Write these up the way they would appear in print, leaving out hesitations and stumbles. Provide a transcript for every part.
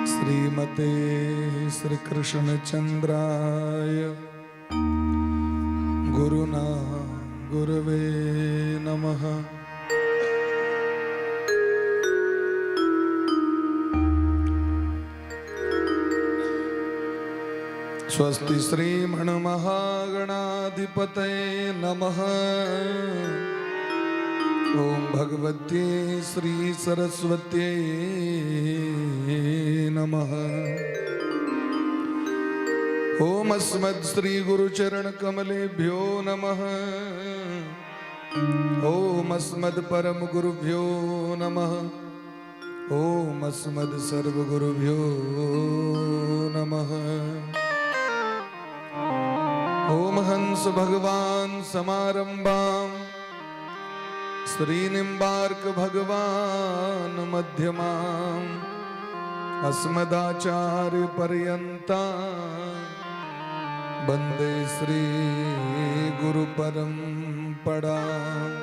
श्रीमते श्री कृष्ण चंद्राय गुरुना गुरवे नमः। स्वस्ति श्रीमन्महागणाधिपतये नमः। ओम भगवते श्री सरस्वत्यै नमः। ओम अस्मद् श्री गुरुचरण कमलेभ्यो नमः। ओम अस्मद् परम गुरुभ्यो नमः। ओम अस्मद् सर्वगुरुभ्यो नमः। ओम हंस भगवान समारंभां श्रीनिम्बार्क भगवान मध्यमाम् अस्मदाचार्य पर्यन्तां वन्दे श्री गुरु परम्पराम्।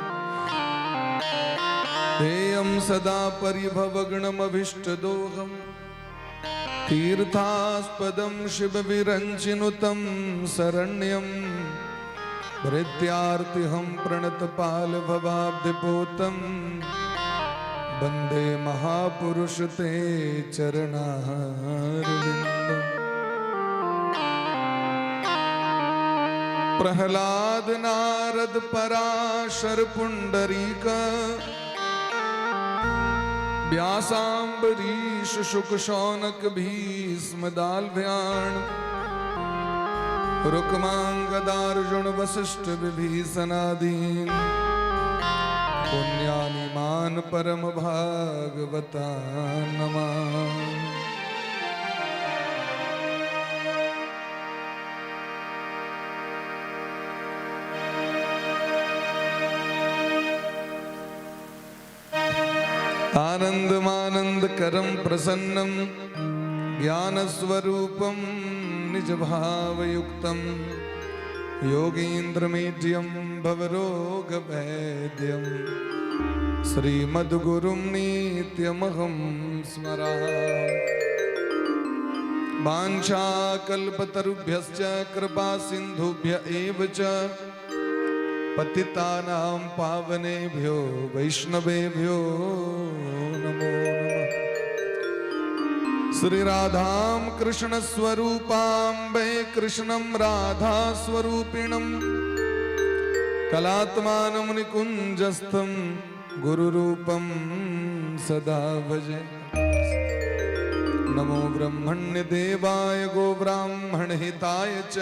ध्येयं सदा परिभवग्नमभीष्टदोहम् तीर्थास्पदं शिवविरञ्चिनुतं शरण्यं भृत्यार्तिहं प्रणतपालभवाब्धिपोतं वन्दे महापुरुष ते चरणारविन्दम्। प्रह्लाद नारद पराशर पुंडरीक व्यासाम्बरीश शुक शौनक भीष्म दाल्भ्यान् रुक्मांगदार्जुन वसिष्ठ विभीषणादीन् पुण्यानिमान् परम भागवतान् नमामि। आनन्दमानन्दकरं प्रसन्नं ज्ञानस्वरूपं निजभावयुक्तं योगीन्द्रमीड्यं भवरोगभेद्यं श्रीमद्गुरुं नित्यमहं स्मरामि। वाञ्छाकल्पतरुभ्यश्च कृपासिन्धुभ्य एव च पतितानां पावनेभ्यो वैष्णवेभ्यो नमो नमः। श्री राधां कृष्ण स्वरूपां कृष्णं राधा स्वरूपिणं कलात्मानं निकुञ्जस्थं गुरुरूपं सदा भजे। नमो ब्रह्मण्य देवाय गो ब्राह्मण हिताय च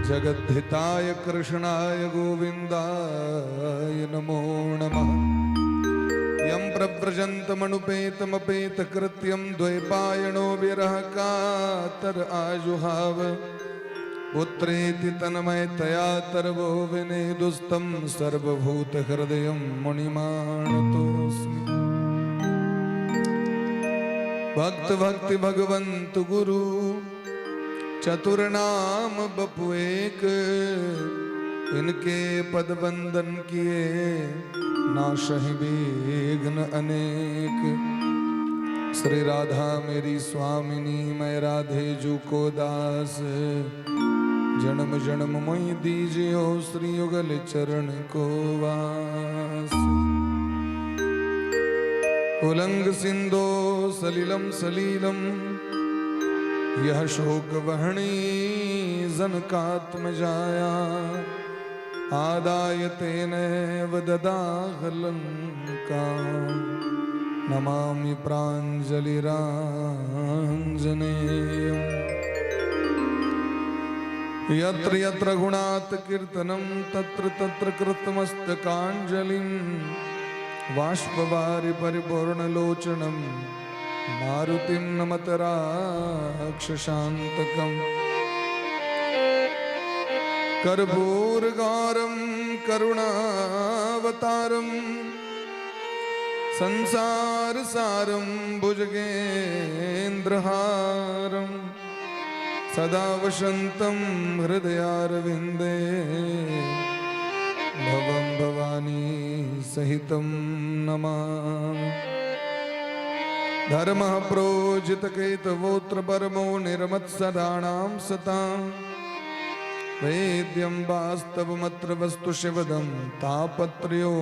जगद्धिताय कृष्णाय गोविन्दाय नमो नमः। यं प्रव्रजन्तमनुपेतमपेतकृत्यं द्वैपायनो विरह कातर आजुहाव पुत्रेति तन्मयतया तरवो विनेदुस्तं सर्वभूतहृदयं मुनिमानतोऽस्मि। भक्त भक्ति भगवन्तु गुरु चतुर्नाम बपु एक इनके पद बंदन किए नाशहि विघ्न अनेक। श्री राधा मेरी स्वामिनी मैं राधे जू को दास जन्म जन्म मोहि दीजियो श्री युगल चरण को वास। उलंग सिंधो सलिलम सलीलम यह शोक वहनी जनकात्मजाया आदाय तेनैव ददाहलङ्कां नमामि प्राञ्जलिराञ्जनेयम्। यत्र यत्र गुणात् कीर्तनं तत्र तत्र कृतमस्तकाञ्जलिं बाष्पवारि परिपूर्णलोचनं मारुतिं नमत राक्षसान्तकम्। कर्पूरगौरं करुणावतारं संसारसारं भुजगेन्द्रहारं सदा वसन्तं हृदयारविन्दे भवं भवानी सहितं नमामि। धर्म प्रोजित केतवोत्र परमो निर्मत्सराणां सतां वेद्यं वास्तवमत्र वस्तु शिवदं तापत्रयो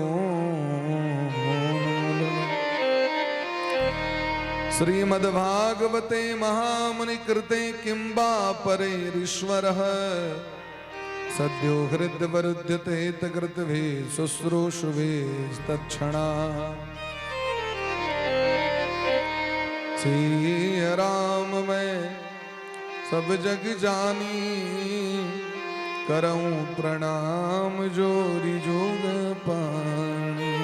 श्रीमद्भागवते महामुनिकृते किं वा परेरीश्वरः सद्यो हृद्यवरुध्यते तकृतभे शुश्रूषुभे तत्क्षणा सिय राम मैं सब जग जानी करऊं प्रणाम जोरी जोग पानी।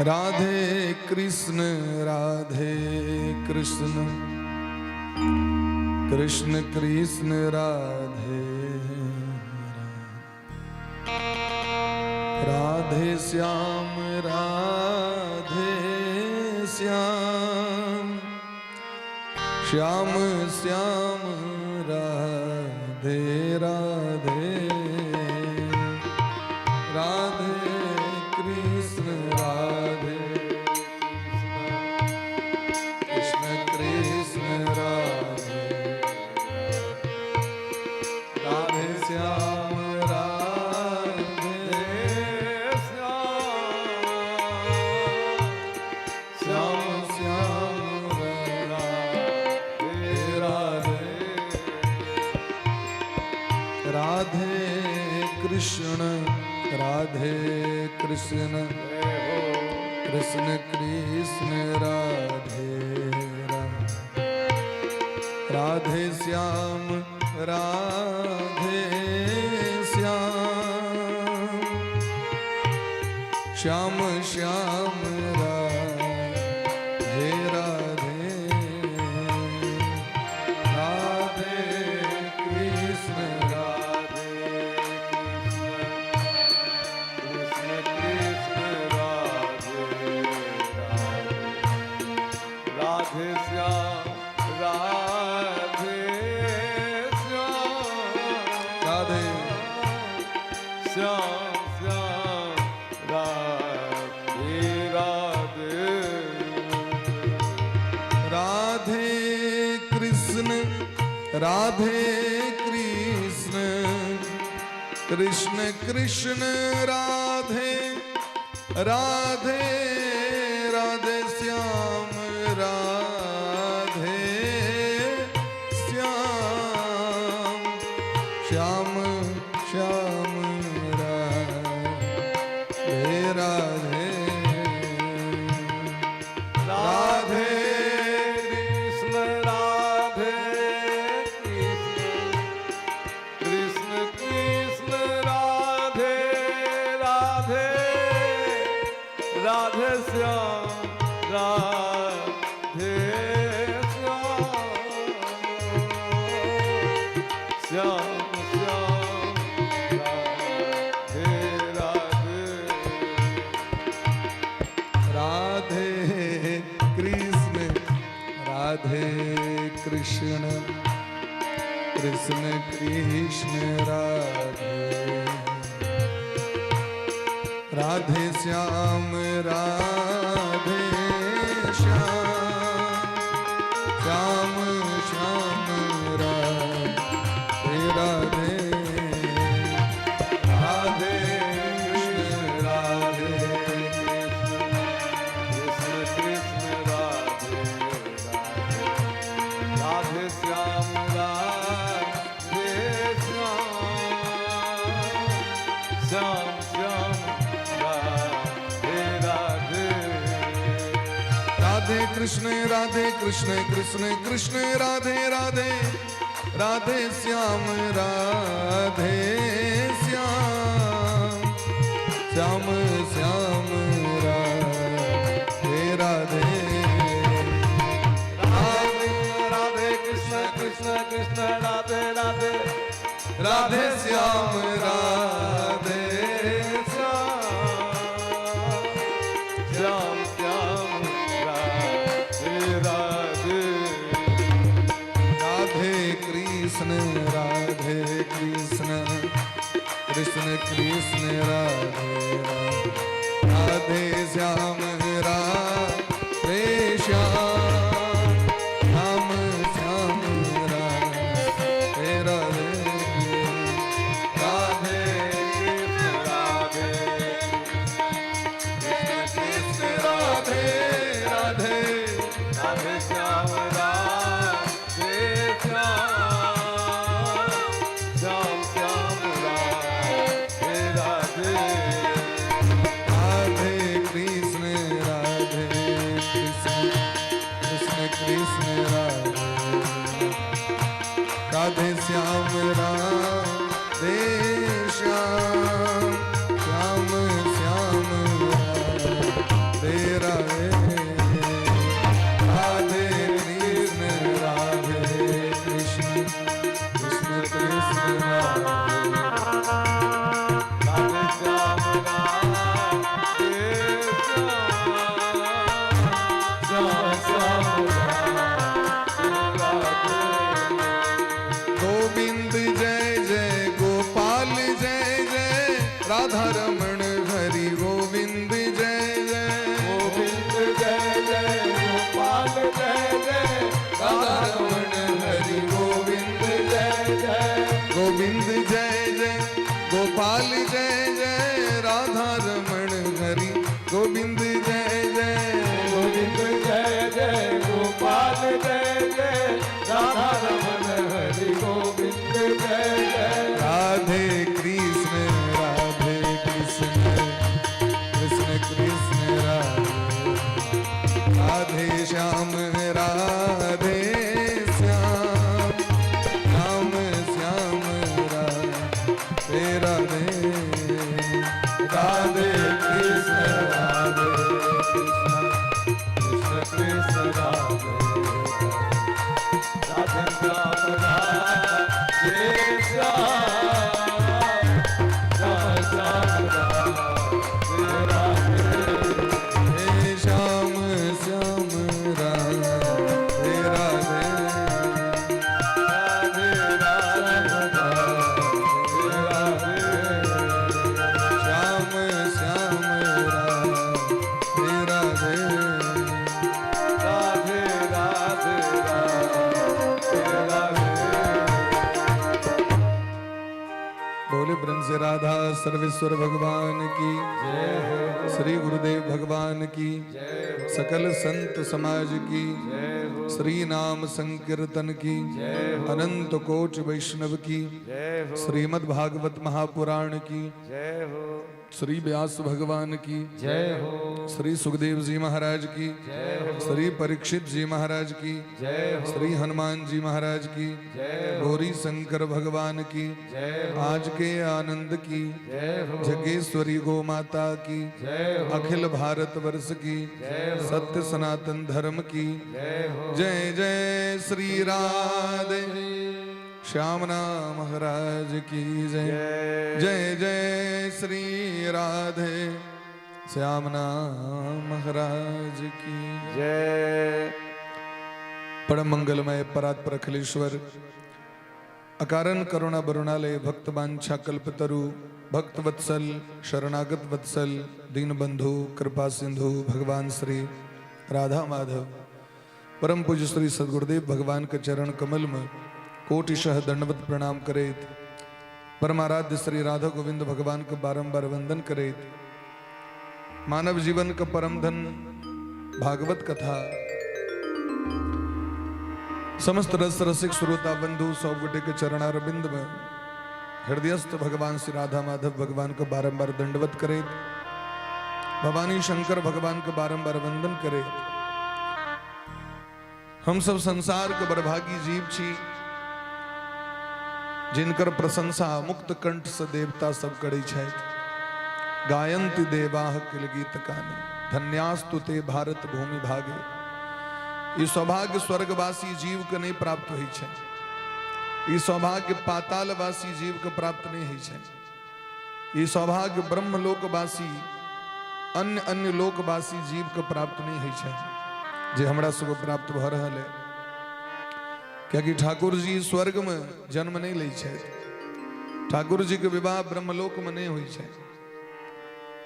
राधे कृष्ण कृष्ण कृष्ण राधे राधे श्याम श्याम श्याम राधे राधे राधे कृष्ण राधे कृष्ण कृष्ण राधे राधे श्याम राधे कृष्ण कृष्ण कृष्ण राधे राधे श्याम श्याम श्याम राधे राधे राधे कृष्ण राधे कृष्ण कृष्ण कृष्ण राधे राधे राधे श्याम राधे श्याम श्याम श्याम राधे राधे राधे कृष्ण कृष्ण कृष्ण राधे राधे श्याम राधे श्याम श्याम श्याम राधे राधे राधे कृष्ण राधे कृष्ण कृष्ण राधे राधे श्याम राधे श्याम श्याम राधे राधे राधे कृष्ण कृष्ण कृष्ण राधे राधे राधे श्याम राधे श्याम श्याम श्याम राधे राधे कृष्ण कृष्ण राधे राधे राधे श्याम राधे श्याम श्याम राधे राधे राधे कृष्ण कृष्ण कृष्ण कृष्ण राधे राधे श्याम राधे श्याम श्याम श्याम राधे राधे राधे कृष्ण राधे राधे राधे श्याम राधे श्याम श्याम राधे राधे राधे कृष्ण कृष्ण कृष्ण राधे श्याम राधे श्याम श्याम श्याम राधे राधे राधे कृष्ण कृष्ण कृष्ण राधे श्याम राधे श्याम गोविंद जय जय गोपाल जय जय राधा रमण हरि गोविंद जय जय गोविंद जय जय गोपाल जय जय राधा रमण हरि गोविंद जय जय गोविंद जय जय गोपाल जय जय राधा रमण हरि गोविंद जय जय गोविंद जय जय गोपाल जय जय राधा रमण हरि गोविंद जय जय राधे कृष्ण कृष्ण कृष्ण राधे श्याम राधे श्याम श्याम श्याम राधे राधे राधे कृष्ण कृष्ण कृष्ण राधे राधे श्याम राधे श्याम श्याम राधे राधे राधे राधे श्याम श्याम राधे राधे राधे राधे राधे बोले ब्रह्म से राधा सर्वेश्वर भगवान की जय, श्री गुरुदेव भगवान की जय, सकल संत समाज की जय, श्री नाम संकीर्तन की जय, अनंत कोट वैष्णव की जय, श्रीमद् भागवत महापुराण की जय हो, श्री व्यास भगवान की जय हो, श्री सुखदेव जी महाराज की जय हो, श्री परीक्षित जी महाराज की जय हो, श्री हनुमान जी महाराज की जय हो, गौरी शंकर भगवान की जय हो, आज के आनंद की जय हो, जगेश्वरी गो माता की जय हो, अखिल भारत वर्ष की जय हो, सत्य सनातन धर्म की जय हो, जय जय श्री राधे श्यामना महाराज की जय, जय जय श्री राधे श्यामना महाराज की जय। परम मंगलमय परात्पर अखिलेश्वर अकारण करुणा बरुणालय भक्त बांछा कल्पतरु भक्त वत्सल शरणागत वत्सल दीन बंधु कृपा सिंधु भगवान श्री राधा माधव परम पूज्य श्री सदगुरुदेव भगवान के चरण कमल में कोटिशः दंडवत प्रणाम करेत, परमाराध्य श्री राधा गोविंद भगवान का बारंबार वंदन करेत। मानव जीवन का परम धन भागवत कथा समस्त रस रसिक श्रोता बंधु सौ गोटे के चरणारविंद में हृदयस्थ भगवान श्री राधा माधव भगवान को बारंबार दंडवत करे, भवानी शंकर भगवान को बारंबार वंदन करे। हम सब संसार के बरभागी जीव छी, जिनकर प्रशंसा मुक्त कंठ से देवता सब करै छथि। गायन्ति देवाः किल गीत कानि, धन्यास्तु ते भारत भूमि भागे। ये सौभाग्य स्वर्गवासी जीव के नहीं प्राप्त होइ छै, ये सौभाग्य पातालवासी जीव के प्राप्त नहीं होइ छै। ये सौभाग्य ब्रह्मलोकवासी अन्य अन्य लोकवासी जीव के प्राप्त नहीं होइ छै, जे हमरा सबके प्राप्त भ रहल है। क्योंकि ठाकुर जी स्वर्ग में जन्म नहीं लै छथि, ठाकुर जी के विवाह ब्रह्मलोक में नहीं हुई है।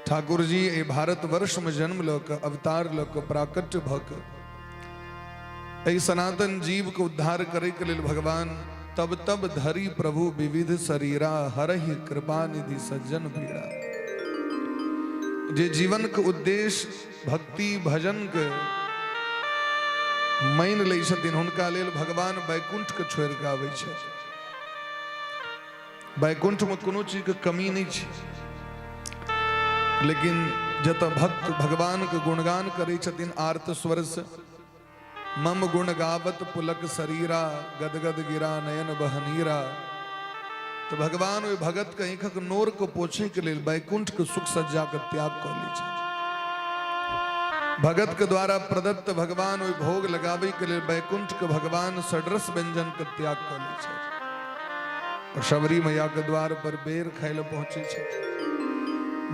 ठाकुर जी ए भारत वर्ष में जन्म लोक अवतार लोक प्राकट्य भक ए सनातन जीव को उद्धार करे के लिए भगवान तब तब धरी प्रभु विविध शरीरा हरहि कृपा निधि सज्जन पीड़ा। जे जीवन के उद्देश्य भक्ति भजन के मान लै छथिन हुनका लेल भगवान वैकुंठ के छोड़ के आबै छै। वैकुंठ में कोनो चीज के कमी नहीं छै, लेकिन जत भक्त भगवान के गुणगान करे छथिन आर्त स्वर से मम गुण गावत पुलक शरीरा गदगद गिरा नयन बहनीरा। तो भगवान वे भगत के आंखक नोर को पोछे के लिए वैकुंठ के सुख सज्जा के त्याग कर ली छे। भगत के द्वारा प्रदत्त भगवान वे भोग लगावे के लिए वैकुंठ के भगवान षड्रस व्यंजन के त्याग कर ली छे। और शबरी मैया के द्वार पर बेर खाए ले पहुंचे छे,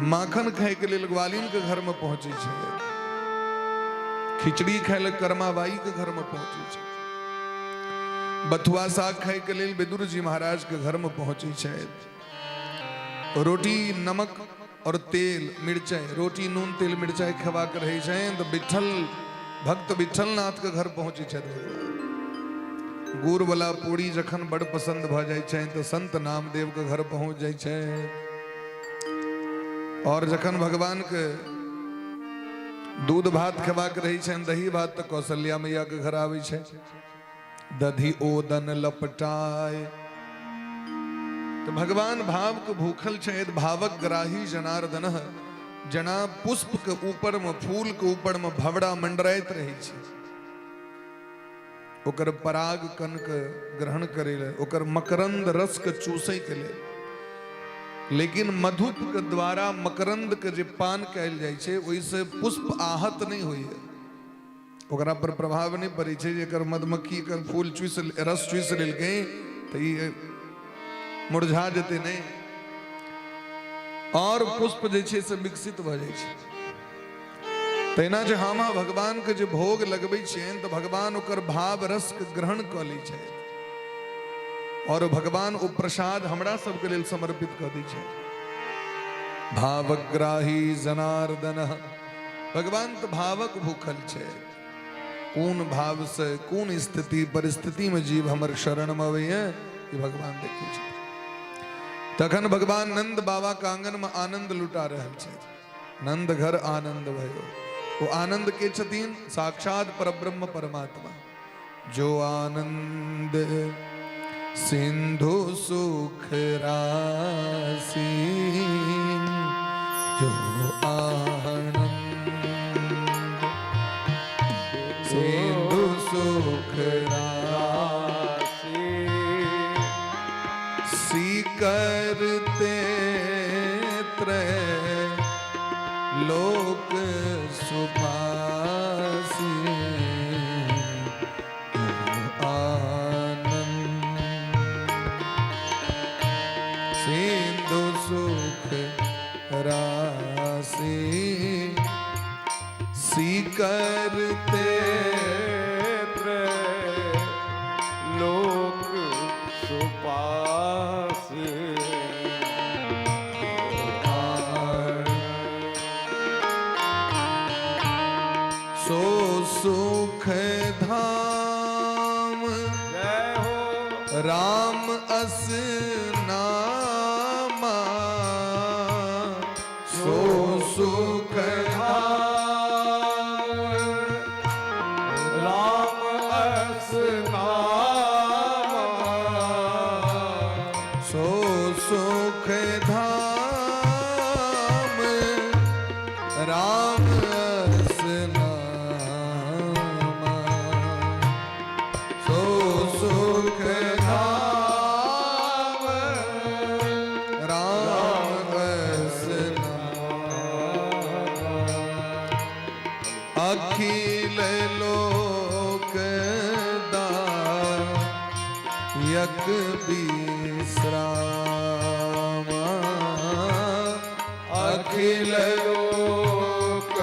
माखन खाए के लिए ग्वालिन के घर में पहुंचे छे, खिचड़ी खाए ले कर्माबाई के घर में पहुंचे छे, बथुआ साग खाए के लिए विदुर जी महाराज के घर में पहुंचे छे। रोटी नमक और तेल मिर्चाई, रोटी नून तेल मिर्चाई खवा कर रहे छे तो विठल भक्त विठल नाथ के घर पहुंचे छे। गुड़ वाला पूरी जखन बड़ पसंद भ जाय छे तो संत नामदेव के घर पहुंच जाय छे। और जखन भगवान के दूध भात खवा के रही छे, दही भात तो कौशल्या मैया के घर आवे छे। दधी ओदन लपटाए तो भगवान भाव के भूखल छे। भावक ग्राही जनार्दन जना पुष्प के ऊपर में फूल के ऊपर में भवड़ा मंडराइत रही छे, ओकर पराग कन के ग्रहण करे ले, ओकर मकरंद रस के चूसे के ले। लेकिन मधुप के द्वारा मकरंद के जे पान कैल जाय छे ओइसे पुष्प आहत नहीं होई है, ओकरा पर प्रभाव नहीं पड़े छे। जेकर मधुमक्खी के फूल चूस रस चूस लेलकै तो ये मुरझा जेते नहीं, और पुष्प जे छे से विकसित भ जाय छे। तैना जे हम भगवान के जे भोग लगबै छियनि तो भगवान ओकर भाव रस के ग्रहण क लै छै, और भगवान ओ प्रसाद हमरा सबके लेल समर्पित कर दै छै। भावग्राही जनार्दन भगवान तो भावक भूखल छै। कौन भाव से कौन स्थिति परिस्थिति में जीव हमर शरण में अबै है ये भगवान देखै छै। तखन भगवान नंद बाबा के आंगन में आनंद लुटा रहल छै। नंद घर आनंद भयो, वो आनंद के छथिन साक्षात परब्रह्म परमात्मा। जो आनंद सिंधु सुख राशि, जो आनंद सिंधु सुख राशि, करते त्रय लोक सुपासी, आनंद सिंधु सुख राशि, करते त्रय लोक सुपासी, सो सुख धाम राम अस नामा, सो सुख धाम राम अस नामा, सो सुख धाम राम अस नामा, सो सुख धाम राम अस नामा, अखिल लोक दायक विश्रामा, अखिल लोक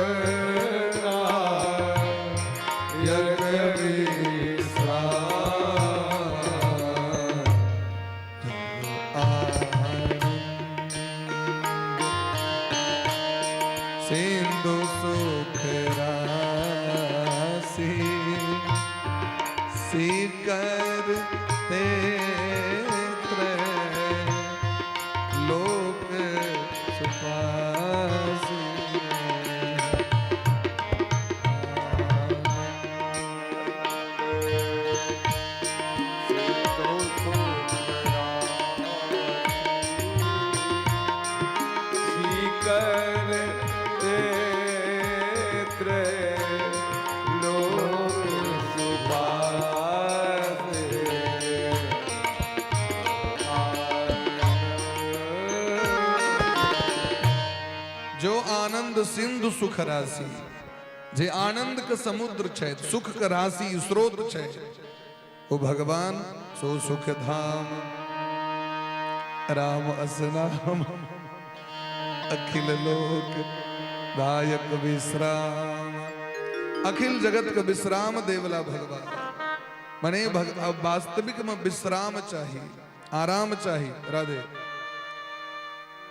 दायक विश्रामा, सिंधु सुख राशि सीकर तेत्र लोक सुपासी। जो आनंद सिंधु सुख राशि, जे आनंद का समुद्र छै, सुख का राशि स्रोत छै, वो भगवान सो सुख धाम राम असनाम अखिल लोक दायक विश्राम। अखिल जगत का विश्राम देवला भगवान मने वास्तविक में विश्राम चाहिए, आराम चाहिए। राधे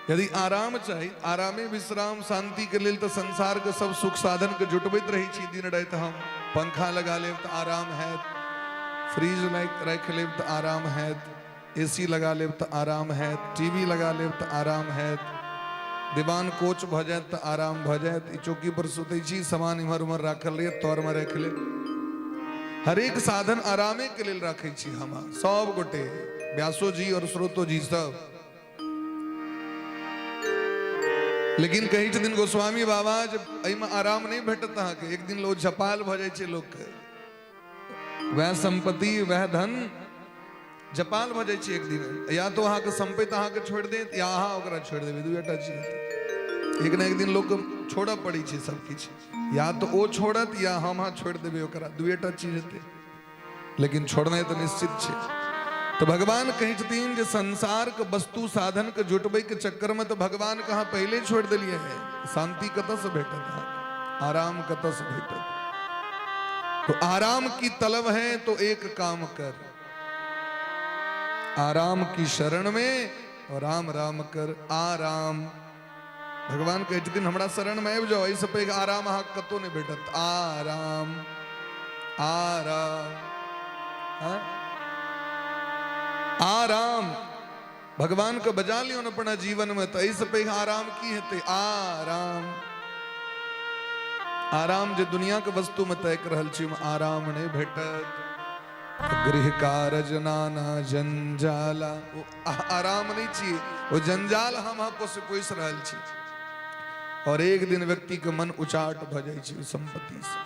यदि आराम चाहिए, आरामे विश्राम शांति के लिए तो संसार के सब सुख साधन के जुटबैत रही छी दिन रात। हम पंखा लगा लेब तो आराम है, फ्रीज रख लेब तो आराम है, एसी लगा लेब तो आराम है, टीवी लगा लेब तो आराम है, दीवान कोच भ जाए तो आराम भ जाए, चौकी पर सुते छी, सामान इमहर उमहर राखल रहे तौर में रख ले। हरेक साधन आरामे के लिए रखे छी हम सब गोटे, व्यासो जी और स्रोतो जी सब। लेकिन कहीं दिन गोस्वामी बाबा जब एहिमे आराम नहीं भेटत अहाँके, एक दिन लोग झपाल भ जाए छै, लोग के वह संपत्ति वह धन जपाल भ जाए छै। एक दिन या तो अहाँके संपत्ति अहाँके छोड़ देत या अहाँ ओकरा छोड़ देबै, दुएटा चीज। एक ना एक दिन लोग छोड़ पड़ी छै सब किछ, या तो वो छोड़त या हम छोड़ देबै ओकरा, दुएटा चीज हेतै। लेकिन छोड़ना तो निश्चित छै। तो भगवान कहीं छथिन जे संसार के वस्तु साधन के जुटबै के चक्कर में तो भगवान कहाँ पहले छोड़ दिलिए है। शांति कतऽ से भेटत, आराम कतऽ से भेटत। तो आराम की तलब है तो एक काम कर, आराम की शरण में और राम राम कर। आराम भगवान कहे छथिन हमरा शरण में आबि जाओ, एहिसँ पैघ आराम अहाँ कतौ नहीं भेटत। आराम आराम आराम भगवान को बजा लियो न अपना जीवन में, तो ऐसे पैघ आराम की हेते। आराम आराम जो दुनिया के वस्तु में तय कर रहल छी, आराम नहीं भेटत। गृह कारज नाना जंजाला, वो आराम नहीं चाहिए, वो जंजाल हम पोस रहल छी। और एक दिन व्यक्ति के मन उचाट भ जाय छै संपत्ति से।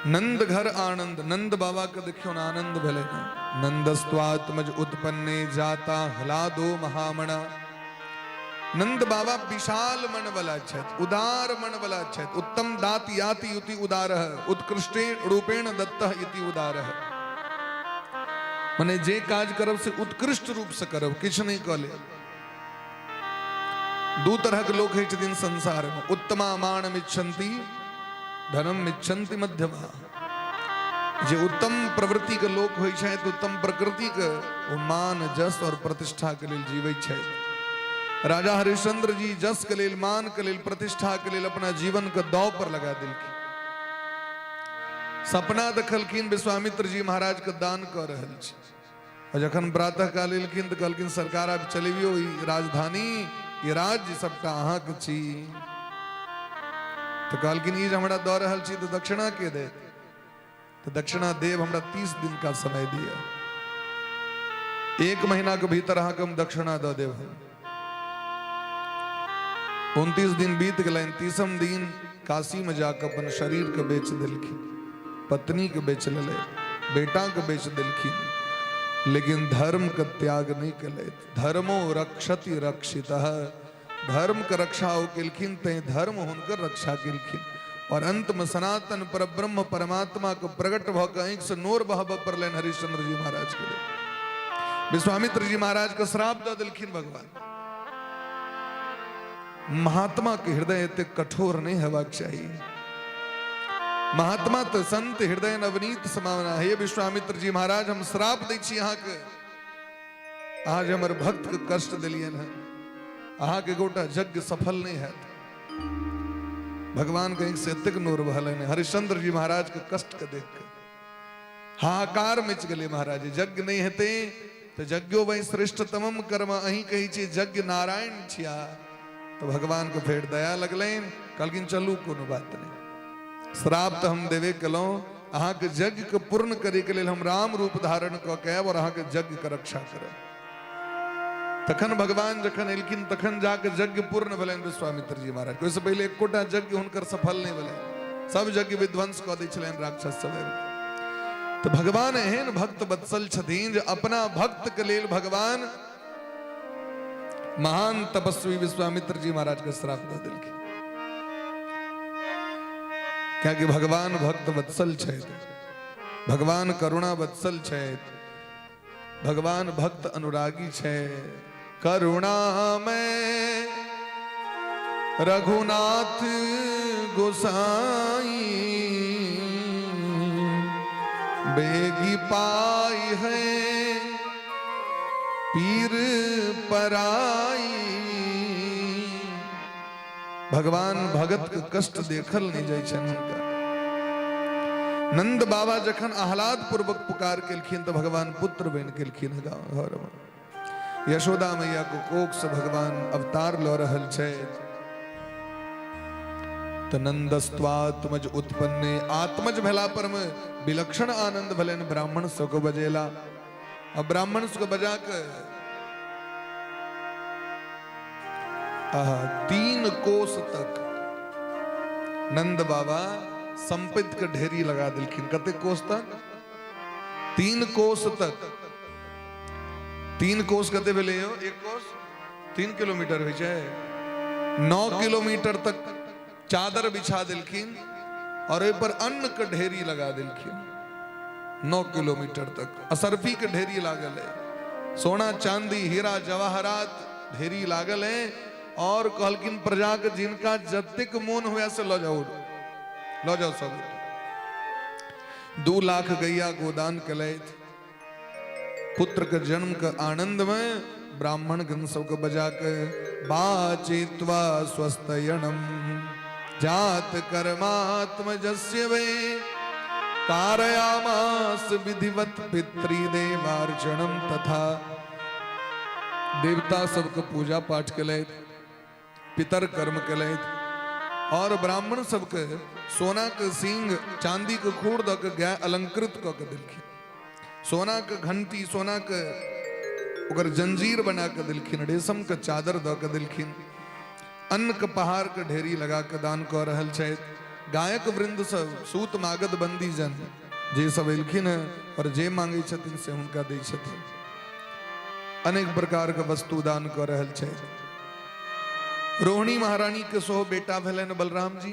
नंद घर आनंद, नंद बाबा के देखियो ना आनंद भेले ना। नंदस्त्वात्मज उत्पन्ने जाता ह्लादो महामणा। नंद बाबा विशाल मन वाला छथि, उदार मन वाला छथि। उत्तम दात याति युति उदारः, उत्कृष्टे रूपेण दत्तः इति उदारः। माने जे काज करब से उत्कृष्ट रूप से करब, किछ नहीं कले। दू तरह के लोग है छथिन संसार में, उत्तमा मानम इच्छन्ति धनम इच्छन्ति मध्यमा। जे उत्तम प्रवृत्ति के लोग होइ छै, उत्तम प्रकृति के वो मान जस और प्रतिष्ठा के लिए जीवै छै। राजा हरिश्चंद्र जी जस के लिए, मान के लिए, प्रतिष्ठा के लिए अपना जीवन के दांव पर लगा दिलखिन। सपना देखलखिन विश्वामित्र जी महाराज के दान कर रहल छी, और जखन प्रातः काल एलखिन तो कहलखिन सरकार आब चलियो ई राजधानी, ये राज्य सबटा अहाँके छी। तो कहलखिन ई हमरा दऽ रहल छी तो दक्षिणा के दे। तो दक्षिणा देव हमरा 30 दिन का समय दिया, 1 महीना के भीतर अहाँके हम दक्षिणा दऽ देब। 29 दिन बीत गए, 30म दिन काशी में जाकर अपन शरीर के बेच दिलखिन, पत्नी के बेच ले, बेटा के बेच दिलखिन, लेकिन धर्म का त्याग नहीं कले। धर्मो रक्षति रक्षितः, धर्म का रक्षा हो केलखिन ते धर्म हुनकर रक्षा केलखिन। और अंत में सनातन परब्रह्म परमात्मा को प्रकट भ के आंख से नोर बहब पड़लन हरिश्चंद्र जी महाराज के लिए। विश्वामित्र जी महाराज का श्राप दे दिलखिन भगवान। महात्मा के हृदय इतने कठोर नहीं हेबाक चाहिए। महात्मा तो संत हृदय नवनीत समावना। हे विश्वामित्र जी महाराज, हम श्राप दै छी अहाँ के, आज हमर भक्त के कष्ट दिलियन है, अहाँ के गोटा यज्ञ सफल नहीं है। भगवान कहीं से तिक नूर भले ने हरिश्चंद्र जी महाराज के कष्ट के देख कर हाहाकार मच गले। महाराज यज्ञ नहीं हेते तो यज्ञो वही श्रेष्ठतम कर्म अही कही छी यज्ञ नारायण छिया। तो भगवान को फेर दया लगलेन कहलकिन चलू कोनो बात नहीं, श्राप तो हम देवे कलो, अहाँ के यज्ञ के पूर्ण करे के लिए हम राम रूप धारण क के और अहाँ के यज्ञ के रक्षा करब। तखन भगवान जखन एलखिन तखन जाके यज्ञ पूर्ण भेलनि विश्वामित्र जी महाराज। ओहिसँ पहिले एकोटा यज्ञ हुनकर सफल नहीं भेलनि, सब यज्ञ विध्वंस कऽ दै छलनि राक्षस सब। तो भगवान एहन भक्त वत्सल छथिन जे अपना भक्त के लेल भगवान महान तपस्वी विश्वामित्र जी महाराज के श्राप दऽ देलखिन। क्योंकि भगवान भक्त वत्सल छथि, भगवान करुणा वत्सल छथि, भगवान भक्त अनुरागी छे। करुणा में रघुनाथ गोसाई बेगी पाई है पीर पराई। भगवान भगत के कष्ट देखल नहीं जाय छन हुनका। नंद बाबा जखन आह्लाद पूर्वक पुकार केलखिन तो भगवान पुत्र बन केलखिन घर में। यशोदा मैया को कोख से भगवान अवतार ल रहल छे। तो नंदस्त्वात्मज उत्पन्ने आत्मज भेला पर में विलक्षण आनंद भलन ब्राह्मण सबको बजेला। अब ब्राह्मण सबको बजा के 3 कोस तक नंद बाबा संपत्ति के ढेरी लगा दिलखिन। कते कोस तक? 3 कोस तक। 3 कोस कते भेले हो? 1 कोस 3 किलोमीटर होइ छै। 9 किलोमीटर तक चादर बिछा दिलखिन और ओहि पर अन्न के ढेरी लगा दिलखिन। 9 किलोमीटर तक असरफी के ढेरी लागल है, सोना चांदी हीरा जवाहरात ढेरी लागल है। और कहलकिन प्रजा के जिनका जतिक मोन हुआ से लो जाओ सब। 2 लाख गैया गोदान कलैत। पुत्र के जन्म के आनंद में ब्राह्मण गण सबको बजा के बाचित्वा स्वस्तयनम जात कर्मात्मजस्य वे कारयामास विधिवत पितृदेवार्चनम। तथा देवता सबके पूजा पाठ कलैत, पितर कर्म कलैत और ब्राह्मण सबके सोना के सींग चांदी के खूड़ द के गाय अलंकृत क के दिलखिन। सोना के घंटी सोना के ओकर जंजीर बना के दिलखिन, रेशम के चादर द के दिलखिन, अन्न के पहाड़ के ढेरी लगा के दान कर रहल छथि। गायक वृंद सब सूत मागध बंदी जन जे सब एलखिन और जे मांगे छथिन से हुनका दै छथिन। अनेक प्रकार के वस्तु दान कर रहल छथि। रोहिणी महारानी के सेहो बेटा भेलनि बलराम जी।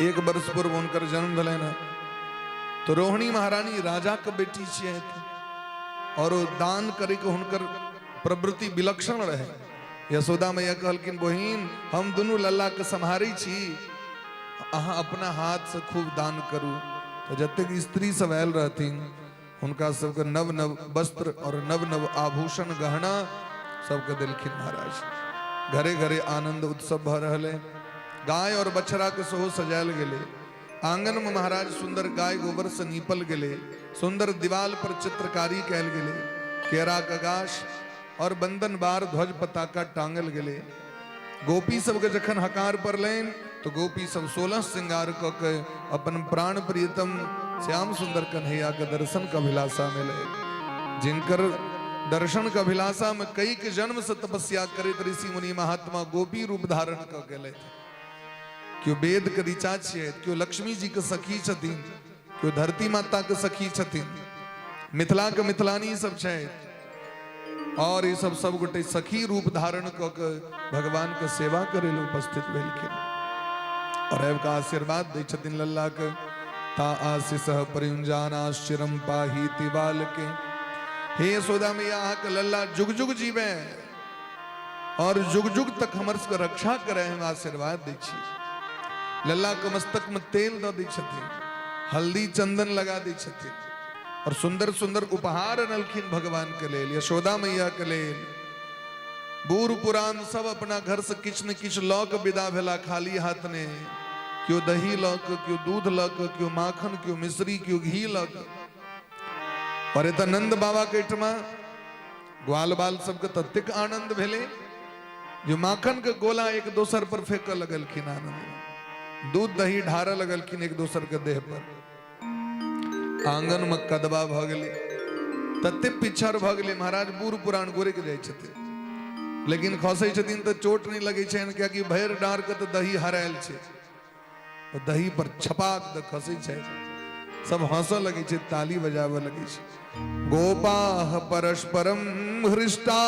1 वर्ष पूर्व हुनकर जन्म भेलनि। तो रोहिणी महारानी राजा के बेटी छियथि और दान करे के हुनकर प्रवृत्ति विलक्षण रहे। यशोदा मैया कहलकिन बहिन हम दुनू लल्ला के सम्हारी छी, अहाँ अपना हाथ से खूब दान करू। तो जतेक स्त्री सब आयल रहथिन हुनका सबके नव नव वस्त्र और नव नव आभूषण गहना सबके दिलखिन महाराज। घरे घरे आनंद उत्सव भ रहले। गाय और बछड़ा के सेहो सजायल गेले। आंगन में महाराज सुंदर गाय गोबर से नीपल गेले। सुंदर दीवाल पर चित्रकारी कैल गेले। केरा का गाछ और बंदन बार ध्वज पताका टांगल गेले। गोपी सबके जखन हकार पड़लनि तो गोपी सब 16 श्रृंगार क के अपन प्राण प्रियतम श्याम सुंदर कन्हैया के दर्शन का अभिलाषा मिले। जिनकर दर्शन का अभिलाषा में कई के जन्म से तपस्या करे ऋषि मुनि महात्मा गोपी रूप धारण क गेले। क्यों वेद के ऋचा छियै, क्यों लक्ष्मी जी के सखी छथिन, क्यों धरती माता के सखी छथिन, मिथिला के मिथिलानी सब छै और ये सब गोटे सखी रूप धारण क के भगवान के सेवा करे ले उपस्थित भेलखिन और का आशीर्वाद दै छथिन लल्ला के। ता आशीष परिंजानाश्चिरम पाही तिबाल के। हे यशोदा मैया अहाँ के लल्ला जुग जुग जीवे और जुग जुग तक हमर सबके रक्षा करे, हम आशीर्वाद दै छी। लल्ला के मस्तक में तेल द दै छथिन, हल्दी चंदन लगा दै छथिन और सुंदर सुंदर उपहार अनलखिन भगवान के लेल, यशोदा मैया के लेल। बूढ़ पुरान सब अपना घर से किछ न किछ लौक विदा भेला खाली हाथ ने। क्यों दही लौक, क्यों दूध लौक, क्यों माखन, क्यों मिश्री, क्यों घी लौक। और एत नंद बाबा के ठमा ग्वाल बाल सबके तत्तिक आनंद भेले। जो माखन के गोला एक दोसर पर फेंक लगलखिन आनंद। दूध दही ढार लगलखिन एक दोसर के देह पर। आंगन में कदबा भ गेले, तत्ते पिछड़ भ गेले। महाराज बूढ़ पुरान गोरे के जाय छथिन, लेकिन खसै छथिन त चोट नहीं लगे छनि, कियाकि भैर डार के त दही हरायल छै। दही पर छपाक द खसै छै, सब हंसऽ लगे छै, ताली बजाबऽ लगे छै। गोपाः परस्परम हृष्टा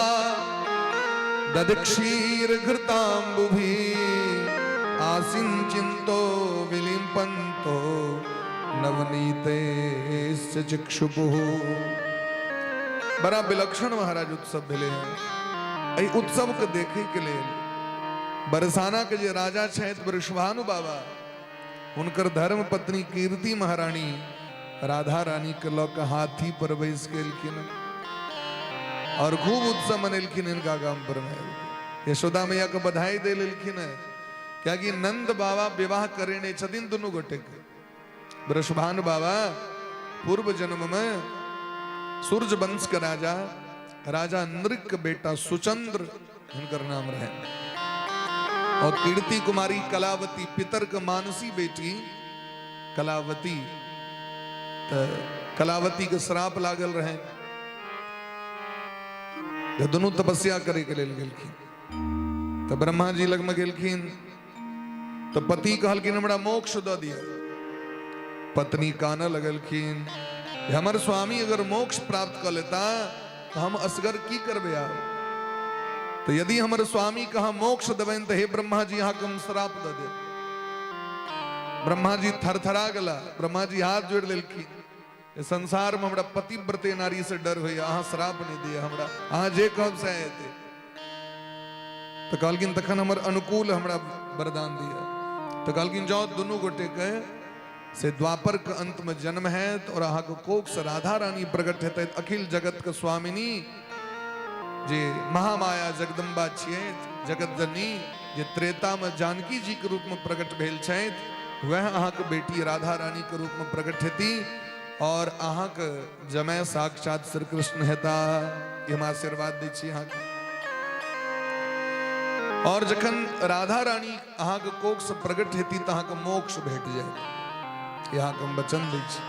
ददक्षीर घृतांबुभि आसिंचिन्तो विलिम्पन्तो नवनीते चिक्षुपुः। बड़ा विलक्षण महाराज उत्सव भेले हैं। एहि उत्सव के देखे के लिए बरसाना के जे राजा छथि वृषभानु बाबा, उनकर धर्म पत्नी कीर्ति महारानी राधा रानी के लऽ के हाथी पर बैस गेलखिन और खूब उत्सव मनेलखिन इनका गाम पर में। यशोदा मैया के बधाई दे लेलखिन, क्योंकि नंद बाबा विवाह करेने छथिन दुनू गोटे के। वृषभानु बाबा पूर्व जन्म में सूर्य वंश के राजा राजा नृक के बेटा सुचंद्र इनकर नाम रहे। और कीर्ति कुमारी कलावती पितर के मानसी बेटी कलावती, तो कलावती के श्राप लागल रहे। दोनों तपस्या करे के लेल गेलखिन, तो ब्रह्मा जी लग में गेलखिन, तो पति कहलखिन हमरा मोक्ष द दिया। पत्नी काना लगलखिन, हमर स्वामी अगर मोक्ष प्राप्त कर लेता तो हम असगर की करबे आब। तो यदि हमर स्वामी कहा मोक्ष देबन तो हे ब्रह्मा जी यहाँ कम श्राप द दे। ब्रह्मा जी थरथरा गला। ब्रह्मा जी हाथ जोड़ लेलखिन, संसार में हमरा पतिव्रते नारी से डर हुई, अहाँ श्राप नहीं दिया हमरा, अहाँ जे कहब से आते। तो कहलखिन तखन हमर अनुकूल हमरा वरदान दिया। तो कहलखिन जाओ दोनों गोटे के से द्वापर के अंत में जन्म है और अहाँ के कोख से राधा रानी प्रकट हेतै। अखिल जगत के स्वामिनी जे महामाया जगदम्बा छियै, जगत जननी, जे त्रेता में जानकी जी के रूप में प्रकट भेल छथि, वह अहाँ के बेटी राधा रानी के रूप में प्रकट हेती और अहाँ के जमाय साक्षात श्री कृष्ण हेता। हम आशीर्वाद दै छी अहाँ के। और जखन राधा रानी अहाँ के कोख से प्रकट हेती तो अहाँ के मोक्ष भेट जाए, यहाँ के हम वचन दै छी।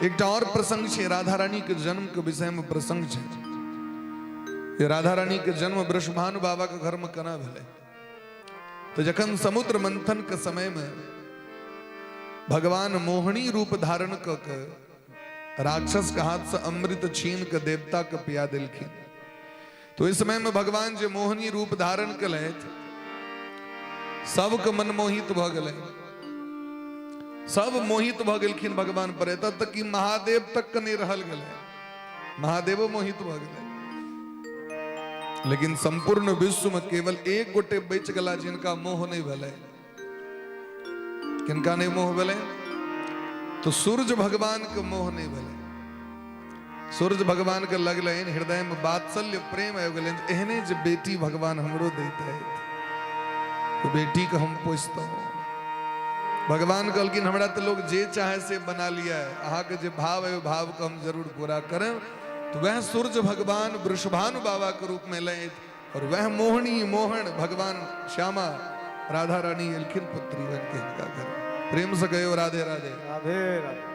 एक और प्रसंग है, राधा रानी के जन्म के विषय में प्रसंग है। राधा रानी के जन्म वृषभानु बाबा के घर में केना भेलै। तो जखन समुद्र मंथन के समय में भगवान मोहिनी रूप धारण क राक्षस के हाथ से अमृत छीन के देवता के पिया दिलखिन। तो इस समय में भगवान जो मोहिनी रूप धारण कलैथ, सबके मन मोहित भ गेलै, सब मोहित भ गेलखिन भगवान पर। एतऽ तक कि महादेव तक के नहीं रहल गेलै, महादेवो मोहित भ गेलै। लेकिन संपूर्ण विश्व में केवल एक गोटे बच गला जिनका मोह नहीं भेलै। किनका नहीं मोह भेलै? तो सूर्य भगवान के मोह नहीं भेलै। सूर्य भगवान के लगलै हृदय में वात्सल्य प्रेम आबि गेलै, एहने जे बेटी भगवान हमरो दैते तो बेटी के हम पोसतौ। भगवान कहलखिन हमरा तो लोग जे चाहे से बना लिया है, अहाँ के जे भाव है भाव को हम जरूर पूरा करें। तो वह सूर्य भगवान वृषभानु बाबा के रूप में लय और वह मोहनी मोहन भगवान श्यामा राधा रानी एलखिन पुत्री बन के इनका घर। प्रेम से गयो राधे राधे राधे राधे।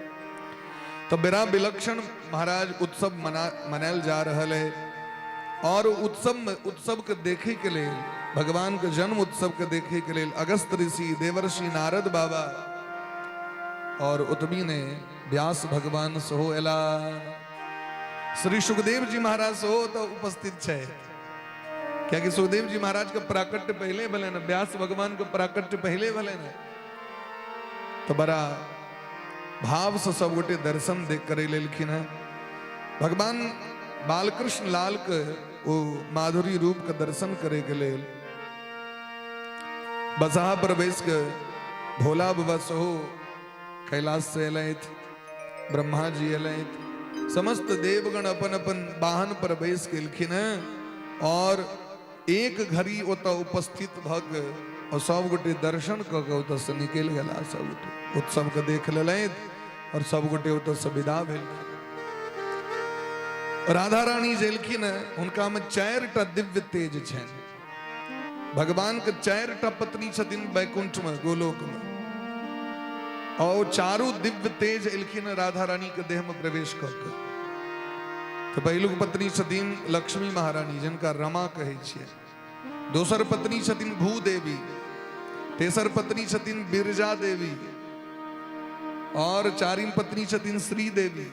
तो बेरा विलक्षण महाराज उत्सव मनायल जा रहा है। और उत्सव के देखे के लिए, भगवान के जन्म उत्सव के देखे के लिए अगस्त ऋषि, देवर्षि नारद बाबा और उतमी ने व्यास भगवान सहो एला। श्री सुखदेव जी महाराज सहो तो उपस्थित है, क्योंकि सुखदेव जी महाराज का प्राकट्य पहले भले ना, व्यास भगवान का प्राकट्य पहले भले ना। तो बड़ा भाव से सब गोटे दर्शन देख कर लेलखिन है। भगवान बालकृष्ण लाल के वो माधुरी रूप के दर्शन करे के लेल बसहा पर बैस के भोला बाबा सहो कैलाश से अलैथ, ब्रह्मा जी अलैथ, समस्त देवगण अपन अपन वाहन पर बैस के एलखिन है और एक घड़ी ओत उपस्थित भग और सब गोटे दर्शन कऽ ओत से निकल गला। सब गोटे उत्सव के देख लेलथि और सब गोटे ओत से विदा भेल। राधा रानी जेलखिन हुनका में 4टा दिव्य तेज छनि। भगवान के 4टा पत्नी छथिन वैकुंठ में गोलोक में, और चारू दिव्य तेज एलखिन राधा रानी के देह में प्रवेश करके। तो पहिलुक पत्नी छथिन लक्ष्मी महारानी जिनका रमा कहै छियै। दोसर पत्नी छथिन भूदेवी, तेसर पत्नी छथिन बिरजा देवी, और चारिम पत्नी छथिन श्री देवी।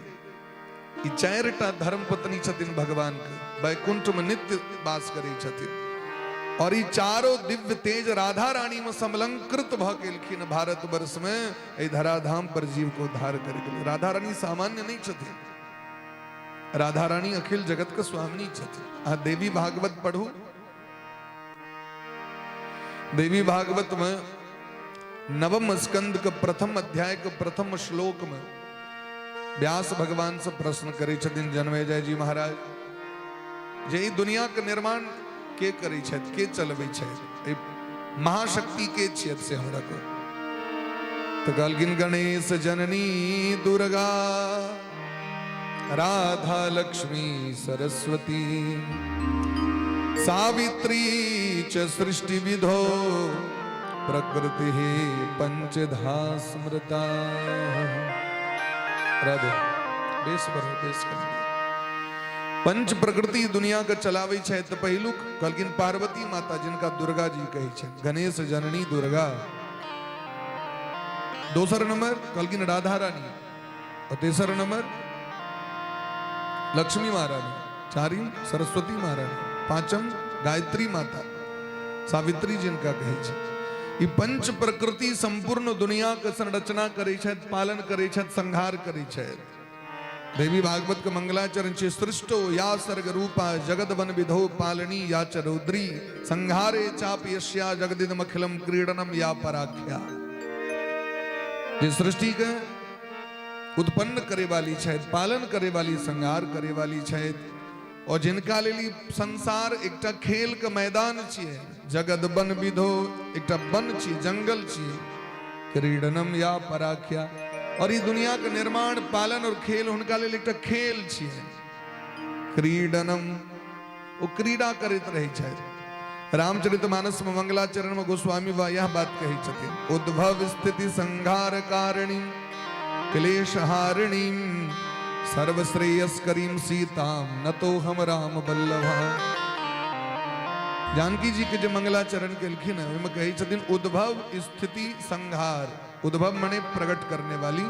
ई 4टा धर्म पत्नी छथिन भगवान के, वैकुंठ में नित्य वास करै छथिन। और ई चारों दिव्य तेज राधा रानी में समलंकृत भ गेलखिन भारत वर्ष में ए धराधाम पर जीव को उद्धार कर गेल। राधा रानी सामान्य नहीं छथिन, राधा रानी अखिल जगत के स्वामिनी छथिन। आ देवी भागवत पढ़ू। देवी भागवत में 9वें स्कंद के प्रथम अध्याय के प्रथम श्लोक में व्यास भगवान से प्रश्न करे छथिन जनमेजय जी महाराज, जे ई दुनिया के निर्माण के करे छथि, के चलबै छथि, महाशक्ति के छियत से हमरा को। तो कहलखिन गणेश जननी दुर्गा राधा लक्ष्मी सरस्वती सावित्री च सृष्टि विधो प्रकृति पंचधा स्मृता। राधे बेस पर बेस कर पंच प्रकृति दुनिया के चलावे छे। तो पहिलुक कहलखिन पार्वती माता जिनका दुर्गा जी कहे छे, गणेश जननी दुर्गा। दोसर नंबर कहलखिन राधा रानी, और तेसर नंबर लक्ष्मी महारानी, चारिम सरस्वती महारानी, पांचम गायत्री माता सावित्री जिनका कहे छे। ई पंच प्रकृति संपूर्ण दुनिया के संरचना करे छे, पालन करे छे, संहार करे छे। देवी भागवत के मंगलाचरण छे, सृष्टो या सर्ग रूपा जगद वन विधो पालनी या च रौद्री संहारे चाप यस्या जगदिदम अखिलम क्रीडनम या पराख्या। जे सृष्टि के उत्पन्न करे वाली छे, पालन करे वाली, संहार करे वाली छे, और जिनका लेली संसार एकटा खेल के मैदान छिए। जगद वन विधो एकटा वन छिए, जंगल छिए, क्रीडनम या पराख्या। और ई दुनिया के निर्माण, पालन और खेल हुनका लेल एकटा खेल छिए। क्रीडनम ओ क्रीड़ा करैत रहै छथि। रामचरितमानस में मंगलाचरण में गोस्वामी बा यह बात कही छथिन, उद्भव स्थिति संहार कारिणी क्लेश हारिणी सर्वश्रेयस्करीं सीताम न तो हम राम बल्लभा। जानकी जी के जो मंगलाचरण के लिखिन है उनमें कही छथिन उद्भव स्थिति संहार। उद्भव मने प्रकट करने वाली,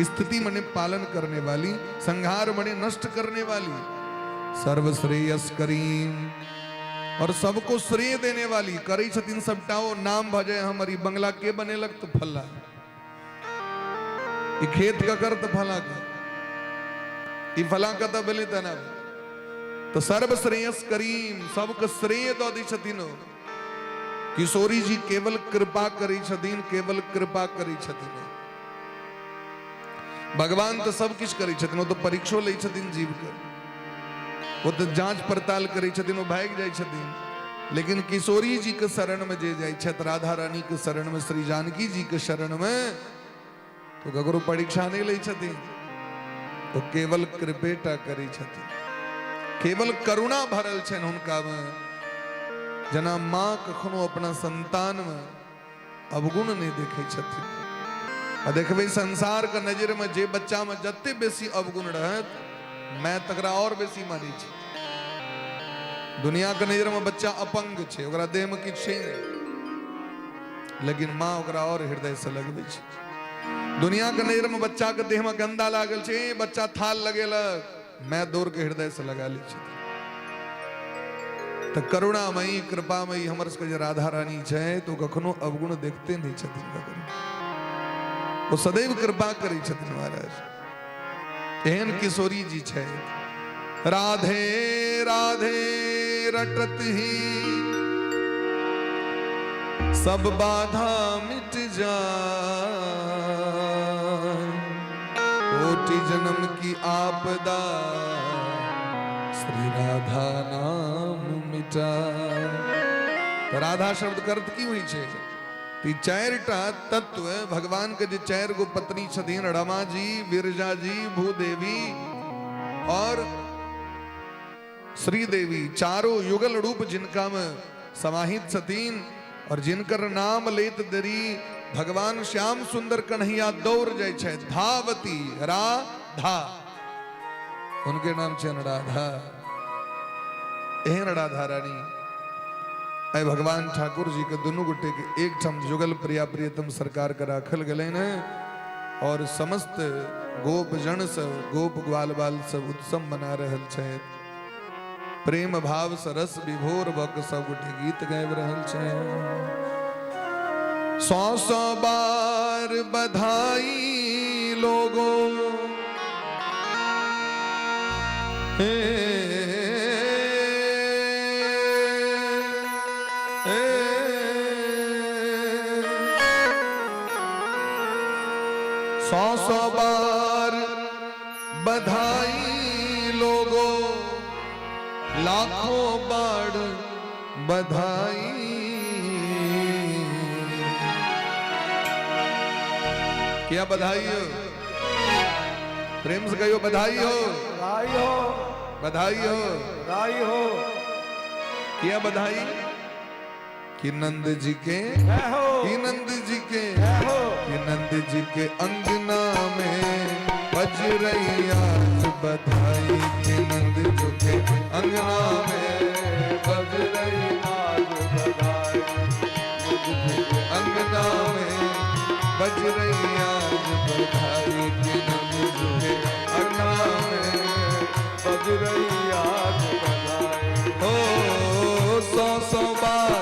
स्थिति मने पालन करने वाली, संहार मने नष्ट करने वाली, सर्वश्रेयस्करीं और सबको श्रेय देने वाली। करी छथिन सबटाओ नाम भजे हमारी बंगला के बनेलक तो फला, खेत का कर तो फला का, ई फला का तो बले तना। तो सर्वश्रेयस्करीं सबके श्रेय दो दी छथिन। किशोरी जी केवल कृपा करी छथिन, केवल कृपा करी छथिन। भगवान तो सब कुछ करी छथिन, वो तो परीक्षो ले छथिन जीव के, वो तो जांच पड़ताल करी छथिन, वो भाग जाय छथिन। लेकिन किशोरी जी के शरण में जे जाय छथि, राधा रानी के शरण में, श्री जानकी जी के शरण में, तो ककरो परीक्षा नहीं ले छथिन, वो केवल कृपेटा करी छथिन। केवल करुणा भरल छन हुनका में। जना माँ कखनो अपना संतान में अवगुण नहीं देखे छथिन। आ देखबे संसार के नजर में जे बच्चा में जत्ते बेसी अवगुण रहत, मैं तकरा और बेसी मानी छी। दुनिया के नजर में बच्चा अपंग छे, ओकरा देह में किछ छै नहीं, लेकिन माँ ओकरा और हृदय से लगबे छै। दुनिया के नजर में बच्चा के देह में गंदा लागल छे, बच्चा थाल लगेलक, मैं दूर के हृदय से लगा ली छे। तो करुणामयी कृपामयी हमर सबके राधा रानी छे, तो कखनो अवगुण देखते नहीं छथिन। वो सदैव कृपा करी छथिन महाराज। एहन किशोरी जी छे, राधे राधे रटत ही सब बाधा मिट जाए, कोटि जन्म की आपदा श्री राधा नाम मिट टा। राधा शब्द का अर्थ की हुई छे ती चारटा तत्व भगवान के जे चार गो पत्नी छथिन रमा जी, विरजा जी, भूदेवी और श्रीदेवी, चारों युगल रूप जिनका में समाहित छथिन और जिनकर नाम लेत दरी भगवान श्याम सुंदर कन्हैया दौड़ जाय छे। धावती राधा उनके नाम छे राधा। एहन राधा रानी ऐ भगवान ठाकुर जी के दोनों गुटे के एक ठम जुगल प्रिया प्रियतम सरकार का राखल गले न और समस्त गोप जन सब गोप ग्वाल बाल सब उत्सव मना रहल छे। प्रेम भाव सरस विभोर बक सब गुटे गीत गाबि रहल छे। 100 बार बधाई लोगों हे 100 बार बधाई लोगों, लाखों बार बधाई। क्या बधाई हो? प्रेम से कहियो बधाई हो, बधाई हो, बधाई हो, बधाई हो। क्या बधाई? कि नंद जी के, कि नंद जी के, कि नंद जी के अंगना में बज रही आज बधाई। कि नंद जी के अंगना में बज रही आज बधाई। अंगना में बज रही आज बधाई। कि नंद जी के अंगना में बज रही आज बधाई। ओ 100 बार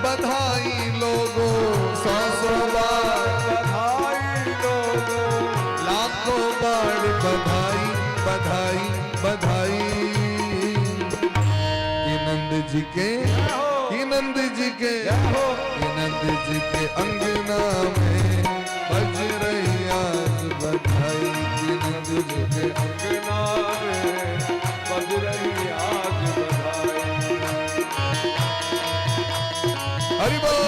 बधाई लोगों, 100 बार बधाई लोगों, लाखों बार बधाई बधाई बधाई। कि नंद जी के, कि नंद जी के, कि नंद जी के अंगना में बज रही आज बधाई। कि नंद जी के अंगना में बज रही आज बधाई। हरि बोल।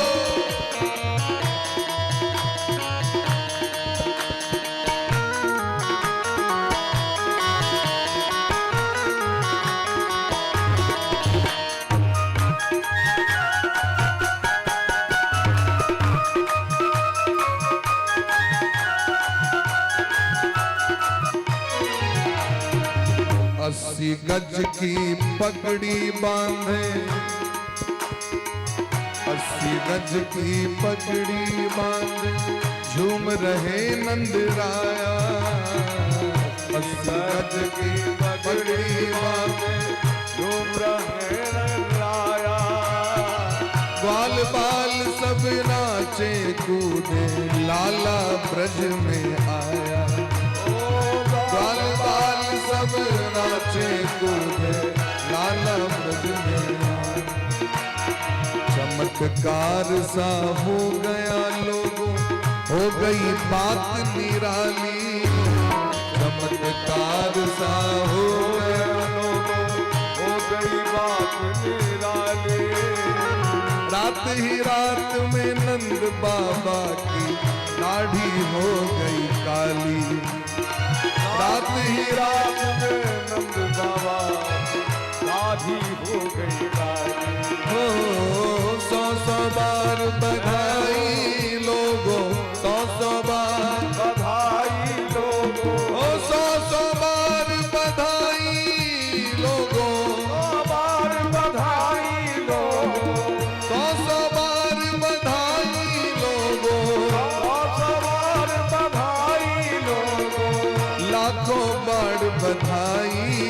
अस्सी गज की पगड़ी बांधे, 80 गज की पगड़ी बांधे झूम रहे नंद राया। 80 गज की पगड़ी बांधे झूम रहे नंद राया। ग्वाल बाल सब नाचे कूदे लाला ब्रज में आया। ग्वाल बाल सब नाचे कूदे लाला ब्रज में आया। चमत्कार सा हो गया लोगों, हो गई बात निराली। चमत्कार सा हो गया लोगों, हो गई बात निराली। रात ही रात में नंद बाबा की दाढ़ी हो गई काली। रात ही रात में नंद बाबा दाढ़ी हो गई काली। हो 100 बार बधाई लोगों, 100 बार बधाई लोगों, ओ 100 बार बधाई लोगों, 100 बार बधाई लोगों, 100 बार बधाई लोगों। 100 बार बधाई लोगों, लाखों बार बधाई।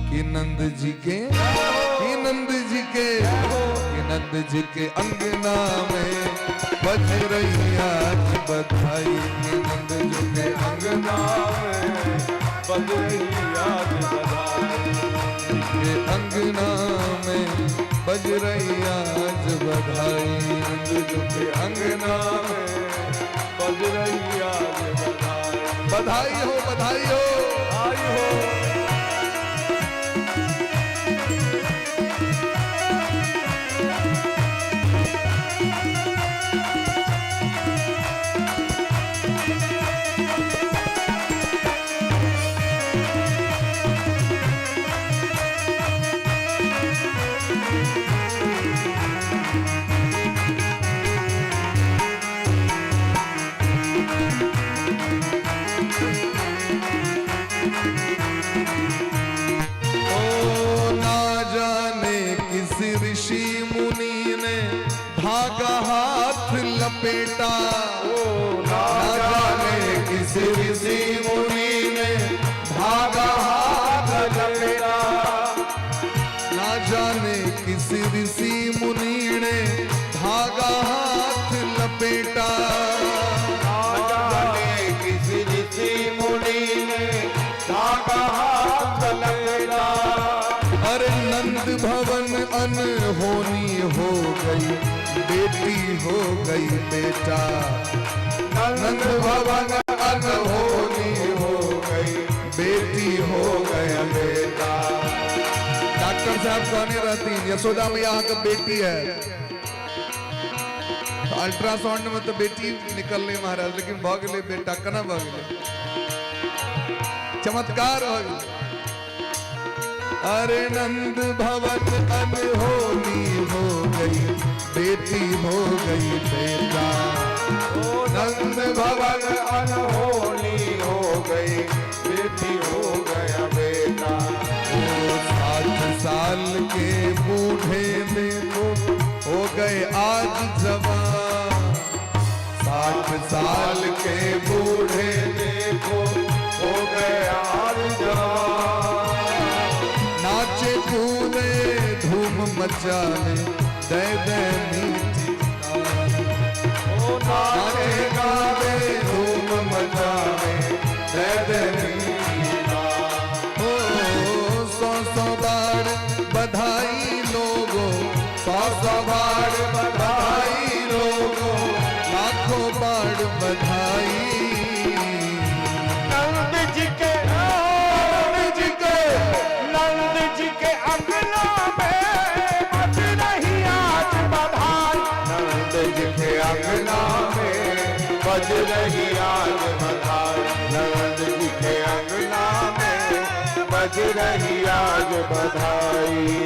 कि नंद जी के, कि नंद जी के, कि नंद जी के अंगना में बज रही आज बधाई। कि नंद जी के अंगना में बज रही आज बधाई। के अंगना में बज रही आज बधाई। नंद जी के अंगना में बज रही आज बधाई। बधाई हो, बधाई हो, आई हो। ना जाने किस ऋषि मुनि ने धागा हाथ लपेटा, ना जाने किस ऋषि मुनि ने धागा हाथ लपेटा, ना जाने किस ऋषि मुनि ने धागा हाथ लपेटा, ना जाने किस ऋषि मुनि ने धागा हाथ लपेटा। अरे नंद भवन अनहोनी हो गई, बेटी हो गई बेटा, नंद भवन अनहोनी हो गई, बेटी हो गया बेटा। डॉक्टर साहब कहने रहती यशोदा मैया का बेटी है, तो अल्ट्रासाउंड में तो बेटी निकल रही महाराज, लेकिन भगले बेटा कना भगले, चमत्कार हो गया। अरे नंद भवन अनहोनी हो गई, बेटी हो गई बेटा, नंद भवन अनहोनी हो गई, बेटी हो गया बेटा। 60 साल के बूढ़े देखो हो गए आज जवान, 60 साल के बूढ़े देखो हो गए आज जवान। नाचे कूदे धूम मचाए दे दे मीठी तान, नाचे गावे धूम मचाए दे दे मीठी तान। ओ 100 बार बधाई लोगों, 100 बार बधाई लोगों, लाखों बार बधाई। नंद जी के अंगना में बज रही आज बधाई, नंद जी के अंगना में बज रही आज बधाई, नंद जी के अंगना में बज रही आज बधाई।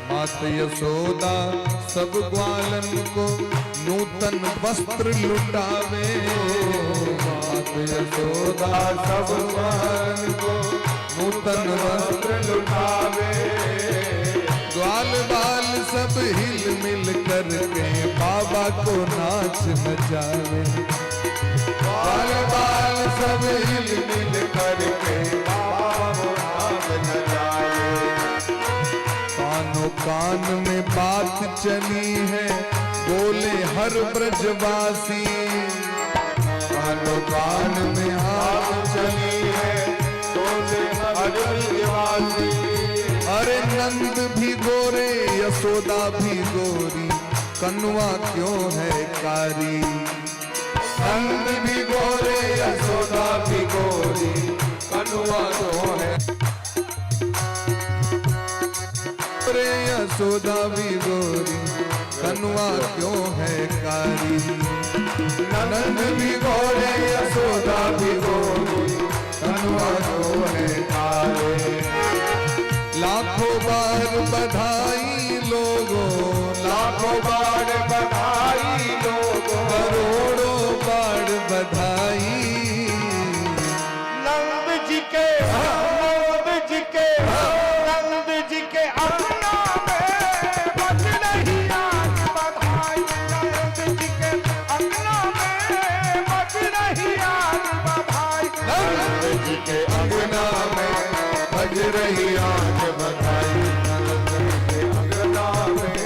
मात यशोदा सब ग्वालन को नूतन वस्त्र लुटावे, मात यशोदा सब ग्वालन को नूतन वस्त्र लुटावे। ग्वाल बाल सब हिल मिल करके बाबा को नाच नचावे, ग्वाल बाल सब हिल मिल करके बाबा को नाच नचावे। कानों कान में बात चली है बोले हर ब्रजवासी, कानों कान में बात चली है बोले हर ब्रजवासी। अरे नंद भी गोरे यशोदा भी गोरी, कन्वा क्यों है कारी, नंद भी गोरे यशोदा भी गोरी, कन्वा क्यों है रे यशोदा भी गोरी, कन्वा क्यों है कारी, नंद भी गोरे यशोदा भी गोरी, कन्वा क्यों है कारी। लाखों बार बधाई लोगों, लाखों बार बधाई लोगों, करोड़ों बार बधाई। नंद जी के अंगना में बज रही आज बधाई, नंद जी के अंगना में बज रही आज बधाई, नंद जी के अंगना में बज रही आज बधाई, नंद जी के अंगना में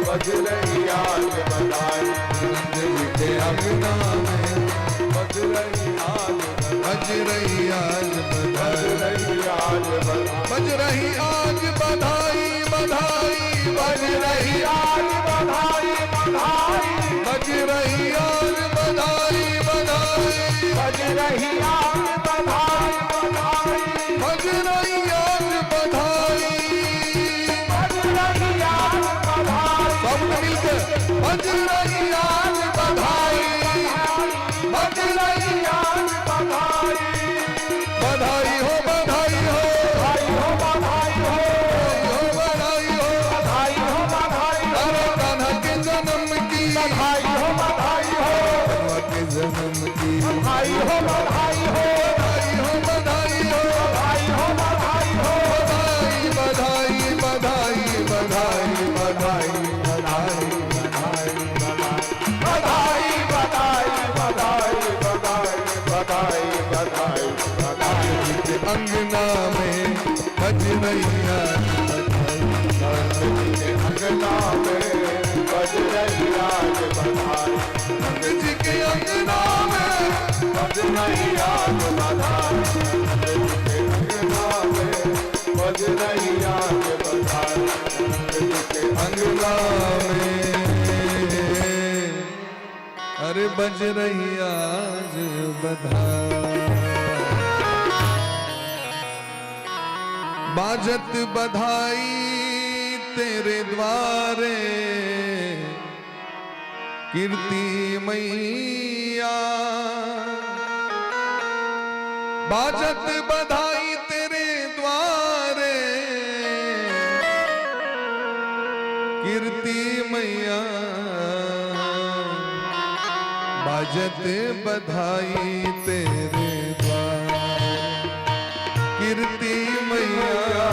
बज रही आज बधाई, नंद जी के अंगना में बज रही आज बज रही आज बधाई, बज रही आज बधाई, बज रही आज बधाई, बधाई बज बज रही आज बधाई बधाई, बज रही आज बधाई बधाई, बज रही आज बधाई, बज रही आज बधाई, सब मिलकर बज रही आज बधाई, बज रही आज बधाई, बधाई हो बधाई हो बधाई हो बधाई हो, बधाई हो बधाई हो बधाई हो, अरे कान्हा के जन्म की, बधाई हो बधाई हो, कान्हा के जन्म की, बधाई हो बधाई हो, बधाई हो बधाई हो, बधाई हो बधाई हो, बधाई बधाई बधाई बधाई बधाई बधाई बधाई बधाई बधाई बधाई बधाई बधाई बधाई, अंगना में बज रही आज अंगना में बज रही आज बधाई, बधाई जी के अंगना में बज रही आज बधाई, अंगना में बज रही आज बधाई, अंगना में अरे बज रही आज बधाई, बाजत बधाई तेरे द्वारे कीर्ति मैया, बाजत बधाई तेरे द्वारे कीर्ति मैया, बाजत बधाई तेरे द्वारे कीर्ति मैया,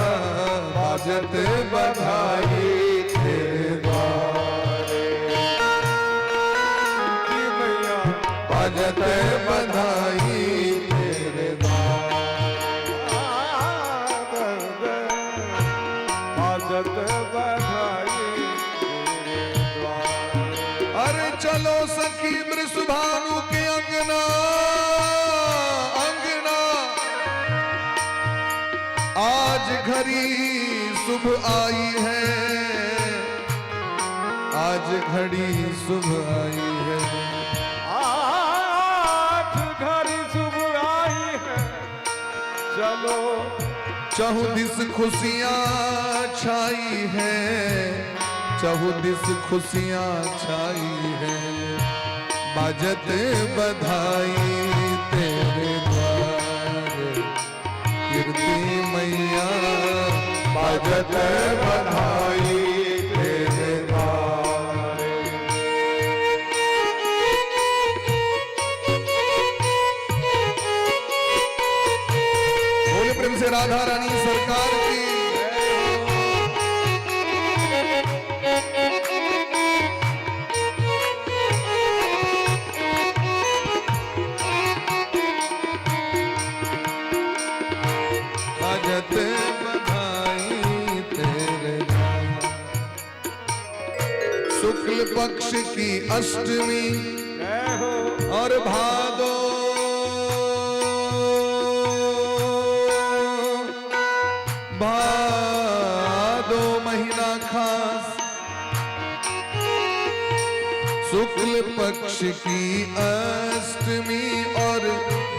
बाजत बधाई तेरे द्वारे, मैया बाजत बधाई तेरे द्वारे, बाजत बधाई तेरे द्वार, अरे चलो सखी वृषभानु के अंगना, अंगना आज घड़ी शुभ आई है, आज घड़ी शुभ आई है, आज घड़ी शुभ आई है, चलो चहुदिस खुशियाँ छाई है, चहुदिस खुशियाँ छाई है, बाजत बधाई तेरे द्वारे कीर्ति मैया, बाजत बधाई तेरे द्वारे, बोले प्रेम से राधा रानी सरकार की। बाजत बधाई तेरे द्वारे, शुक्ल पक्ष की अष्टमी जय हो, और भादो भादो महीना खास, शुक्ल पक्ष की अष्टमी और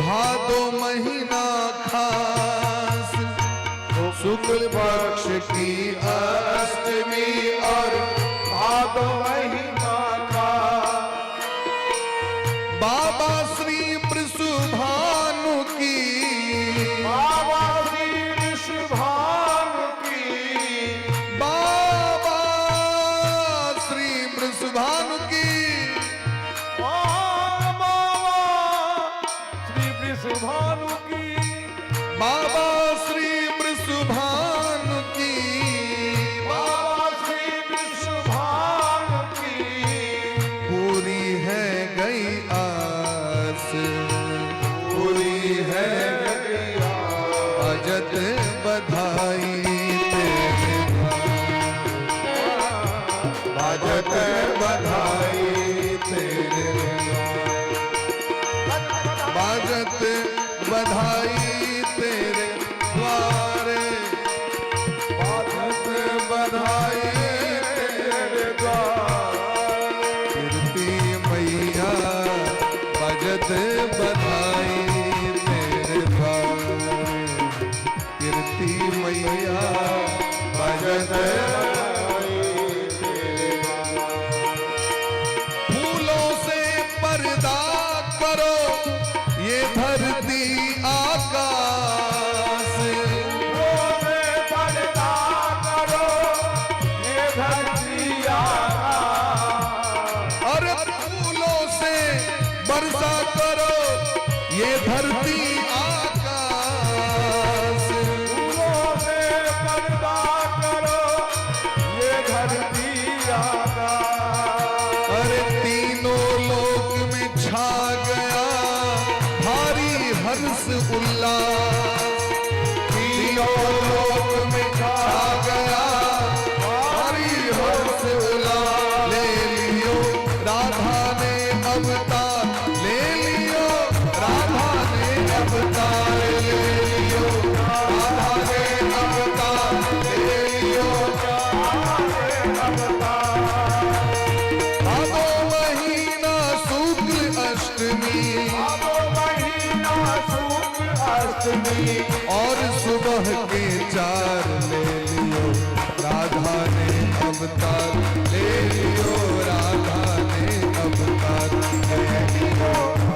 भादो महीना खास, शुक्ल पक्ष की अष्टमी और भादो महीना का, बाबा श्री वृषभानु की, बाबा श्री वृषभानु की, बाबा श्री वृषभानु की, बाबा श्री वृषभानु की, बाबा श्री वृषभानु की, बाबा श्री वृषभानु की, पूरी है गई आस, पूरी है बाजत बधाई तेरे द्वारे, बाजत बधाई तेरे द्वारे, बाजत बधाई तेरे द्वारे, बाजत बधाई तेरे द्वारे, कीर्ति ये धरती आकाश, फूलों से पर्दा करो ये धरती आकाश। अरे तीनों लोक में छा गया भारी हर्ष उल्लास, तीनों लोक में छा गया भारी हर्ष उल्लास। ले लियो राधा ने अवतार, ले लियो राधा ने अवतार, ले लियो राधा ने अवतार, ले लियो भादो महीना शुक्ल अष्टमी, भादो महीना शुक्ल अष्टमी। और सुबह के 4 ले लियो राधा ने अवतार, ले लियो राधा ने अवतार, ले लियो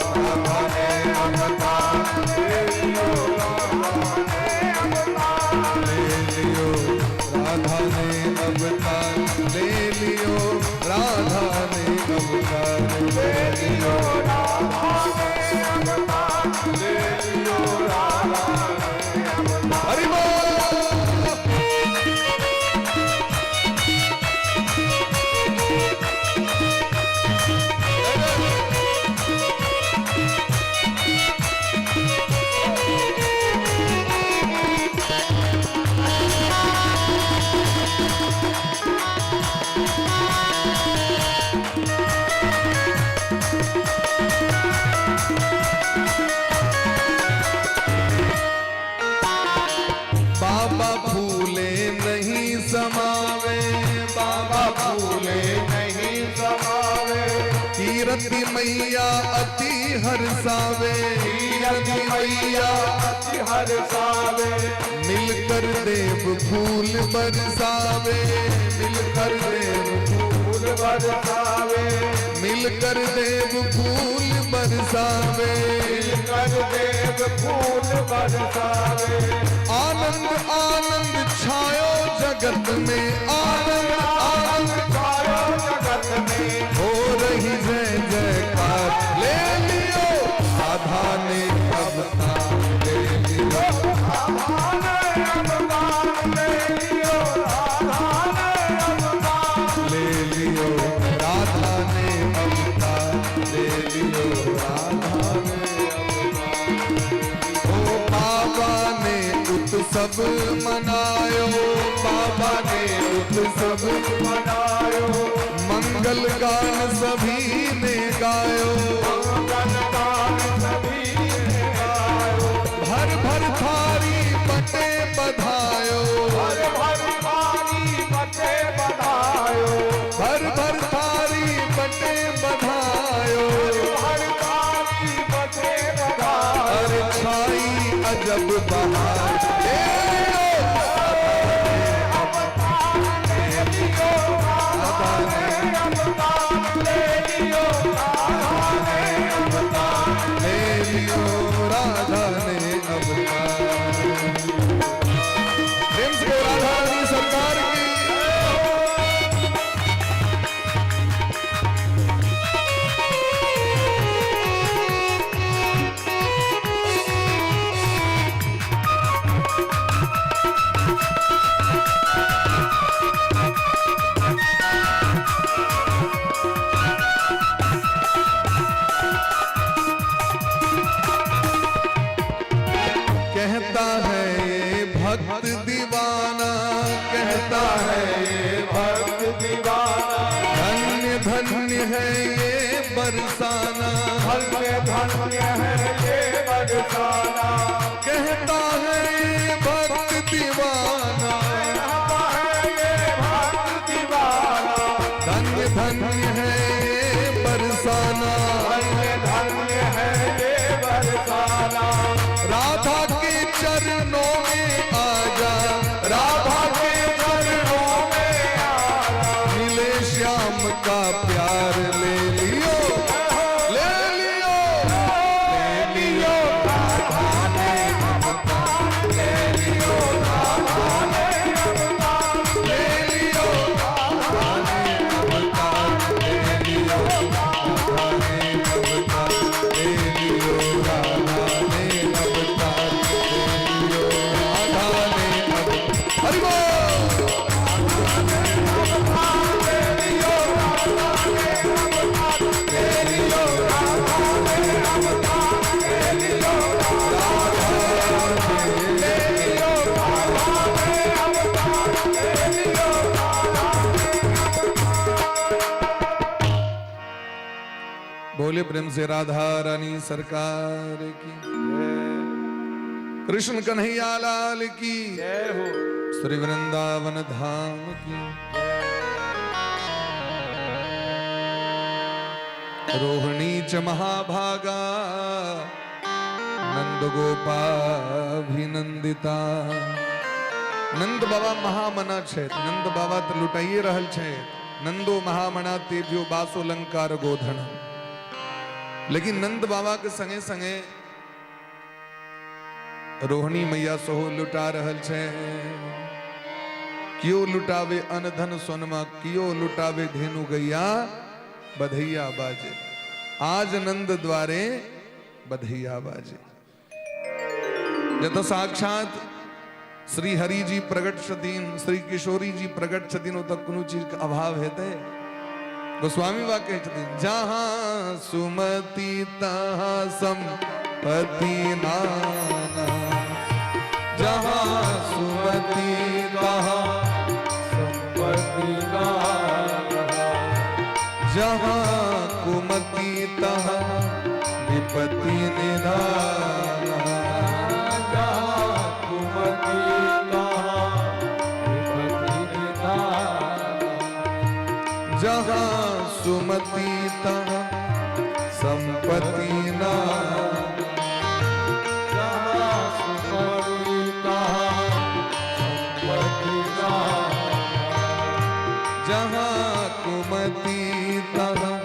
राधा ने अवतार, ले लियो राधा ने अवतार, ले लियो राधा ने अवतार, ले लियो राधा ने अवतार, ले लियो राधा ने अवतार। हरि बोल। बाबा फूले नहीं समावे, बाबा फूले नहीं समावे, कीरति मैया अति हर्षावे, कीरति मैया अति हर्षावे। मिलकर देव फूल बरसावे, मिलकर देव फूल बरसावे, मिलकर देव फूल बरसावे, मिलकर देव फूल बरसावे। आनंद आनंद छायो जगत में, आनंद आनंद छायो जगत में, हो रही जय जयकार। ले लियो राधा ने अवतार, ले लियो राधा ने अवतार, ले लियो राधा ने अवतार। ले लियो राधा ने अवतार, ले लियो राधा ने अवतार। ओ बाबा ने उत्सव मनायो, बाबा ने उत्सव मनायो, मंगल गान सभी ने गायो, मंगल गान सभी ने गायो। भर भर थारी बटे बधायो, भर भर थारी बटे बधायो, भर भर थारी बटे बधायो। भर थारी बटे बधायो। अरे छाई अजब बहार, ले लियो राधा ने अवतार, ले लियो राधा ने अवतार, ले लियो राधा ने अवतार। प्रेम से राधा रानी सरकार की। कहता है ये भक्त दीवाना, कहता है ये भक्त दीवाना, धन्य धन्य है ये बरसाना, धन्य धन्य है ये बरसाना। कहता है ये भक्त दीवाना, कहता है ये भक्त दीवाना, धन्य धन्य है ये बरसाना। धन्य धन्य है ये बरसाना। राधा के चरणों में आजा, राधा के चरणों में आजा, मिले श्याम का प्यार। ले लियो, ले लियो, ले लियो राधा ने अवतार, ले लियो राधा ने अवतार, ले लियो राधा ने अवतार, ले लियो राधा ने अवतार, ले लियो राधा बोले प्रेम से राधा रानी सरकार की, कृष्ण कन्हैया लाल की, जय हो। श्री वृंदावन धाम की। रोहिणी च महाभागा नंद गोपाभिनंदिता। नंद बाबा महामना छे, नंद बाबा तो लुटाइए रहल छे। नंदो महामना तेव्यो बासो लंकार गोधन। लेकिन नंद बाबा के संगे संगे रोहिणी मैया सोहो लुटा रहल छे। कियो लुटावे अनधन सोनमा, कियो लुटावे धेनु गैया, बधैया बाजे। आज नंद द्वारे बधैया बाजे। जत साक्षात श्री हरि जी प्रगट छतीन, श्री किशोरी जी प्रगट छतीन, तक कोनो चीज का अभाव हेते। गोस्वामी बा कहे छथिन, जहां सुमति तहां संपत्ति नाना। जहां सुमति तहां संपत्ति नाना। जहां कुमति तहां विपत्ति निधाना। जहां कुमति तहां विपत्ति निधाना। जहां सुमति तहां संपत्ति नाना। जहां सुमति तहां संपत्ति नाना। जहां कुमति तहां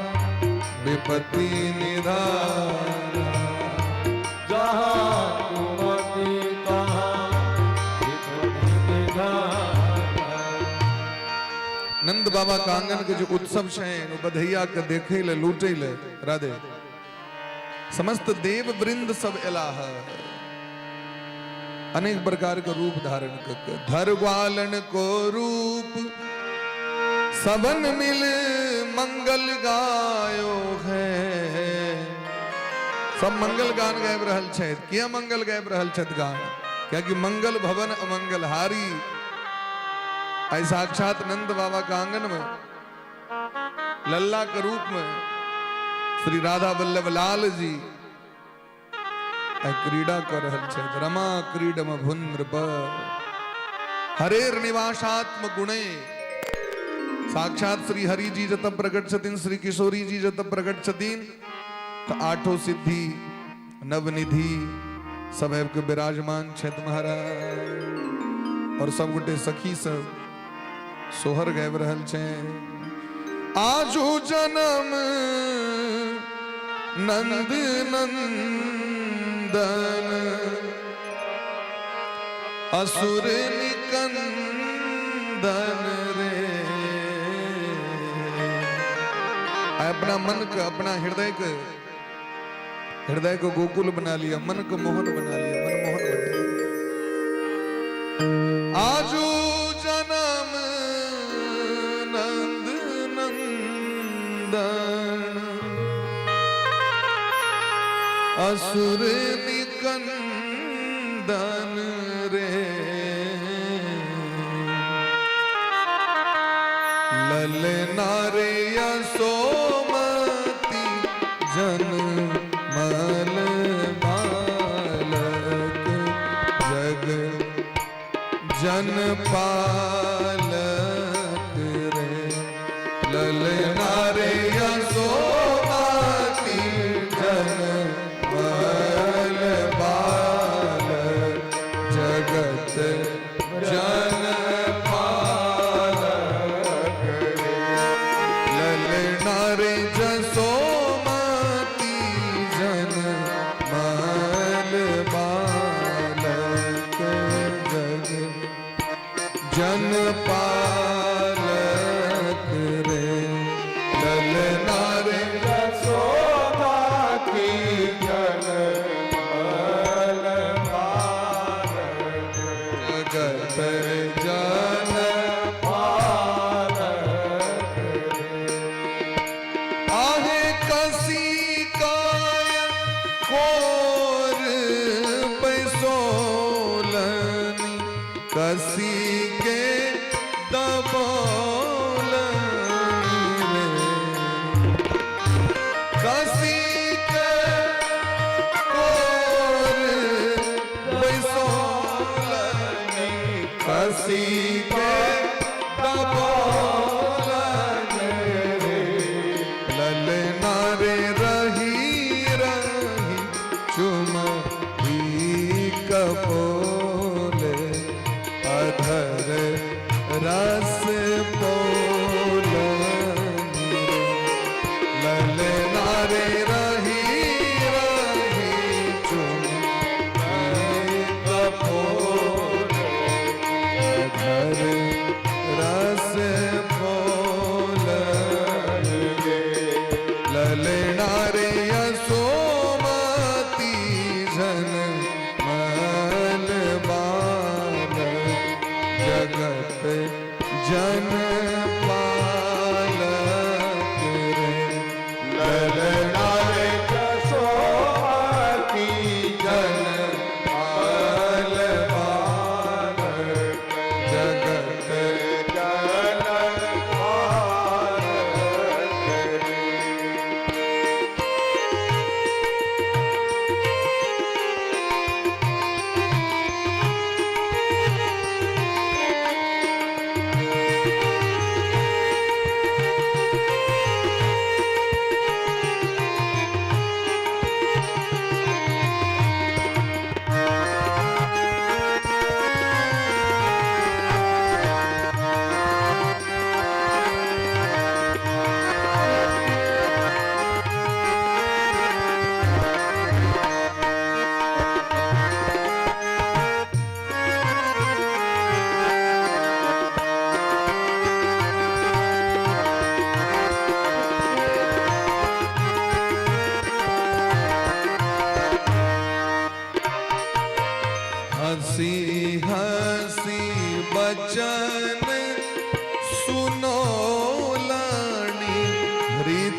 विपत्ति निधाना। जहां कुमति तहां विपत्ति निधाना। नंद बाबा का आंगन के जो उत्सव है बधैया के देखे ले लूटे ले राधे। समस्त देव वृंद सब एलाह, अनेक प्रकार का रूप धारण करके। धर ग्वालन को रूप सबन मिल मंगल गायो है। सब मंगल गान गायब रहल छे। किया मंगल गायब रहल छे गान? क्या कि मंगल भवन अमंगल हारी। ऐसा साक्षात नंद बाबा का आंगन में लल्ला के रूप में श्री राधा वल्लभ लाल जी क्रीड़ा कर रहल छे। रमा क्रीडम भुन्द्र पर हरेर निवासात्म गुणे। साक्षात श्री हरि जी जब प्रकट छतीन, श्री किशोरी जी जब प्रकट छतीन, तो आठों सिद्धि नवनिधि सब के विराजमान छेत महाराज। और सब गोटे सखी सब सोहर गायब रहल छे। आजू जन्म नंद नंदन असुर निकंदन रे। अपना मन का, अपना हृदय को गोकुल बना लिया, मन को मोहन बना लिया, मन मोहन बना लिया। आजू जन्म नंद नंदन असुर निकंदन रे। ललना रे यशोमती जन मल बालक जग जन पालक रे। ललना रे यशोमती जन मल बालक जगत जन रे। जसोमती जन मल बालक जग जन पालक रे। ललना रे यशोमती जन मल बालक जगत जन पालक रे।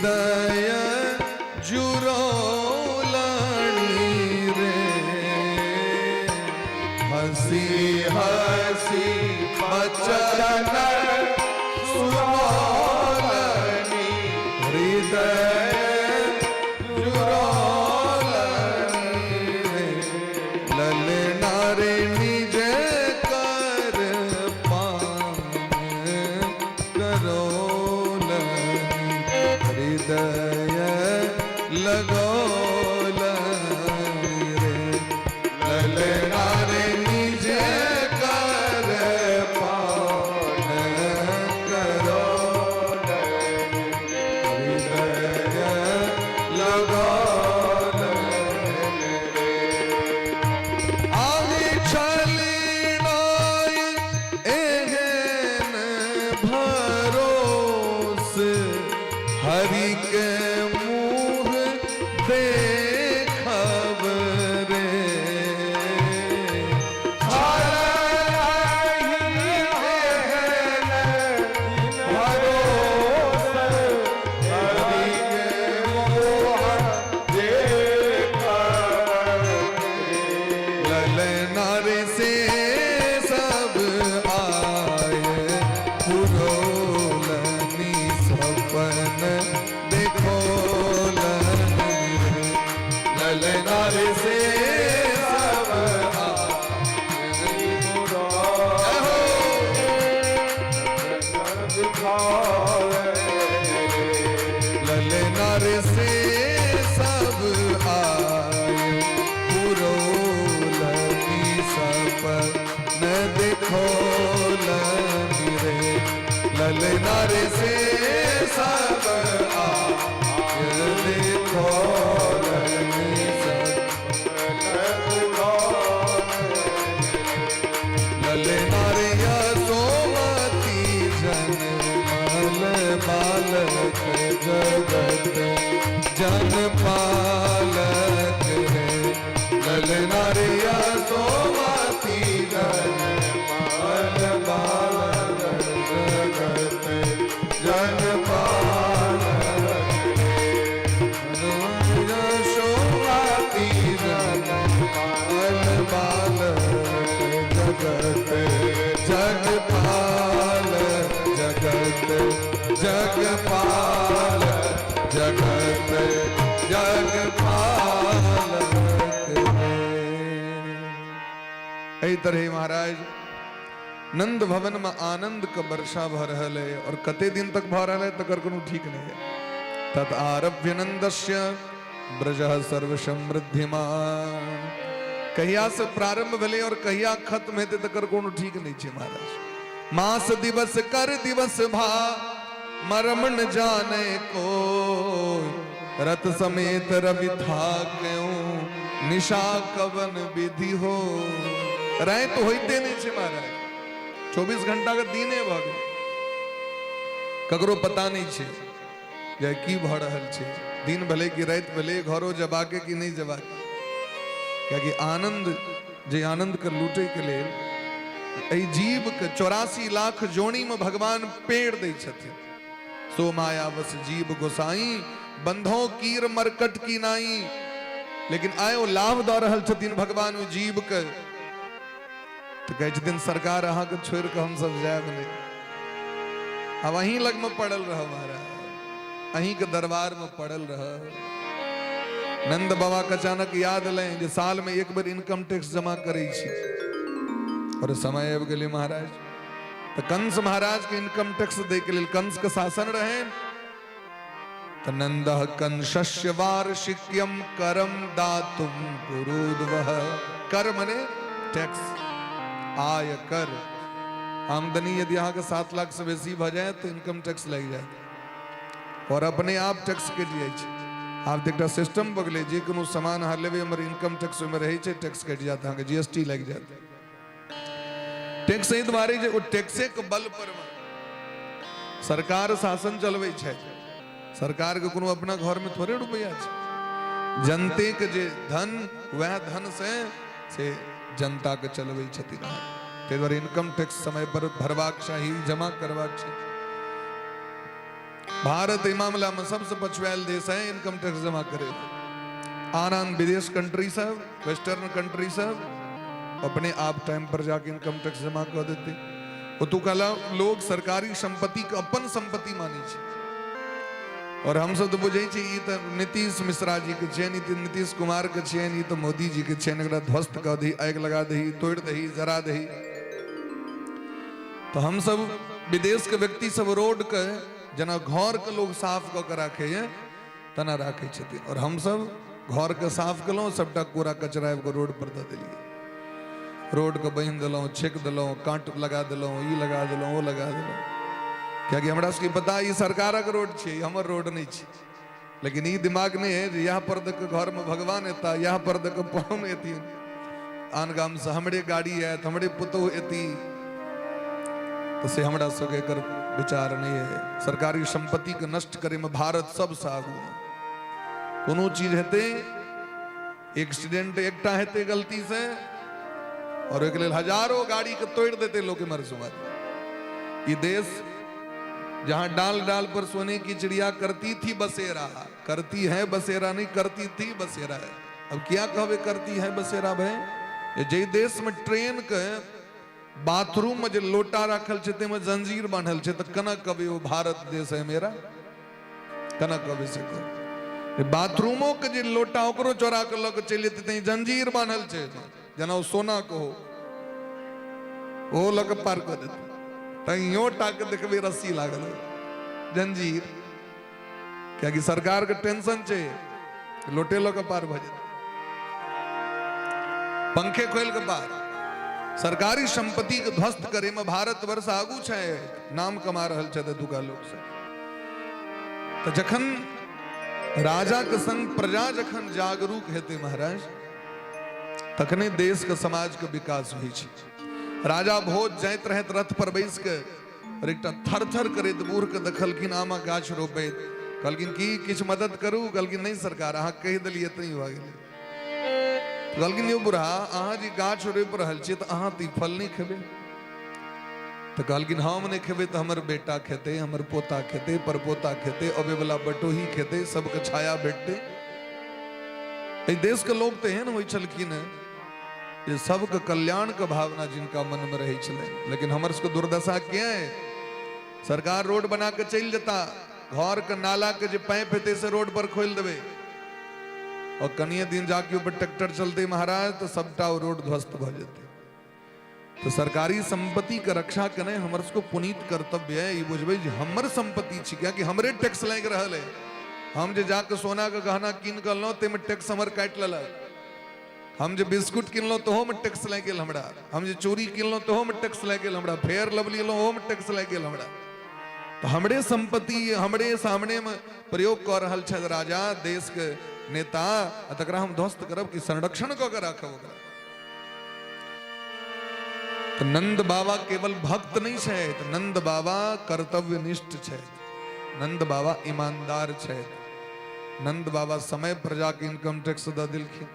हृदय जुरोलनी रे हसी हसी बचन सुमोलनी हृदय जुरोलनी रे ललना रे निज कर पान करोलनी हृदय लगोलनी रे ललना रे निज कर पान करोलनी हृदय लगोलनी आगे चलनाय एहन भरोस हरि के मुँह देखब रे ललना रे से सब आए पुरोलनी सपन देखो ललना रे से सब ललना रे से सब आए पुरोलनी सपन देखो लनी रे ललना रे से सब आए देखो लनी ललना रे यशोमती जन मल बालक जगत जन पालक रे ललना रे यशोमती जन मल बालक जगत जन पालक यशोमती जन मल बालक जगत जगपाल जगत जगपाल जगत जगपाल एही तरह महाराज नंद भवन में आनंद का वर्षा भ रहल है और कते दिन तक भ रहल है तकर कोनो ठीक नहीं है तत आरभ्य नंदस्य ब्रजः सर्व समृद्धिमान कहिया से प्रारंभ भले और कहिया खत्म हेते तकर कोनो ठीक नहीं छे महाराज मास दिवस कर दिवस भा मरम न जाने को रत समेत रवि था क्यों निशा कवन विधि हो रहे तो होते नहीं छे महाराज 24 घंटा का दिन है भग ककरो पता नहीं छे जे की भ रहल छे दिन भले की रात भले घरो जबाके की नहीं जबाके क्या कि आनंद जे आनंद के लूटे के लिए जीव के 84 लाख जोनी में भगवान पेड़ दे छथिन सो माया बस जीव गोसाई बंधो कीर मरकट की नाई लेकिन आयो लाभ द रहल छथिन भगवान जीव के तो कहे छथिन सरकार अहाँ के छोड़ के हम सब जायब नहीं अब अहीं लग में पड़ल रह महाराज अहीं के दरबार में पड़ल रह नंद बाबा के अचानक याद लें जे साल में एक बार इनकम टैक्स जमा करे छी और समय आबि गेलै महाराज तो कंस महाराज के इनकम टैक्स दे के लिए कंस के शासन रहे तो नंद कंसस्य वार्षिक्यम करम दातुम कुरुद्वः कर मने टैक्स आय कर आमदनी यदि यहाँ के 7 लाख से बेसी भ जाए तो इनकम टैक्स लग जाए और अपने आप टैक्स कट जाए आप देखता सिस्टम बगले जे कोनो सामान अहाँ लेबे हमर इनकम टैक्स में रहे छे टैक्स कट जाता है जीएसटी लग जाता टैक्स एहि दुआरे जे ओ टैक्से के बल पर सरकार शासन चलवे छे सरकार के कोनो अपना घर में थोड़े रुपया छे जनते के जे धन वह धन से जनता के चलवे छथिन ते द्वारे इनकम टैक्स समय पर भरबाक चाही जमा करबाक चाही भारत ई मामला में सबसे पछुआल देश है, इनकम टैक्स जमा करे। आन विदेश कंट्री सब, वेस्टर्न कंट्री सब अपने आप टाइम पर जाके इनकम टैक्स जमा कर देते। ओतुका लोग सरकारी संपत्ति के अपन संपत्ति मानी छे, और हम सब तो बुझे छी ई तो नीतीश मिश्रा जी के छे, नीतीश कुमार के छे, ई तो मोदी जी के छे। एकरा ध्वस्त कर दी, आग लगा दही, तोड़ दही, जरा दही। तो हम सब विदेश के व्यक्ति सब रोड के जना घर के लोग साफ क के राखे तना राखे छथिन, और हम सब घर के साफ कलौं, सबटा कूड़ा कचरा एगो रोड पर दे दिलिए। रोड के बांध दिलौं, छेक दिलौं, कांट लगा दिलौं, ई लगा दिलौं, वो लगा दिलौं। क्या कि हमरा सबके पता ई सरकारक रोड छे, हमर रोड नहीं छे। लेकिन ई दिमाग नहीं है यहाँ पर देख घर में भगवान एता, यहाँ पर देख पहुन एती, आन गाम से हमरे गाड़ी है, हमरे पुतौ एती, तो से हमरा सबके कर विचार नहीं है। सरकारी संपत्ति के नष्ट करे में भारत सबसे आगू है। कोनो चीज हेते, एक्सीडेंट एकटा हेते गलती से, और एक लेल हजारों गाड़ी के तोड़ देते लोग के मर सुमार। ये देश जहां डाल डाल पर सोने की चिड़िया करती थी बसेरा, करती है बसेरा नहीं, करती थी बसेरा है। अब क्या कहवे करती है बसेरा भाई? जे देश में ट्रेन के बाथरूम में जो लोटा रखल छे ते में जंजीर बांधल छे, तो कना कभी वो भारत देश है मेरा? कना कभी से कहो बाथरूमों के जो लोटा ओकरो चोरा के लग चले ते जंजीर बांधल छे, जना सोना कहो वो लग पार कर देते। तैयो टाक देखबे रस्सी लागल जंजीर, क्या कि सरकार के टेंशन छे, लोटे लो के पार भ जेते, पंखे खोल के पार। सरकारी संपत्ति के ध्वस्त करे में भारत वर्ष आगू छे, नाम कमा रहल छे दुका लोग से। तो जखन राजा के संग प्रजा जखन जागरूक हेते महाराज, तखने देश के समाज के विकास होई छे। राजा भोज जाइत रहत रथ पर बैस के, और एकटा थर थर करैत बूढ़ के देखलखिन आमा गाछ रोपैत, कहलखिन की किछ मदद करू? कहलखिन नहीं सरकार, अहाँ कहि देलिए तई भ गेलै। कहलखिन यौ बूढ़ा, अहाँ जी गाछ रोपि रहल छियै तऽ अहाँ तऽ फल नहीं खेबै? तो कहलखिन हम नहीं खेबै तो हमर बेटा खेते, हमर पोता खेते, परपोता खेते, अबे वाला बटोही खेते, सबके छाया भेटते। एहि देश के लोग तो एहन होइ छलखिन ये सबके कल्याण के भावना जिनका मन में रही चले। लेकिन हमर सबके दुर्दशा क्या है? सरकार रोड बना के चल जाता, घर के नाला के जो पाइप हेते से रोड पर खोल देवे, और कनिए दिन जाके ऊपर ट्रैक्टर चलते महाराज तो सबटा रोड ध्वस्त भ जेते। तो सरकारी संपत्ति के रक्षा करने हमर सबको पुनीत कर्तव्य है। ये बुझबे जे हमर संपत्ति छी, क्या कि हमरे टैक्स लाग रहल है। हम जे जाके सोना के गहना कीन के लौ ते में टैक्स हमर काट लेलक। हम जे बिस्कुट किनलो तो में टैक्स लग गेल हमरा, हम जे चोरी किनलो तो में टैक्स लग गेल हमरा, फेयर लवली लो में टैक्स लग गेल हमरा। तो हमरे संपत्ति हमरे सामने में प्रयोग कर रहल छे राजा, देश के नेता, तकरा हम ध्वस्त करब कि संरक्षण क के राखब ओकरा। तो नंद बाबा केवल भक्त नहीं छे, तो नंद बाबा कर्तव्यनिष्ठ छे, नंद बाबा ईमानदार छे। नंद बाबा समय पर जाके इनकम टैक्स द दिलखिन,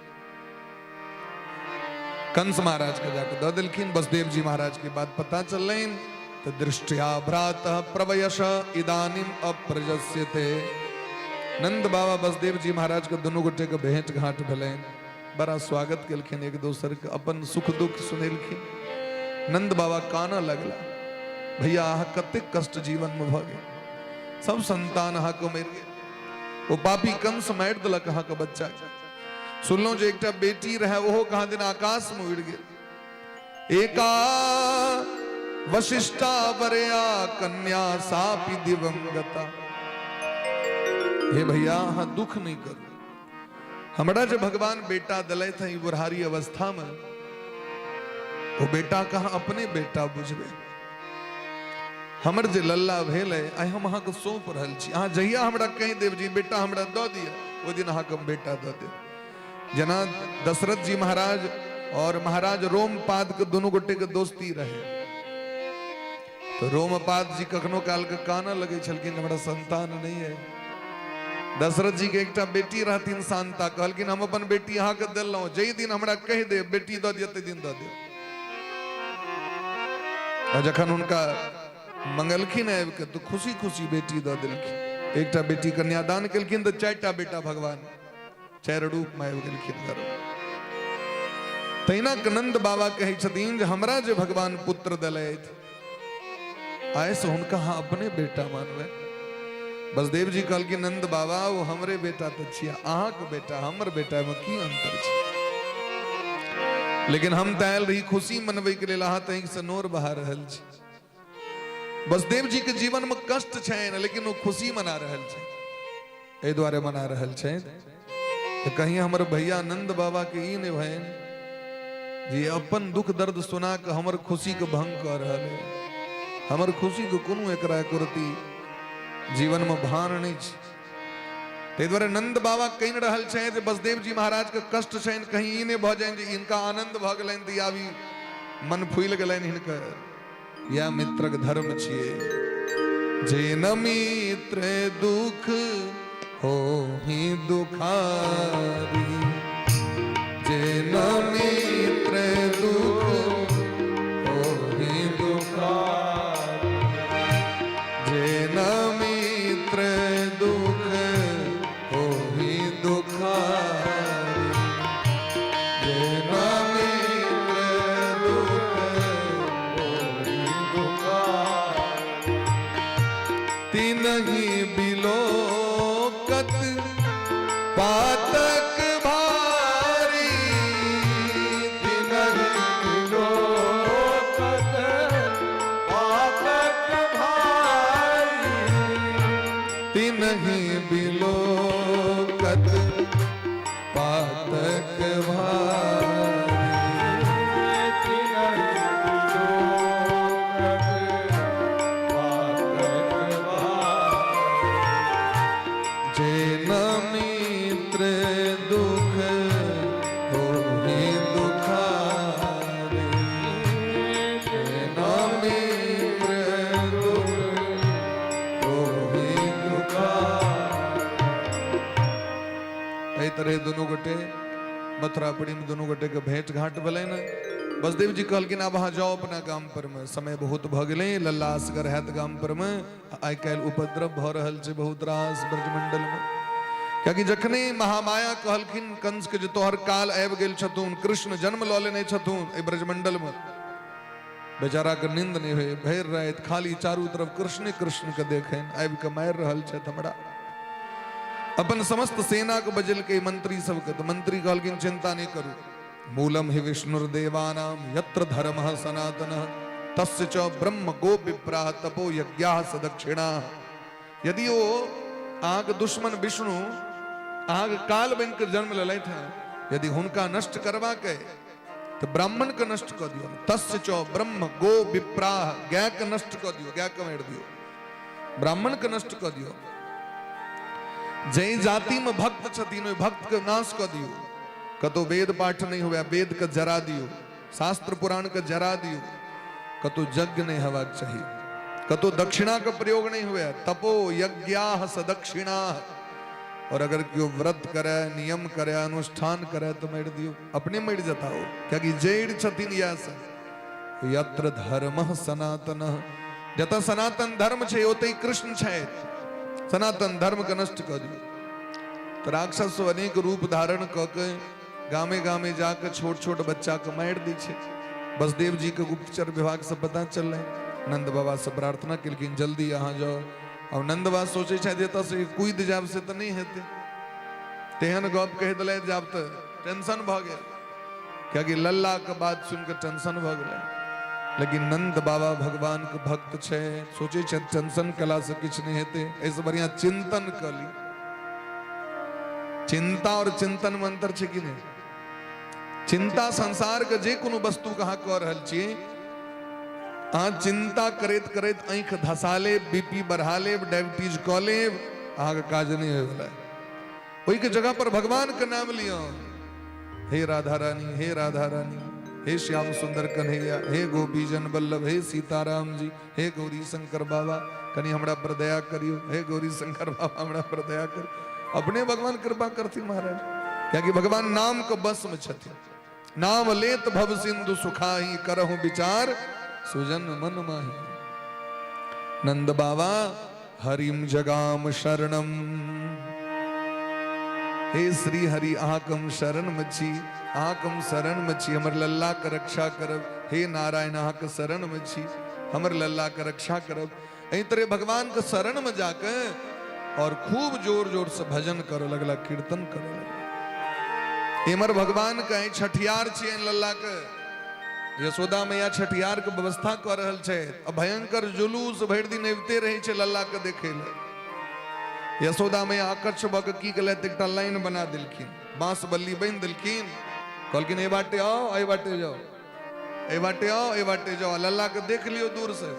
कंस महाराज के जाके द दिलखिन। वसुदेव जी महाराज की बात पता चलन तो दृष्टिया भ्रातः प्रवयश इदानीम अप्रजस्यते। नंद बाबा वसुदेव जी महाराज के दोनों गोटे के भेंट घाट भेलन, बड़ा स्वागत केलखिन, एक दोसर के अपन सुख दुख सुनेलखिन। नंद बाबा काना लगला, भैया अहाँ कते कष्ट जीवन में भ गेल, सब संतान अहाँ को मरि गेल, वो पापी कंस मारि देलक अहाँ के बच्चा। सुनलो जे एकटा बेटी रहे ओहो कहाँ दिन आकाश में उड़ गेल। एका वशिष्ठा वरया कन्या सापि दिवंगता। हे भैया अहाँ दुख नहीं करू, हमरा जो भगवान बेटा दिले थे बुढ़ारी अवस्था में, वो बेटा कहाँ अपने बेटा बुझबे। हमर जे लल्ला भेल है आई हम अहाँ के सौंप रहल छी, अहाँ जहिया हमरा कहि देव जी बेटा हमरा दऽ दिया, वो दिन अहाँ के बेटा दऽ देव। जना दशरथ जी महाराज और महाराज रोमपाद के दोनों गोटे के दोस्ती रहे, तो रोमपाद जी कखनो काल के काना लगे छलखिन हमरा संतान नहीं है। दशरथ जी के एकटा बेटी रहथिन शांता, कहलखिन हम अपन बेटी अहाँ के देलौं, जई दिन हमरा कहि दे बेटी दऽ दिया ते दिन दऽ दे। और जखन उनका मंगलखिन आबि के तो खुशी खुशी बेटी दऽ देलखिन। एकटा बेटी कन्यादान केलखिन तो 4टा बेटा भगवान 4 रूप में आबि गेलखिन घर। तहिना नंद बाबा कहै छथिन जे हमरा जे भगवान पुत्र देलथि आय से हुनका हाँ अपने बेटा मानबै। बसदेव जी कहलखिन नंद बाबा वो हमरे बेटा तो छियै, अहाँके बेटा हमर बेटा में की अंतर छै। लेकिन हम तो आयल रही खुशी मनबै के लेल, अहाँ तैं से नोर बहा रहल छी। बसदेव जी के जीवन में कष्ट छैन लेकिन वो खुशी मना रहल छै, एहि दुआरे मना रहल छै कहीं हमर भैया नंद बाबा के ई नहीं भैन जी अपन दुख दर्द सुना के हमर खुशी के भंग कर रहल है। हमर खुशी के कोनो एकरा करती जीवन में भान नहीं छै। ताहि दुआरे नंद बाबा कहि रहल छै जे बसदेव जी महाराज के कष्ट छैन कहीं ई नहीं भ जाए जे इनका आनंद भ गेलनि त आबी मन फूल गेलनि हिनकर। या मित्रक धर्म छिए जे न मित्र दुख हो ही दुखारी, जे न मित्र दुख हो ही दुखारी, जे न मित्र दुख हो ही दुखारी, जे न मित्र दुख हो ही दुखारी। तिनहि बिलोकत पातक भारी, तिनहि बिलोकत पातक भारी, तिनहि बिलोकत पातक भारी, तिनहि बिलोकत पातक भारी। जे न मित्र दुख हो ही दुखारी, जे न मित्र दुख हो ही दुखारी। एहि तरह दुनू गोटे मथुरापुरी में दुनू गोटे के भेंट घाट भेलै न। बसदेव जी कहलखिन आब अहाँ जाओ अपना गाम पर में, समय बहुत भ गेलै, लल्ला असगर हैत गाम पर में। आइ काल्हि उपद्रव भ रहल छै बहुत रास ब्रजमंडल में। कियाकि जखने महामाया कहलखिन कंस के जे तोहर काल आबि गेल छथुन, कृष्ण जन्म लऽ लेने छथुन एहि ब्रजमंडल में, बेचारा के नींद नहीं हुए, भरि राति खाली चारू तरफ कृष्ण कृष्ण के देखें, आबि के मारि रहल छथि हमरा। अपन समस्त सेना के बजल के मंत्री सबके, तो मंत्री कहलखिन चिंता नहीं करू, मूलम हि विष्णुर्देवानां यत्र धर्मः सनातनः तस्य च ब्रह्म गो विप्राः तपो यज्ञाः सदक्षिणाः। यदि वो आग दुश्मन विष्णु आग काल बन के जन्म लेलथि हैं, यदि हुनका नष्ट करवा के तो ब्राह्मण के नष्ट कर दियो। तस्य च ब्रह्म गो विप्राः, गाय के नष्ट कर दियो, गाय के मार दियो, ब्राह्मण के नष्ट कर दियो। जय जाति में भक्त छथिन ओहि भक्त के नाश कर दियो। कतो वेद पाठ नहीं हुआ, वेद के जरा दियो, शास्त्र पुराण के जरा दियो। कतो यज्ञ नहीं होबाक चाहिए, कतो दक्षिणा का प्रयोग नहीं हुआ, तपो यज्ञाः सदक्षिणाः। और अगर क्यों व्रत करे, नियम करे, अनुष्ठान करे तो मार दियो, अपने मार जाता हो। क्या कि जैड़ छथिन या यत्र धर्मः सनातनः, जतऽ सनातन धर्म छै ओतहि कृष्ण छै, सनातन धर्म के नष्ट कर दियो। तो राक्षस अनेक रूप धारण क के गामे गामे जाकर छोट छोट बच्चा के मार दी छे। बसदेव जी के गुप्तचर विभाग से पता चल रहे, नंद बाबा से प्रार्थना केलखिन जल्दी यहाँ जाओ। अब नंद बाबा सोचे शायद एतऽ से कूद जाब से तो नहीं हेते, तेहन गप कह दिले जाब तो टेंशन भ गेल, क्या कि लल्ला के बात सुन के टेंशन भ गेलै। लेकिन नंद बाबा भगवान के भक्त छे, सोचे छे टेंशन कला से किछ नहीं हेते, ऐसे बढ़िया चिंतन कर ली। चिंता और चिंतन में अंतर छे कि नहीं? चिंता संसार के जे कोनो वस्तु कहाँ कह रहल छी, अहाँ चिंता करैत करैत आँख धसा लेब, बीपी बढ़ा लेब, डायबिटीज कऽ लेब, अहाँके काज नहीं होय वाला। ओहि के जगह पर भगवान के नाम लियो, हे राधा रानी, हे राधा रानी, हे श्याम सुंदर कन्हैया, हे गोपीजन वल्लभ, हे सीताराम जी, हे गौरी शंकर बाबा कनी हमरा पर दया करियो, हे गौरी शंकर बाबा हमरा पर दया कर। अपने भगवान कृपा करती महाराज, क्या कि भगवान नाम के बस में छथिन। नाम लेत भव सिंधु सुखाही, करहु विचार सुजन मन माही। नंद बाबा हरिम जगाम शरणम। हे श्री हरि आकम शरण मची, आकम शरण मची, हमर लल्ला का रक्षा करब। हे नारायण आक शरण मची, हमर लल्ला का रक्षा करब। एही तरह भगवान के शरण में जाकर और खूब जोर जोर से भजन करे लगला, कीर्तन करे लगला। एमर भगवान का छठियार छिए लल्ला के। यशोदा मैया छठियार के व्यवस्था कर रहल छे। अब भयंकर जुलूस भर दिन अबिते रहे छे लल्ला के देखे ले। यशोदा मैया आकर्ष भक की कले एकटा लाइन बना दिलखिन, बांस बल्ली बन दिलखिन, कहलखिन ए बाटे आओ, ए बाटे जाओ, ए बाटे आओ, ए बाटे जाओ। लल्ला के देख लियो दूर से,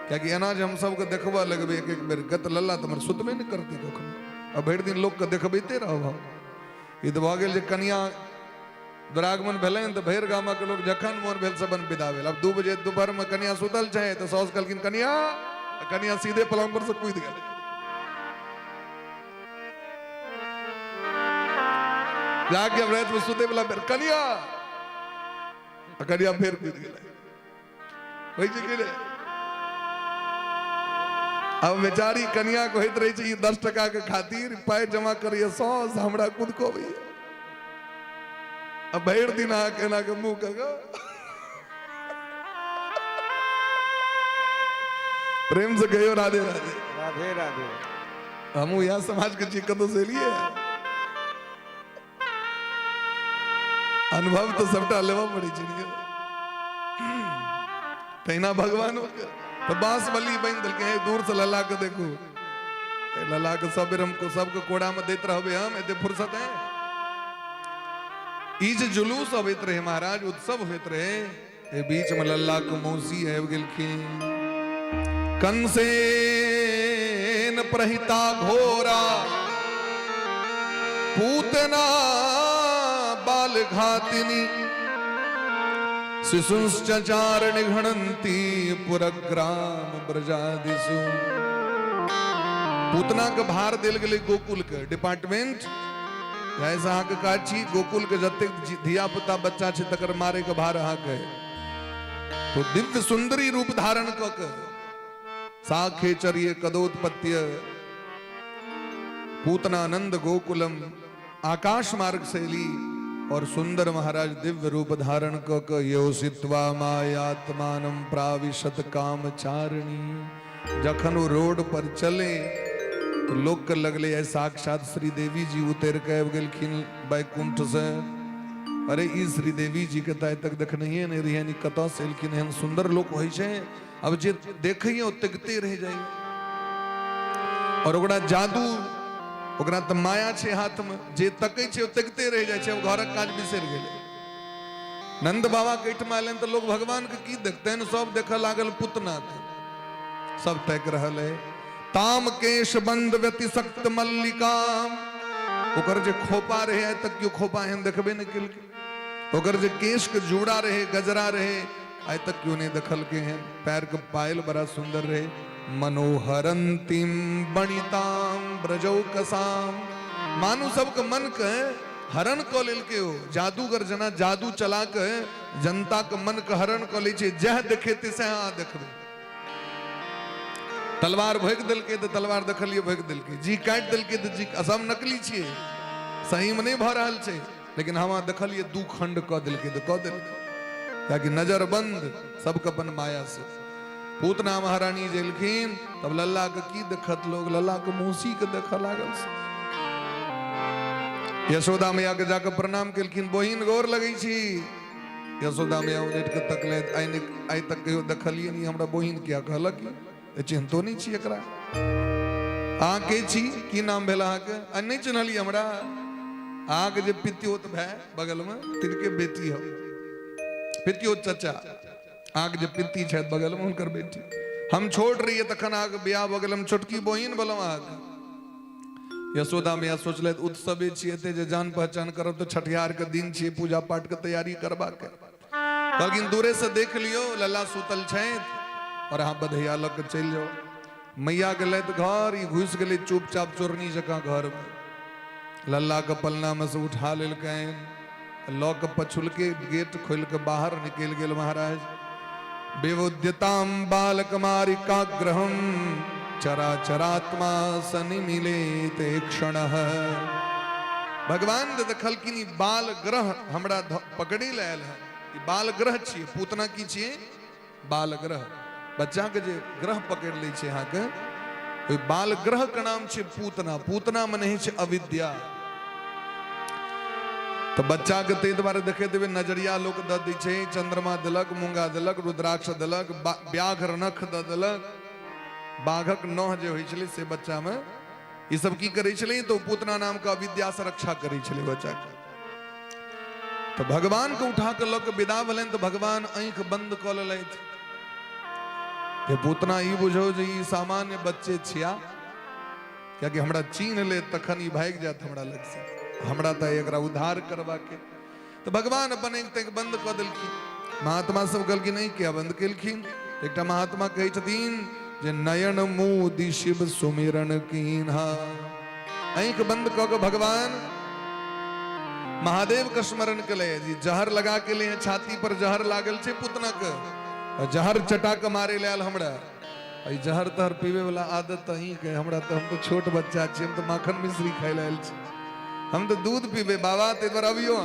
क्या कि अनाज हम सबके देखबा लगबे एक एक बेर गत लल्ला तमर सुतबे नहीं करती कखनो। अब भर दिन लोग के देखबैते रहब। ई तो भ गेल जे कन्या दुरागमन भेलै त भैर गामा के लोग जखन मोन भेल सबन विदा भेल। अब 2 बजे दोपहर में कन्या सुतल छै तो साउस कहलखिन कन्या, कन्या सीधे पलंग पर से कूद गेल। जाके अब रात में सुते वाला फिर कन्या, कन्या फिर कूद गेल। वही छै कि अब बेचारी कन्या को होइत रहे छै 10 टका के खातिर पाई जमा करिए साउस हमरा खुद को भी। अब भैर दिन केना के मुंह कगो प्रेम से कहियो राधे राधे, राधे राधे। हम यहाँ समाज के जी कदों से लिए अनुभव तो सबटा लेवा पड़ी चाहिए। तैना भगवान तो बांस बल्ली बन दिल के दूर से लल्ला के देखू, लल्ला के सब हमको सबके कोड़ा में देते रहबे हम, एते फुर्सत है। इज जुलूस अबैत रहे महाराज, उत्सव होइत रहे। ए बीच में लल्ला के मौसी आबि गेलखिन। कंसेन प्रहिता घोरा पूतना बाल घातिनी शिशुश्चचार निघणंती पुरग्राम ब्रजादिषु। पूतना के भार दिल गेलै गोकुल के डिपार्टमेंट। ऐसा अहाँ के काज छी गोकुल के जतेक धिया पुता बच्चा छै तकर मारे के भार अहाँ के। तो दिव्य सुंदरी रूप धारण क के साखे चरिये कदोत्पत्य पूतनानंद गोकुलम आकाश मार्ग से ली और सुंदर महाराज दिव्य रूप धारण क योषित्वा मायात्मानं प्राविशत कामचारिणी। जखन वो रोड पर चले तो लोग के लगले है साक्षात श्री देवी जी उतर के आबि गेलखिन बैकुंठ से। अरे ई श्री देवी जी के ताय तक देखनहिए नहीं रही, यानी कतौ से एलखिन। एहन सुंदर लोक होइ छै, अब जे देखिए ओ तकते रह जाइए। और ओकरा जादू, ओकरा त माया छै हाथ में, जे तकै छै ओ तकते रह जाइ छै। अब घरक काज बिसरि गेलै। नंद बाबा के एहिठमा एलनि तो लोग भगवान के की देखतनि, सब देखऽ लागल पुतना के, सब तक रहल है। ताम केश बंद व्यतिशक्त मल्लिकाम, ओकर जे खोपा रहे आइ तक क्यों खोपा एहन देखबे नहीं केलकै। ओकर जे केश के जोड़ा रहे, गजरा रहे, आइ तक क्यों नहीं देखल के हैं। पैर के पायल बड़ा सुंदर रहे। मनोहरंतिम बणिताम ब्रजौ कसाम, मानु सबके मन के हरण क लेल के हो। जादूगर जना जादू चला के जनता के मन के हरण क ले छै। जह देखे तिसे अहाँ देखबे। तलवार भोग दिलके तो तलवार देखलिए भोग दिलके, जी काट दिलके तो जी सब नकली छिए, सही में नहीं भ रहल छै। लेकिन हम देखलिए 2 खंड क दिलके तो क दिलके, ताकि नजर बंद सबके अपन माया से। पूतना महारानी जेलखिन तब लल्ला के की देखत लोग, लल्ला के मौसी के देख लागल से। यशोदा मैया के जाके प्रणाम केलखिन, बहिन गोर लगै छी। यशोदा मैया उलट के तकले, आइ तक कहियो देखलिए नहीं हमरा बहिन क्या कहलक, चिन्हतो नहीं छी एकरा। अहाँ के छी, की नाम भेल अहाँ के? नहीं चिन्हलिए हमरा। अहाँ के जे पितियोत भाई बगल में तिनके बेटी हो, पितियोत चचा। अहाँ के जे पिति छथि बगल में हुनकर बेटी। हम छोट रहिए तखन अहाँ के बियाह बगल में छोटकी बहिन बोलम अहाँ के। यशोदा मैया सोचलथि उत्सवे छियै जे जान पहचान करब तो छठियार के दिन छियै, पूजा पाठ के तैयारी करबा के। कहलखिन दूरे से देख लियो लल्ला सुतल छथि और अहाँ बधैया लग के चलि जाओ। मैया गेलै तो घर, ई घुस गेलै चुपचाप चोरनी जकाँ घर में। लल्ला के पलना में से उठा लेलकैन, लऽ के पछुल के गेट खोल के बाहर निकल गेल महाराज। विवुद्यताम बालकुमारिकाग्रहम चराचरात्मा सनि मिले ते क्षण। भगवान देखल कि बाल ग्रह हमरा पकड़ी लायल है। बाल ग्रह छे, पूतना की छे बाल ग्रह। बच्चा के जे ग्रह पकड़ ले छे यहाँ के, ओई बाल ग्रह के नाम छे पूतना। पूतना मने छे अविद्या। तो बच्चा के ते द्वारा देखे देवे नजरिया लोक द दै छे, चंद्रमा देलक, मूंगा देलक, रुद्राक्ष देलक, व्याघ्र नख द देलक, बाघक नौह जे होइ छले से बच्चा में ई सब की करे छले। तो पूतना नाम का अविद्या से रक्षा करे छले बच्चा के। तो भगवान को उठा के लोग विदा भलन तो भगवान आंख बंद क लेलैथ। ये पूतना ई बुझो जे ई सामान्य बच्चे छिया, क्या कि हमरा चीन ले तखन ई भाग जात हमरा लग से, हमरा त एकरा उद्धार करवा के। तो भगवान अपन एक तक बंद क देलखिन। महात्मा सब कहलखिन नहीं किया बंद केलखिन। एकटा महात्मा कहै छथिन जे नयन मोदी शिव सुमिरन कीन्हा। आंख बंद क के भगवान महादेव का स्मरण के लिए जी जहर लगा के लिए छाती पर जहर लागल छे पूतना के, और जहर चटा के मारे लाल हमरा। ई जहर तहर पीवे वाला आदत अहीं के हमरा। तो हम तो छोट बच्चा छी, हम तो माखन मिश्री खाइ लाल छी, हम तो दूध पीबे बाबा ते द्वारा अबियो।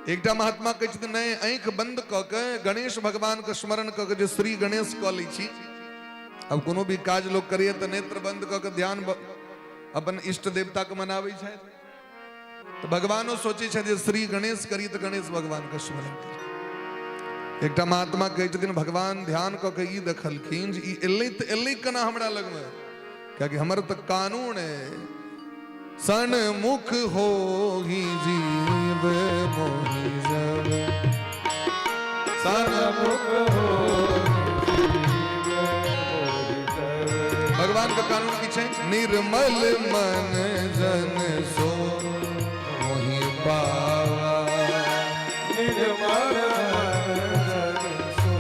एकटा महात्मा कहै छथिन नहीं आंख बंद क के गणेश भगवान के स्मरण क के जे श्री गणेश क लै छी। अब कोनो भी काज लोग करिए तो नेत्र बंद क के ध्यान अपन इष्ट देवता के मनाबै छै। तो भगवानो सोचे छे जे श्री गणेश करी तो गणेश भगवान का स्मरण करी। एकटा महात्मा कहै छथिन भगवान ध्यान क के ई देखलखिन जे ई एलै त एलै केना हमरा लग में, क्या कि हमर त कानून है सन मुख हो ही जीव मोहि जब, सन मुख हो भगवान का कानून की छै निर्मल मन जन सो मोहि पावा। निर्मल मन जन सो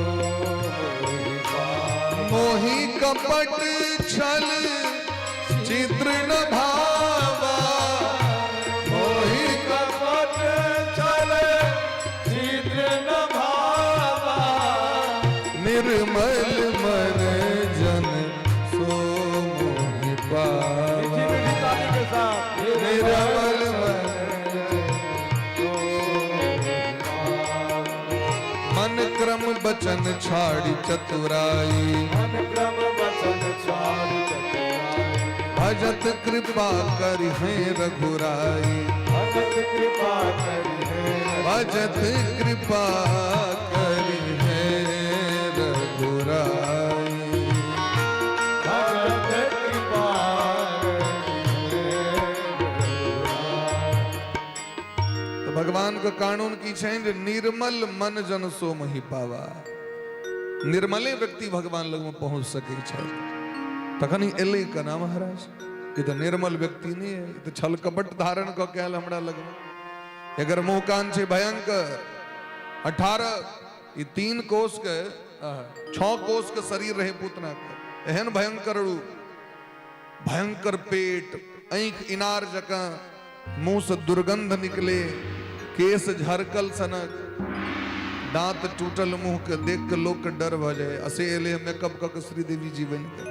मोहि पावा। मोहि कपट छल चित्र न भावा। मोहि कपट छल चित्र न भावा। निर्मल मन जन सो मोहि पावा। निर्मल मन क्रम बचन छाड़ी चतुराई। मन क्रम बचन छाड़ी चतुराई। भजत कृपा करि है रघुराई। भजत कृपा करि है, भजत कृपा करि है रघुराई। भजत कृपा भगवान का कानून की छै निर्मल मन जन सो मोहि पावा। निर्मले व्यक्ति भगवान लग में पहुंच सके छै। तखन एलै केना महाराज, ये तो निर्मल व्यक्ति नहीं है, ये तो छल कपट धारण क के आयल हमरा लग में। अगर मुंह कान छै भयंकर 18 ई 3 कोष के 6 कोष के शरीर रहे पूतना के, एहन भयंकर रूप, भयंकर पेट, आंख इनार जका, मुंह से दुर्गंध निकले, केस झरकल सनक, दांत टूटल मुंह के देख के लोग के डर भ जाए। असे एले मेकअप क के श्रीदेवी जी बन के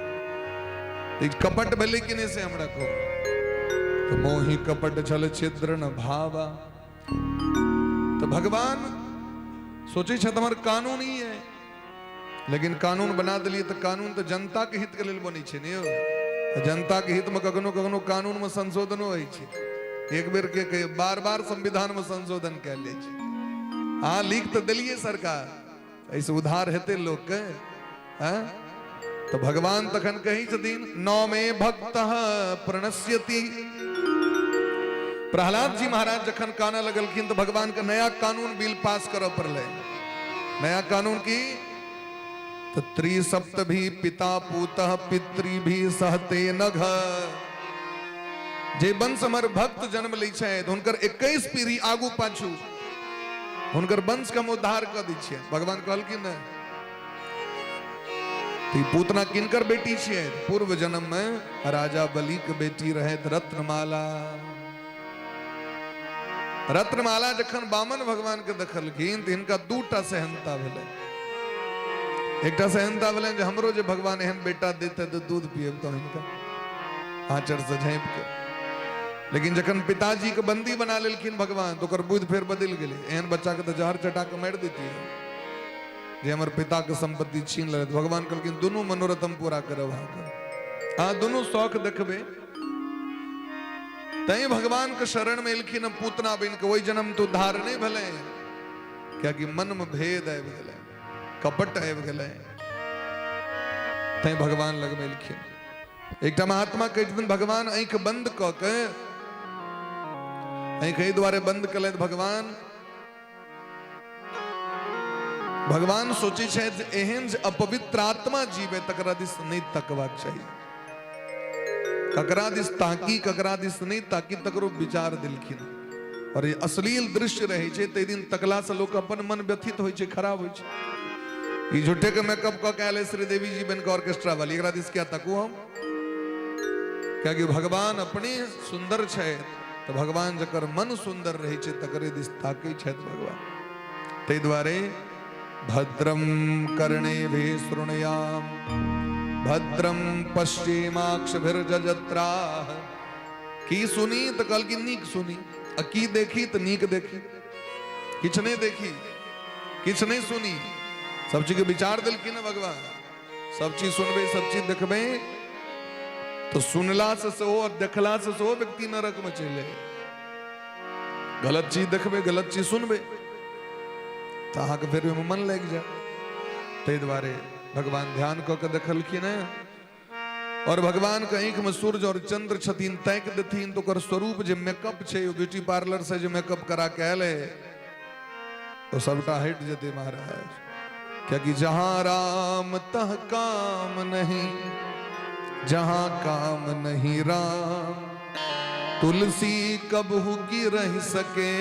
कपट भले कि नहीं से हमरा को। तो मोहि कपट छल छिद्र न भावा। तो भगवान सोचे छ तुम्हार कानून ही है, लेकिन कानून बना दिलिए तो कानून तो जनता के हित के लेल बनी छे ने। जनता के हित में कखनो कखनो कानून में संशोधन होइ छे। एक बेर के बार बार संविधान में संशोधन कर ले। हाँ लिख तो दिलिए सरकार, ऐसे उधार हेते लोग के। तो भगवान तखन कही छथिन नौ में भक्त प्रणश्यति। प्रहलाद जी महाराज जखन काना लगलखिन तो भगवान का नया कानून बिल पास करो पड़ले। नया कानून की तो त्रिसप्त भी पिता पूतः पितृ भी सहते नघ। जे वंश हमर भक्त जन्म लै छै तो हुनकर 21 पीढ़ी आगू पाछू हुनकर वंश का उद्धार कर दै छियै। भगवान कहलखिन न ती पूतना किनकर बेटी छियै? पूर्व जन्म में राजा बलि के बेटी रहे रत्नमाला। रत्नमाला जखन बामन भगवान के देखलखिन तो इनका 2टा सेहनता भेलै। एकटा सहनता बोले जे हमरो जे भगवान एहन बेटा देते तो दूध पिएब तो इनका आंचर से झाँप के। लेकिन जखन पिताजी के बंदी बना लेलखिन भगवान तो ओकर बुद्धि फेर बदल गेलै। एहन बच्चा के तो जहर चटा के मारि देतियै जे हमर पिता के संपत्ति छीन ले। भगवान कहलखिन दुनू मनोरथम पूरा करब अहाँके, अहाँ दुनू शौक देखबे। तै भगवान के शरण में एलखिन पूतना बन के। वही जन्म तो उद्धार नहीं भले, क्या कि मन में भेद आबि गेलै, कपट आबि गेलै। तै भगवान लग में एलखिन। एकटा महात्मा के दिन भगवान आंख बंद क के, आंख एहि दुआरे बंद केलथि भगवान सोचे छथि एहन जे अपवित्र आत्मा जीवे तकरा दिस नहीं तकबाक चाहिए। ककरा दिस ताकी ककरा दिस नहीं ताकी तकरो विचार दिलखिन। और ये अश्लील दृश्य रहे छे ते दिन तकला से लोक अपन मन व्यथित होय छे, खराब होय छे। ई झूठे के मेकअप क के आले श्रीदेवी जी बन के ऑर्केस्ट्रा वाली, एकरा दिस क्या तकू हम? क्या कि भगवान अपने सुंदर छे तो भगवान जकर मन सुंदर रहे छे तकरे दिस ताके छे भगवान। ते द्वारे भद्रम कर्णेभिः शृणुयाम भद्रम पश्चिमाक्षभिर्जजत्राः। की सुनी तो कल की नीक सुनी, की देखी तो नीक देखी, किछ नहीं देखी किछ नहीं सुनी, सब चीज के विचार दिलखिन है भगवान। सब चीज सुनबे सब चीज देखबे तो सुनला से सेहो और देखला से सेहो व्यक्ति नरक में चले। गलत चीज देखबे गलत चीज सुनबे तो अहाँके फिर मन लग जाए। ते द्वारे भगवान ध्यान क के देखलखिन है। और भगवान के आंख में सूर्य और चंद्र छथिन, ताक देथिन तो ओकर स्वरूप जे मेकअप छे, ब्यूटी पार्लर से जो मेकअप करा के आयल है तो सबटा हट जेते महाराज। क्या कि जहां राम तह काम नहीं, जहां काम नहीं राम, तुलसी कबहू की रह सके,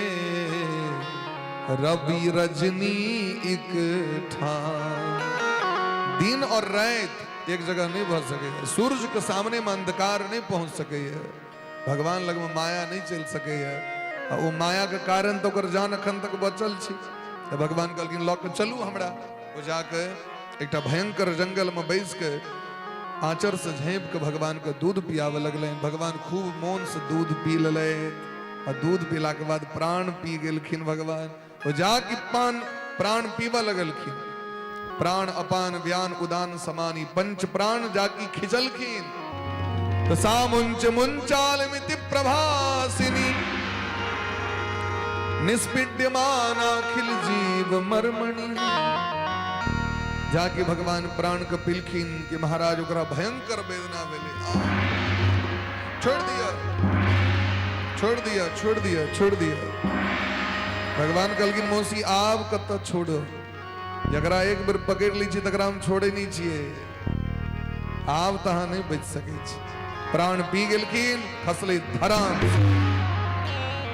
रवि रजनी एक ठाम। दिन और रात एक जगह नहीं भर सके, सूरज के सामने में अंधकार नहीं पहुंच सके, भगवान लग में माया नहीं चल सके। वो माया के कारण तो कर जान अखन तक बचल छी। तो भगवान कहलखिन लऽ के चलू हमरा। वो जाके एक भयंकर जंगल में बैस के आंचर से झाँप के भगवान के दूध पियावे लगले। भगवान खूब मौन से दूध पी ले और दूध पीला के बाद प्राण पी गेलखिन भगवान। वो जाके प्राण पीवा लगलखिन। प्राण अपान व्यान उदान समानी, पंच प्राण जाकी खिंचलखिन। तो सामुंच मुंचाल मिति प्रभासिनी, निष्पिड्यमान अखिल जीव मर्मणि। जाके भगवान प्राण के पिलखिन कि महाराज ओकरा भयंकर वेदना भेले। छोड़ दिया छोड़ दिया छोड़ दिया छोड़ दिया। भगवान कहलखिन मौसी आब कत छोड़ो, जकरा एक बेर पकड़ ली छी तकरा हम छोड़े नहीं छिए। आब तहाँ नहीं बच सके छी। प्राण पी गेलखिन, खसले धराम।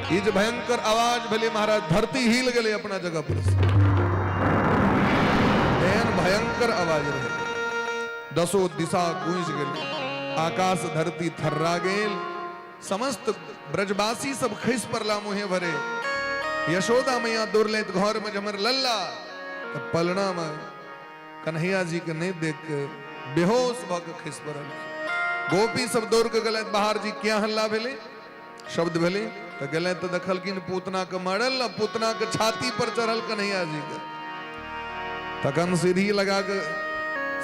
ये जो भयंकर आवाज भेले महाराज, धरती हिल गेले अपना जगह पर से। भयंकर आवाज रहे, दसो दिशा गूंज गेल, आकाश धरती थर्रा गेल। समस्त ब्रजवासी सब खैस पड़ला मुहे भरे। यशोदा मैया दौड़ले घर में जमर लल्ला तो पलना में कन्हैया जी के नहीं देख के बेहोश भ के खैस पड़ल। गोपी सब दौड़ के गले बाहर, जी क्या हल्ला भेले शब्द भेले तो गले तो देखलखिन पूतना के मरल, पूतना के छाती पर चढ़ल कन्हैया जी के। तखन सीढ़ी लगा के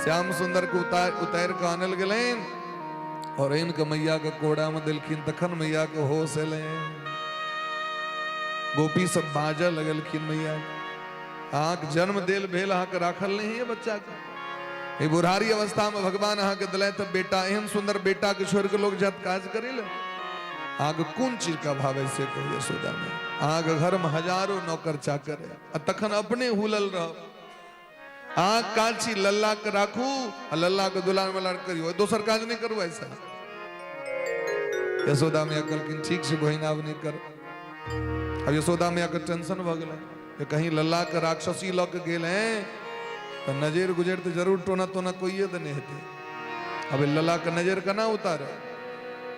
श्याम सुंदर को उतार के आनल गए और इनके मैया के कोड़ा में दिलखिन। तखन मैया के होश एले। गोपी सब बाजा लगलखिन मैया अहाँके जन्म देल भेल, अहाँके राखल नहीं है बच्चा के। बुढ़ारी अवस्था में भगवान अहाँके दिले तो बेटा, एहन सुंदर बेटा के छोड़ के लोग जत काज करे ले। अहाँके कौन चीज का भाव है से कहिए यशोदा में। अहाँके घर में हजारों नौकर चाकर है, तखन अपने हुलल रह। काची लल्ला के राखू, लल्ला के दुलार मलार करियो, दोसर काज नहीं करू ऐसा। यशोदा मैया कहलखिन ठीक से बहिन आब नहीं कर। अब यशोदा मैया के टेंशन भ गेल कि कहीं लल्ला के राक्षसी ल के गेल हैं तो नजर गुजर तो जरूर टोना टोना कोई देने हेते। अब लल्ला के नजर कना उतारे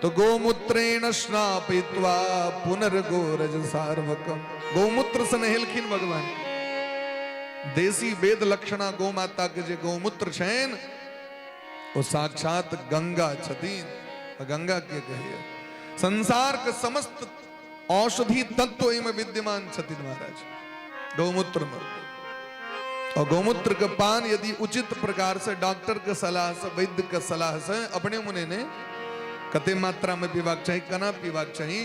तो गोमूत्रेण स्नापयित्वा पुनर्गोरज सार्वकम। गोमूत्र से नहलखिन भगवान। देसी वेद लक्षणा गौ माता के जे गौमूत्र छैन वो साक्षात गंगा छतीन। गंगा के कहिए संसार के समस्त औषधि तत्व इनमें विद्यमान छतीन महाराज गौमूत्र में। और गौमूत्र का पान यदि उचित प्रकार से डॉक्टर के सलाह से वैद्य के सलाह से अपने मुने ने कते मात्रा में पीवाक चाहिए कना पीवाक चाहिए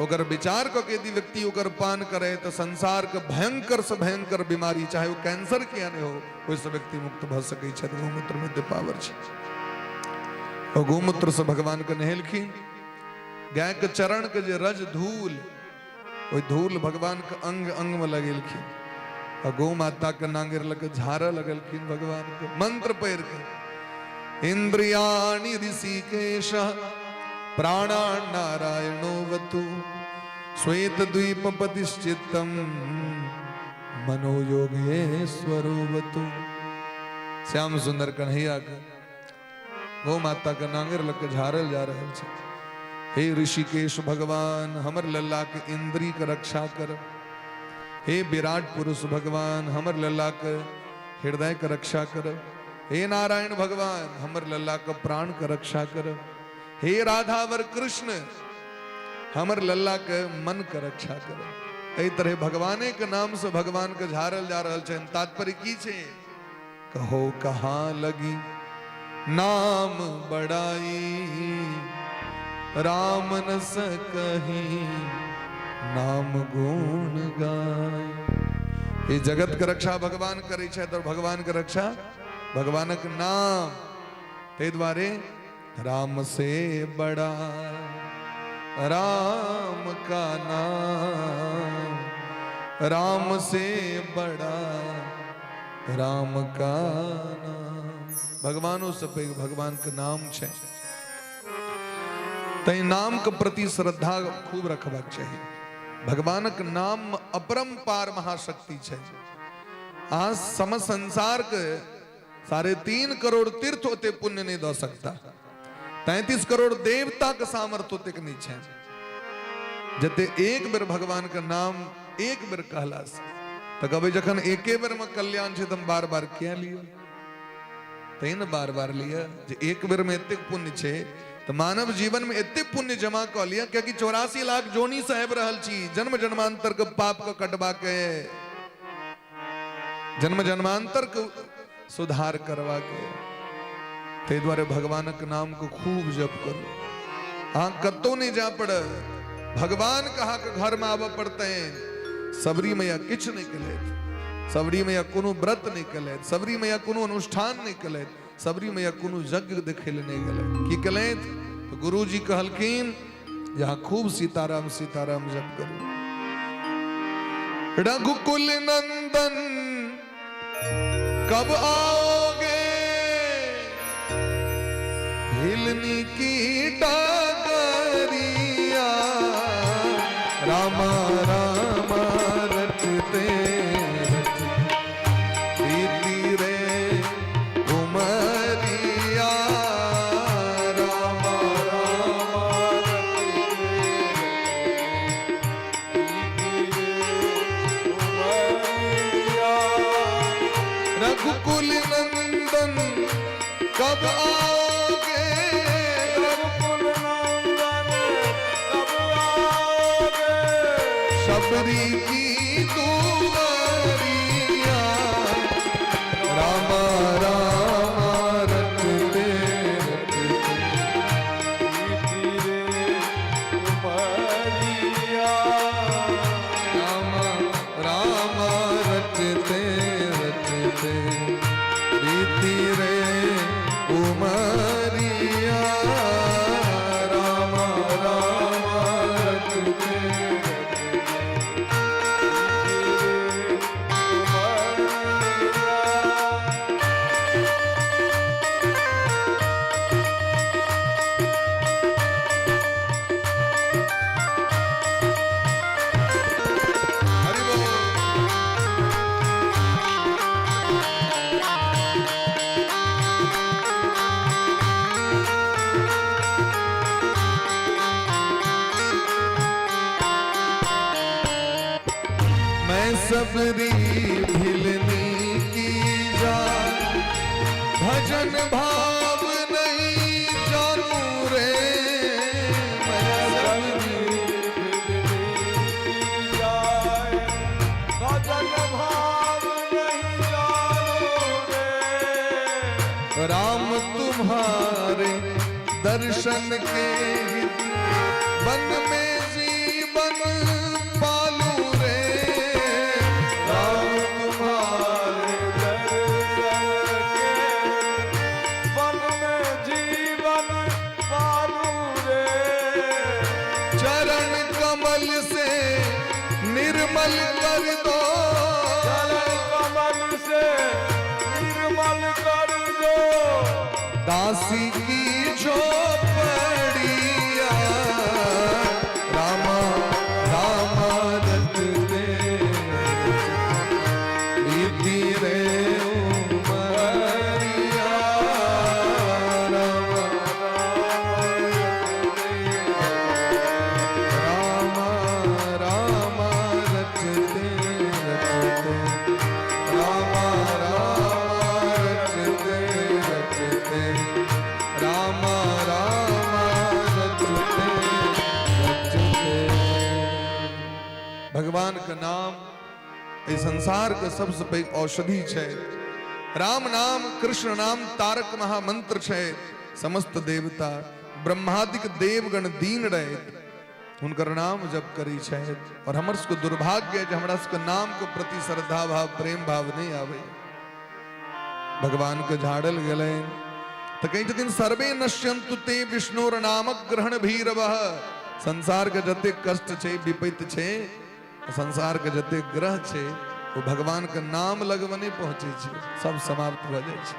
अगर विचार को यदि व्यक्ति अगर पान करे तो संसार के भयंकर से भयंकर बीमारी चाहे वो कैंसर के आने हो वैसे व्यक्ति मुक्त भ सके छे। गौमूत्र में ते पावर छे। और गौमूत्र से भगवान के नहेलखिन गाय के चरण के जे रज धूल वो धूल भगवान के अंग अंग में लगेलखिन। और गौ माता के नांगेर लगे झारा लगलखिन भगवान के मंत्र पैर के इंद्रियाणि ऋषिकेश प्राणान् नारायणो वतु श्वेत द्वीप पतिश्चित्तम मनो योगेश्वरो वतु। श्याम सुंदर कन्हैया के गौ माता के नांगर लग झारल जा रहे छे। हे ऋषिकेश भगवान हमर लल्ला के इंद्री के रक्षा कर। हे विराट पुरुष भगवान हमर लल्ला के हृदय के रक्षा कर। हे नारायण भगवान हमर लल्ला के प्राण के रक्षा कर। हे राधावर कृष्ण हमर लल्ला के मन के रक्षा कर। एहि तरह भगवाने के नाम से भगवान के झारल जा रहल छे। तात्पर्य की छे कहो कहाँ लगी नाम बड़ाई राम न सकही नाम गुण गाय। ये जगत के रक्षा भगवान करे छे तो भगवान के रक्षा भगवान के नाम ते द्वारे राम से बड़ा राम का नाम राम से बड़ा राम का नाम। भगवानों से भगवान का नाम छे तई नाम के प्रति श्रद्धा खूब रखबाक चाहिए। भगवान के नाम अपरंपार महाशक्ति छे। आज सम संसार के 3.5 करोड़ तीर्थ होते पुण्य नहीं दो सकता। 33 करोड़ देवता का सामर्थ्य होते नहीं छे। जते एक बेर भगवान का नाम एक बेर कहला तो कभी जखन एके बेर में कल्याण छे तुम बार बार क्या लियो तीन बार बार लिया। जे एक बेर में इतने पुण्य छे तो मानव जीवन में इतने पुण्य जमा कर लिया क्योंकि 84 लाख जोनी साहेब रहल छी जन्म जन्मांतर के पाप का कटवा के जन्म जन्मांतर को सुधार करवा के ते द्वारे भगवान के नाम को खूब जप करो। हाँ कत्तो नहीं जा पड़ भगवान कहा के घर में आवा पड़ते हैं। सबरी मैया किछ नहीं कले सबरी मैया कोनो व्रत नहीं कले सबरी मैया कोनो अनुष्ठान नहीं कले सबरी मैया कोनो यज्ञ देखेले नहीं गले की कले तो गुरु जी कहलखिन यहाँ खूब सीताराम सीताराम जप करो। रघुकुल नंदन कब आओगे हिलनी की डागरिया रामा रामा रटते प्रीति रे उमरिया रामा रामा रघुकुल नंदन कब आओगे रघुकुल नंदन कब आओगे शबरी की दुआरिया रामा रामा रटते रटते उमरिया रामा रामा रटते रटते प्रीति रे उमरिया रामा रामा रटते सबरी भिलनी की जा, भजन भाव नहीं जानू रे। मैं सबरी भिलनी की जाए, भजन भाव नहीं जानू रे। राम तुम्हारे दर्शन के वन में जीवन पालू रे। राम तुम्हारे दर्शन के वन में जीवन पालू रे। चरण कमल से निर्मल कर दो, चरण कमल से निर्मल कर दो। दासी की झोपड़िया, रामा रामा रटते बीती रे उमरिया। रामा रामा रामा रटते रटते, रामा रामा रटते रटते, रामा रामा रटते रटते। भगवान का नाम ये संसार का सबसे पैघ औषधि है। राम नाम कृष्ण नाम तारक महामंत्र है। समस्त देवता ब्रह्मादिक देवगण दीन रहे उनकर नाम जप करी है। और हमर को दुर्भाग्य है जो हमरा के नाम के प्रति श्रद्धा भाव प्रेम भाव नहीं आवे। भगवान के झाड़ल गले तो कहीं दिन सर्वे नश्यंतु ते विष्णुर नामक ग्रहण भीरवः। संसार के जते कष्ट छे विपत्ति छे, संसार के जते ग्रह छे वो भगवान के नाम लगवने पहुंचे छे, सब समाप्त हो जाए छे।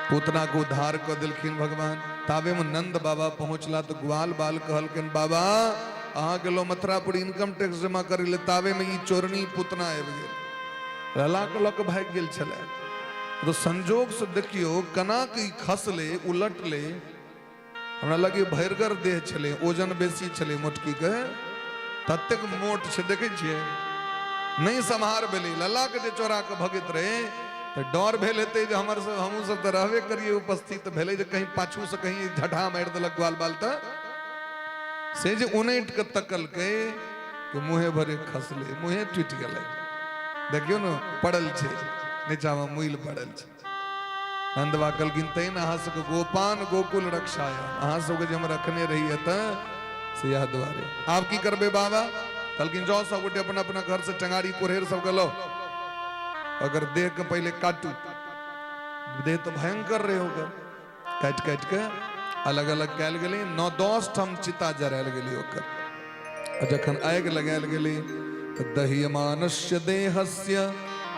पूतना को उद्धार कर दिलखिन भगवान। तावे में नंद बाबा पहुंचला तो ग्वाल बाल कहलकिन बाबा अहाँ के लो मथुरापुर इनकम टैक्स जमा करी ले। तावे में ई चोरनी पूतना आबि गेल, लला के लक भाग गेल छले। तो संजोग से देखियो कना की खसले उलटले, हमरा लगे भैरगर देह छले, ओजन बेसी छले मोटकी के, ततेक मोट छे देखे छिए नहीं सम्हार भेले। लला के जे चोरा के भगत रहे तो डर भेल हेते जे हमर सब हमहू सब तो रहबे करिए उपस्थित भेले जे कहीं पाछू से कहीं झटा मार देलक ग्वाल बाल त से जे उनैट के तकल के मुहे भरे खसले, मुहे टूट गेले। देखियो न पड़ल छे नीचा में मुइल पड़ल छे। नंदवा कहलखिन तैन अहाँ सबके गोपान गोकुल रक्षाया, अहाँ सबके जे हम रखने रही है से याद द्वारे। आप की करबे बाबा? कहलखिन जाओ सब गोटे अपना अपना घर से टंगारी कुरहेर सबके लो, अगर देह के पहले काटू, देह तो भयंकर रहे होगा, काट काट के अलग अलग कैल गेली। 9-10 ठम चिता जरायल गेली ओकर। जखन आग लगायल गेली तो दह्यमानस्य देहस्य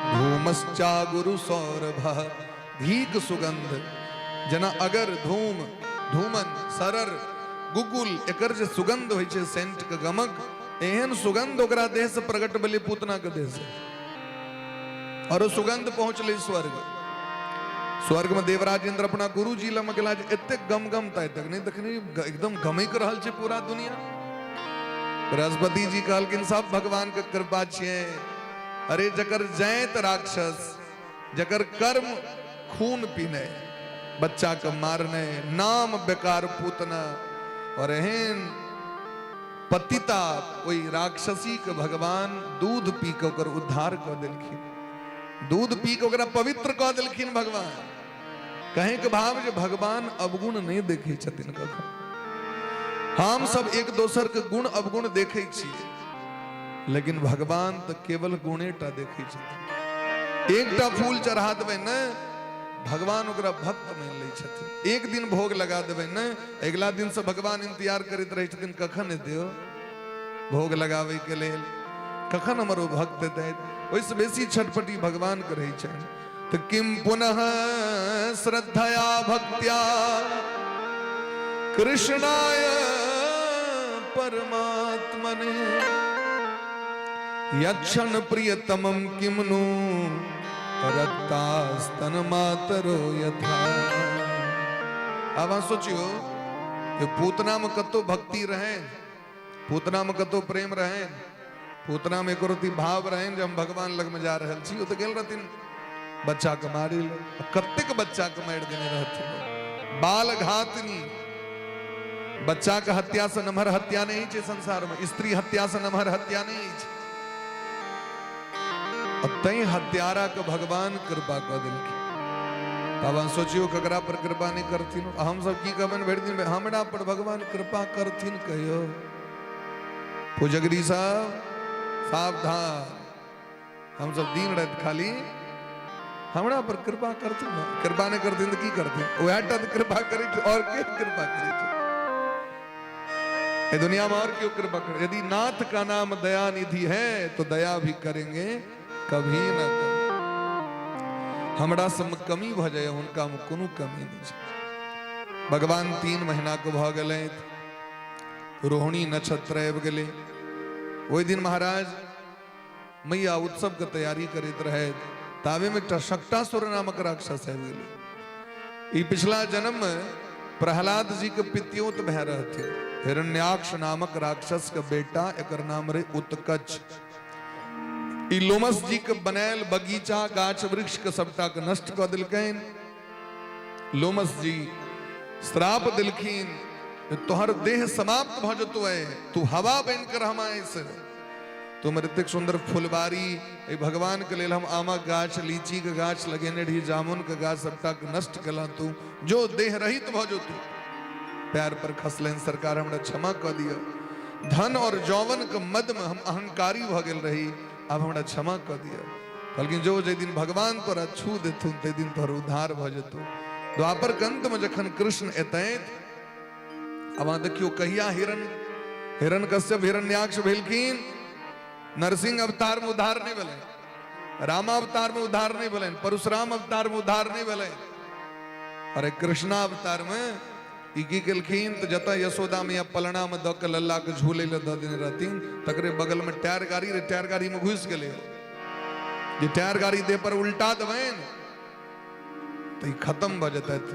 धूमश्चा गुरु सौरभः। घीक सुगंध जना अगर धूम धूमन सरर गुगुल एकर जे सुगंध होइ छै सेंट के गमक, एहन सुगंध ओकरा देह से प्रकट भेलै पूतना के देह से। और सुगंध पहुंचले स्वर्ग। स्वर्ग में देवराज इंद्र अपना गुरु जी लम गेला, एते गमगमता तक नहीं देखनी, एकदम गमक रहल छै पूरा दुनिया। बृहस्पति जी कहलकिन सब भगवान के कृपा छिए। अरे जकर जैत राक्षस, जकर कर्म खून पीने, बच्चा के मारने, नाम बेकार पूतना, और एहन पतिता कोई राक्षसी के भगवान दूध पी के ओकर उद्धार कर देलखिन। दूध पी के ओकरा पवित्र कर देलखिन भगवान। कहे के भाव जे भगवान अवगुण नहीं देखे छथिन कखन। हम सब एक दोसर के गुण अवगुण देखे छिए, लेकिन भगवान तो केवल गुणेटा देखे छथिन। एकटा फूल चढ़ा देबै न, भगवान ओकरा भक्त मान लै छथिन। एक दिन भोग लगा देबै न, अगला दिन से भगवान इंतजार करैत रहै छथिन कखन दियो भोग लगाबै के लेल, कखन हमर ओ भक्त देतै। ओइसे बेसी छटपटी भगवान के रहै छनि। तो किम पुनः श्रद्धया भक्त्या कृष्णाय परमात्मने यक्षण प्रियतमं किमनु रक्तास्तन मातरो यथा। अब सोचियो कि पूतना में कतो भक्ति रहे, पूतना में कतो प्रेम रहे, पूतना में करोती भाव रहे जब हम भगवान लग में जा रहल छी, तो गेल रहथिन बच्चा के मारी ले, कत्तेक बच्चा के मार देने रहथिन। बाल घातनी, बच्चा के हत्या से नमहर हत्या नहीं छे संसार में, स्त्री हत्या से नमहर हत्या नहीं छे। अब तई हत्यारा के भगवान कृपा कर दिल तब सोचियो ककरा पर कृपा नहीं करथिन। हम सब की कहबन भर दिन हमरा पर भगवान कृपा करथिन कहियो। पूजगरी साहब सावधान, हम सब दिन रात खाली हमरा पर कृपा करथिन, कृपा नहीं करथिन तो की करथिन, वह तद कृपा करे और के कृपा करे। ये दुनिया में और क्यों कृपा करे? यदि नाथ का नाम दया निधि है तो दया भी करेंगे कभी न करें। हमरा सब में कमी भ जाए, उनका में कोनो कमी नहीं है। भगवान 3 महीना को भ गए, रोहिणी नक्षत्र आबि गेले। वही दिन महाराज मैया उत्सव के तैयारी करते रहे, तावे में शकटासुर नामक राक्षस आबि गेले। ई पिछला जन्म में प्रहलाद जी के पित्योत भय रहते, हिरण्याक्ष नामक राक्षस का बेटा, एकर नाम रे उत्कच। ई लोमस जी के बनायल बगीचा गाछ वृक्ष के सबटा के नष्ट कर दिलकैन। लोमस जी श्राप दिलखीन, तोहर देह समाप्त भ जतो है, तू हवा बन कर हमाए से। तुम ऋतिक सुंदर फुलबारी भगवान के लेल हम आमा गाछ, लीची के गाछ लगेने रही, जामुन के गाछ सबटा के नष्ट कला, तू जो देह रहित भ जो, तू पैर पर खसलेन, सरकार हमरा क्षमा कर दिया। धन और जौवन के मद में हम अहंकारी भ गेल रही, अब हमरा क्षमा कर दिया। बल्कि जो जे दिन भगवान तोरा छू देथुन ते दिन तोहर उद्धार भ जतो। द्वापर कंत में जखन कृष्ण एतैत, अब देखियो कहिया हिरण कश्यप हिरण्याक्ष भेलखिन। नरसिंह अवतार में उद्धार नहीं भेलै, राम अवतार में उद्धार नहीं भेलै, परशुराम अवतार में उद्धार नहीं भेलै। अरे कृष्णा अवतार में ई की केलखिन तो जता यशोदा मैया पलना में द के लल्ला के झूले ले द देने रहथिन, तकरे बगल में टायर गाड़ी रे, टायर गाड़ी में घुस गेले। ये टायर गाड़ी दे पर उल्टा दबैन तो खत्म भ जतैत,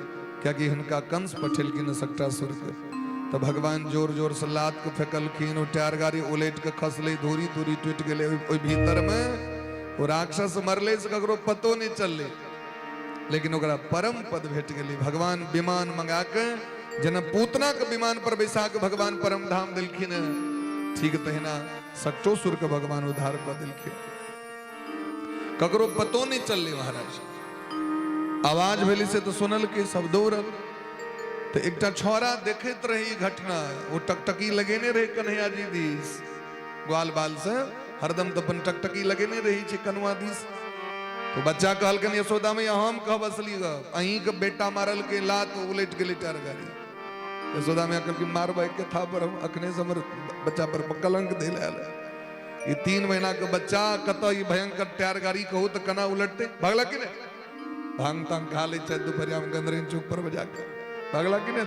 क्या कि हिनका कंस पठेलखिन शकटासुर के। तो भगवान जोर जोर से लात के फेकलखिन, वो टायर गाड़ी उलट के खसले, धूरी धूरी टूट गेले। ओई भीतर में वो राक्षस मरले से ककरो पतो नहीं चलले, लेकिन ओकरा परम पद भेट गेली। भगवान विमान मंगा के जना पूतना के विमान पर बैसा के भगवान परम धाम दिलखिन, ठीक तहिना शकटासुर के भगवान उद्धार कर दिलखिन। ककरो पतो नहीं चलले महाराज। आवाज भेली से तो सुनल के सब दौड़ल। तो एकटा छोरा देखत रही घटना, वो टकटकी लगेने रहे कन्हैया जी दिस, ग्वाल बाल से हरदम तो अपन टकटकी लगेने रही छे कनुआ दिस। तो बच्चा कहलकन यशोदा में हम कह बसली ग, अहीं के बेटा मारल के लात उलट गेली टायर गाड़ी। यशोदा में कहल कि मारबा के था पर हम अखने से हमर बच्चा पर कलंक दे लाल। ये 3 महीना के बच्चा कत ई भयंकर टायर गाड़ी कहू तो कना उलटते, भगला कि नहीं? भांग तांग खा ले चाहे दोपहरिया में गंदरीन चौक पर बजा के भगला कि नहीं?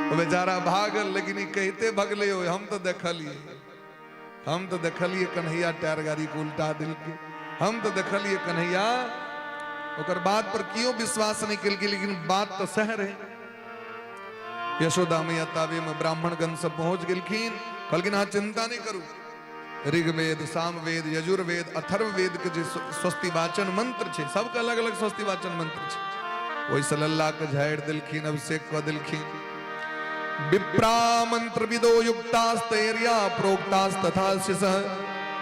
तो बेचारा भागल, लेकिन ई कहते भगले हो, हम तो देखलिए कन्हैया टायर गाड़ी को उल्टा दिल के, हम तो देखलिए कन्हैया। ओकर बात पर क्यों विश्वास नहीं कल की, लेकिन बात तो सह रहे। यशोदा मैया ताबे में ब्राह्मण गण सब पहुंच गेलखिन, कहलखिन हाँ चिंता नहीं करू, ऋग्वेद, सामवेद, यजुर्वेद, अथर्ववेद के जो स्वस्ति वाचन मंत्र छे, सबके अलग अलग स्वस्ति वाचन मंत्र छे, वही सलल्ला के झाड़ दिलखिन, अभिषेक कर दिलखिन। विप्रा मंत्र विदो युक्तास्तैर्या प्रोक्तास्तथा शिसः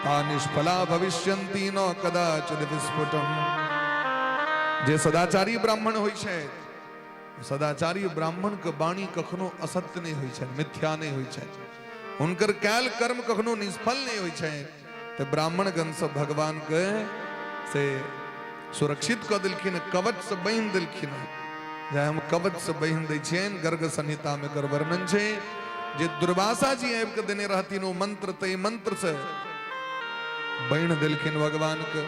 ता निष्फला भविष्यन्ति न कदाचिद विस्फुटम। जे सदाचारी ब्राह्मण होय छै, सदाचारी ब्राह्मण के वाणी कखनो असत्य नहीं होय छै, मिथ्या नहीं होय छै, हुनकर कैल कर्म कखनो निष्फल नहीं होय छै। तो ब्राह्मण गण सब भगवान के से सुरक्षित कर दिलखिन, कवच से बांध दिलखिन। जे हम कवच से बांध दै छियनि, गर्ग संहिता में एकर वर्णन छै। जे दुर्वासा जी आबि के देने रहथिन ओ मंत्र, ते मंत्र से बांध दिलखिन भगवान के।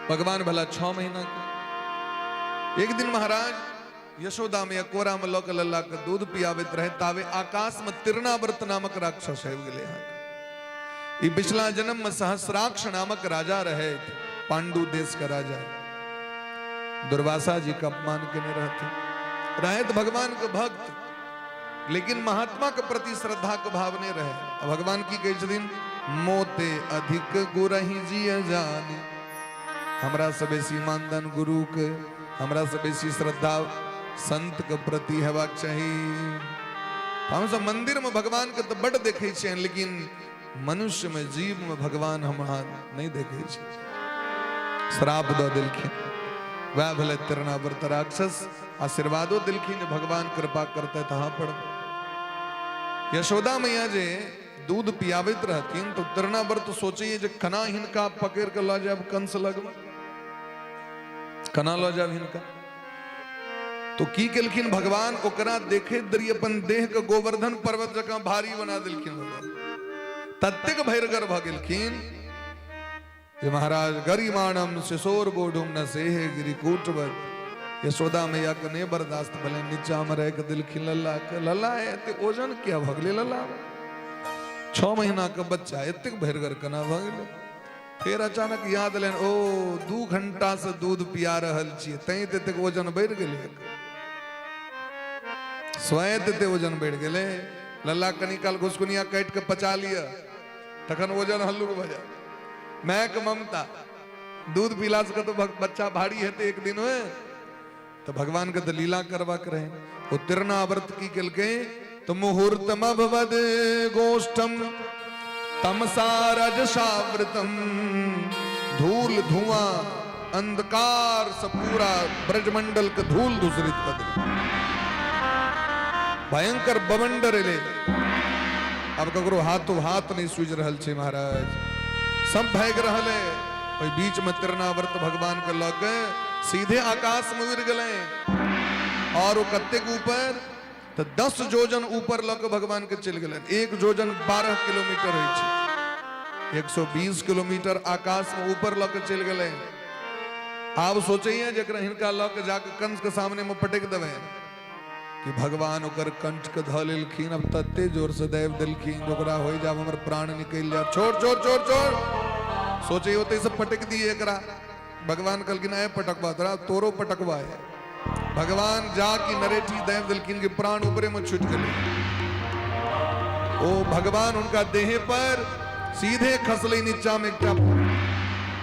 भगवान भला 6 महीना के। एक दिन महाराज यशोदा में कोरा में लौक लल्ला के दूध पियावित रहे, तावे आकाश में तिरनावर्त नामक राक्षस आबि गेले हैं। ई पिछला जन्म में सहस्राक्ष नामक राजा रहे, पांडु देश का राजा। दुर्वासा जी का अपमान करने रहते तो भगवान के भक्त लेकिन महात्मा के प्रति श्रद्धा के भाव नहीं रहे। भगवान की कही दिन मोते अधिक गुरहि जिय जानी, हमरा से बेसी मानदन गुरु के, हमरा से बेसी श्रद्धा संत के प्रति हेबाक चाहिए। हम सब मंदिर में भगवान के तो बड़ देखे छे, लेकिन मनुष्य में जीव में भगवान हम नहीं देखे छे। श्राप दो दिलखिन वह भले तिरनावर्त राक्षस, आशीर्वादो दिलखिन भगवान कृपा करते तहा पड़। यशोदा मैया जे दूध पियावित रहतीन तो तिरनावर्त सोचिए जे कना हिनका पकड़ के ला जाब कंस लगवा, कना ला जाब हिनका। तो की केलखिन भगवान ओकरा देखे दरी अपन देह के गोवर्धन पर्वत जका भारी बना दिलखिन भगवान। तत्तिक भैरगर भगेलखिन जे महाराज गरिमाणम शिशोर बोढ़ुम न सेह गिरिकूटवत। यशोदा मैया के ने बर्दाश्त भले नीचा में रह के दिलखिन लल्ला के, लल्ला एते ओजन क्या भगले लल्ला, 6 महीना का बच्चा एतिक भैरगर कना भगले। फिर अचानक याद लेन ओ 2 घंटा से दूध पिया रहल छी तई ते वजन बढ़ गेले, स्वयं ते वजन बढ़ गेले। लल्ला कनिकाल घुसकुनिया काट के पचा लिया तखन वजन हल्लुक भजा। मैं के ममता दूध पिला से तो बच्चा भारी है एक दिन में, तो भगवान के लीला करवा करे। वो तिरनावर्त की कल के तो मुहूर्तम भवद गोष्ठम तमसा रजसावृतम, धूल धुआं अंधकार से पूरा ब्रजमंडल के धूल दूसरित कर दे, भयंकर बवंडर ले। अब ककरो हाथों हाथ नहीं सूझ रहल छे महाराज, सब भाग रहल है। ओई बीच में तिरनावर्त भगवान के लग गए, सीधे आकाश में उड़ गए। और वो कत्ते के ऊपर तो 10 जोजन ऊपर लग भगवान के चल गए। 1 जोजन 12 किलोमीटर है, 120 किलोमीटर आकाश में ऊपर लग चल गए। आप सोचिए जरा हिनका लग जाके कंस के सामने में पटक देवे कि भगवान ओकर कंठ के ध लेलखिन। अब तत्ते जोर से देव दिलखिन जोकरा हो जाब हमर प्राण निकल जा, छोड़ छोड़ छोड़ छोड़। सोचे होते सब पटक दिए एकरा। भगवान कहलखिन आए पटकवा तोरा, तोरो पटकवा है। भगवान जा की नरेठी देव दिलखिन के प्राण ऊपरे में छूट गए। ओ भगवान उनका देह पर सीधे खसले नीचा में एक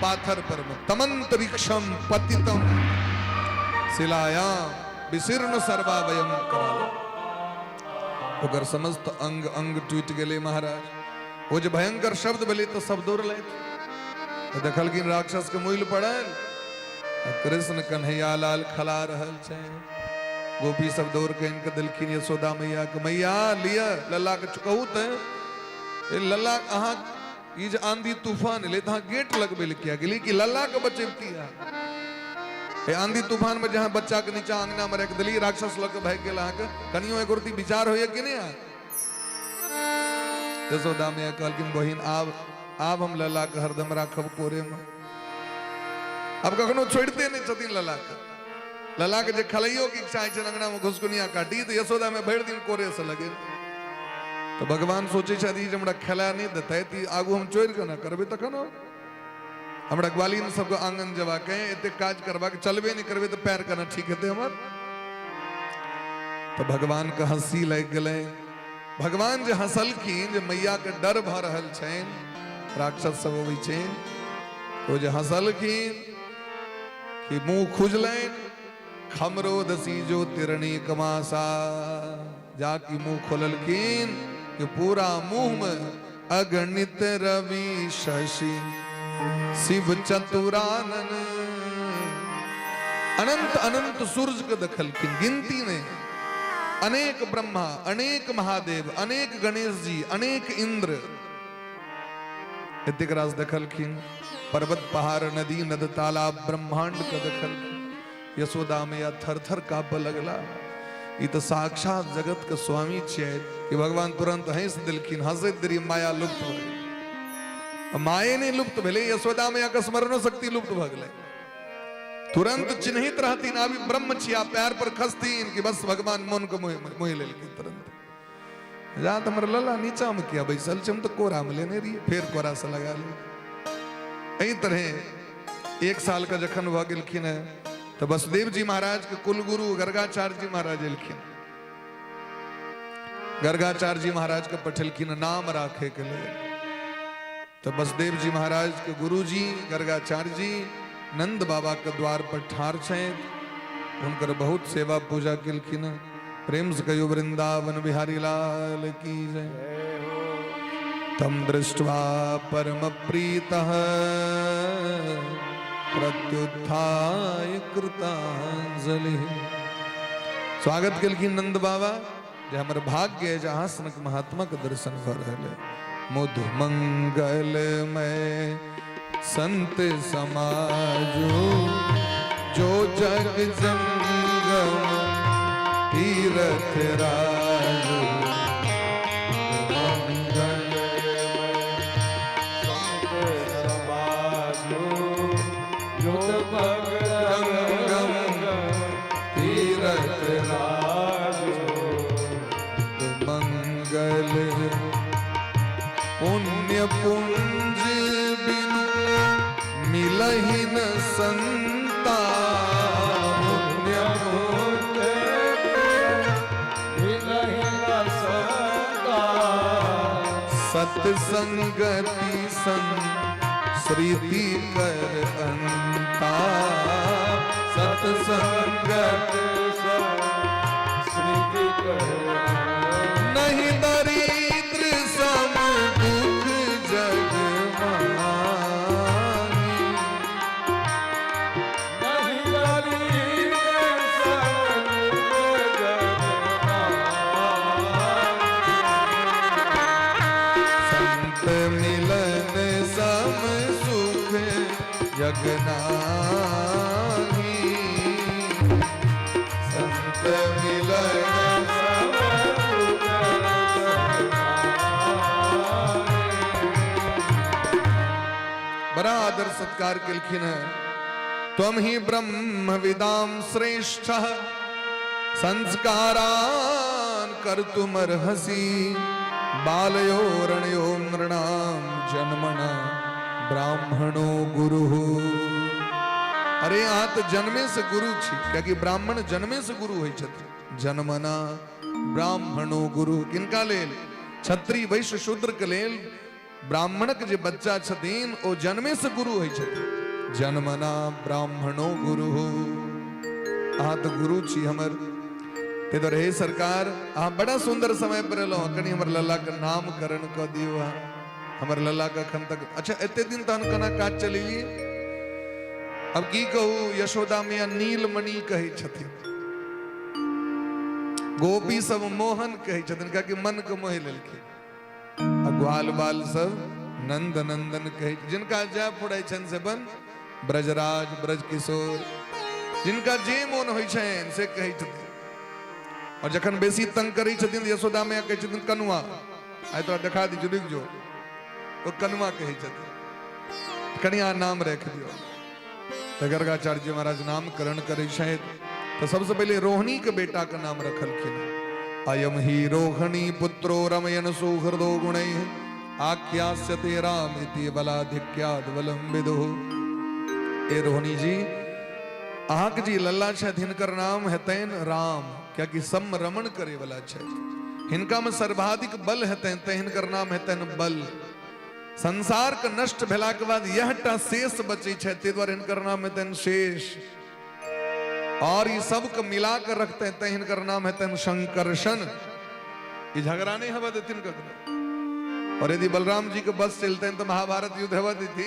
पाथर पर में तमंतरिक्षम पतितम शिलायाम विशीर्ण सर्वावयम कराल। ओकर समस्त अंग अंग टूट गए महाराज। वो जो भयंकर शब्द बोले तो सब दौड़ ले, तो देखल कि राक्षस के मूल पड़ल। कृष्ण कन्हैया लाल खला रहल छे, गोपी सब दौड़ के इनके दिलखिन यशोदा मैया के, मैया लिया लल्ला के चुकहू ते लल्ला अहा ई जे आंधी तूफान ले तहा गेट लगबे किया गेली कि लल्ला के बचेबती है। आंधी तूफान में जहां बच्चा के नीचा अंगना में रख दिली, राक्षस लग भाग गेल। कनियो एक गोरती विचार होइए कि नहीं। यशोदा मैया कहलखिन बहिन आब हम लल्ला के हरदम राखब कोरे में। अब कखनो छोड़ते नहीं छथिन लल्ला के। लल्ला के जे खलैयो की इच्छा है अंगना में घुसकुनिया काटी तो यशोदा में भर दिन कोरे से लगे। तो भगवान सोचे छथि जे हमरा खला नहीं देते ती आगू हम चोर के ना करबे तखन हमरा ग्वालिन सबके आंगन जवा के एते काज करवा के चलबे नहीं करबे तो पैर करना ठीक हेते हमर। तो भगवान के हंसी लग गए। भगवान जे हंसलखिन जे मैया के डर भ रहल छन, राक्षस सब होई छन, तो जे हंसलखिन कि मुंह खुजलैन, खमरोदसी जो तिरणी कमासा, जाकी मुंह खोललखिन कि पूरा मुंह में अगणित रवि शशि शिव चतुरानन, अनंत अनंत सूरज के दखलखिन, गिनती ने अनेक ब्रह्मा, अनेक महादेव, अनेक गणेश जी, अनेक इंद्र इतिक राज दखलखिन। पर्वत पहाड़ नदी नद तालाब ब्रह्मांड का दखलखिन। यशोदा मैया थर थर काप लगला। ये तो साक्षात जगत के स्वामी छे कि भगवान तुरंत हंस दिलखिन। हंसत देरी माया लुप्त हो गई। माये ने लुप्त भेले, यशोदा मैया का स्मरण शक्ति लुप्त भ गए। तुरंत चिन्हित रहती ना भी ब्रह्म छिया, पैर पर खसतीन कि बस भगवान मन को मोह लेलखिन। तुरंत जा हमर लल्ला नीचा में किया बैसल छे, हम तो कोरा में लेने रही, फिर कोरा से लगा ले। एही तरह 1 साल का जखन भ गेलखिन है तो वसुदेव जी महाराज के कुलगुरु गर्गाचार्य जी महाराज एलखिन। गर्गाचार्य जी महाराज के पठलखिन नाम राखे के लिए। तो बसदेव जी महाराज के गुरु जी गर्गाचार्य जी नंद बाबा के द्वार पर ठार छे, उनकर बहुत सेवा पूजा किलखिन। प्रेम से कयो वृंदावन बिहारी लाल की जय। तम दृष्ट्वा परम प्रीतः प्रत्युत्थाय कृतांजलि। स्वागत किलखिन नंद बाबा, जे हमर भाग्य है जहाँ सनक महात्मा के दर्शन कर रहे। मुद मंगल में संत समाजो, जो जग जंगम तीरथ राजो। मंगल में संत समाजो, जो जग जंगम तीरथ राजो। मंगल पुण्य पुंज बिनु मिलहि न संता। पुण्य पुंज मिलहि न संता। सत्संगति संस्कृति कर अंता। सत्संगति संस्कृति कर नहीं दरिद्र सम दुख जग माही। नहीं दरिद्र सम दुख जग माही। संत मिलन सम सुख जग नाही। संत मिलन बड़ा आदर सत्कार किलखिन है। त्वम ही ब्रह्म विदाम श्रेष्ठ संस्कारान कर्तुमर्हसि। बालयो रणयो नृणाम जन्मना ब्राह्मणो गुरु। अरे यहाँ तो जन्मे से गुरु छी, क्योंकि ब्राह्मण जन्मे से गुरु होई छथि। जन्मना ब्राह्मणो गुरु किनका लेल? क्षत्रिय वैश्य शूद्र के लेल ब्राह्मणक जे बच्चा छथिन ओ जन्मे से गुरु होइ छथिन। जन्मना ब्राह्मणो गुरु। अहाँ तो गुरु छी हमर। ते तो रहे सरकार, अहाँ बड़ा सुंदर समय पर एलो, कनी हमर लल्ला के नामकरण क दियो। हमर लल्ला के अखन तक अच्छा एते दिन तहन कना काज चलेलिए। अब की कहू, यशोदा मैया नीलमणि कहे छथिन, गोपी सब मोहन कहे छथिन, का कि मन के मोह लेलखिन। ग्वाल बाल सब नंद नंदन कहे, जिनका जय फुड़ै छन से बन ब्रजराज ब्रज किशोर, जिनका जे मोन होइ छन से कहे छथिन। और जखन बेसी तंग करै छथिन यशोदा मैया कहे छथिन कनुआ, आइ तोरा देखा दी जुड़िक जो, तो कनुआ कहे छथिन, कनिया नाम रख दियो। तो गर्गाचार्य जी महाराज नामकरण करे शायद, तो सबसे पहले रोहिणी के बेटा का नाम रखलखिन। अयम ही रोहिणी पुत्रो रमयन सुहृदो गुणैः आख्यास्यते रामेति बलाधिक्याद् बलं विदुः। ए रोहिणी जी, अहाँक जी लल्ला छथि, हिनकर नाम हेतैन राम, क्या कि समरमण करे वाला छथि। हिनका में सर्वाधिक बल हेतैन, तै हिनकर नाम हेतैन बल। संसार के नष्ट भेला के बाद यहटा शेष बचे छै, तै द्वारे हिनकर नाम हेतैन शेष। और ये सब को मिला कर रखते हैं, हिनकर नाम है शंकरशन। ये झगड़ा नहीं हवा देती कखनो। और यदि बलराम जी के बस चलते हैं तो महाभारत युद्ध हवा देती।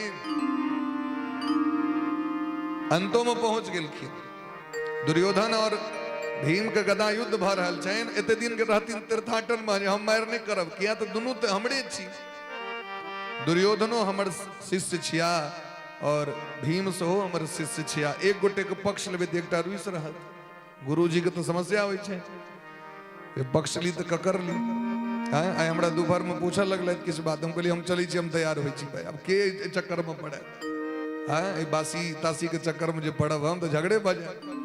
अंतों में पहुंच गेलखिन। दुर्योधन और भीम के गदा युद्ध भ रहल छन। एते दिन के रहथिन तीर्थाटन में, हम मार नहीं करब, किया तो दुनू तो हमरे छी। दुर्योधनो हमर शिष्य छिया और भीम सेहो हमर शिष्य छिया। एक गोटे के पक्ष लेबे तो एकटा रुइस रहत। गुरु जी के तो समस्या होइ छै, पक्ष ली तो ककर ली। आइ हमरा दोपहर में पूछा लगल किस बात, हम कहली हम चली छी, हम तैयार होइ छी भाई। अब के चक्कर में पड़े, बासी तासी के चक्कर में जो पड़ब हम तो झगड़े बजे।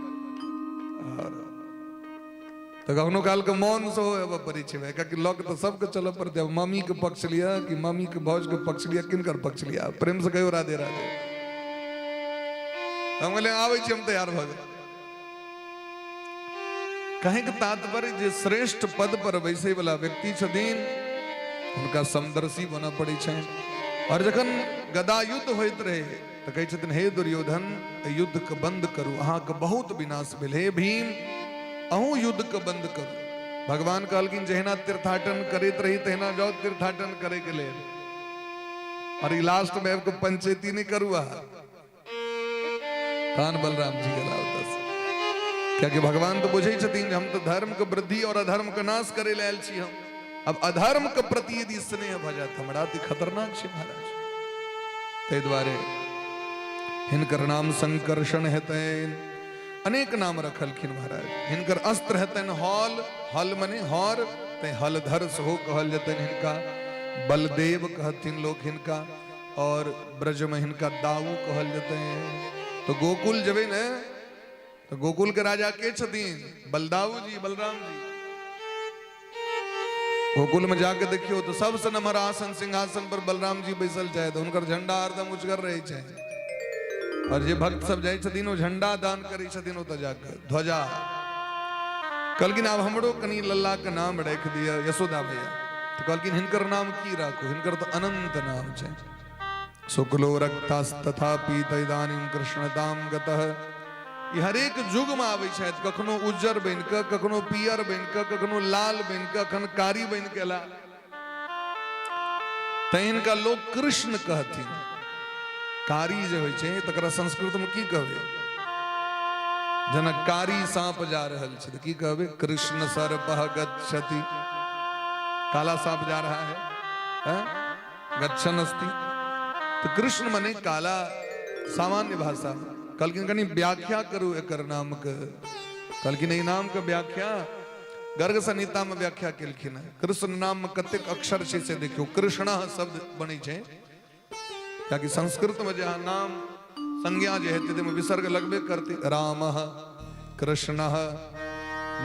तो कखनो काल के मौन से हो परिचय है, कि लग तो सबके चल पड़ते। अब मामी के पक्ष लिया कि मामी के भौज के पक्ष लिया, किनकर पक्ष लिया? प्रेम से कहो राधे राधे। हम कहले आवे छी, हम तैयार भ गए। कहे के तात्पर्य जे श्रेष्ठ पद पर बैसे वाला व्यक्ति छथिन उनका समदर्शी बना पड़ी छे। और जखन गदा युद्ध होइत रहे तो कहे छथिन हे दुर्योधन युद्ध के बंद करू, अहाँ के बहुत विनाश भेल। हे भीम अहूँ युद्ध के बंद करू। भगवान कहलखिन जहिना तीर्थाटन करैत रही तहिना जाओ तीर्थाटन करे के लेल, और लास्ट में आपको पंचायती नहीं करूआ। कान बलराम जी के लावता क्या कि भगवान तो बुझे छथिन हम तो धर्म के वृद्धि और अधर्म के नाश करे लेल छी। हम अब अधर्म के प्रति यदि स्नेह भ जात हमरा अति खतरनाक छै महाराज। तै द्वारे हिनकर नाम संकर्षण हेतैन, अनेक नाम रखलखिन महाराज। हिनकर अस्त्र हेतैन हल, हल मने हर, तै हलधर सेहो कहल जतैन हिनका। बलदेव कहथिन लोग हिनका, और ब्रज में हिनका दाऊ कहल जतैन। तो गोकुल जबे न तो गोकुल के राजा के छथिन बलदाऊ जी, बलराम जी। गोकुल में जाके देखियो तो सबसे नम्हर आसन सिंहासन पर बलराम जी बैसल जाए तो उनकर झंडा हरदम उजगर रहे छै। और जे भक्त सब जाए छथिन वो झंडा दान करे छथिन ओतऽ जाके ध्वजा। कहलखिन आब हमरो कनी लल्ला के नाम रख दिया यशोदा भैया। तो कहलखिन हिनकर नाम की राखू, हिनकर तो अनंत नाम छै। शुक्लो रक्तास्तथापि तैदानीं कृष्णताम गतः। ये हरेक युग में आवे छै, कखनो उज्जर बन के, कखनो पियर बन के, कखनो लाल बन के, कखनो कारी बन के ला। तै इनका लोग कृष्ण कहथिन। कारी जे होय छै तकरा संस्कृत में की कहबे? जेना कारी सांप जा रहल छै त की कहबे? कृष्ण सर्पः गच्छति। काला सांप जा रहा है, गच्छन् अस्ति। तो कृष्ण मने काला सामान्य भाषा। कहलखिन कनी व्याख्या करू एकर नाम के। कहलखिन ई नाम के व्याख्या गर्ग संहिता में व्याख्या केलखिन। कृष्ण नाम में कतेक अक्षर छै से देखियो। कृष्ण शब्द बनै छै ताकि संस्कृत में जहाँ नाम संज्ञा जे हेतै तैमे विसर्ग लगबे करते। रामः, कृष्णः,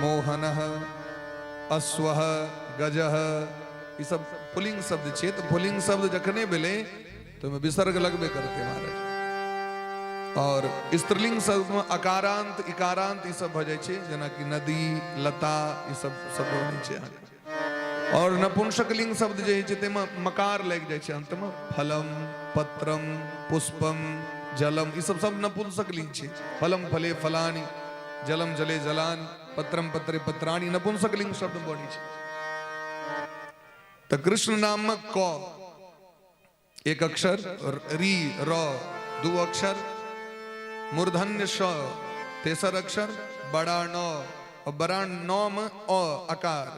मोहनः, अश्वः, गजः, ई सब पुल्लिंग शब्द छै। तो पुल्लिंग शब्द जखने भेलै तो विसर्ग लगबे करते महाराज। और स्त्रीलिंग शब्द में अकारांत इकारांत ई सब भ जाय छै, जेना कि नदी, लता ई सब शब्द बनै छै। और नपुंसकलिंग शब्द जे छै तैमे मकार लागि जाय छै अंत में। फलम, पत्रम, पुष्पम, जलम ई सब नपुंसकलिंग छै। फलम फले फलानि, जलम जले जलानि, पत्रम पत्रे पत्राणि नपुंसकलिंग शब्द बनै छै। तो कृष्ण नाम में क एक अक्षर, री र दो अक्षर, मूर्धन्य श तेसर अक्षर, बड़ा न, और बड़ा न में अ अकार,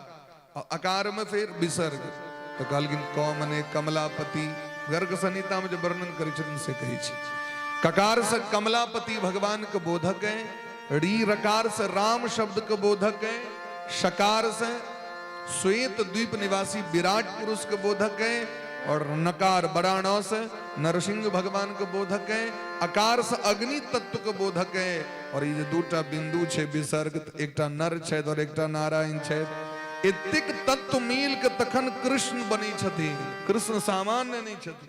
और अकार में फिर विसर्ग। तो कहलखिन क मने कमलापति। गर्ग संहिता में जो वर्णन करै छथिन से कहै छै। ककार से कमलापति भगवान के बोधक है। री रकार से राम शब्द के बोधक है। शकार से श्वेत द्वीप निवासी विराट पुरुष के बोधक है। और नकार बड़ा न से नरसिंह भगवान के बोधक है। अकार से अग्नि तत्व के बोधक है। और ये दूटा बिंदु छे विसर्ग, एकटा नर छे और एकटा नारायण छे। एतेक तत्व मिल के तखन कृष्ण बनी छथिन। कृष्ण सामान्य नहीं छथिन।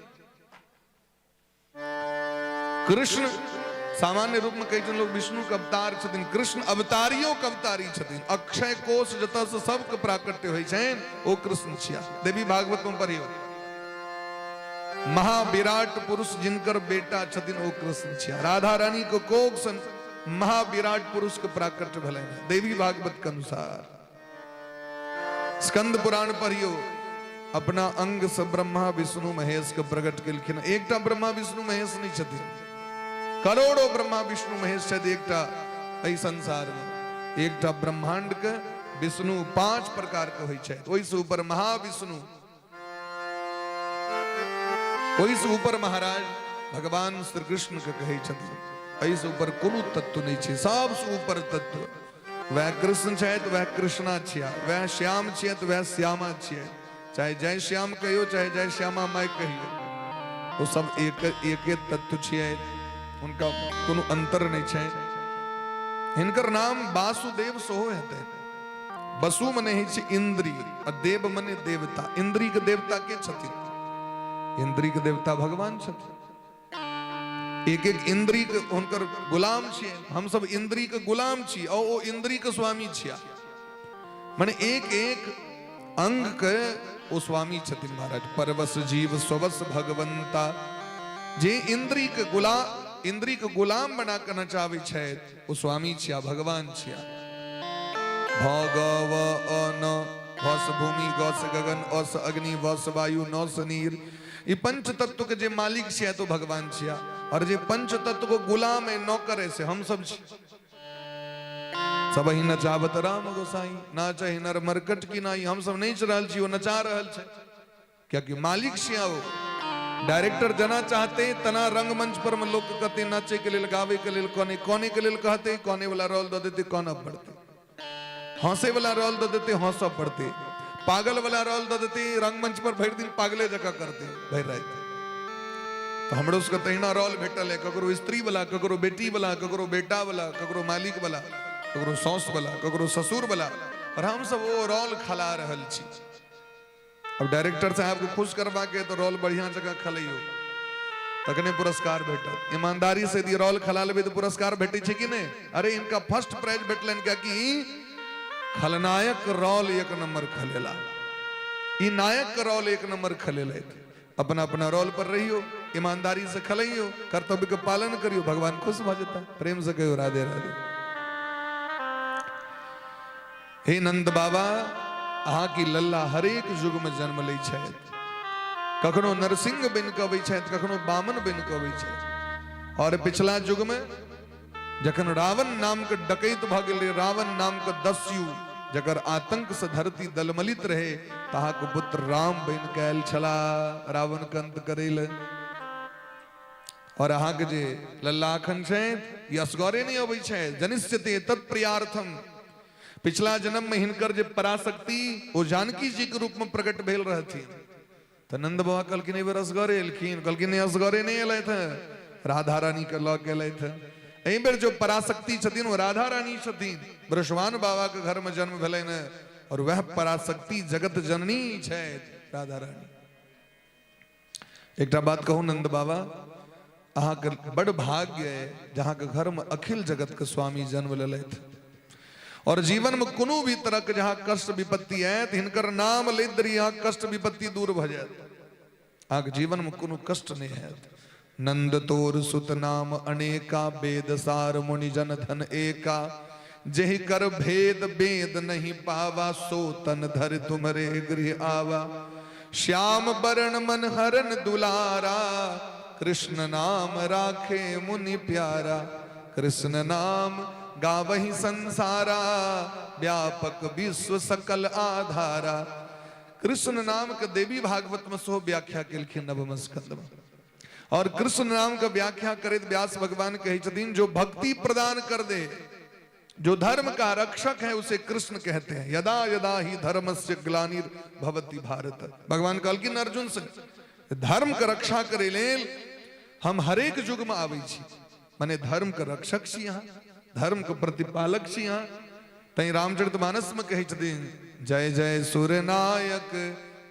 कृष्ण सामान्य रूप में कई लोग विष्णु के अवतार छथिन। कृष्ण अवतारियों के अवतारी छथिन। अक्षय कोष जतऽ से सबके प्राकट्य होइ छनि ओ कृष्ण छिया। देवी भागवत में पढ़ियो महाविराट पुरुष जिनकर बेटा छथिन ओ कृष्ण छिया। राधा रानी को कोख सन महाविराट पुरुष के प्राकट्य भेलनि देवी भागवत के अनुसार। स्कंद पुराण पढ़ियो अपना अंग से ब्रह्मा विष्णु महेश के प्रकट केलखिन। एकटा ब्रह्मा विष्णु महेश नहीं छथिन, करोड़ों ब्रह्मा विष्णु महेश छथि एकटा एहि संसार में। एकटा ब्रह्मांड के विष्णु 5 प्रकार के होइ छै। ओहि से ऊपर महाविष्णु, ओहि से ऊपर महाराज भगवान श्री कृष्ण के कहै छथिन। एहि से ऊपर कोनो तत्व नहीं छै, सबसे ऊपर तत्व वह कृष्ण छै तो वह कृष्णा छिया, वह श्याम छिया तो वह श्यामा छिया। चाहे जय श्याम कहियो चाहे जय श्यामा माई कहियो, वो सब एक तत्व छिया, उनका कोनो अंतर नहीं छै। हिनकर नाम वासुदेव सोहो हेतै। वसु मने है छै इंद्री और देव मने देवता। इंद्री के देवता के छथिन? इंद्री के देवता भगवान छथिन। एक एक इंद्री के हुनकर गुलाम छियै। हम सब इंद्री के गुलाम छी और वो इंद्री के स्वामी छिया। माने एक एक अंग के ओ स्वामी छथिन महाराज। परवश जीव स्ववश भगवंता, जे इंद्री के गुलाम बना के नचावे छै ओ स्वामी छिया, भगवान छिया। भगव अन वस भूमि गौस गगन औस अग्नि वस वायु नौस नीर, ये पंच तत्व के जे मालिक छिया तो भगवान छिया। और जे पंच तत्व को गुलाम है नौकर है से हम सब छी। सब ही नचावत राम गोसाई, नाच ही नर मरकट की नाई। हम सब नहीं रहल छी, वो नचा रहल छै। क्या कि मालिक छिया वो। डायरेक्टर जना चाहते तना रंगमंच पर में लोग कहते नाचे के लिए, गावे के लिए, कोने के लिए कहते, कोने वाला रोल दो देते, कोना पड़ते, हंसे वाला रोल दो देते, हंसा पड़ते, पागल वाला रोल दो देते, रंगमंच पर भर दिन पागले जगह करते भर रहते। तो हमरो उसका तहिना रोल भेटल है, ककरो स्त्री वाला, ककरो बेटी वाला, ककरो बेटा वाला, ककरो मालिक वाला, ककरो सौस वाला, ककरो ससुर वाला। और हम सब वो रोल खला रहल छी। अब डायरेक्टर साहब को खुश करवा के तो रोल बढ़िया जगह खलइयो तकने पुरस्कार भेटत। ईमानदारी से दी रोल खला लेबे तो पुरस्कार भेटे छै कि नहीं? अरे इनका फर्स्ट प्राइज भेटलन क्या कि खलनायक रोल एक नंबर खलेला, ई नायक का रोल एक नंबर खलेला। अपना अपना रोल पर रहियो, ईमानदारी से खलइयो, कर्तव्य का पालन करियो, भगवान खुश हो जाता। प्रेम से कहियो राधे राधे। हे नंद बाबा, अहाँ की लल्ला हरेक युग में जन्म लै छथि। कखनो नरसिंह बन के अबै छथि, कखनो बामन बन के अबै छथि। और पिछला युग में जखन रावण नाम के डकैत भ गेल, रावण नाम के दस्यु जकर आतंक से धरती दलमलित रहे, तहा को पुत्र राम बन के आयल छला रावण के अंत करे ले। और अहाँ के जे लल्ला अखन छथि, असगरे नहीं अबै छथि। जनिष्यते तत्प्रियार्थम, पिछला जन्म में हिनकर जे पराशक्ति वो जानकी जी के रूप में प्रकट भेल रहथिन। तो नंद बाबा कहलखिन एहि बेर असगरे एलखिन, कहलखिन असगरे नहीं एलैथ, राधा रानी के लऽ के एलैथ। एहि बेर जो पराशक्ति छथिन वो राधा रानी छथिन। वृषभान बाबा के घर में जन्म भेलैन और वह पराशक्ति जगत जननी छथि राधा रानी। एकटा बात कहूँ नंद बाबा, अहाँ के बड़ भाग्य है जहाँ के घर में अखिल जगत के स्वामी जन्म लेलैथ। और जीवन में कोनो भी तरह के जहाँ कष्ट विपत्ति है तो हिनकर नाम लैत देरी यहाँ कष्ट विपत्ति दूर भ जायत। आग जीवन में कोनो कष्ट नहीं है। नंद तोर सुत नाम अनेका, वेद सार मुनि जन धन एका। जेहि कर भेद वेद नहीं पावा, सो तन धर तुम्हारे गृह आवा। श्याम वरण मन हरन दुलारा, कृष्ण नाम राखे मुनि प्यारा। कृष्ण नाम गावहि संसारा, व्यापक विश्व सकल आधारा। कृष्ण नाम के देवी भागवत में सो व्याख्या केलखिन नवम स्कंद में। और कृष्ण नाम का व्याख्या करैत व्यास भगवान कहे छथिन, जो भक्ति प्रदान कर दे, जो धर्म का रक्षक है उसे कृष्ण कहते हैं। यदा यदा ही धर्मस्य ग्लानिर भवति भारत। भगवान कहलखिन अर्जुन से, धर्म का रक्षा करे लेल हम हरेक युग में आबै छी। माने धर्म का रक्षक छी यहाँ, धर्म के प्रतिपालक छी यहाँ। तई रामचरितमानस में कहे छथिन, जय जय सूर्यनायक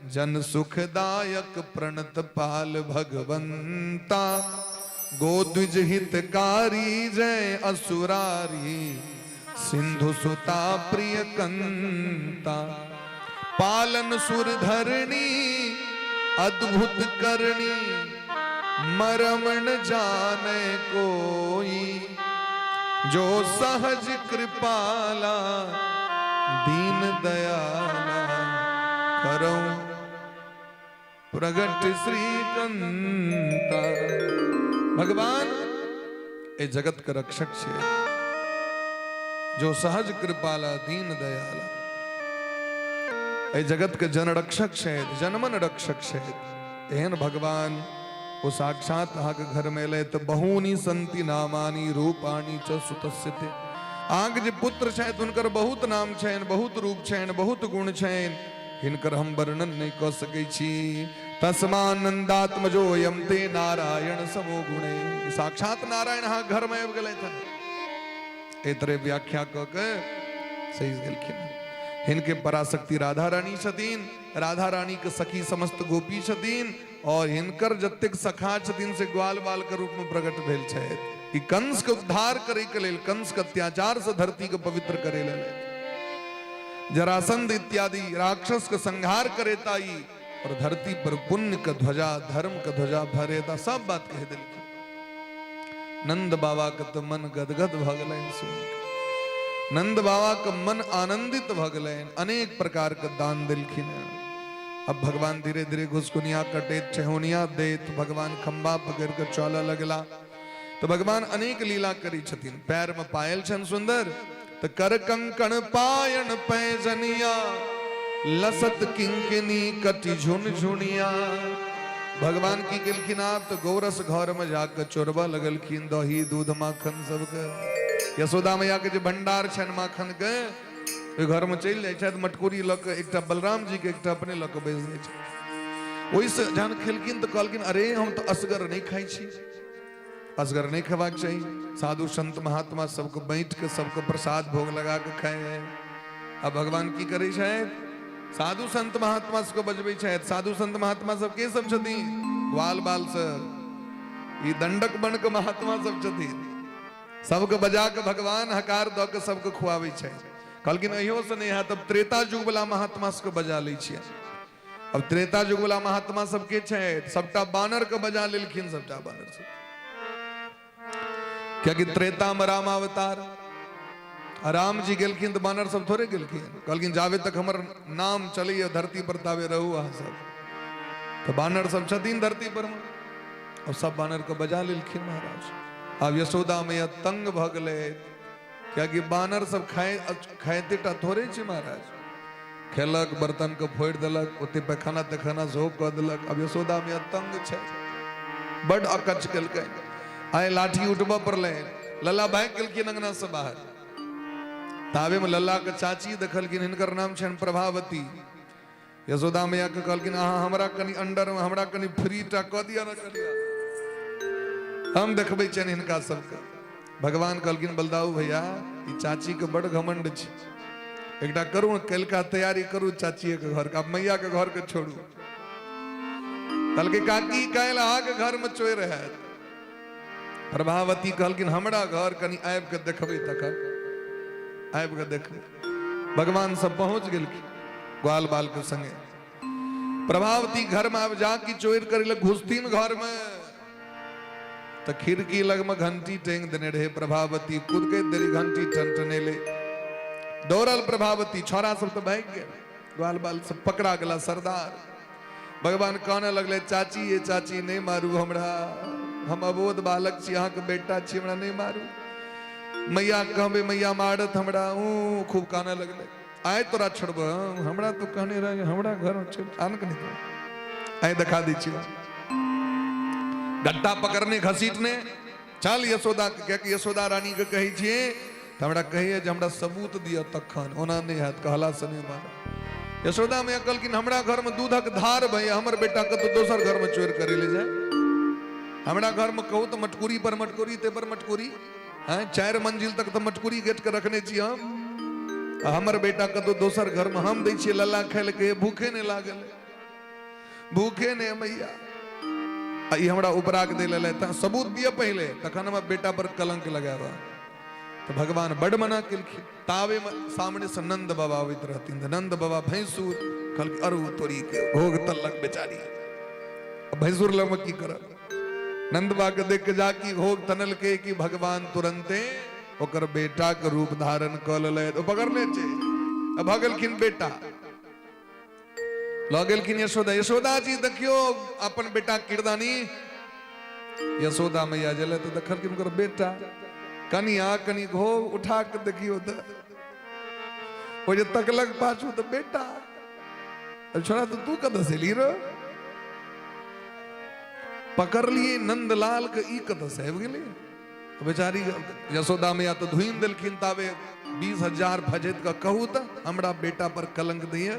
जन सुखदायक, प्रणत पाल भगवंता। गोद्विज हितकारी जय असुरारी, सिंधु सुता प्रिय कंता। पालन सुर धरणी अद्भुत करणी, मरमण जाने कोई। जो सहज कृपाला दीन दयाला, करऊं प्रगट श्रीकंता। भगवान ए जगत का रक्षक छे, जो सहज कृपाला दीन दयाला। ए जगत के जन रक्षक छे, जनमन रक्षक छे। एहन भगवान वो साक्षात अहाँ के घर में ले तो बहुनी संति नामानी रूपाणी च सुतस्य ते। आग जे पुत्र छे उनकर बहुत नाम छेन, बहुत रूप छेन, बहुत गुण छेन, हिनकर हम वर्णन नहीं कर सकै छी। तस्मानंदात्मजो यम ते नारायण समो गुणे। साक्षात नारायण अहाँ घर में आबि गेलै था। एतरे व्याख्या क के सही गेलखिन। हिनके पराशक्ति राधा रानी छथिन, राधा रानी के सखी समस्त गोपी छथिन। और हिनकर जतेक सखा छथिन से ग्वाल बाल के रूप में प्रकट भेल छथि। ई कंस के उद्धार करे के लेल, कंस के अत्याचार से धरती के पवित्र करे लेल। जरासंध इत्यादि राक्षस का संहार करे ताई और धरती पर पुण्य का ध्वजा धर्म का ध्वजा फहरेता सब बात कह दिल की। नंद बाबा का तो मन गदगद भगलन सुन के। नंद बाबा का मन आनंदित भगलन, अनेक प्रकार का दान दिलखिन। अब भगवान धीरे धीरे घुसकुनिया कटे ठेहुनिया दे तो भगवान खंबा पकड़ कर चौला लगला। तो भगवान अनेक लीला करी छथिन। पैर में पायल छन सुंदर तो कर कंकण पायन पैजनिया लसत किंकिनी कटी झुन झुनिया। भगवान की गिलखिन आप तो गौरस घर में जाकर चोरबा लगलखिन दही दूध माखन सबके। यशोदा मैया के जो भंडार छन माखन के घर में चल जाए मटकुरी लक एक बलराम जी के एक अपने लक बेच दे। वही से जहन खेलकिन तो कहलकिन अरे हम तो असगर नहीं खाई छी, असगर नहीं खवाक चाहिए। साधु संत महात्मा सबको बैठ के सबको प्रसाद भोग लगा के खाए हैं। अब भगवान की करे शायद साधु संत महात्मा सबको बजबे शायद। साधु संत महात्मा सब के सब छथि ग्वाल बाल से ये दंडक बन के महात्मा सब छथि। सबको बजा के भगवान हकार द के सबको खुआवे छै। कहलकिन अहियो से नहीं है तब त्रेता युग वाला महात्मा सबको बजा लै छियै। अब त्रेता युग वाला महात्मा सबके छै सबटा बानर के बजा लेलखिन। सबटा बानर सब क्या कि त्रेता में राम अवतार राम जी गेलखिन तो बानर सब थोड़े गेलखिन। कहलखिन जावे तक हमर नाम चलिए धरती पर तावे रहू अहाँ सब। तो बानर सब छथिन धरती पर में और सब बानर को बजा लेलखिन महाराज। अब यशोदा मैया तंग भ गले क्या कि बानर सब खाते टा थोड़े छै महाराज। खेलक बर्तन को फोड़ देलक ओते पैखाना तैखाना झोंक क देलक। अब यशोदा मैया तंग छै बड़ अकच केलकै। आए लाठी उठबा पड़ले लल्ला भाग गेलखिन अंगना से बाहर। तावे में लल्ला के चाची देखलखिन हिनकर नाम छन प्रभावती। यशोदा मैया के कहलखिन अहाँ हमरा कनी अंडर में हमरा कनी फ्री टा क दिया न करिया हम देखबै छन हिनका सबके। भगवान कहलखिन बलदाऊ भैया ई चाची के बड़ घमंड छै एकटा करू कलका तैयारी करू चाची के घर का मैया के घर के छोड़ू। कहलकै काकी काल अहाँ के घर में चोर है। प्रभावती कहलखिन हमरा घर कनी आबि के देखबै तक आबि के देख। भगवान सब पहुंच गेलखिन ग्वाल बाल के संगे। प्रभावती घर में आब जाके चोर करे घुसतीन घर में तो खिड़की लग में घंटी टेंग देने रहे। प्रभावती कूद के देरी घंटी टनटने ले दौड़ल प्रभावती। छोरा सब तो भाग गए ग्वाल बाल सब पकड़ा गला सरदार। भगवान कहने लगले चाची ये चाची नहीं मारू हमरा हम अबोध बालक छी अहाँ के बेटा छी हमरा नहीं मारू। मैया कहबे मैया मारत हमरा खूब काने लगले। आए तोरा छोड़ब हमरा तो कहने रहे हमरा घर में चल आन के नहीं आए दिखा दी छी गट्टा पकड़ने घसीटने चल यशोदा के कह के यशोदा रानी के कही छिए तो हमरा कहिए जे हमरा सबूत दिया तखन ओना नहीं हैत कहला से नहीं मारा। यशोदा में कहलखिन हमरा घर में दूधक धार भैया हमर बेटा के तो दोसर घर में चोर करे ले जाए। हमरा घर में कहू तो मटकुरी पर मटकुरी ते पर मटकुरी हैं 4 मंजिल तक तो मटकुरी गेट के रखने छी हम। हमर बेटा के तो दोसर घर में हम दै छियै लल्ला खेल के भूखे नहीं लागल भूखे ने मैया ई हमरा उपराग दे ले सबूत दिए पहले तखन हम बेटा पर कलंक लगावा। तो भगवान बड़ मना केलखिन। तावे में सामने से नंद बाबा आवित रहथिन। नंद बाबा भैंसुर कल अरु तोरी के भोग तलक बेचारी। भैंसुर लग में की करब नंद बाबा के देख के जाकी भोग तनल के कि भगवान तुरंते ओकर बेटा के रूप धारण क ले तो पकड़ने छे। अब भगलखिन बेटा लगलखिन यशोदा। यशोदा जी देखियो अपन बेटा किरदानी। यशोदा मैया जले तो देखलखिन ओकर बेटा कनिया कनी घो उठा के देखियो तो वो जे तकलक पाछू तो बेटा छोड़ा तो तू कद से ली रो पकड़ लिए नंदलाल के ई कद से आबि गेली। बेचारी यशोदा मैया तो धुइन देलखिन। तावे 20,000 फजत का कहू तो हमरा बेटा पर कलंक दिए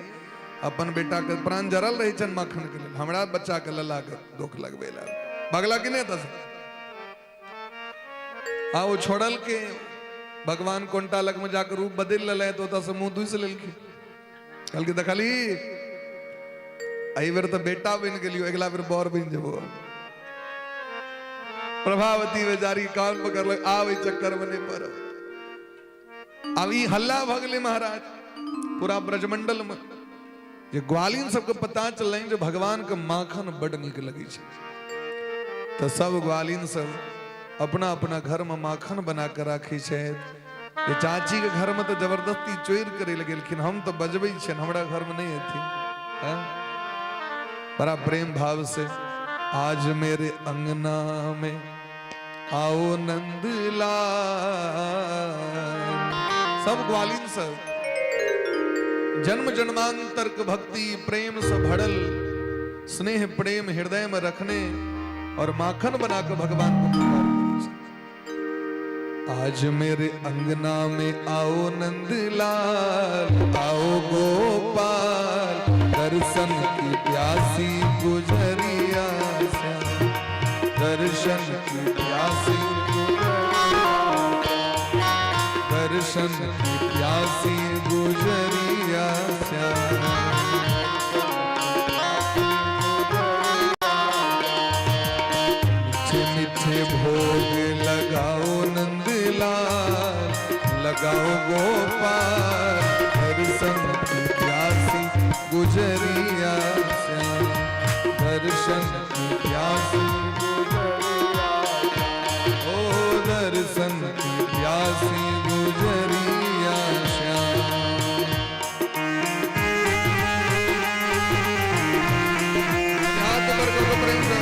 अपन बेटा के प्राण जरल रही छन माखन के लिए हमरा बच्चा के लला के दुख लगबे ला भगला कि नहीं तस आ वो छोड़ल के भगवान कोंटा लग में जाकर रूप बदल ले तो तस मुंह दुस लेलखिन। कल के देखली आई बेर तो बेटा बन गेलियो अगला बेर बर बन जबो। प्रभावती बेचारी कान पकड़ लग आवे चक्कर में नहीं पर अब ई हल्ला भगले महाराज। पूरा ब्रजमंडल में जे ग्वालिन सबके पता चल जे भगवान के माखन बड़ निक लगी छे, तो सब ग्वालिन सब अपना अपना घर में माखन बना कर राखी छे। ये चाची के घर में तो जबरदस्ती चोर करे लगे, लेकिन हम तो बजबे छे, हमरा घर में नहीं थी। बड़ा प्रेम भाव से आज मेरे अंगना में आओ नंदलाल। सब ग्वालिन सब जन्म जन्मांतर के भक्ति प्रेम से भरल स्नेह प्रेम हृदय में रखने और माखन बनाकर भगवान को पुकार। आज मेरे अंगना में आओ नंदलाल, आओ गोपाल, दर्शन की प्यासी गुजरिया श्याम, दर्शन की प्यासी दर्शन की प्यासी गुजरिया श्याम। मीठे मीठे भोग लगाओ नंदलाल, लगाओ गोपाल, दर्शन की प्यासी गुजरिया श्याम, दर्शन की प्यासी ओ दर्शन की प्यासी गुजरिया श्याम। हाथ ऊपर करो प्रेम से।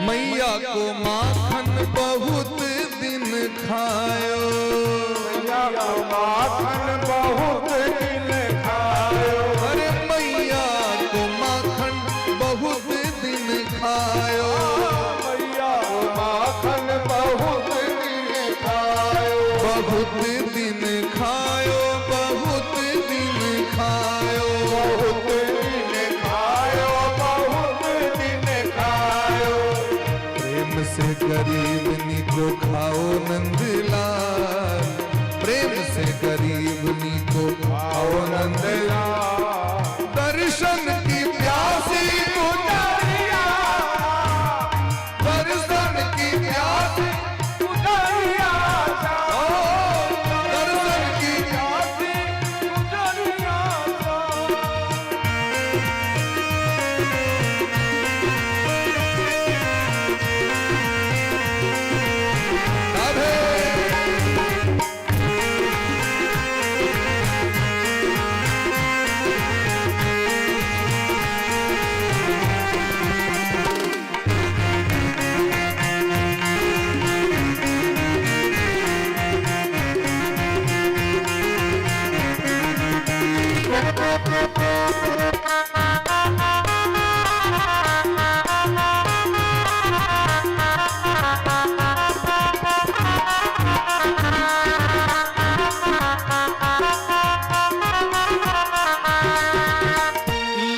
मैया को माखन बहुत दिन खायो, मैया को माखन बहुत दिन खायो, अरे मैया को माखन बहुत दिन खायो, मैया को माखन बहुत दिन खायो, बहुत दिन खायो, बहुत दिन खायो, बहुत दिन खायो, बहुत दिन खायो। प्रेम से गरीबनी को खाओ नंदलाल, प्रेम से गरीबनी को खाओ नंदलाल, दर्शन की प्यासी गुजरिया, दर्शन की प्यासी गुजरिया ओ दर्शन की प्यासी गुजरिया राधे।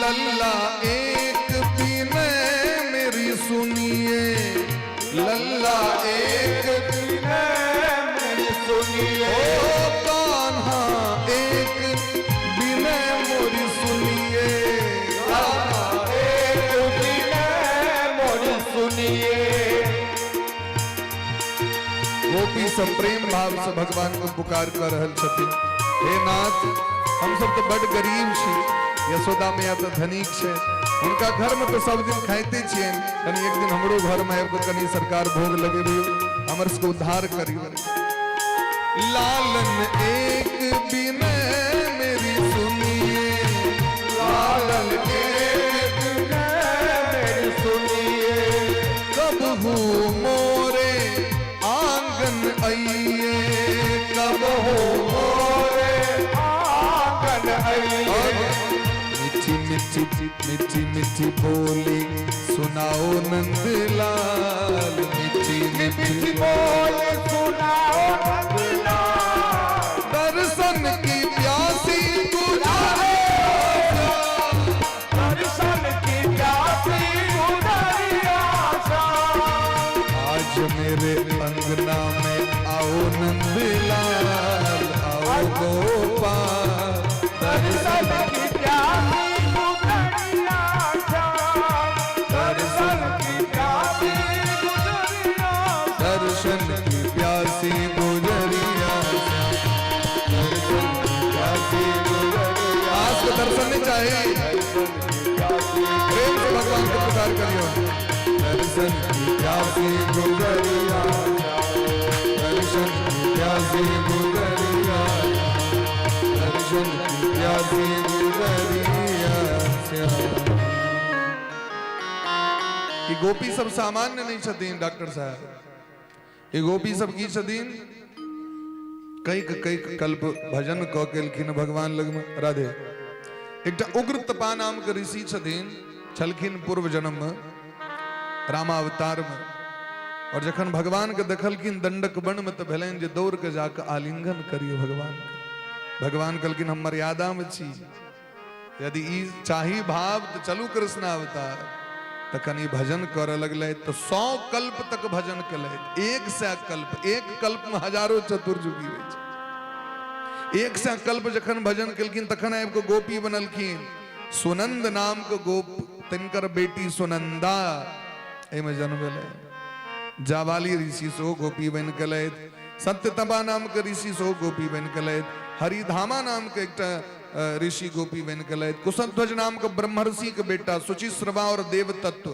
लल्ला एक बिनय मेरी सुनिए, लल्ला एक मेरी सुनिए, ओ कान्हा एक बिनय मोरी सुनिए, एक दिन मोरी सुनिए। गोपी सब प्रेम भाव से भगवान को पुकार कर रहल छथिन। हे नाथ, हम सब तो बड़ गरीब छी, यशोदा मैया तो धनिक छे, उनका घर में तो सब दिन खाइते छिए, कनी एक दिन हमरो घर में आबि के कनी सरकार भोग लगेबियो, हमर सबके उद्धार करियो। लालन एक बिनय मेरी सुनिए, लालन एक दिन मेरी सुनिए, कब हो मोरे आंगन आइए, कब हो मोरे आंगन आइए। मीठी मीठी मीठी मीठी बोली सुनाओ नंदलाल, मीठी मीठी बोल सुनाओ नंदलाल, दर्शन की चाहिए। प्रेम से भगवान को पुकार करियो। दर्शन की प्यासी गुजरिया, दर्शन की प्यासी गुजरिया, दर्शन की प्यासी गुजरिया। ये गोपी सब सामान्य नहीं छतीन डॉक्टर साहब, ये गोपी सब की छतीन कई कल्प भजन क केलखिन भगवान लग में। राधे एक उग्र तपा नाम के ऋषि छथिन, छलखिन पूर्व जन्म में रामावतार में, और जखन भगवान के देखलखिन दंडक वन में तो भेलन जे दौड़ के जाके आलिंगन करियो भगवान के। भगवान कहलखिन हम मर्यादा में छी, यदि ई चाही भाव तो चलू कृष्ण अवतार। तखन ई भजन कर लगले तो 100 कल्प तक भजन कले। 100 कल्प, एक कल्प में हजारों चतुर्युगी होइ छै। 100 कल्प जखन भजन केलखिन तखन आबि के गोपी बनलखिन। सुनंद नाम के गोप, तिनकर बेटी सुनंदा एमे जन्म भेलै। जावाली ऋषि सो गोपी बन गेलथि, सत्यतपा नाम के ऋषि सो गोपी बन गेलथि, हरिधामा नाम के एकटा ऋषि गोपी बन गेलथि, कुशध्वज नाम के ब्रह्मर्षि के बेटा शुचिश्रवा और देव तत्व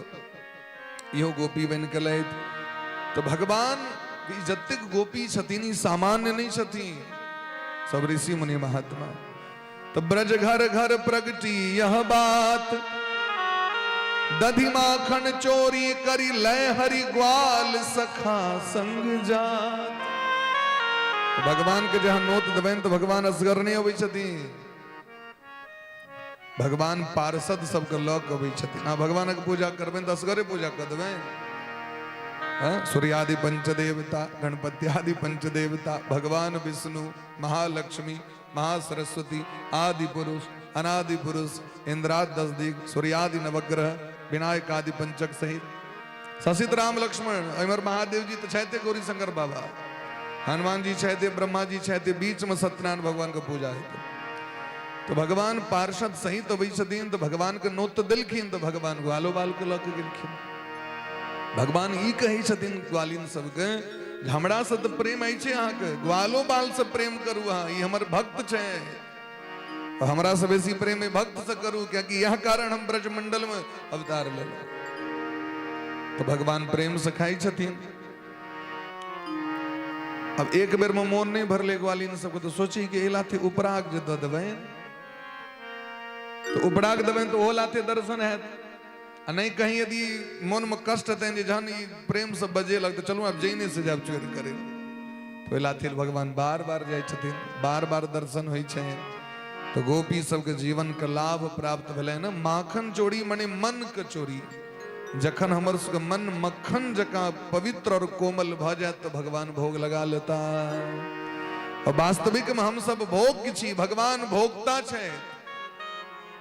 इहो गोपी बन गेलथि। तो भगवान की जतेक गोपी छथिन सामान्य नहीं छथिन, सब ऋषि मुनि महात्मा। तो ब्रज घर घर प्रगटी यह बात, दधि माखन चोरी करी लय हरि ग्वाल सखा संग जात। तो भगवान के जहां नोत देवें तो भगवान असगर नहीं अबै छथिन, भगवान पार्षद सबके लऽ के अबै छथिन। भगवान के पूजा करबें तो असगरे पूजा कर देवें। सूर्यादि पंचदेवता, गणपति आदि पंचदेवता, भगवान विष्णु, महालक्ष्मी, महासरस्वती, आदि पुरुष, अनादि पुरुष, इंद्राद 10 दिग, सूर्यादि नवग्रह, विनायक आदि पंचक सहित ससित राम लक्ष्मण। अमर महादेव जी तो छहते गौरी शंकर बाबा, हनुमान जी छहते, ब्रह्मा जी छहते, बीच में सत्यनारायण भगवान का पूजा है। तो भगवान पार्षद सहित अबै छथिन। तो भगवान के नोत दिलखिन तो भगवान ग्वालो बाल के लऽ के गेलखिन। भगवान ई कहै छथिन ग्वालिन सबके, हमरा से तो प्रेम है छै अहाँके, ग्वालो बाल से प्रेम करू अहाँ, ई हमर भक्त छै। हमरा से बेसी प्रेम है भक्त से करू, क्योंकि यह कारण हम ब्रजमंडल में अवतार लेलहुँ। तो भगवान प्रेम से खाई छथिन। अब एक बेर में मोन नहीं भरले ग्वालिन सबके, तो सोची कि लाथे उपराग जे दऽ देबनि, तो उपराग देबनि तो ओ लाथे दर्शन हैत। आ नहीं कहीं यदि मन में कष्ट हेतनि जे जहन ई प्रेम से बजे लगते चलू आब जैने से जाब चोरी करे, तो लाथे भगवान बार बार जाइ छथिन, बार बार दर्शन होइ छै। तो गोपी सबके जीवन का लाभ प्राप्त भेलै ना। माखन चोरी माने मन के चोरी। जखन हमर सबके मन मक्खन जकाँ पवित्र और कोमल भ जाए तो भगवान भोग लगा लेता। और वास्तविक में हम सब भोग की छी, भगवान भोगता छै।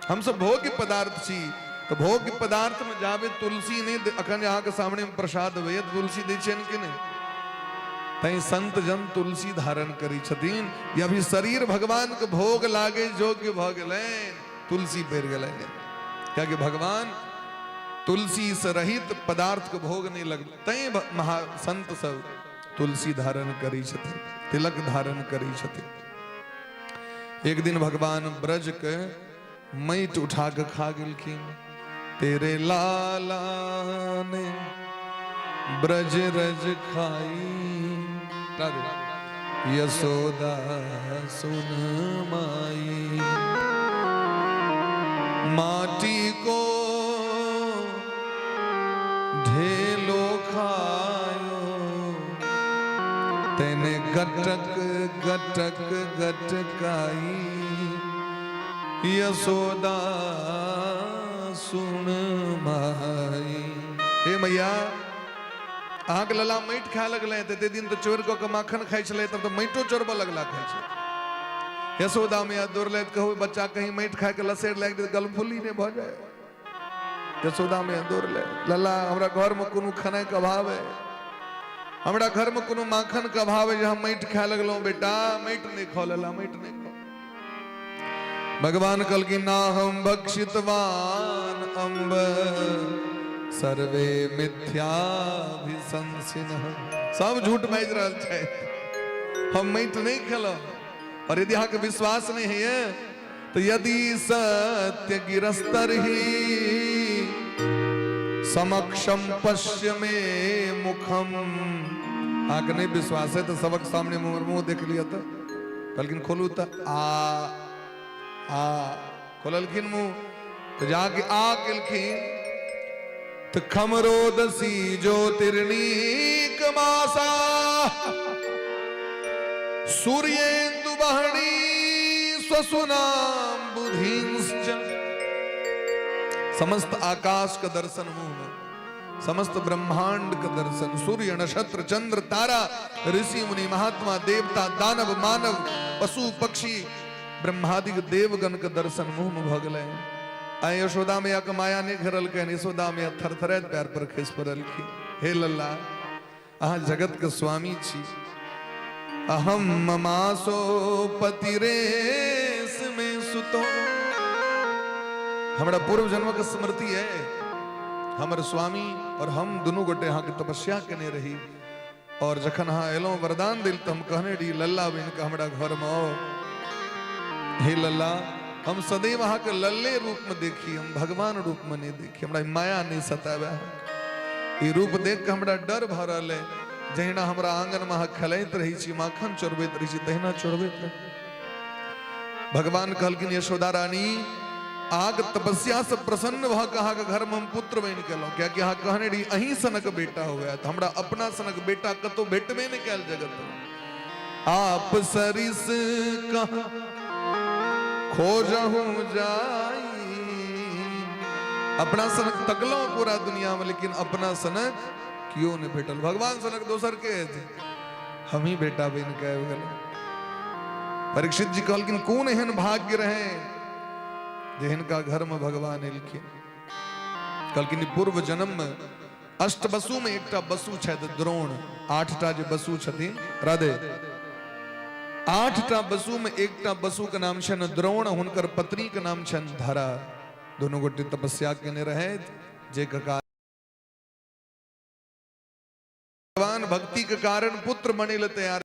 हम सब भोग के पदार्थ छी। तो भोग के पदार्थ में जाबे तुलसी नहीं अखन यहाँ के सामने में प्रसाद हुए तुलसी दै छन कि नहीं, तई संत जन तुलसी धारण करी छथिन। या भी शरीर भगवान के भोग लागे योग्य भ गेलै, तुलसी पैर गेलै। क्या कि भगवान तुलसी से रहित पदार्थ के भोग नहीं लग, तई महा संत सब तुलसी धारण करी छथिन, तिलक धारण करी छथिन। एक दिन भगवान ब्रज के मैट उठा के खा गेलखिन। तेरे लाला ने ब्रज रज खाई, यशोदा सुन माई। माटी को ढेलो खायो, तेने गटक गटक गटकाई। यशोदा सुन माई। हे मैया अहाँ के लला मैट खाए लगले, ते दिन तो चोर को माखन खाई छले, तब तो मैटो चोरबा लगला खाई छे। यशोदा मैया दौड़ले कहू बच्चा कहीं मैट खाए के लसेड़ लाग दे गलफुली ने भ जाए। यशोदा मैया दौड़ले, लला हमरा घर में कोनो खाना के अभाव है, हमरा घर में कोनो माखन के अभाव है, हम मैट खाए लगलो। बेटा मैट नहीं खा, लला मैट नहीं खा। भगवान कल की ना हम भक्षितवान अम्ब, सर्वे मिथ्याभिशंसिन। सब झूठ बाज रहा है, हम मैट नहीं खेलो। और यदि यहाँ के विश्वास नहीं है तो यदि सत्य गिरस्तर ही समक्षम पश्य में मुखम। आंख नहीं विश्वास है तो सबक सामने मुंह देख लिया था, लेकिन खोलू था आ खोललखिन मुंह तो जाके आ किलखिन तो खमरोदसी ज्योतिर्नीक मासा सूर्येन्दु बहणी स्वसुनाम बुधिंश्च। समस्त आकाश का दर्शन मुंह में, समस्त ब्रह्मांड का दर्शन, सूर्य नक्षत्र चंद्र तारा ऋषि मुनि महात्मा देवता दानव मानव पशु पक्षी ब्रह्मादिक देवगण का दर्शन मुंह में भगल। आ यशोदा मैया के माया ने घेरल के, यशोदा मैया थरथरैत पैर पर खसि पड़ल की, हे लल्ला अहाँ जगत के स्वामी छी, अहम ममासो पतिरेस में सुतो। हमारा पूर्व जन्म का स्मृति है, हमारे स्वामी और हम दोनों गोटे यहाँ की तपस्या करने रही और जखन हाँ एलो वरदान दिल तो हम कहने डी लल्ला बिन का हमारा घर में आओ। हे लल्ला हम सदैव वहां के लल्ले रूप में देखी, हम भगवान रूप में नहीं देखी, हमारा माया नहीं सतावे। ये रूप देख के हमारा डर भरल है, जहिना हमारा आंगन में खलैत रही छी माखन चोरबैत रही छी तहिना चोरबैत रही। भगवान कहलकिन यशोदा रानी आग तपस्या से प्रसन्न भ कहा के घर में हम पुत्र बन केलो, क्या कि कहने रही अही सनक बेटा हुआ तो हमरा अपना सनक बेटा कतो भेटबे नहीं कैल जगत। आप सरिस कहा खोजहू जाई, अपना सनक तकलो पूरा दुनिया में लेकिन अपना सनक क्यों नहीं भेटल। भगवान सनक दोसर के थे, हम ही बेटा बन के गेल। परीक्षित जी कहलकिन कौन एहन भाग्य रहे जिनका घर में भगवान एलखिन। कहलकिन पूर्व जन्म में अष्ट बसु में एकटा बसु छथि द्रोण, 8टा जे बसु छथिन राधे, 8टा बसु में एकटा बसु के नाम छन द्रोण, हुनकर पत्नी के नाम छन धरा। दोनों गोटे तपस्या केने रहे जे के भगवान भक्ति के कारण पुत्र बने ले तैयार,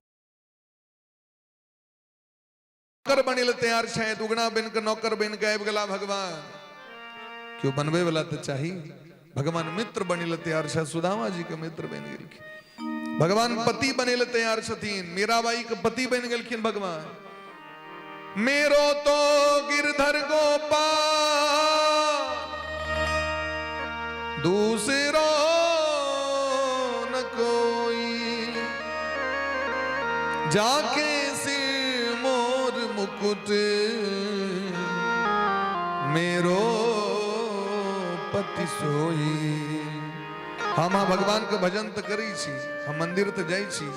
नौकर बने ले तैयार छे, दुगना बन के नौकर बन के आबि गेला भगवान। क्यों बनबे वाला तो चाहिए, भगवान मित्र बने ले तैयार छे, सुदामा जी के मित्र बन गेलखिन। भगवान पति बने ले तैयार छथिन, मीराबाई के पति बन गेलखिन भगवान। मेरो तो गिरधर गोपाल दूसरो न कोई, जाके सिर मोर मुकुट मेरो पति सोई। हम भगवान के भजन तो करी छी, हम मंदिर तो जाई छी,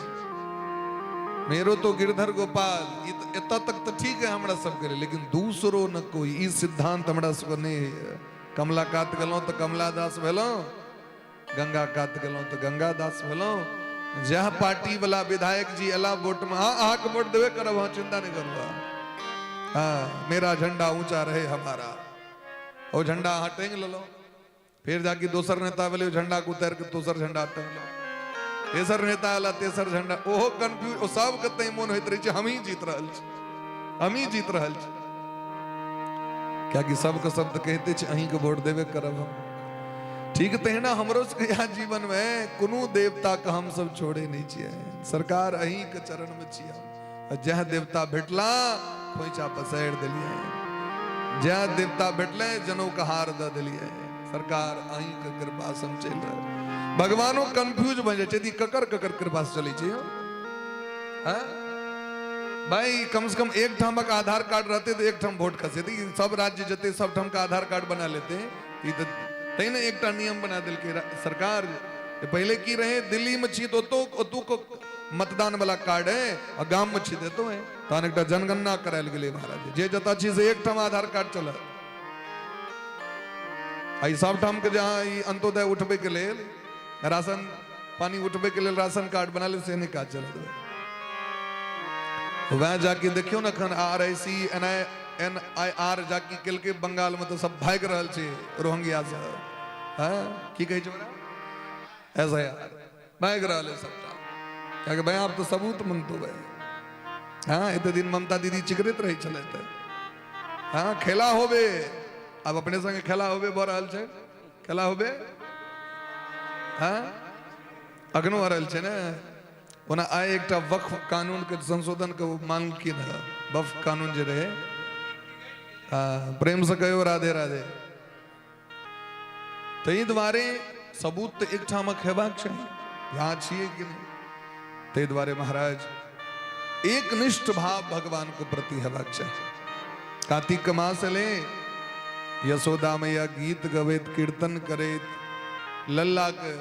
मेरो तो गिरधर गोपाल इतना तक तो ठीक है हमरा सब करे, लेकिन दूसरो न कोई, ई सिद्धांत हमरा सब नहीं है। कमला कात गलो तो कमला दास भेलो, गंगा कात गलो तो गंगा दास भेलो। जह पार्टी वाला विधायक जी अला वोट में हाँ के वोट देवे करब, हाँ चिंता नहीं करवा, हाँ मेरा झंडा ऊंचा रहे हमारा, वो झंडा हाँ टेंग लो, फिर जाके दोसर नेता वाले झंडा को उतार के दोसर झंडा टेंग लो, तेसर नेता वाला तेसर झंडा, ओहो कंफ्यूज, ओ सब कते मन होइत रही, हम ही जीत रहल छी, हम ही जीत रहल छी। क्या कि सबके शब्द कहते छ अहीं के वोट देवे करब हम, ठीक तहिना हमरो सबके यहाँ जीवन में कोनो देवता के हम सब छोड़े नहीं छिए, सरकार अहीं के चरण में छिया। जह देवता भेटला खोइचा पसार देलिए, जह देवता भेटले जनों का हार द देलिए, सरकार अहीं के कृपा सम चल रहा। भगवानो कंफ्यूज भ जाए यदि ककर ककर कृपा से चले छी। हां भाई कम से कम एक ठाम का आधार कार्ड रहते तो एक ठाम वोट खसे थी, सब राज्य जते सब ठाम का आधार कार्ड बना लेते, तई ने एक नियम बना दिल के सरकार। पहले की रहे दिल्ली में छी तो को मतदान वाला कार्ड है और गांव में छी देतो है, तहन एक जनगणना करायल गेले महाराज, जे जता छी से एक ठाम आधार कार्ड चल, आई सब ठाम के जहां अंत्योदय उठबे के लेल राशन पानी उठबे के लेल राशन कार्ड बना ले से नहीं काज चल, वह जाके देखियो ना खन RIC NIR जाके केल के बंगाल में तो सब भाग रहल छे रोहिंग्या से, हां की कहे छोरा ऐसा यार भाग रहल है सबटा, क्या भाई आप तो सबूत मन तो भाई, हाँ इतने दिन ममता दीदी चिकरित रही चले थे, हाँ खेला होबे अब अपने संगे खेला होबे भ रहल छै खेला होबे हाँ अखनो आ रहल छै ने ओना आइ एकटा वक्फ कानून के संशोधन के मांगलखिन है वक्फ कानून जे रहे प्रेम से कहो राधे राधे ताहि दुआरे सबूत तो एक ठामक हेबाक चाही यहाँ छिए कि नहीं ताहि दुआरे महाराज एक निष्ठ भाव भगवान के प्रति हेबाक चाही कार्तिक मास ले यशोदा मैया गीत गवैत कीर्तन करैत लल्ला के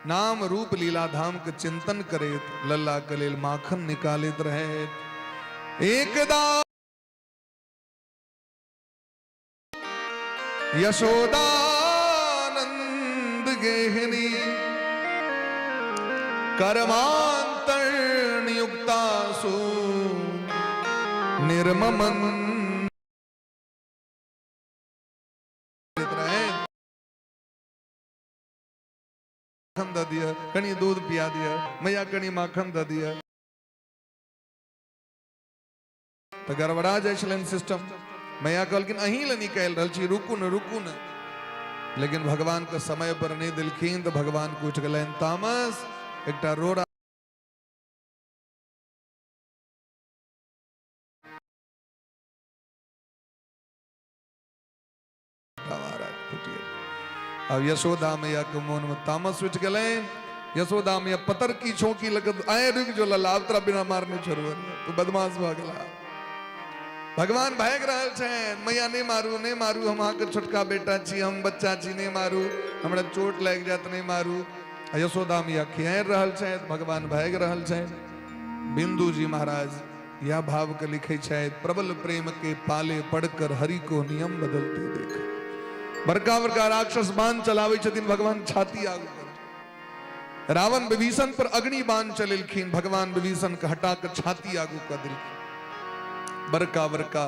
नाम रूप लीला धाम के चिंतन करैत लल्ला के लेल माखन निकालैत रहैत एकदा यशोदानंद गेहिनी कर्मांतर नियुक्तासु निर्ममन माखन द दिया कणी दूध पिया दिया मैया कणी माखन द दिया तो गड़बड़ा जाए सिस्टम मैया कहलखिन अहीं ले निकाल रहल छी रुकू न लेकिन भगवान के समय पर नहीं दिलखिन तो भगवान के उठ गलन तामस एकटा रोड़ा अब यशोदा मैया के मन में तामस उठ गए यशोदा मैया पतर की छोकी लगत आए रुक जो लल्ला अब तोरा बिना मारने छोड़बो तो बदमाश भ गेला भगवान भाग रहल छै मैया नहीं मारू हम अहाँ के छोटका बेटा छी हम बच्चा छी नहीं मारू हमरा चोट लाग जात नहीं मारू यशोदा मैया खियार रहल छै भगवान भाग रहल छै बिंदु जी महाराज यह भाव के लिखे छै प्रबल प्रेम के पाले पड़कर हरि को नियम बदलते देखा बड़का बड़का राक्षस बाण चलावे छथिन भगवान छाती आगू कर रावण विभीषण पर अग्नि बाण चलेलखिन भगवान विभीषण के हटा कर छाती आगू कर दिलखिन बड़का बड़का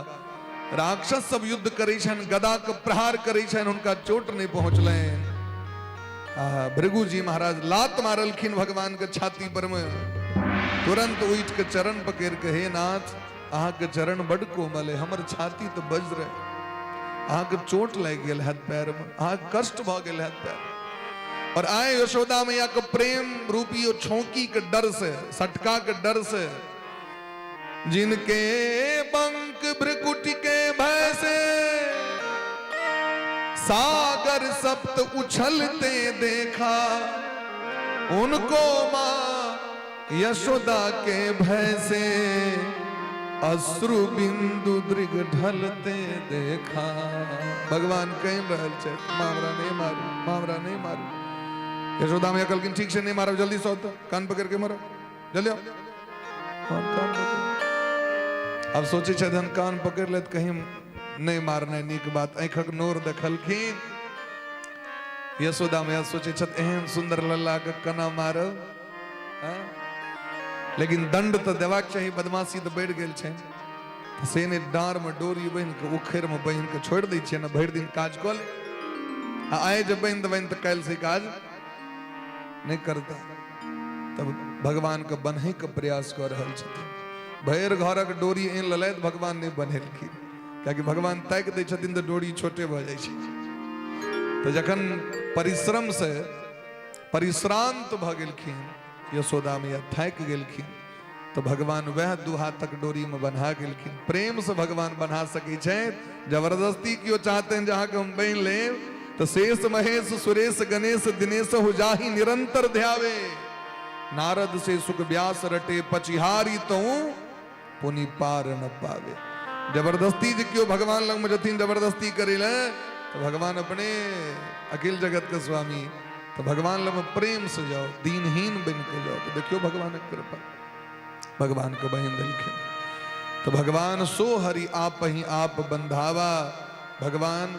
राक्षस सब युद्ध करे छन गदा के प्रहार करे छन उनका चोट नहीं पहुंचले भृगु जी महाराज लात मारलखिन भगवान के छाती पर में तुरंत उठ के चरण पकड़ के हे नाथ अहाँ के चरण बड़ कोमल है हमर छाती तो वज्र है अहाँ के चोट लग गया हाथ पैर में अहाँ कष्ट भ गया हाथ पैर और आए यशोदा मैया के प्रेम रूपी छौकी के डर से सटका के डर से जिनके पंख भ्रकुट के भय से सागर सप्त उछलते देखा उनको मां यशोदा के भय से अश्रु बिंदु दृग ढलते देखा भगवान कह रहल छै मामरा नहीं मारू यशोदा मैया कहलखिन ठीक से नहीं मारो जल्दी सो तो कान पकड़ के मारो जल्दी आओ कान पकड़ अब सोचे छन कान पकड़ ले कहीं नहीं मारना नीक बात आंखक नोर देखलखिन यशोदा मैया सोचे छत एहन सुंदर लल्ला के कना मारब लेकिन दंड तो देवाक चाहिए बदमाशी तो बढ़ गेल छै से ने डार में डोरी बहन के उखेर में बहन के छोड़ दै छियै ना भरि दिन काज कल आए जब बहन तो काल से काज नहीं करता तब भगवान के बन्हे के प्रयास कर रहल छथिन भैर घरक डोरी एन ललैत भगवान नहीं बनेलखिन कियाकि भगवान ताक दै छथिन तो डोरी छोटे भ जाइ छै तो जखन परिश्रम से परिश्रांत भ गेलखिन यशोदा मैया थाक गेलखिन तो भगवान वह दू हाथ तक डोरी में बन्हा गेलखिन प्रेम से भगवान बन्हा सकै छै जबरदस्ती क्यों चाहते हैं जहां के हम बन ले तो शेष महेश सुरेश गणेश दिनेश हो जाही निरंतर ध्यावे नारद से सुख व्यास रटे पचिहारी तो पुनि पार न पावे जबरदस्ती जो क्यों भगवान लंग में जतीन जबरदस्ती करे ले तो भगवान अपने अखिल जगत के स्वामी तो भगवान लंग में प्रेम से जाओ दीनहीन बन के जाओ तो देखियो भगवान की कृपा भगवान को बहन दिलखिन तो भगवान सो हरि आप ही आप बंधावा भगवान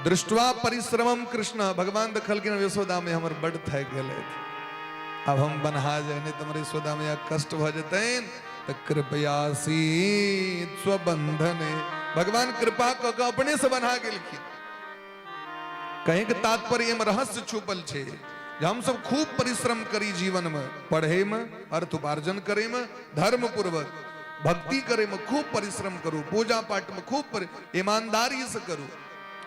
दृष्टवा परिश्रमम कृष्ण भगवान देखलखिन यशोदा में हमर बड़ थक गेलै अब हम बन्हा जाए नहीं तुम्हारी यशोदा में कष्ट भ जतन तो कृपया स्वबंधने भगवान कृपा क अपने से बन्हा गेलखिन कहीं के तात्पर्य में रहस्य छुपल छे हम सब खूब परिश्रम करी जीवन में पढ़े में अर्थ उपार्जन करे में धर्म पूर्वक भक्ति करे में खूब परिश्रम करूं, पूजा पाठ में खूब ईमानदारी से करूं।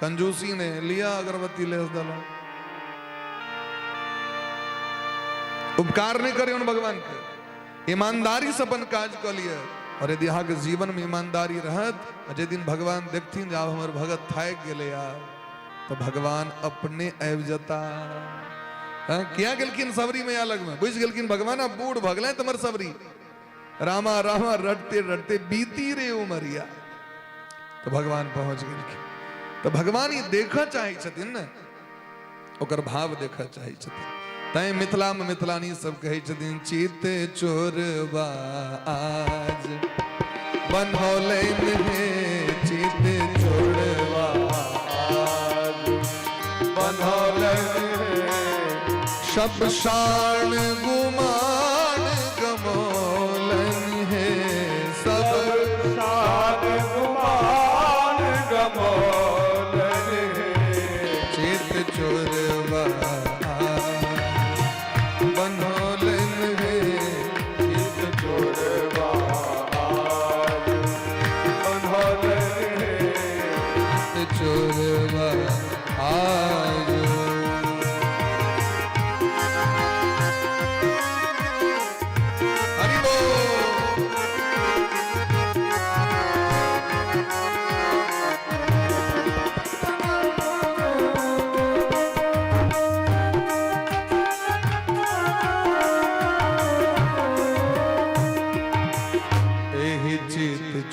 कंजूसी ने लिया अगरबत्ती ले दलो, उपकार नहीं करे उन भगवान के, ईमानदारी से अपन काज कर लिया। और यदि यहाँ के जीवन में ईमानदारी रहत, जे दिन भगवान देखती जब हमारे भगत थाक गए यार, तो भगवान अपने आब जता। क्या गलकिन सबरी में अलग में बुझ गलकिन भगवान अब बूढ़ भगले तुम्हार सबरी, रामा रामा रटते रटते बीती रे उमरिया, तो भगवान पहुंच गए। तो भगवान ये देखा चाहे छथिन न, ओकर भाव देखा चाहे छथिन। तय मिथिला में मिथिलानी सब कहे छथिन, चित चोरबा आज बनौले हे, चित चोरबा आज बनौले, सब शान गुमान गमौलन है, सब शान गुमान गमौलन है, चित चोरबा बनौलन है, चित चोरबा बनौलन है, चित चोरबा आज।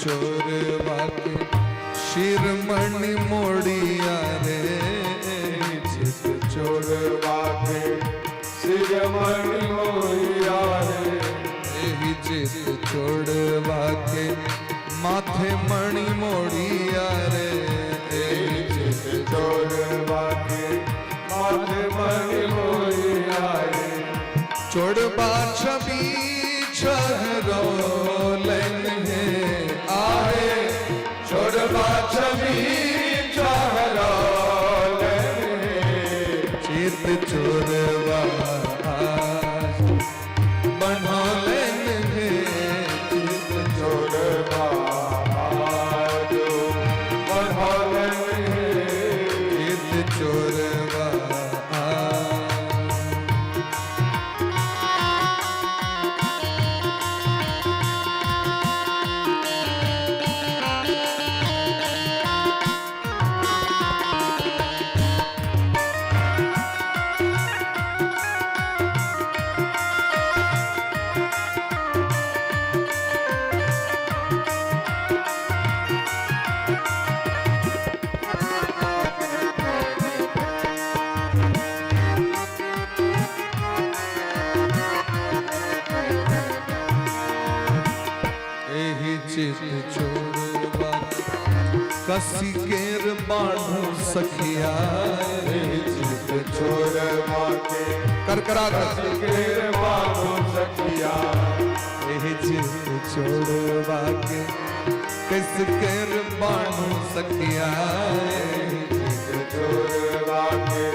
चोरबा के शिरमणि मोड़िया रे, चित चोरबा के शिरमणि मोड़िया रे, यही चित चोरबा के माथे मणि मोड़िया रे, यही चित चोरबा के माथे मणि मोड़िया रे, चोरबा छवि छहरोलन है, आहे चोरबा छवि छहरोलन है, चित चोरबा आज बनौलन है, चित चोरबा आज बनौलन है, चित चोरबा आज। चित चोरबा कसी केर बाढ़ू सखिया, चित चोरबा के करकरा कसी केर बाढ़ू सखिया, चित चोरबा के कस केर बाढ़ू सखिया, चित चोरबा के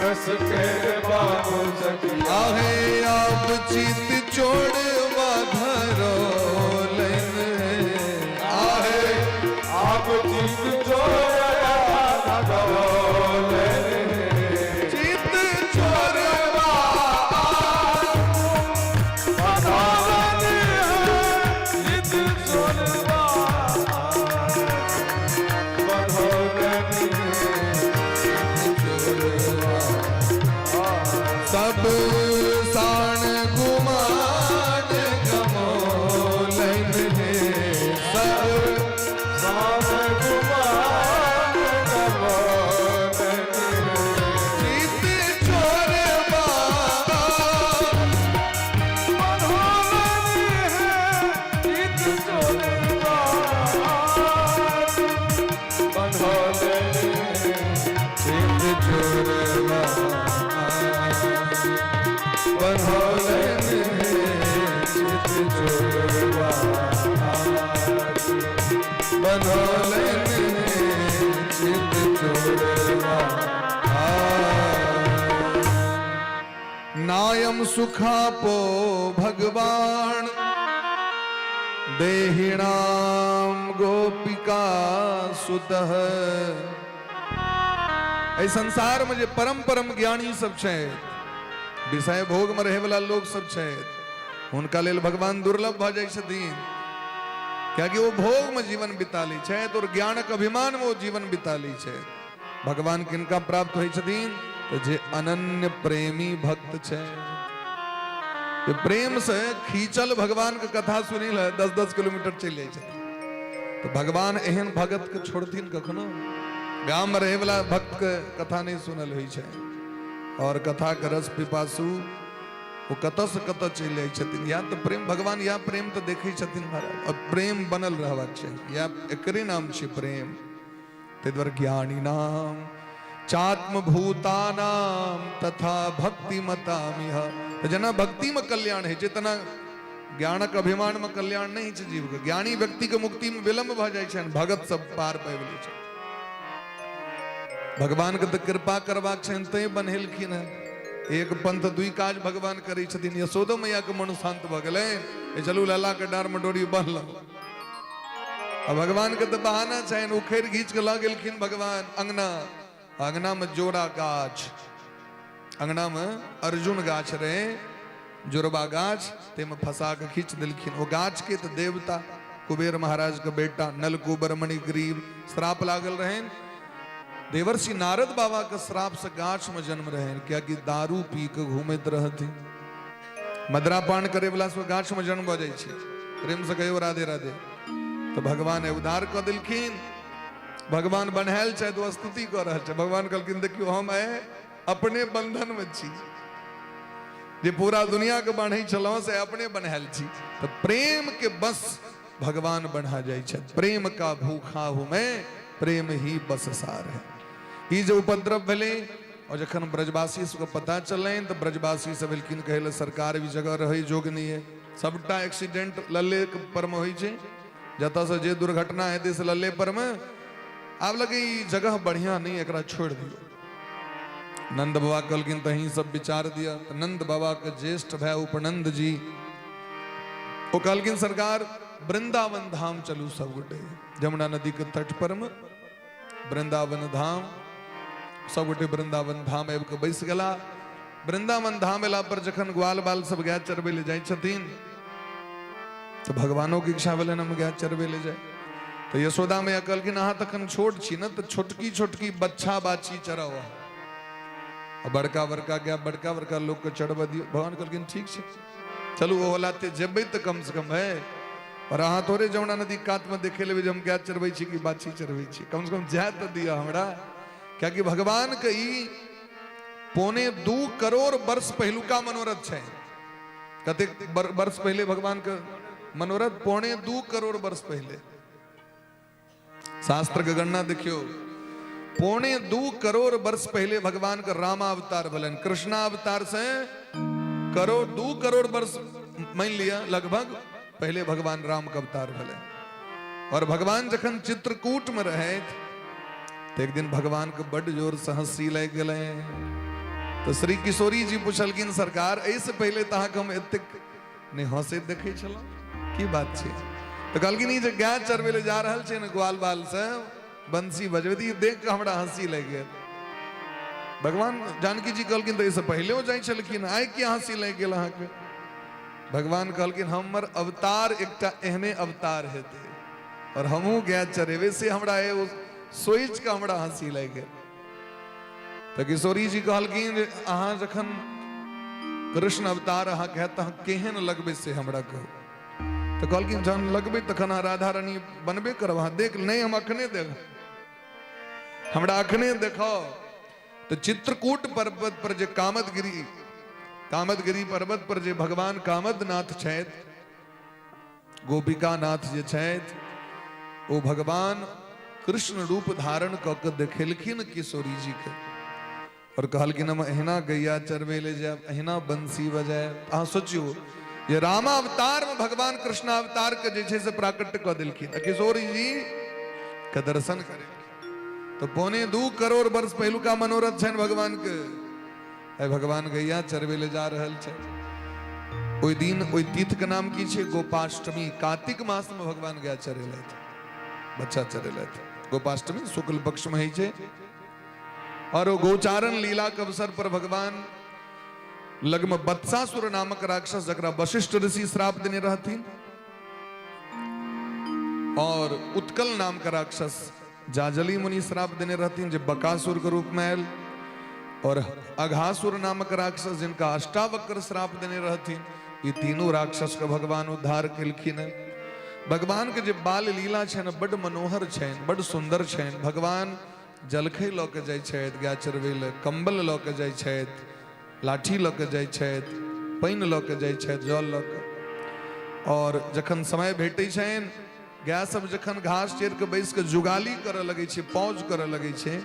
कस केर बाढ़ू सखिया, आहे आप चित चोरबा धरोलन है, आहे आप चित चोरबा धरोलन है, चित चोरबा धरोलन है, चित चोरबा धरोलन है, सब शान गुमान गमौलन है, सब शान गुमान गमौलन है, चित चोरबा बनौलन है, चित चोरबा बनौलन है, चित चोरबा बनौलन है, चित चोरबा बनौलन है, चित चोरबा। नायम सुखापो भगवान देहिणाम गोपिका सुतः। ए संसार में जे परम परम ज्ञानी सब छे, विषय भोग में रहे वाला लोग सब छे, उनका लेल भगवान दुर्लभ भ जाय छथिन, क्योंकि वो भोग में जीवन बिताली छे और ज्ञानक अभिमान में वो जीवन बिताली छे। भगवान किनका प्राप्त होय छथिन? तो जे अनन्य प्रेमी भक्त छे, जे प्रेम से खींचल भगवान के कथा सुनिल 10-10 किलोमीटर चल जाय छथिन। तो भगवान एहन भगत के छोड़थिन कखनो? गांव में रहे वाला भक्त के कथा नहीं सुनल होय छे, और कथा के रस पिपासु वो कत से कत चल जाय छथिन। या तो प्रेम भगवान या प्रेम तो देखे छथिन महाराज, और प्रेम बनल रहबाक चाहिए, या एकरे नाम छे प्रेम। ते द्वारा ज्ञानी नाम चात्म भूतानाम तथा भक्ति मतामिह। तो जना भक्ति में कल्याण है, जितना ज्ञानक अभिमान में कल्याण नहीं छे जीव के। ज्ञानी व्यक्ति के मुक्ति में विलंब भ जाय छे, भगत सब पार पाबि छे। भगवान के तो कृपा करबाक छे, तै बन्हेलखिन है। एक पंथ दुई काज भगवान करै छथिन। यशोदा मैया के मन शांत भ गेलै, चलू लाला के डार में डोरी बांधल। अब भगवान के तो बहाना छन, उखेड़ घींच के ल गेलखिन भगवान अंगना। अंगना में जोड़ा गाछ, अंगना में अर्जुन गाछ रहे, जोरबा गाछ, ते में फंसा के खींच दिलखिन। वो गाछ के तो देवता कुबेर महाराज के बेटा नलकूबर मणिग्रीव श्राप लागल रहे। देवर्षि नारद बाबा के श्राप से गाछ में जन्म रहे, क्या कि दारू पी के घूमत रहती, मदरापान करे वाला से गाछ में जन्म भ जाय छे। प्रेम से कहियो राधे राधे। तो भगवान उद्धार क दिलखिन। भगवान बनहैल छे तो स्तुति क रहल छे। भगवान कहलखिन देखियो हम अपने बंधन में छी, जे पूरा दुनिया के बांधै छलौ से अपने बनहैल छी। तो प्रेम के बस भगवान बढ़ा जाय छे। प्रेम का भूखा हूं मैं, प्रेम ही बस सार है। ई जो उपद्रव भेले, और जखन ब्रजवासी सबके पता चललै तो ब्रजवासी सब एलखिन कहले सरकार भी जगह रहै जोग नहीं है। सबटा एक्सीडेंट लल्ले पर में होय छे, जतऽ से जे दुर्घटना हेतै से लल्ले पर में। आब लगे ई जगह बढ़िया नहीं, एकरा छोड़ दियो। नंद बाबा कहलखिन तहीं सब विचार दिया। तो नंद बाबा के ज्येष्ठ भाई उपनंद जी वो कहलखिन सरकार वृंदावन धाम चलू सब गोटे। जमुना नदी के तट पर में वृंदावन धाम, सब गोटे वृंदावन धाम आबि के बैस गेला। वृंदावन धाम एला पर जखन ग्वाल बाल सब गाय चरबै ले जाय छथिन, तो भगवानों की इच्छा भेलै हम गाय चरबै ले जाय। तो यशोदा मैया कहलखिन अहाँ तखन छोट छी न, तो छोटकी छोटकी बच्चा बाछी चराओ, बड़का बड़का गाय बड़का बड़का लोग के चढ़बा दियो। भगवान कहलखिन ठीक छै, चलू ओ लाते जेबै तो कम से कम है। और अहाँ थोड़े जमुना नदी कात में देखे लेबै जे हम गाय चरबै छी कि बाछी चरबै छी, कम से कम जाय तो दिया हमरा। क्या कि भगवान के ई 2.25 करोड़ वर्ष पहलुका मनोरथ है। कते वर्ष पहले भगवान के मनोरथ? 2.25 करोड़ वर्ष पहले। शास्त्र के गणना देखियो, 2.25 करोड़ वर्ष पहले भगवान का रामावतार भलन। कृष्णावतार से 2 करोड़ वर्ष मान लिया लगभग पहले भगवान राम का अवतार भले। और भगवान जखन चित्रकूट में रहे तो एक दिन भगवान के बड़ जोर से हंसी लग गए। तो श्री किशोरी जी पूछलखिन सरकार ऐसे पहले तो हम एतेक नहीं हंसे देखे छलो, की बात छे? तो कहलखिन जे गाय चरबै ले जा रहल छे न ग्वाल बाल से बंसी बजबैती देख के हमरा हंसी लग गेल। भगवान जानकी जी कहलखिन तो इससे पहले हो जाय छलखिन, आइ क्या हंसी लग गेल अहाँ के? भगवान कहलखिन हमर अवतार एकटा एहने अवतार हेते, और हमहू गाय चरेबे से हमरा सोच के हमरा हंसी लग गेल। तो किशोरी जी कहलखिन अहाँ जखन कृष्ण अवतार अहाँ कहता केहन लगबे से हमरा कहू। तो कहलखिन जहन लगबे तखन राधा रानी बनबे करब, अहाँ देख नहीं हम अखने देख हमरा अखने देखो। तो चित्रकूट पर्वत पर जे कामदगिरी पर्वत पर जे भगवान कामदनाथ छथि, गोपिका नाथ जे छथि, वो भगवान कृष्ण रूप धारण क के देखेलखिन किशोरी जी के, और कहलखिन हम अहिना गैया चरबै ले जायब, अहिना बंसी बजायब। अहाँ सोचियो ये रामावतार में भगवान कृष्णावतार के जे से प्राकट्य क दिलखिन, किशोरी जी के दर्शन करे। तो 2.25 करोड़ वर्ष पहलू का मनोरथ छन भगवान के। भगवान गैया चरबै ले जा रहल छै। ओई दिन ओई तीर्थ के नाम की छे गोपाष्टमी। कार्तिक मास में भगवान गाय चरेला था, बच्चा चरेला था। गोपाष्टमी शुक्ल पक्ष में ही छे। और वो गोचारण लीला के अवसर पर भगवान लगम बत्सासुर नामक राक्षस जकरा वशिष्ठ ऋषि श्राप देने रहथिन, और उत्कल नाम का राक्षस जाजली मुनि श्राप देने रहथिन, जो बकासुर के रूप में आयल, और अघासुर नामक राक्षस जिनका अष्टावक्र श्राप देने रहथिन। ये तीनों राक्षस का भगवान उद्धार केलखिन। भगवान के जो बाल लीला छन बड़ मनोहर छन, बड़ सुंदर छन। भगवान जलखै लऽ के जाइ छथि गाय चरबै लेल, कंबल लऽ के जाइ छथि, लाठी लऽ के जाइ छथि, पानि लऽ के जाइ छथि, जल लऽ के। और जखन समय भेटै छनि, गाय सब जखन घास चेर के बैस के जुगाली करऽ लगै छै, पौज करऽ लगै छै,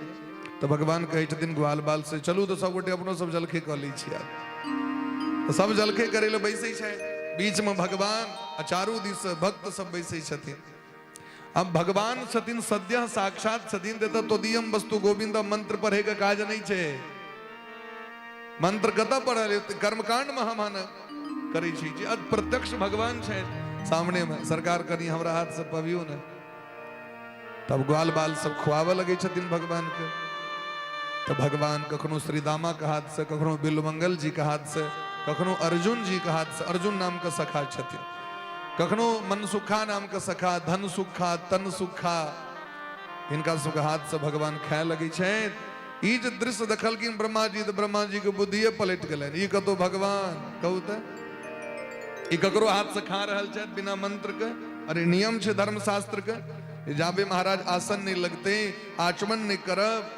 तो भगवान कहै छथिन ग्वाल बाल से चलू तो सब गोटे अपनो सब जलखै कऽ लै छी। तो सब जलखै करे ले बैसै छै, बीच में भगवान आ चारू दिस भक्त सब बैसै छथिन। अब भगवान छथिन सद्य साक्षात छथिन, देता तो दियम वस्तु गोविंद मंत्र पढ़े के काज नहीं छे। मंत्र कतऽ पढ़ल, कर्मकांड में हम करै छी, प्रत्यक्ष भगवान छै सामने में। सरकार कनी हमरा हाथ से पवियो न। तब ग्वाल बाल सब खुआवे लगे छथिन भगवान के। तो भगवान कखनो श्रीदामा के हाथ से, कखनो बिल्वमंगल जी के हाथ से, कखनो अर्जुन जी के हाथ से, अर्जुन नाम का सखा छथिन, कखनो मनसुखा नाम का सखा, धन सुखा, तन सुखा, इनका सबके हाथ से भगवान खाए लगे छथि। ई जे दृश्य देखलखिन ब्रह्मा जी, तो ब्रह्मा जी के बुद्धिये पलट गेलनि। ई कतो भगवान कहू त ई ककरो हाथ से खा रहल छथि बिना मंत्र के। अरे नियम छे धर्म शास्त्र के, जाबे महाराज आसन नहीं लगते, आचमन नहीं करब,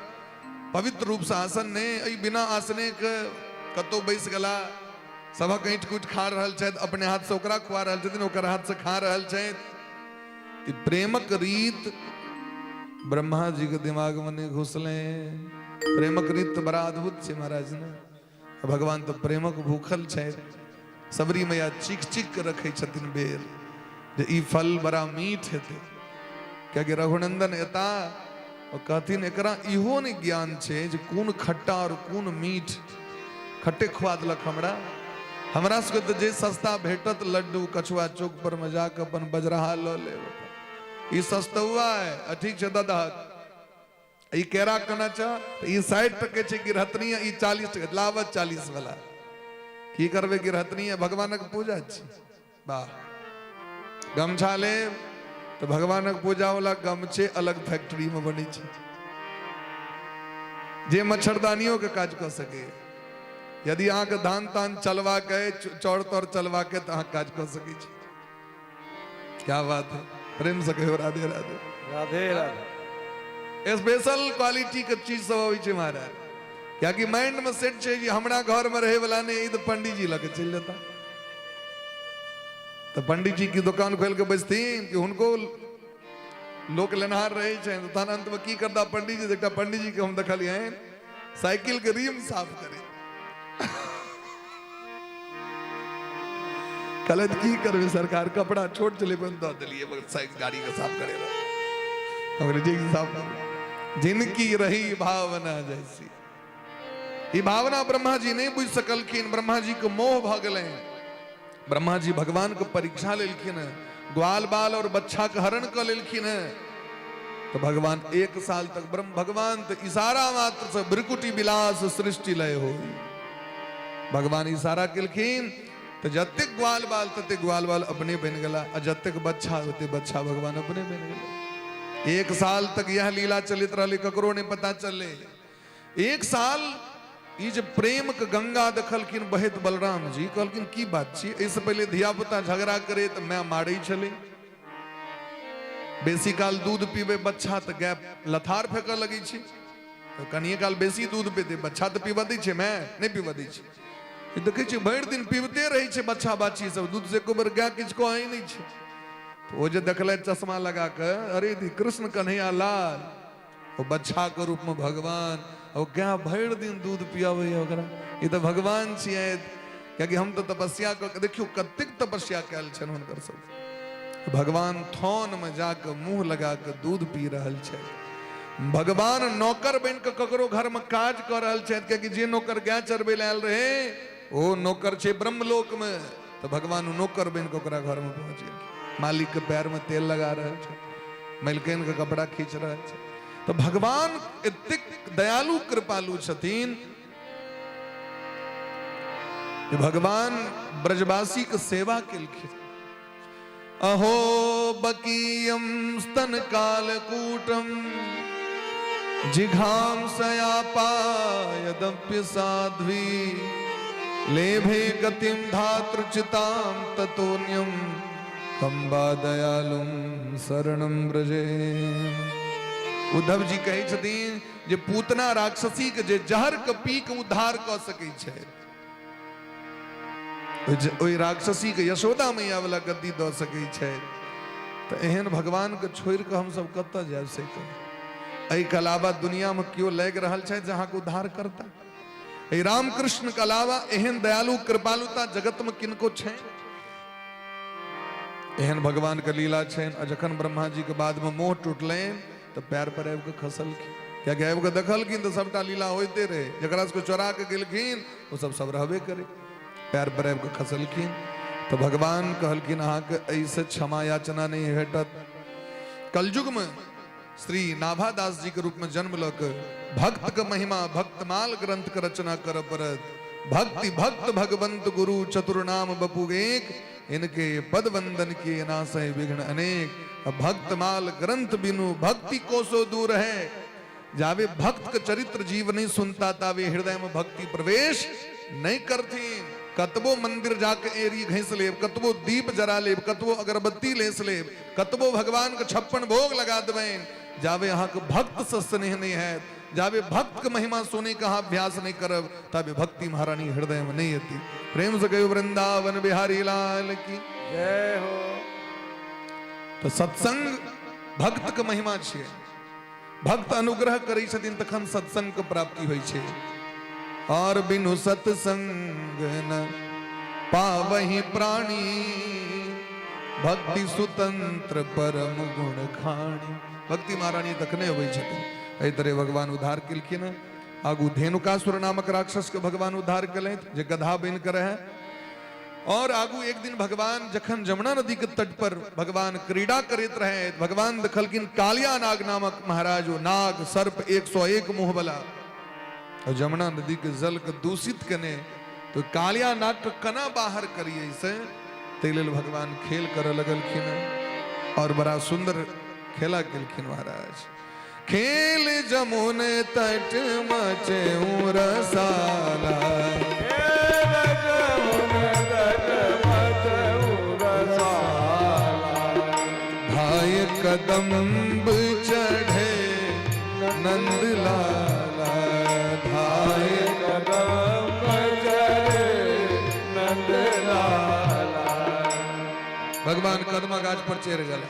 पवित्र रूप से आसन नहीं, बिना आसने के कतो बैस गेला, सबक ऐंठ कूट खा रहल छथि, अपने हाथ से ओकरा खुआ रहल छथिन, ओकर हाथ से खा रहल छथि। प्रेमक रीत ब्रह्मा जी के दिमाग में नहीं घुसले। प्रेमक रीत तो बड़ा अद्भुत छे महाराज ने। भगवान तो प्रेमक भूखल छथि। सबरी मैया चीख चीख के रखे छथिन बेर, जे ई फल बड़ा मीठ हेते। क्या कि रघुनंदन एता और कहथिन एकरा इहो नहीं ज्ञान छे जे कोन खट्टा और कोन मीठ। खट्टे खुआ देलक हमरा सबके तो जे सस्ता भेटत लड्डू कछुआ चौक पर में जाके अपन बजरहा ल ले, ई सस्तुआ है। ठीक छे दादा, ई केरा कना चा ई 60 टके छे गिरहतनी, ई 40 टके लावत 40 वाला। की करबे गिरहतनी है, भगवानक पूजा छे। वाह, गमछा ले तो भगवानक पूजा वाला गमछे अलग फैक्ट्री में बनी छे, जे मच्छरदानियों के काज कर सके। यदि अहाँ के धान तान चलवा के, चौड़ तौर चलवा के, तो अहाँ काज कर सके छी। क्या बात है, प्रेम से कहो राधे राधे राधे राधे। स्पेशल क्वालिटी के चीज सब होई छे महाराज। क्या कि माइंड में सेट छे कि हमरा घर में रहे वाला नहीं, तो पंडित जी लगे चल जाता। तो पंडित जी की दुकान खोल के बैठतीन कि उनको लोक लेनहार रहे छे। तो तहन अंत में की करता पंडित जी, देखता पंडित जी के हम देखलिए साइकिल के रिम साफ करे। कलत की करबे सरकार, कपड़ा छोट चले बन दो दिलिए, मगर साइकिल गाड़ी का साफ करेगा। हमरे जी साफ कर। जिनकी रही भावना जैसी, ये भावना ब्रह्मा जी नहीं बुझ सकलखिन। ब्रह्मा जी को मोह भ गए। ब्रह्मा जी भगवान को परीक्षा लेलखिन, ग्वाल बाल और बच्चा के हरण कर लेलखिन। तो भगवान 1 साल तक भगवान तो इशारा मात्र से ब्रिकुटी विलास सृष्टि लय हो। भगवान इशारा केलखिन तो जतेक ग्वाल बाल तते ग्वाल बाल अपने बन गला, और जतेक बच्चा तते बच्चा भगवान अपने बन गला। 1 साल तक यह लीला चलित रही, ककरो नहीं पता चले। 1 साल ये जब प्रेम के गंगा देखलखिन बहत बलराम जी, कहलखिन की बात छी, इससे पहले धिया पुता झगड़ा करे तो मैं मारे चले। बेसी काल दूध पीबे बच्चा तो गाय लथार फेंक लगी छी, तो कनिए काल बेसी दूध पीते, बच्चा तो पीवा दी छे, मैं नहीं पीवा दी छी। देखे छी भर दिन पीबते रही छे बच्चा बाची सब, दूध से कोबर गाय किसको आई नहीं छे। तो वो जो देखले चश्मा लगा के, अरे दी कृष्ण कन्हैया लाल, वो बच्चा के रूप में भगवान, और क्या भर दिन दूध पियावे ओकरा। ये तो भगवान छिए। क्योंकि हम तो तपस्या कर देखियो कतेक तपस्या कैल छन हुनकर सब। भगवान थौन में जाके मुंह लगा के दूध पी रहल छे। भगवान नौकर बन के ककरो घर में काज कर रहल छे। क्योंकि जे नौकर गाय चरबे ले आयल रहे, ओ नौकर छे ब्रह्मलोक में, तो भगवान नौकर बन के ओकरा घर में पहुंच गए, मालिक के पैर में तेल लगा रहे थे, मलकिन के कपड़ा खींच रहे थे। तो भगवान एतेक दयालु कृपालु छथिन कि भगवान ब्रजवासी के सेवा केलखिन। अहो बकीयम स्तन कालकूटम जिघांसयापायदप्य साध्वी लेभे गतिम धातृचितां ततोन्यम कंबा दयालुम शरणम ब्रजे। उद्धव जी कहे छथिन जे पूतना राक्षसी के जे जहर के पी के उद्धार क सकै छै, ओई राक्षसी के यशोदा मैया वाला गद्दी द सकै छै, तो एहन भगवान के छोड़ के हम सब कतऽ जाब से एहि के अलावा दुनिया में क्यों लग रहा है जहां को उद्धार करता। रामकृष्ण के अलावा एहन दयालु कृपालुता जगत में किनको छै? एहन भगवान के लीला छै। जखन ब्रह्मा जी के बाद में मोह टूटले तो पैर पर आबि के खसलखिन, क्या आबि के देखलखिन तो सबटा लीला होते रहे, जकरा से चोरा के गेलखिन वो सब रहबे करे, पैर पर आबि के खसलखिन। तो भगवान कहलखिन अहाँ के ऐसे क्षमा याचना नहीं भेटत। कलयुग में श्री नाभादास जी के रूप में जन्म लक भक्त के महिमा भक्तमाल ग्रंथ के रचना कर परत। भक्ति भक्त भगवंत गुरु चतुर्नाम बपु एक, इनके पद वंदन के नासय विघ्न अनेक। भक्तमाल ग्रंथ बिनु भक्ति कोसो दूर है, जावे भक्त के चरित्र जीव नहीं सुनता तावे हृदय में भक्ति प्रवेश नहीं करती। कतबो मंदिर जाके एरी घैस लेब, कतबो दीप जरा लेब, कतबो अगरबत्ती लेस लेब, कतबो भगवान के 56 भोग लगा देवें, जावे यहाँ के भक्त से स्नेह नहीं है, जावे भक्त के महिमा सुने का अभ्यास नहीं करब, तबे भक्ति महारानी हृदय में नहीं आती। प्रेम से गयो वृंदावन बिहारी लाल की जय हो। तो सत्संग भक्त के महिमा छे, भक्त अनुग्रह करै छथिन तखन सत्संग के प्राप्ति होइ छे। और बिनु सत्संग न पावहि प्राणी, भक्ति स्वतंत्र परम गुण खाणी। भक्ति महारानी तखने होइ छथिन। एहि तरह भगवान उद्धार केलखिन। आगू धेनुकासुर नामक राक्षस के भगवान उद्धार केलथि जे गधा बन कर रहे। और आगू एक दिन भगवान जखन जमुना नदी के तट पर भगवान क्रीड़ा करैत रहे, भगवान देखलखिन कालिया नाग नामक महाराज, ओ नाग सर्प 101 मुंह वाला, और जमुना नदी के जल के दूषित कने, तो कालिया नाग के कना बाहर करिए से ते लेल भगवान खेल कर लगलखिन। और बड़ा सुंदर खेला केलखिन महाराज। खेल जमुन तट मचे रसाला, भाई कदम्ब चढ़े नंद लाला, भाई कदम्ब चढ़े नंद लाला। भगवान कदम गाछ पर चढ़ गए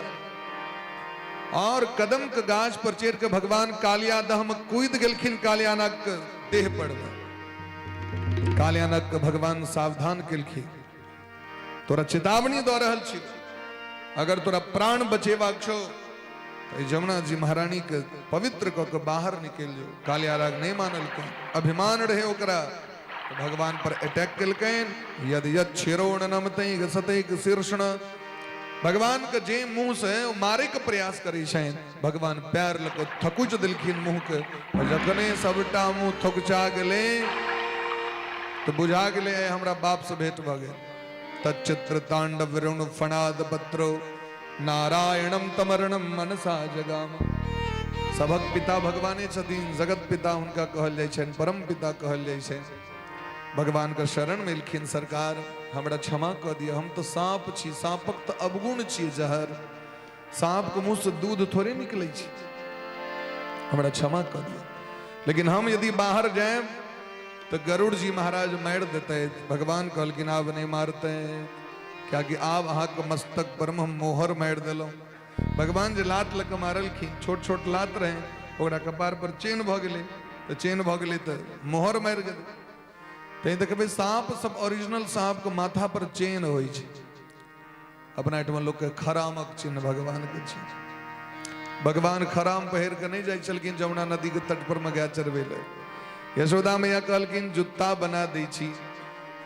और कदम के गाछ पर चढ़ के भगवान कालिया दह में कूद गेलखिन कालियानाग के देह पर। कालियानाग के भगवान सावधान केलखिन, तोरा चेतावनी दऽ रहल छी, अगर तोरा प्राण बचेबाक छौ तो जमुना जी महारानी के पवित्र कऽ के बाहर निकल जो। कालियानाग नहीं मानलखिन, अभिमान रहे ओकरा, तो भगवान पर अटैक केलकैन। यद यद छिरोण नमतै गसतै शीर्षण, भगवान के जे मुंह से मारे के प्रयास करे छन, भगवान पैर लको थकुच दिलखिन मुंह के। जखने सबटा मुंह थकुचा गेले तो बुझा गेले हमरा बाप से भेंट भ गेल। तच्चित्र तांडव ऋण फणाद पत्रो, नारायणम तमरणम मनसा जगाम। सबक पिता भगवाने छथिन, जगत पिता हुनका कहल जाइ छनि, परम पिता कहल जाइ छनि। भगवान का शरण मिलखिन, सरकार हमरा क्षमा कर दिया, हम तो सांप छी, सांपक तो अवगुण छी जहर, सांप के मुंह से दूध थोड़े निकले छी, हमरा क्षमा कर दिया। लेकिन हम यदि बाहर जाए तो गरुड़ जी महाराज मार देते। भगवान कहलखिन आब नहीं मारते, क्या कि आब अहाँ के मस्तक पर हम मोहर मार दिलों। भगवान जे लात लग मारलखिन, छोट छोट लात रहे, ओकरा कपार पर चेन भ गेलै, तो चेन भ गेलै तो मोहर मार गेलै। तो देखबे सांप सब ओरिजिनल सांप के माथा पर चेन होइ छै, अपना एठमा लोग के खरामक चिन्ह भगवान के छै। भगवान खराम पहिर के नहीं जाय छलखिन जमुना नदी के तट पर में गाय चरबै ले। यशोदा मैया कहलखिन जुत्ता बना दै छी,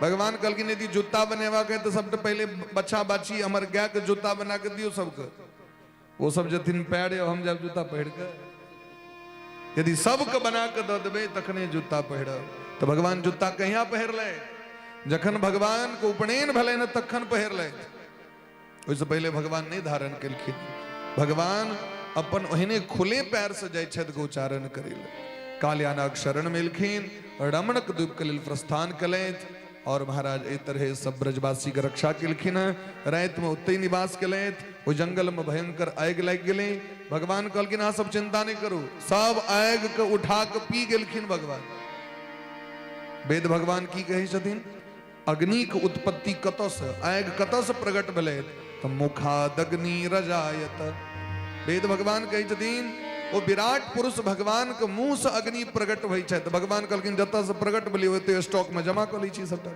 भगवान कहलखिन यदि जूता बनेवा के तो सबसे पहले बच्चा बाची हमर गाय के जूता बना के दियो सबके, वो सब जथिन पैर हम जब जूता पहिर के, यदि सबके बना के दे देबे तखने जूता पहिरब। तो भगवान जूता कहिया पहिर ले, जखन भगवान को उपनयन भले न तखन पहिर ले, ओइसे पहले भगवान नहीं धारण केलखिन। भगवान अपन ओहने खुले पैर से जाय छथि गोचारण करै ले। काल्यानाग शरण मिलखिन, रमणक द्वीप के लेल प्रस्थान कलैथ और महाराज ए तरह सब ब्रजवासी के रक्षा केलखिन। रात में उत्ते निवास कलैथ, वो जंगल में भयंकर आग लग गेलै। भगवान कहलखिन अहाँ सब चिंता नहीं करू, सब आग के उठा के पी गेलखिन भगवान। वेद भगवान की कहै छथिन, अग्नि के उत्पत्ति कतऽ से, आग कतऽ से प्रकट भेलै, तो मुखादग्नि रजायत। वेद भगवान कहै छथिन वो विराट पुरुष भगवान के मुंह से अग्नि प्रकट होइ छै। तो भगवान कहलखिन जतऽ से प्रकट भेलै ओते स्टॉक में जमा कऽ लै छी सबटा,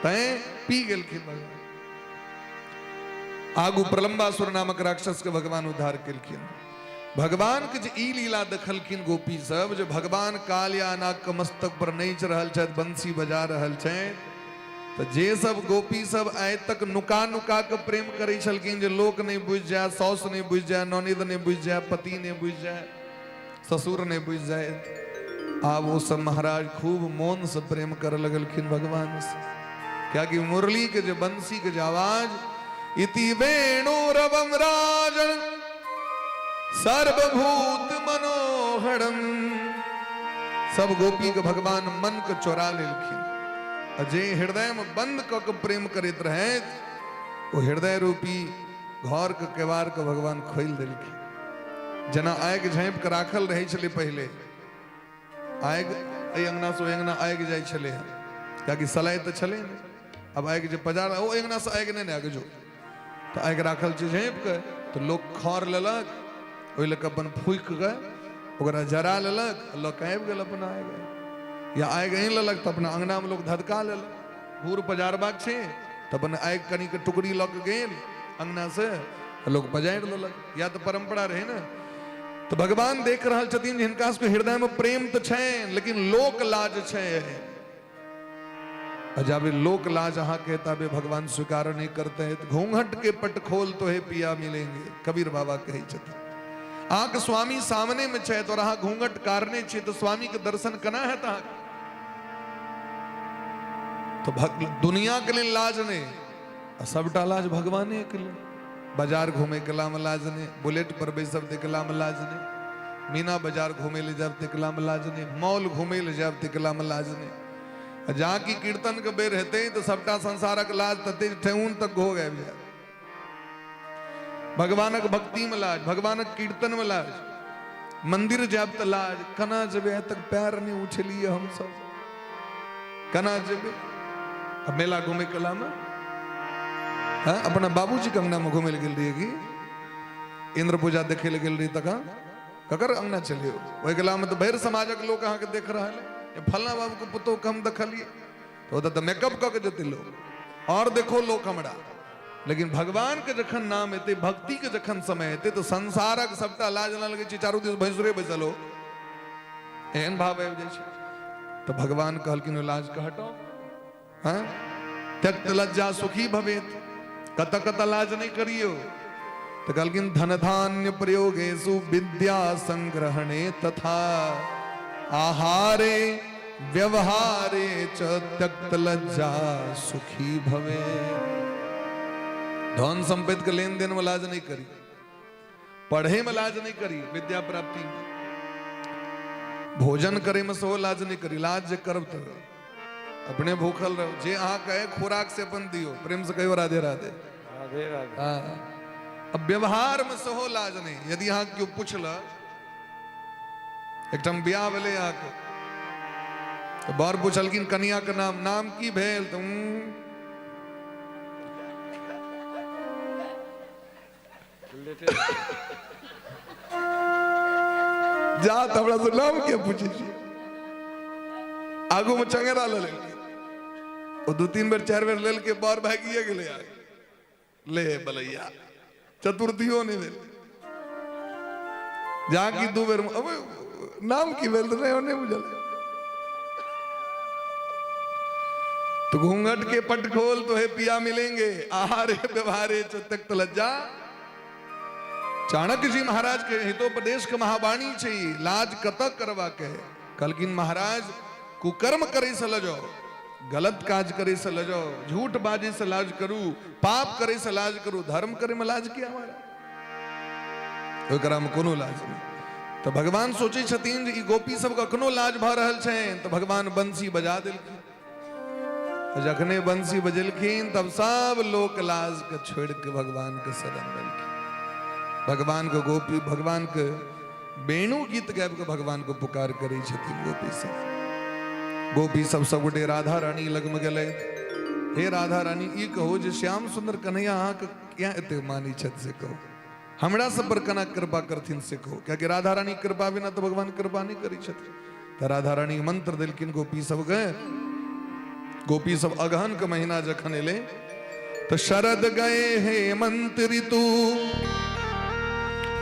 तैं पी गेलखिन भगवान। आगू प्रलंबासुर नामक राक्षस के भगवान उद्धार केलखिन। भगवान के जे ई लीला देखलखिन गोपी सब, जो भगवान कालियानाग के मस्तक पर नाचि रहल छथि, बंसी बजा रहल छथि, तो जे सब गोपी सब आइ तक नुका नुका के प्रेम करै छलखिन, जे लोक नहीं बुझ जाए, साउस नहीं बुझ जाए, ननद नहीं बुझ जाए, पति नहीं बुझ जाए, ससुर नहीं बुझ जाए, आब वो सब महाराज खूब मौन से प्रेम कर लगलखिन भगवान से। क्या कि मुरली के जो बंसी के जो आवाज, इति वेणुरवम राजन सर्वभूत मनोहरम, सब गोपी के भगवान मन के चोरा लेलखिन। अजय हृदय में बंद क प्रेम करैत रहे, वो हृदय रूपी घर के केवाड़ के भगवान खोल देलखिन। जना आग झाँपि के राखल रहे छले, पहले आग एहि अंगना से ओहि अंगना आग जाय छले, कियाकि सलाइ तो छले नहीं। अब आग जे पजार ओ अंगना से आग नहीं आगे जो, तो आग राखल छै झाँपि के, तो लोग खर लेलक, ओहि लऽ अपन फूक के ओकरा जरा लेलक, लोग आबि गेल अपन आग। या आग अहीं लेलक तो अपना अंगना में लोग धधका लेलक, घूर पजारबाक छै तो अपन आग कनी के टुकड़ी लऽ के गेल अंगना से, लोग पजारि लेलक, या तो परंपरा रहे ना। तो भगवान देख रहल छथिन जिनका सबके हृदय में प्रेम तो छै, लेकिन लोक लाज छै। जाबे लोक लाज अहाँ के ताबे भगवान स्वीकार नहीं करते हैं। तो घूंघट के पट खोल तो है पिया मिलेंगे, कबीर बाबा कहे छथिन। अहाँ के स्वामी सामने में छै तो अहाँ घूंघट कारने छै, तो स्वामी के दर्शन कना है तहाँ। तो दुनिया के लिए लाज नहीं, सबटा लाज भगवाने के लिए। बाजार घूमे के लाम लाज नहीं, बुलेट पर बैसब ते लाम लाज नहीं, मीना बाजार घूमे ले जाब ते लाम लाज नहीं, मॉल घूमे ले जाब ते लाम लाज नहीं। जहाँ की कीर्तन के बेर हेते तो सबटा संसारक लाज तते ठेहुन तक हो गए। भगवानक भक्ति में लाज, भगवानक कीर्तन में लाज, मंदिर जाब तो लाज, कना जेबे तक पैर नहीं उछलिए हम सब, कना जेबे। अब मेला घूमे कला में अपना बाबूजी के अंगना में घूमे ले गेल रही कि इंद्र पूजा देखे ले गेल रही, तक ककर अंगना चलियो, वही कला में तो भैर समाजक लोग अहाँ के देख रहा है। फलना बाबू के पुतो के हम देखलिए तो मेकअप कऽ के जेते लोग, और देखो लोग हमरा। लेकिन भगवान के जखन नाम हेते, भक्ति के जखन समय हेते, तो संसारक सबटा लाज न लगे छै, चारू दिस भैंसुरे बैसल हो, एहन भाव आबि जाइ छै। तो भगवान कहलखिन लाज के हटाओ, त्यक्त लज्जा सुखी भवेत, कत कत लाज नहीं करियो। तो कहलखिन धन धान्य प्रयोगेषु विद्या संग्रहणे तथा आहारे व्यवहारे च त्यक्त लज्जा सुखी भवे। धन संपत्ति के लेन देन में लाज नहीं करी, पढ़े में लाज नहीं करी, विद्या प्राप्ति में, भोजन करे में सो लाज नहीं करी। लाज जे करब तो अपने भूखल रहो, जे अहाँ कहे खुराक से अपन दियो, प्रेम से कहो राधे राधे राधे राधे। अब व्यवहार में सहो लाज नहीं। यदि अहाँ क्यों पूछल एक ब्याह भेले अहाँ के, तो बर पूछलखिन कन्या के नाम की भेल, तुम जा तो हमरा से नाम के पूछे छी, आगू में चंगेरा ले ओ 2-3 बेर 4 बेर लेल के बार भागिए गेले आ ले बलैया, चतुर्थियो नहीं भेल, जाकी 2 बेर अब नाम की भेल नहीं बुझल। तो घूंघट के पट खोल तो है पिया मिलेंगे, आहारे व्यवहारे त्यक्त लज्जा। चाणक्य जी महाराज के हितोपदेश के महावाणी चाहिए, लाज कतक करवा के। कलकिन महाराज कुकर्म करे से लजो, गलत काज करे से लजो, झूठ बाजी से लाज करू, पाप करे से लाज करू, धर्म करे में लाज किया हमारा कोनो लाज नहीं। तो भगवान सोचे छथिन जे गोपी सब कखनो लाज भ रहल छेन, तो भगवान बंसी बजा देलखिन। जखने बंसी बजेलखिन तब सब लोक लाज के छोड़ के भगवान के शरण लेलखिन। भगवान को गोपी, भगवान के वेणु गीत गाबि के भगवान को पुकार करे छथिन गोपी सब। गोपी सब सबगोटे राधा रानी लग में गेले। हे राधा रानी, ई कहो जे श्याम सुंदर कन्हैया अहाँ के क्या एते मानी छथि से कहो, हमरा सब पर कना कृपा करथिन से कहो, क्योंकि राधा रानी कृपा बिना तो भगवान कृपा नहीं करी छथिन। तो राधा रानी मंत्र देलखिन गोपी सब गए। गोपी सब अगहन के महीना जखन एले तो शरद गए हेमंत ऋतु,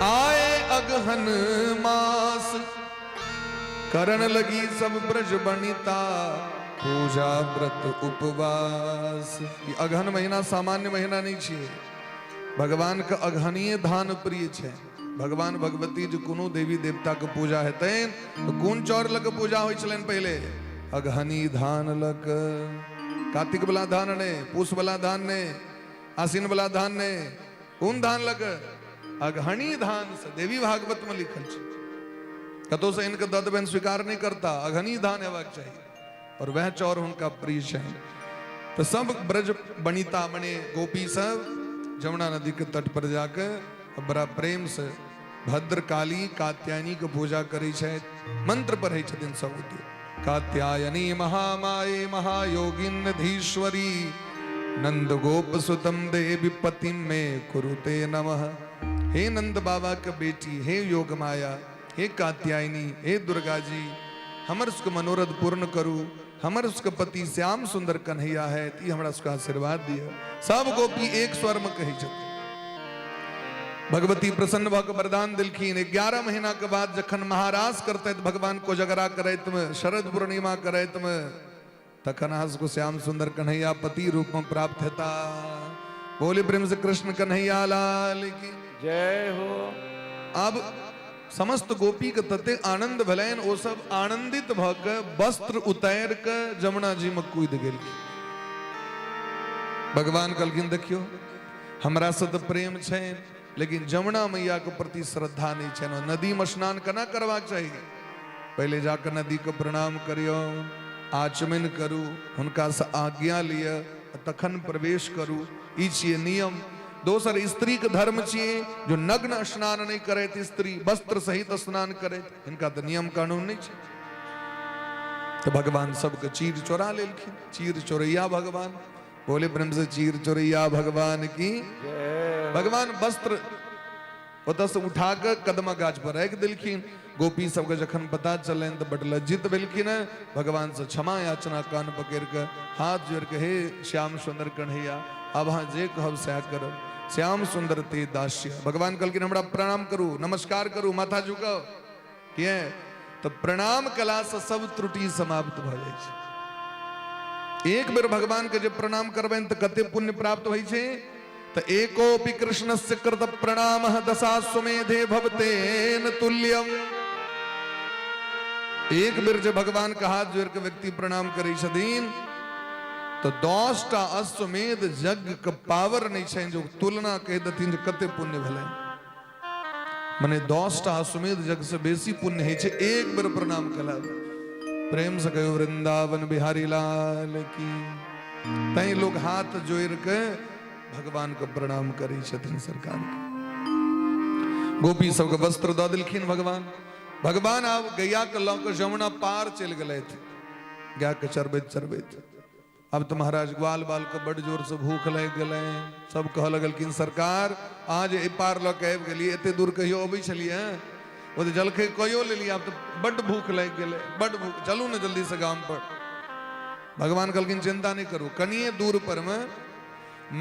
आए अगहन मास, करण लगी सब ब्रज बनिता, पूजा व्रत उपवास। ये अगहन महीना सामान्य महीना नहीं छे, भगवान का अगहनीय धान प्रिय छे। भगवान भगवती जो कोनो देवी देवता के पूजा हेतै तो कोन चौर लग पूजा होय छलन पहले, अगहनी धान लग। कार्तिक वाला धान ने, पूस वाला धान ने, आसीन वाला धान ने, उन धान लग अगहनी धान से देवी भागवत में लिखल छे। कतो से इनका दद बहन स्वीकार नहीं करता, अगहनी धान हेबाक चाहिए और वह चौर उनका प्रिय है। तो सब ब्रज बनिता बने गोपी सब जमुना नदी के तट पर जाकर बड़ा प्रेम से भद्रकाली कात्यायनी के पूजा करी छे। मंत्र पढ़े छथिन सब गोटे, कात्यायनी महामाये महायोगिन धीश्वरी, नंद गोप सुतम देवी पतिम में कुरुते नमः। हे नंद बाबा के बेटी, हे योग माया, हे कात्यायनी, हे दुर्गा जी, हमर उसके मनोरथ पूर्ण करू। हमर उसके पति श्याम सुंदर कन्हैया है, ती हमरा उसका आशीर्वाद दिया। सब गोपी एक स्वर में कही छथिन। भगवती प्रसन्न भक वरदान दिलखिन। 11 महीना के बाद जखन महारास करते भगवान को जगरा करैत में, शरद पूर्णिमा करैत में, तखन आज को श्याम सुंदर कन्हैया पति रूप में प्राप्त हेता। बोले प्रेम से कृष्ण कन्हैया लाल की जय हो। अब समस्त गोपी के तते आनंद भलैन, ओ सब आनंदित भक वस्त्र उतार के जमुना जी में कूद गेल। भगवान कहलखिन देखियो हमरा से तो प्रेम छै, लेकिन जमुना मैया के प्रति श्रद्धा नहीं छै। नदी में स्नान केना करबाक चाहिए, पहले जाकर नदी को प्रणाम करियो, आचमन करू, हुनका से आज्ञा लिया, तखन प्रवेश करू, ई छिए नियम। दोसर स्त्री के धर्म छिए जो नग्न स्नान नहीं करे, स्त्री वस्त्र सहित स्नान करे, इनका तो नियम कानून नहीं छै। तो भगवान सबके चीर चोरा लेलखिन। चीर चोरैया भगवान, बोले प्रेम से चीर चोरैया भगवान की। भगवान वस्त्र ओतऽ से उठा के कदमा गाछ पर राखि देलखिन। गोपी सबके जखन पता चलन तो बड़ लज्जित भेलखिन। भगवान से क्षमा याचना कान पकड़ के हाथ जोड़ के, हे श्याम सुंदर कन्हैया, अब हाँ जे कहब सह करब, श्याम सुंदर ते दास्य। भगवान कहलखिन हमरा प्रणाम करू, नमस्कार करू, माथा झुकाओ। किए तो प्रणाम कला से सब त्रुटि समाप्त भ जाय छै। एक बेर भगवान के जब प्रणाम करबनि तो कते पुण्य प्राप्त होइ छै। तो एकोपि कृष्णस्य कृत प्रणामः दशाश्वमेधे भवतेन तुल्यम। एक बेर जब भगवान का हाथ जोड़ के व्यक्ति प्रणाम करे छथिन तो 10टा अश्वमेध यज्ञ के पावर नहीं छै जो तुलना कह देथिन कते पुण्य भले। माने 10टा अश्वमेध यज्ञ से बेसी पुण्य है छै एक बेर प्रणाम कला। प्रेम से कहो वृंदावन बिहारी लाल की। तई लोग हाथ जोड़ के भगवान को प्रणाम करी छथिन सरकार के। गोपी सबके वस्त्र दऽ देलखिन भगवान। भगवान आब गैया के लऽ के जमुना पार चल गलथि, गाय के चरबैत चरबैत। अब तो महाराज ग्वाल बाल के बड़ जोर से भूख लग गए। सब कह लगलखिन सरकार आज ए पार लऽ के आबि गेलियै, एते दूर कहियो अबै छलियै, वो तो जलखै कहियो ले लिया, अब तो बड़ भूख लग गए, बड़ भूख, चलू ने जल्दी से गाम पर। भगवान कहलखिन चिंता नहीं करू, कनिए दूर पर में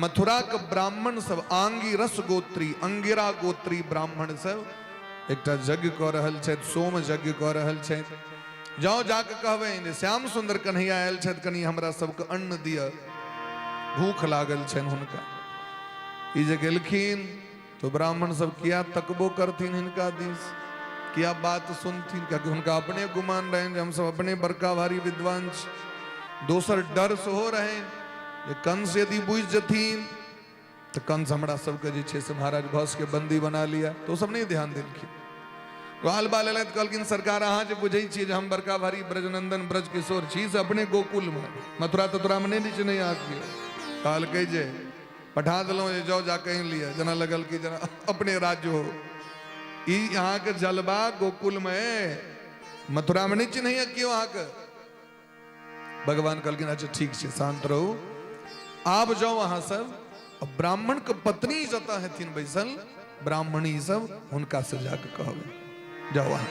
मथुरा के ब्राह्मण सब आंगी रस गोत्री, अंगिरा गोत्री ब्राह्मण सब एकटा यज्ञ कऽ रहल छथि, सोम यज्ञ कऽ रहल छथि। जाओ जाके कहवे इन्हें श्याम सुंदर कन्हैया आयल छथि, कनी हमरा सबके अन्न दिया, भूख लागल छन हुनका। ई जे गेलखिन तो ब्राह्मण सब किया तकबो करथिन हिनका दिस, किया बात सुनथिन, क्योंकि हुनका अपने गुमान रहे हम सब अपने बड़का भारी विद्वान छी। दोसर डर सेहो रहे जे कंस यदि बुझ जथिन तो कंस हमरा सबके जे छे से महाराज भस के बंदी बना लिया, तो सब नहीं ध्यान देलखिन। ग्वाल बाल एलथि तऽ कहलखिन सरकार अहाँ जे बुझै छियै जे हम बड़का भारी ब्रजनंदन ब्रज किशोर छी से अपने गोकुल में मथुरा तथुरा में नहीं नीचे नहीं आखियो। कहलकै जे पठा दिलौं जे जाओ जा कहीं लिया, जना लगल कि जना अपने राज्य हो। ई यहाँ के जलवा गोकुल में मथुरा में नीचे नहीं क्यों अहाँ के। भगवान कहलखिन अच्छा ठीक है शांत रहो, आप जाओ वहां सब। ब्राह्मण के पत्नी जता हेथिन बैसल ब्राह्मणी सब, हुनका से जाके कहबै जाओ वहां।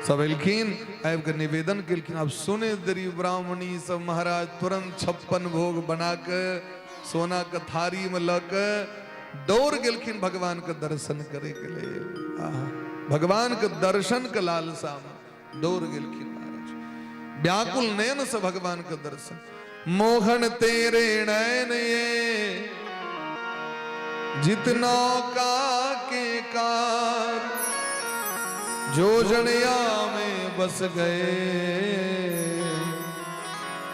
सब एलखिन आबि के निवेदन केलखिन। अब सुने दरी ब्राह्मणी सब महाराज तुरंत 56 भोग बना के सोना के थारी में ल के दौड़ गेलखिन भगवान के दर्शन करे के लिए। भगवान के दर्शन के लालसा में दौड़ गेलखिन महाराज, व्याकुल नयन से भगवान के दर्शन। मोहन तेरे नयन ये जितना का के कार, जो जनिया में बस गए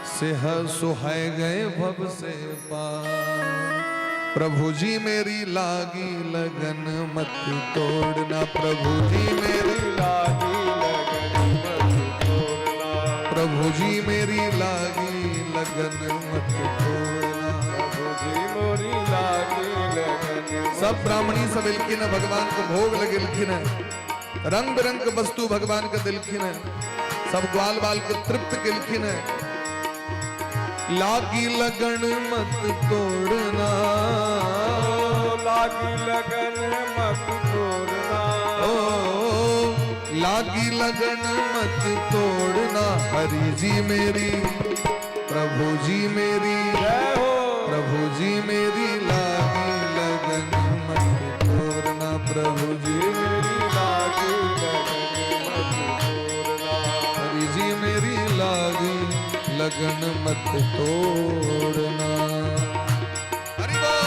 सेह सुहाय गए भव से पार। प्रभु जी मेरी लागी लगन मत तोड़ना, प्रभु जी मेरी लागी लगन मत तोड़ना, प्रभु जी मेरी लागी लगन मत तोड़ना, प्रभु जी मोरी लागी लगन। सब ब्राह्मणी सब एलखिन है, भगवान को भोग लगेलखिन है, रंग बिरंग के वस्तु भगवान के दिलखिन है, सब ग्वाल बाल को तृप्त केलखिन है। लागी लगन मत तोड़ना, लागी लगन मत तोड़ना, ओ लागी लगन मत तोड़ना। हरि जी मेरी प्रभु जी मेरी प्रभु जी मेरी लागी लगन मत तोड़ना, प्रभु जी मेरी लागी लगन मत तोड़ना, हरि जी मेरी लागी लगन मत तोड़ना। हरि बोल।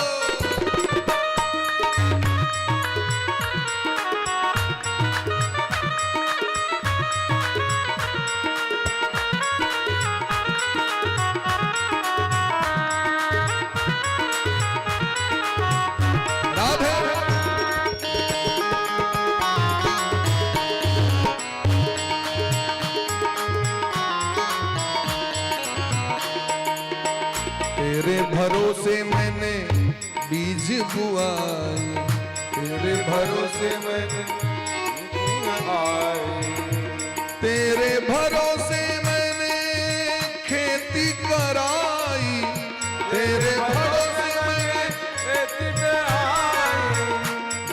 राधे तेरे भरोसे मैंने बीज बुआई, तेरे भरोसे मैंने आई, तेरे भरोसे मैंने खेती कराई, तेरे भरोसे मैंने खेती कराई।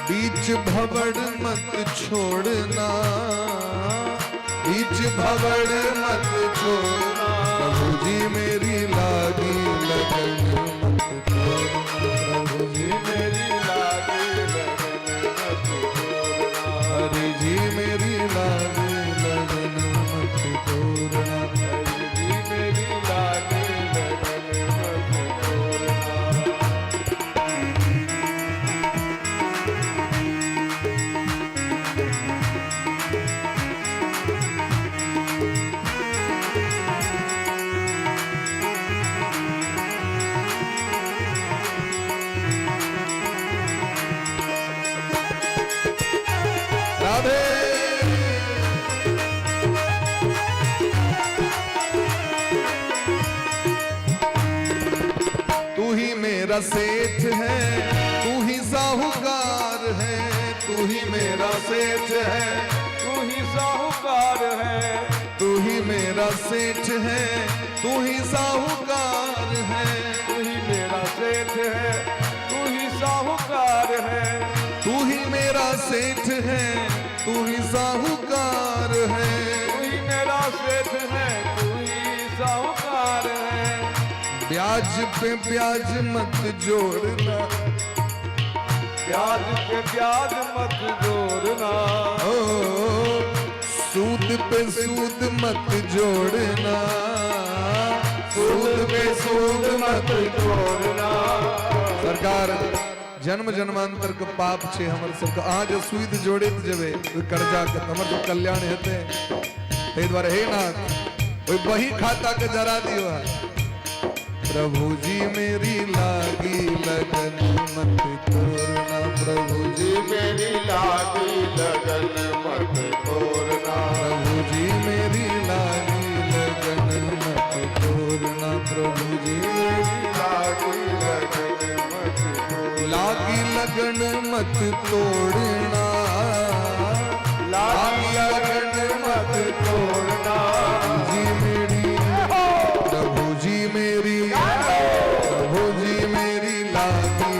बीच भवड़ मत छोड़ना, बीच भवड़ मत छोड़ना, प्रभु जी मेरी लागी लगन मत तोड़ना, प्रभु जी मेरी लागी लगन मत तोड़ना, हरि जी मेरी लागी लगन मत तोड़ना, हरि जी मेरी लागी लगन मत तोड़ना। राधे तू ही मेरा सेठ है, तू ही साहूकार है, तू ही मेरा सेठ है, तू ही साहूकार है, तू ही मेरा सेठ है, तू ही साहूकार है, तू ही मेरा सेठ है, तू ही साहूकार है, तू ही मेरा सेठ है, तू ही साहूकार है, तू ही मेरा सेठ है, तू ही साहूकार है। ब्याज पे ब्याज मत जोड़ना, ब्याज पे ब्याज मत जोड़ना, ओ सूद पे सूद मत जोड़ना, सूद पे सूद मत जोड़ना। सरकार जन्म जन्मांतर के पाप छे हमर सबके, आज सूद जोड़े जबे कर्जा के हमर सब कल्याण हेते। ते द्वारे हे नाथ ओई बही खाता के जरा दियो है। प्रभु जी मेरी लागी लगन मत तोड़ना, प्रभु जी मेरी लागी लगन मत तोड़ना। प्रभु जी मेरी लागी लगन मत तोड़ना, प्रभु जी मेरी लागी लगन मत तोड़ना। लागी लगन मत तोड़ना, लागी लगन मत तोड़ना। जी मेरी प्रभु जी मेरी, प्रभु जी मेरी लागी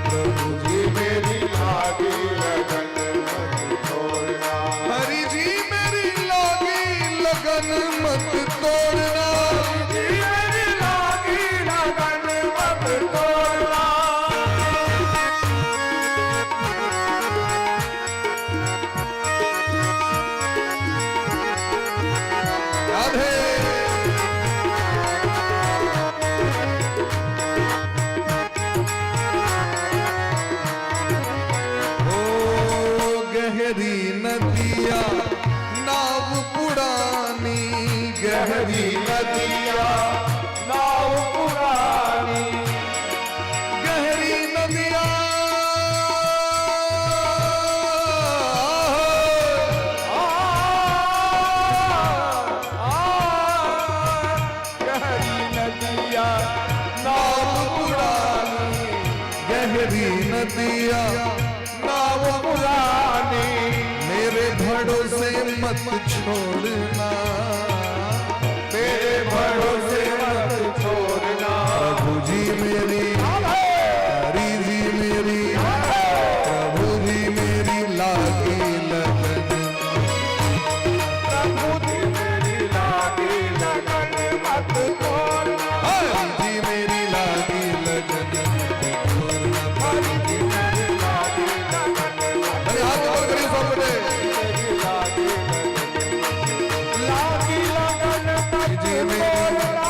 प्रभु जी मेरी लागी लगन मत तोड़ना। हरि जी मेरी लागी लगन मत तोड़ना। मेरी लागी लगन मत तोड़ना। राधे गहरी नदिया नाव पुरानी, गहरी नदिया नाव पुरानी। गहरी नदिया गहरी नदिया नाव पुरानी, गहरी नदिया नाव पुरानी। मेरे भरोसे मत छोड़ना, मेरे भरोसे मत छोड़ना। प्रभु जी मेरी, हरि जी मेरी, प्रभु जी मेरी लागी लगन, प्रभु जी मेरी लागी लगन मत तोड़ना। हरि जी मेरी लागी लगन मत तोड़ना। हरि जी मेरी लागी लगन मत अरे हाथ ऊपर करिए सब बड़े। मेरी लागी लगन मत जी मेरी, तोड़ना।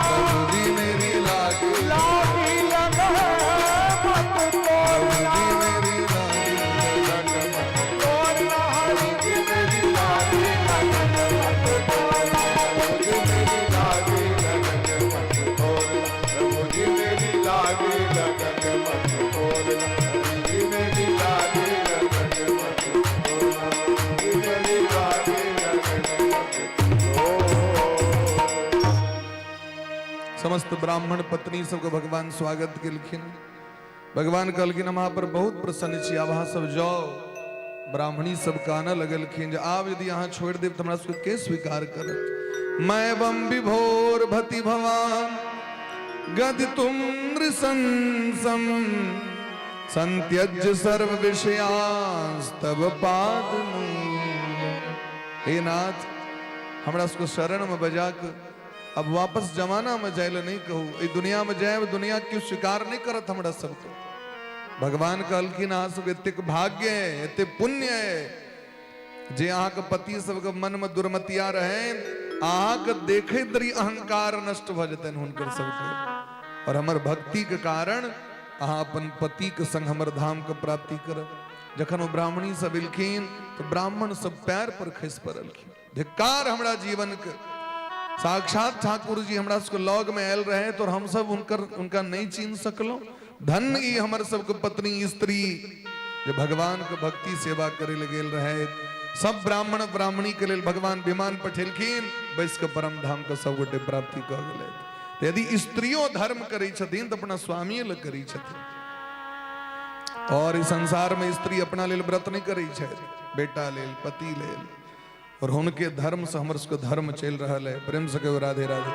प्रभु जी मेरी लागी, लागी लगन मत तोड़ना। जी मेरी लागी लगन मत तोड़ना। हरि जी मेरी लागी लगन मत तोड़ना। प्रभु जी मेरी लागी लगन मत तोड़ना। प्रभु जी मेरी लागी लगन मत तोड़ना। हरि जी मेरी लागी लगन मत तोड़ना। जी मेरी लागी लगन मत तोड़ना। समस्त ब्राह्मण पत्नी सबको भगवान स्वागत केलखिन। भगवान कहलखिन हम अहाँ पर बहुत प्रसन्न छी, आब अहाँ सब जाओ। ब्राह्मणी सब कानऽ लगलखिन जे आब यदि अहाँ छोड़ि देब तऽ हमरा सबके के स्वीकार करत। मैं बम विभोर भति भवान गद तुम नृशंसम, संत्यज्य सर्व विषयांस्तव पाद मूलम। हे नाथ हमरा सबको शरण में बजा के अब वापस जमाना में जाए नहीं कहू, ई दुनिया में जाए दुनिया क्यों स्वीकार नहीं करत हमरा सबको। भगवान कहलखिन अहाँ सब एतेक भाग्य है, एते पुण्य है जे अहाँ के पति सबके मन में दुर्मतिया रहे, अहाँ के देखे दरी अहंकार नष्ट भ जतन हुनकर सबके। और हमर भक्ति के कारण अहाँ अपन पति के संग हमर धाम के प्राप्ति करब। जखन वो ब्राह्मणी सब एलखिन तो ब्राह्मण सब पैर पर खसि पड़लखिन, धिक्कार हमरा जीवन के। साक्षात ठाकुर जी हमरा सबके लौग में आयल रहे तो हम सब उनका नहीं चीन सकलो। धन ई हमर सबके पत्नी स्त्री जे भगवान के भक्ति सेवा करे ले गेल रहे। सब ब्राह्मण ब्राह्मणी के लेल भगवान विमान पठेलखिन, बैस के परम धाम के सब गोटे प्राप्ति क गेलै। तो यदि स्त्रियों धर्म करै छथिन तो अपना स्वामी ले करै छथिन। और इस संसार में स्त्री अपना लेल व्रत नहीं करै छथि, बेटा लेल, पति लेल। और उनके धर्म से हमर सबके धर्म चल रहा है। प्रेम से कहो राधे राधे।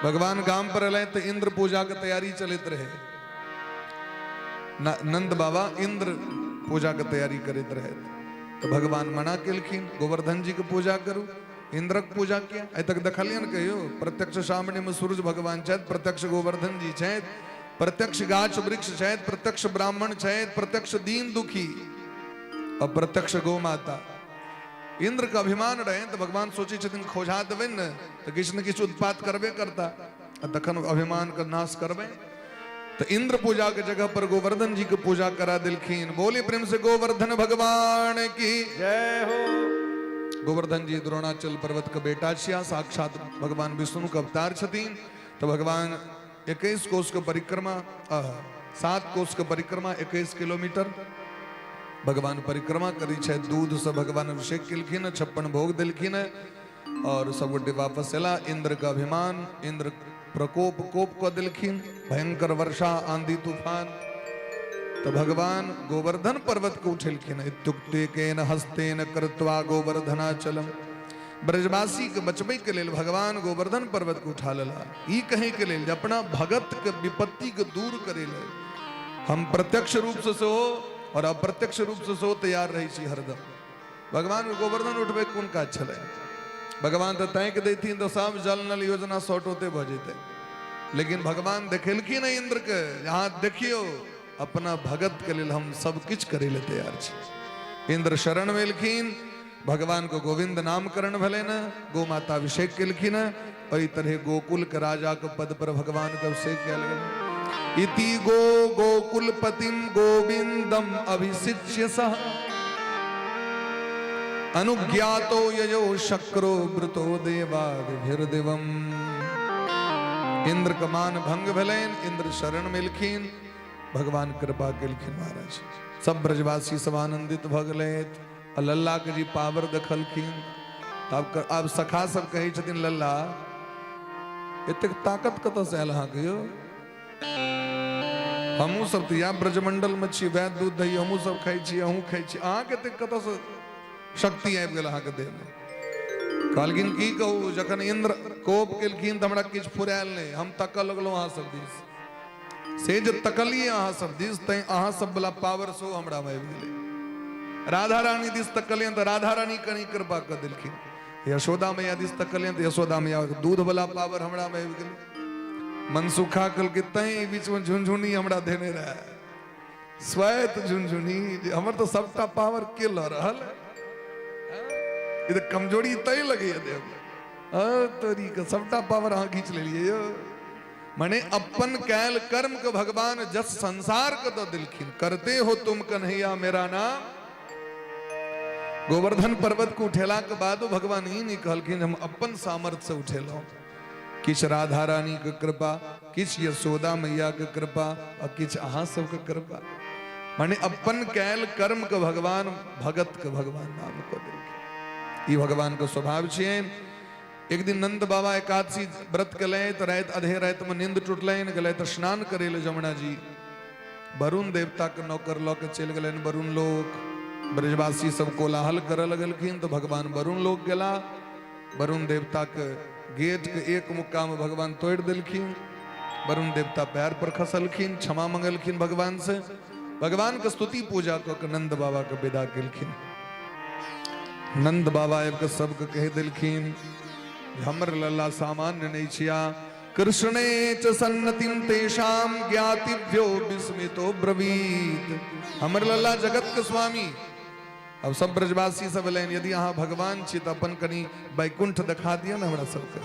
भगवान गाम पर अल तो इंद्र पूजा के तैयारी चलत रहे। नंद बाबा इंद्र पूजा के तैयारी करते रहे। तो भगवान मना केलखिन गोवर्धन जी के पूजा करू, इंद्रक पूजा किया। अ तक देखलियन कहियो प्रत्यक्ष सामने में सूरज भगवान छथि, प्रत्यक्ष गोवर्धन जी छथि, प्रत्यक्ष गाछ वृक्ष छथि, प्रत्यक्ष ब्राह्मण छथि, प्रत्यक्ष दीन दुखी अप्रत्यक्ष गो माता इंद्र का अभिमान रहे तो भगवान सोचे छथिन खोजा देवे न तो किछु न किछु उत्पात करबे करता तखन अभिमान का नाश करबे तो इंद्र पूजा के जगह पर गोवर्धन जी की पूजा करा दिलखीन। बोली प्रेम से गोवर्धन भगवान की जय हो। गोवर्धन जी द्रोणाचल पर्वत का बेटा छिया, साक्षात भगवान विष्णु का अवतार छथिन। तो भगवान 21 कोष का परिक्रमा 7 कोष का परिक्रमा 21 किलोमीटर भगवान परिक्रमा करी छे। दूध से भगवान अभिषेक किलखिन, 56 भोग दिलखिन और सब गोटे वापस एला। इंद्र का अभिमान, इंद्र प्रकोप कोप को दिलखिन, भयंकर वर्षा आंधी तूफान। तो भगवान गोवर्धन पर्वत को उठेलखिन। इत्युक्ते केन हस्तेन कृत्वा गोवर्धनाचलम। ब्रजवासी के बचबे के लेल भगवान गोवर्धन पर्वत को उठा लेला। ई कहे के लेल अपना भगत के विपत्ति के दूर करे ले हम प्रत्यक्ष रूप से हो और अप्रत्यक्ष रूप से सो तैयार रही छी हरदम। भगवान गोवर्धन उठबे कौन का छले। भगवान तो तैक देती तो सब जल नल योजना सॉर्ट होते भजेते, लेकिन भगवान देखेलखिन इंद्र के यहाँ देखियो अपना भगत के लिए हम सब कुछ करे ले तैयार छी। इंद्र शरण मेलखिन, भगवान को गोविंद नामकरण भले न, गो माता अभिषेक केलखिन और तरह गोकुल के राजा के पद पर भगवान का अभिषेक कल गया। इति गो गोकुलपतिम गोविंदम अभिषिच्य सह अनुज्ञातो ययो शक्रो वृतो देवादिभिर्दिवम्। इंद्र का मान भंग भलेन, इंद्र शरण मिलखिन, भगवान कृपा केलखिन महाराज। सब ब्रजवासी सब आनंदित भगलेत। लल्ला के जी पावर दखलखिन। अब सखा सब कहे छथिन लल्ला एतेक ताकत कतऽ से आयल अहाँके यौ? हमू सब तो या ब्रजमंडल में छी, वैद दूध दही हमू सब खाई छी, अहूँ खाई छी, अहाँके एतेक कतऽ से शक्ति आबि गेल अहाँके देह में? कहलखिन की कहू, जखन इंद्र कोप केलखिन तो हमरा किछु फुरायल नहीं। हम तकऽ लगलहुँ अहाँ सब दिस, से जे तकलिए अहाँ सब दिस तैं अहाँ सब वाला पावर सो हमरा में आबि गेलै। राधा रानी दिस तकलियन तो राधा रानी कनी कृपा कर दिलखिन। यशोदा मैया दिस तकलियन तो यशोदा मैया दूध वाला पावर हमरा में आबि गेलै। मनसुखा कल के तई बीच में झुनझुनी हमरा देने रहे, श्वेत झुनझुनी हमर तो सबटा पावर के ल रहल। इधर कमजोरी तई लगे देव तोरी का सबटा पावर अहाँ खींच लेलिए यो। माने अपन कैल कर्म के भगवान जस संसार के तो दिलखिन। करते हो तुम कन्हैया मेरा नाम। गोवर्धन पर्वत को उठेला के बाद भगवान ही नहीं कहलखिन हम अपन सामर्थ्य से उठेलो। किछ राधा रानी के कृपा, किछ यशोदा मैया के कृपा और किछ अहाँ सब के कृपा। माने अपन कैल कर्म के भगवान भगत के भगवान नाम को देलखिन। ई भगवान के स्वभाव छियै। एक दिन नंद बाबा एकादशी व्रत केले तो रात आधे रात में नींद टूटलैन, गले तो स्नान करे ले जमुना जी। वरुण देवता के नौकर लऽ के चलि गेलैन वरुण लोक। ब्रजवासी सब कोलाहल करे लगलखिन तो भगवान वरुण लोक गेला। वरुण देवता के गेट के एक मुक्का में भगवान तोड़ दिलखिन। वरुण देवता पैर पर खसलखिन, क्षमा मंगलखिन भगवान से। भगवान के स्तुति पूजा को नंद बाबा के विदा केलखिन। नंद बाबा आबि सबके कह दिलखिन हमर लल्ला सामान्य नहीं छिया। कृष्णे च सन्नतिम तेषाम ज्ञातिभ्यो विस्मितो ब्रवीत। हमर लल्ला जगत के स्वामी। अब सब ब्रजवासी सब लेन यदि अहाँ भगवान छी तो अपन कनी बैकुंठ दिखा दिया ना हमरा सबके।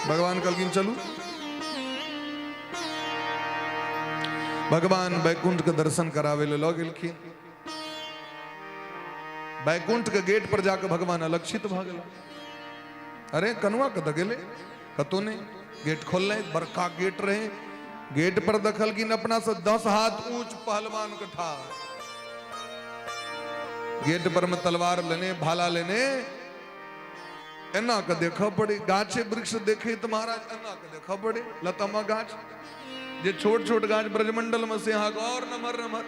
भगवान कहलखिन चलू। भगवान बैकुंठ के दर्शन करावे ले लऽ गेलखिन। बैकुंठ के गेट पर जाकर भगवान अलक्षित भ गेला। अरे कनुआ कत गेले कतो ने गेट खोलले, बड़का गेट रहे। गेट पर दखलखिन अपना से 10 हाथ ऊंच पहलवान के ठाड़। गेट पर में तलवार लेने, भाला लेने। एना के देखा पड़े, गाछे वृक्ष देखे तो महाराज एना के देखा पड़े। लतामा गाछ जे छोट छोट गाछ ब्रजमंडल में से यहाँ और नमर नमर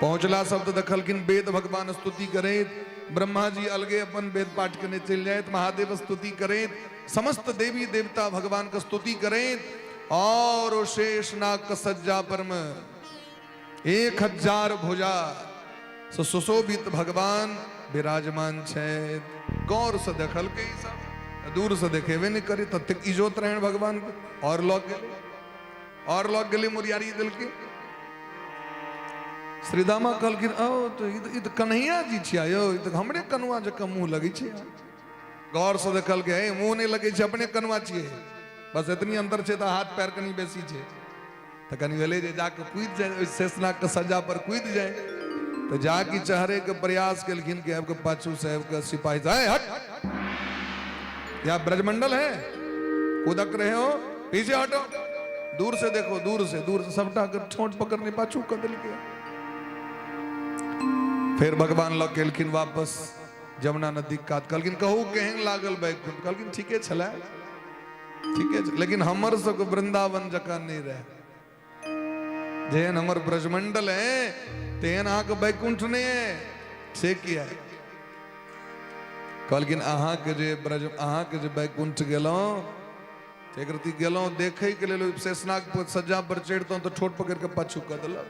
पहुंचला। शब्द दखलखिन वेद भगवान स्तुति करे। ब्रह्मा जी अलगे अपन वेद पाठ करने चल जाए। महादेव स्तुति करे। समस्त देवी देवता भगवान का स्तुति करे। और शेष नाग का सज्जा पर में 1000 भुजा सुशोभित भगवान विराजमान छे। गौर से देखल के सब, दूर से देखेबे नहीं करे तब इजोत रहन भगवान के। और लोग गेले मुरियारी दिल के। श्रीदामा कहलखिन ओ तो ई तो कन्हैया जी छिया यौ, ई तो हमरे कनुआ जकाँ मुँह लगै छै। गौर से देखल के मुँह नहीं लगे छै, अपने कनुआ छियै, बस इतनी अंतर छै तो हाथ पैर कनी बेसी छै। तो कनी भेले जे जाके कूद जाए शेषनाग के सज्जा पर कूद जाए, तो जाके चहरे के प्रयास केलखिन कि आपके पाछू साहब के सिपाही जाए हट, या ब्रजमंडल है कूदक रहे हो, पीछे हटो, दूर से देखो, दूर से सबटा कर ठोंठ पकड़ने पाछू कर दिल के। फिर भगवान लग केलखिन वापस जमुना नदी कात, कहलखिन कहू केहन लागल बैकुंठ, कहलखिन ठीके छलै, ठीके छै, लेकिन हमर सबके वृंदावन जकाँ नहीं रहे, जेहन हमर ब्रजमंडल है तेहन अहाँके बैकुंठ नहीं है, से किया है। कहलखिन अहाँके जे बैकुंठ गेलौं एक रति गेलौं देखे के लेल शेषनाग पर सज्जा पर चढ़तौं तो ठोट पकड़ के पाछू कऽ देलक,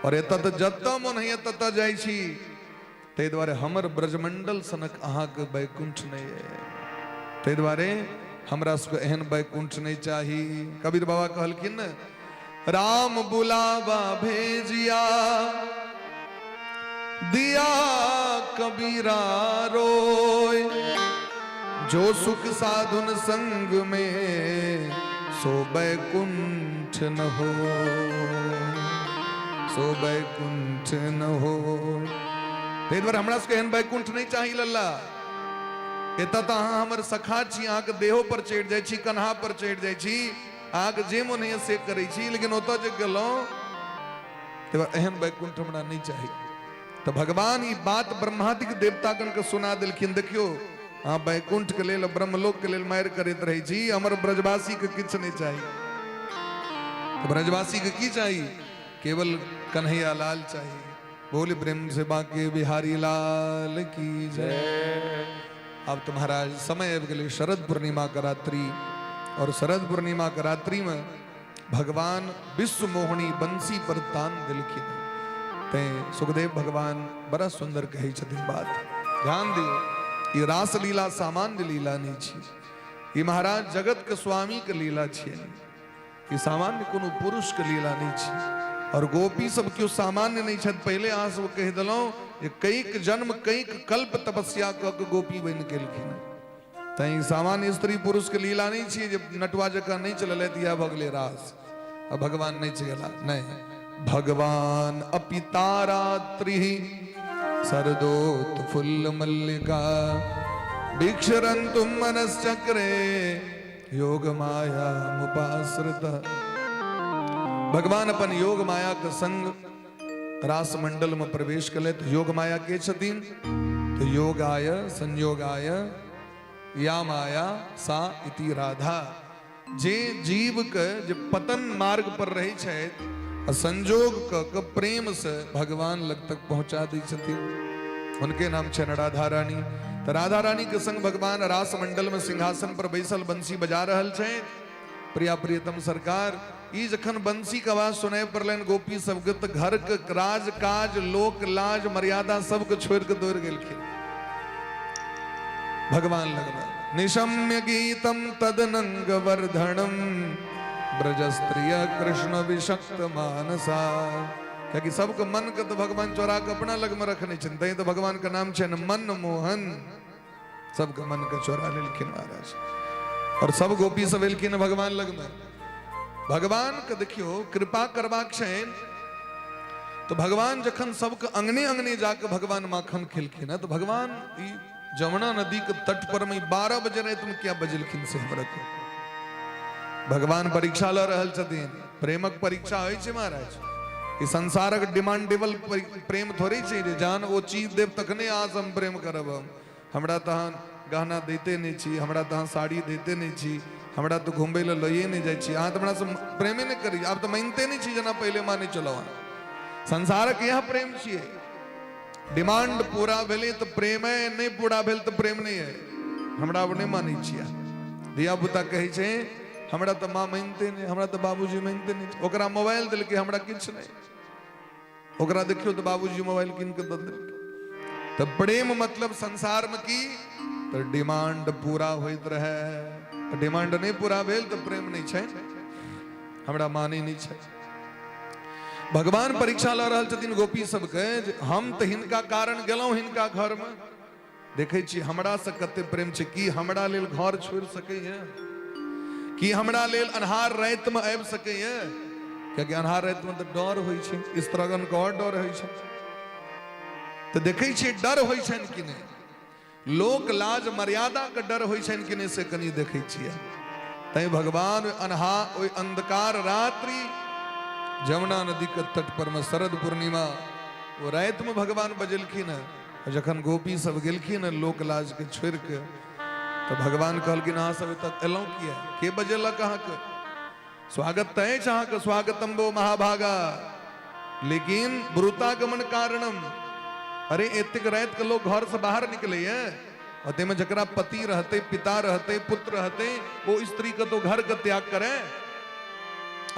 और एतऽ तऽ जतऽ मन होइए ततऽ जाइ छी, ताहि दुआरे हमर ब्रजमंडल सनक अहाँके बैकुंठ नहीं है, ताहि दुआरे हमरा सबके एहन बैकुंठ नहीं चाही। कबीर बाबा कहलखिन न, राम बुलावा भेजिया दिया कबीरा रोय, जो सुख साधुन संग में सो बैकुंठ न हो, सो बैकुंठ न हो। ताहि दुआरे हमरा सबके एहन बैकुंठ नहीं चाही लल्ला। एतऽ तऽ अहाँ हमर सखा छी, अहाँके देहो पर चढ़ि जाइ छी, कन्हा पर चढ़ि जाइ छी, अहाँके जे मोन होइए से करै छी, लेकिन ओतऽ जे गेलौं तऽ एहन बैकुंठ हमरा नहीं चाही। तो भगवान ई बात ब्रह्मादिक देवतागण के सुना देलखिन, देखियो अहाँ बैकुंठ के लेल ब्रह्मलोक के लेल मारि करैत रहै छी, हमर ब्रजवासी के किछु नहीं चाही। तो ब्रजवासी के की चाही? केवल कन्हैया लाल चाहिए। बोल प्रेम से बांके बिहारी लाल की जय। अब तो महाराज समय के लिए शरद पूर्णिमा का रात्रि, और शरद पूर्णिमा का रात्रि में भगवान विश्व मोहनी बंसी पर तान दिलखिन। ते सुखदेव भगवान बड़ा सुंदर कही छथिन बात, ध्यान दियो। ये रास लीला सामान्य लीला नहीं छी, ये महाराज जगत के स्वामी के लीला छियै, ये सामान्य कोनो पुरुष के लीला नहीं छी। और गोपी सब क्यों सामान्य नहीं छथि, पहले अहाँ सब कह दिलौं जे कईक जन्म कईक कल्प तपस्या क के गोपी बनि गेलखिन। तैं सामान्य स्त्री पुरुष के लीला नहीं छी जे नटवा जकाँ नहीं चलल दिया भगले रास, अब भगवान नहीं चला, नहीं। भगवान अपि तारात्रि सरदोत फुल्ल मल्लिका, भिक्षरन्तुम मनश्चक्रे योग माया मुपाश्रित। भगवान अपन योग माया के संग रास मंडल में प्रवेश कले, तो योग माया के छथिन, तो योगाय संयोगाय या माया सा इति राधा। जे जीव के जे पतन मार्ग पर रहे छथि, संजोग के प्रेम से भगवान लग तक पहुंचा दी छथिन, उनके नाम छे राधा रानी। तो राधा रानी के संग भगवान रास मंडल में सिंहासन पर बैसल बंसी बजा रहल छे। प्रिया प्रियतम सरकार ई जखन बंसी के आवाज सुनाई पड़लनि गोपी सबके, तो घर के राज काज लोक लाज मर्यादा सबके छोड़ के दौड़ गेलखिन भगवान लगमे। निशम्य गीतम तदनंग वर्धनम ब्रजस्त्रिय कृष्ण विषक्त मानसा। क्योंकि सबके मन के तो भगवान चोरा के अपना लग में रखने चिंता, तो भगवान का नाम छे मन मोहन, सबके मन के चोरा लेलखिन महाराज। और सब गोपी सब एलखिन भगवान लग में। भगवान के देखियो कृपा करबाक छै, तो भगवान जखन सबके अंगने अंगने जाके भगवान माखन खेलखिन है, तो भगवान ई जमुना नदी के तट पर में 12 बजे रात में क्या बजलखिन से हमरा को। भगवान परीक्षा ल रहल छथिन, प्रेमक परीक्षा होइ छै महाराज। ई संसारक डिमांडेबल प्रेम थोड़ी छै जे जान ओ चीज देव तखने आज हम प्रेम करब। हमरा तहन गहना देते नहीं छी, हमरा तहन साड़ी देते नहीं छी, हमरा तो घूमे ला लइए नहीं जाइ छी, अहाँ तो हमरा से प्रेमे नहीं करी, आब तो मानते नहीं छी जना पहले माने चलो। संसारक यह प्रेम छियै, डिमांड पूरा भेले तो प्रेम है, नहीं पूरा भेल तो प्रेम नहीं है। हमरा अब नहीं मानै छियै। धिया पुता कहै छै हमरा तो माँ मानते नहीं, हमरा तो बाबूजी मानते नहीं, ओकरा मोबाइल दिलकै हमरा किछ नहीं, ओकरा देखियो तो बाबूजी मोबाइल कीन के दऽ देलकै। तो प्रेम मतलब संसार में की तो डिमांड पूरा होइत रहे, डिमांड नहीं पूरा भेल तो प्रेम नहीं छै, हमरा माने नहीं छै। भगवान परीक्षा ल रहल छथिन गोपी सबके जे हम तऽ हिनका कारण गेलहुं हिनका घर में, देखे छी हमरा से कते प्रेम छै, की हमरा लेल घर छोड़ सकैए, कि हमरा लेल अन्हार रात में आबि सकैए, कियाकि अन्हार रात में तऽ डर होइ छै, इस तरह के और डर होइ छै। तो देखे छी डर होइ छनि कि नहीं, लोक लाज मर्यादा के डर होइ छनि कि नहीं से कनी देखे छियै। तै भगवान ओइ अंधकार रात्रि जमुना नदी के तट पर में शरद पूर्णिमा वो रात में भगवान बजेलखिन है। जखन गोपी सब गेलखिन लोक लाज के छोड़ के, तो भगवान कहलखिन अहाँ सब तक एलौं किया, के बजेलक अहाँके, स्वागत तय अहाँके, स्वागतम वो महाभागा, लेकिन ब्रूतागमन कारणम, अरे एतेक रात के लोग घर से बाहर निकले और ते में जकरा पति रहते, पिता रहते, पुत्र रहते, वो स्त्री का तो घर का त्याग करे,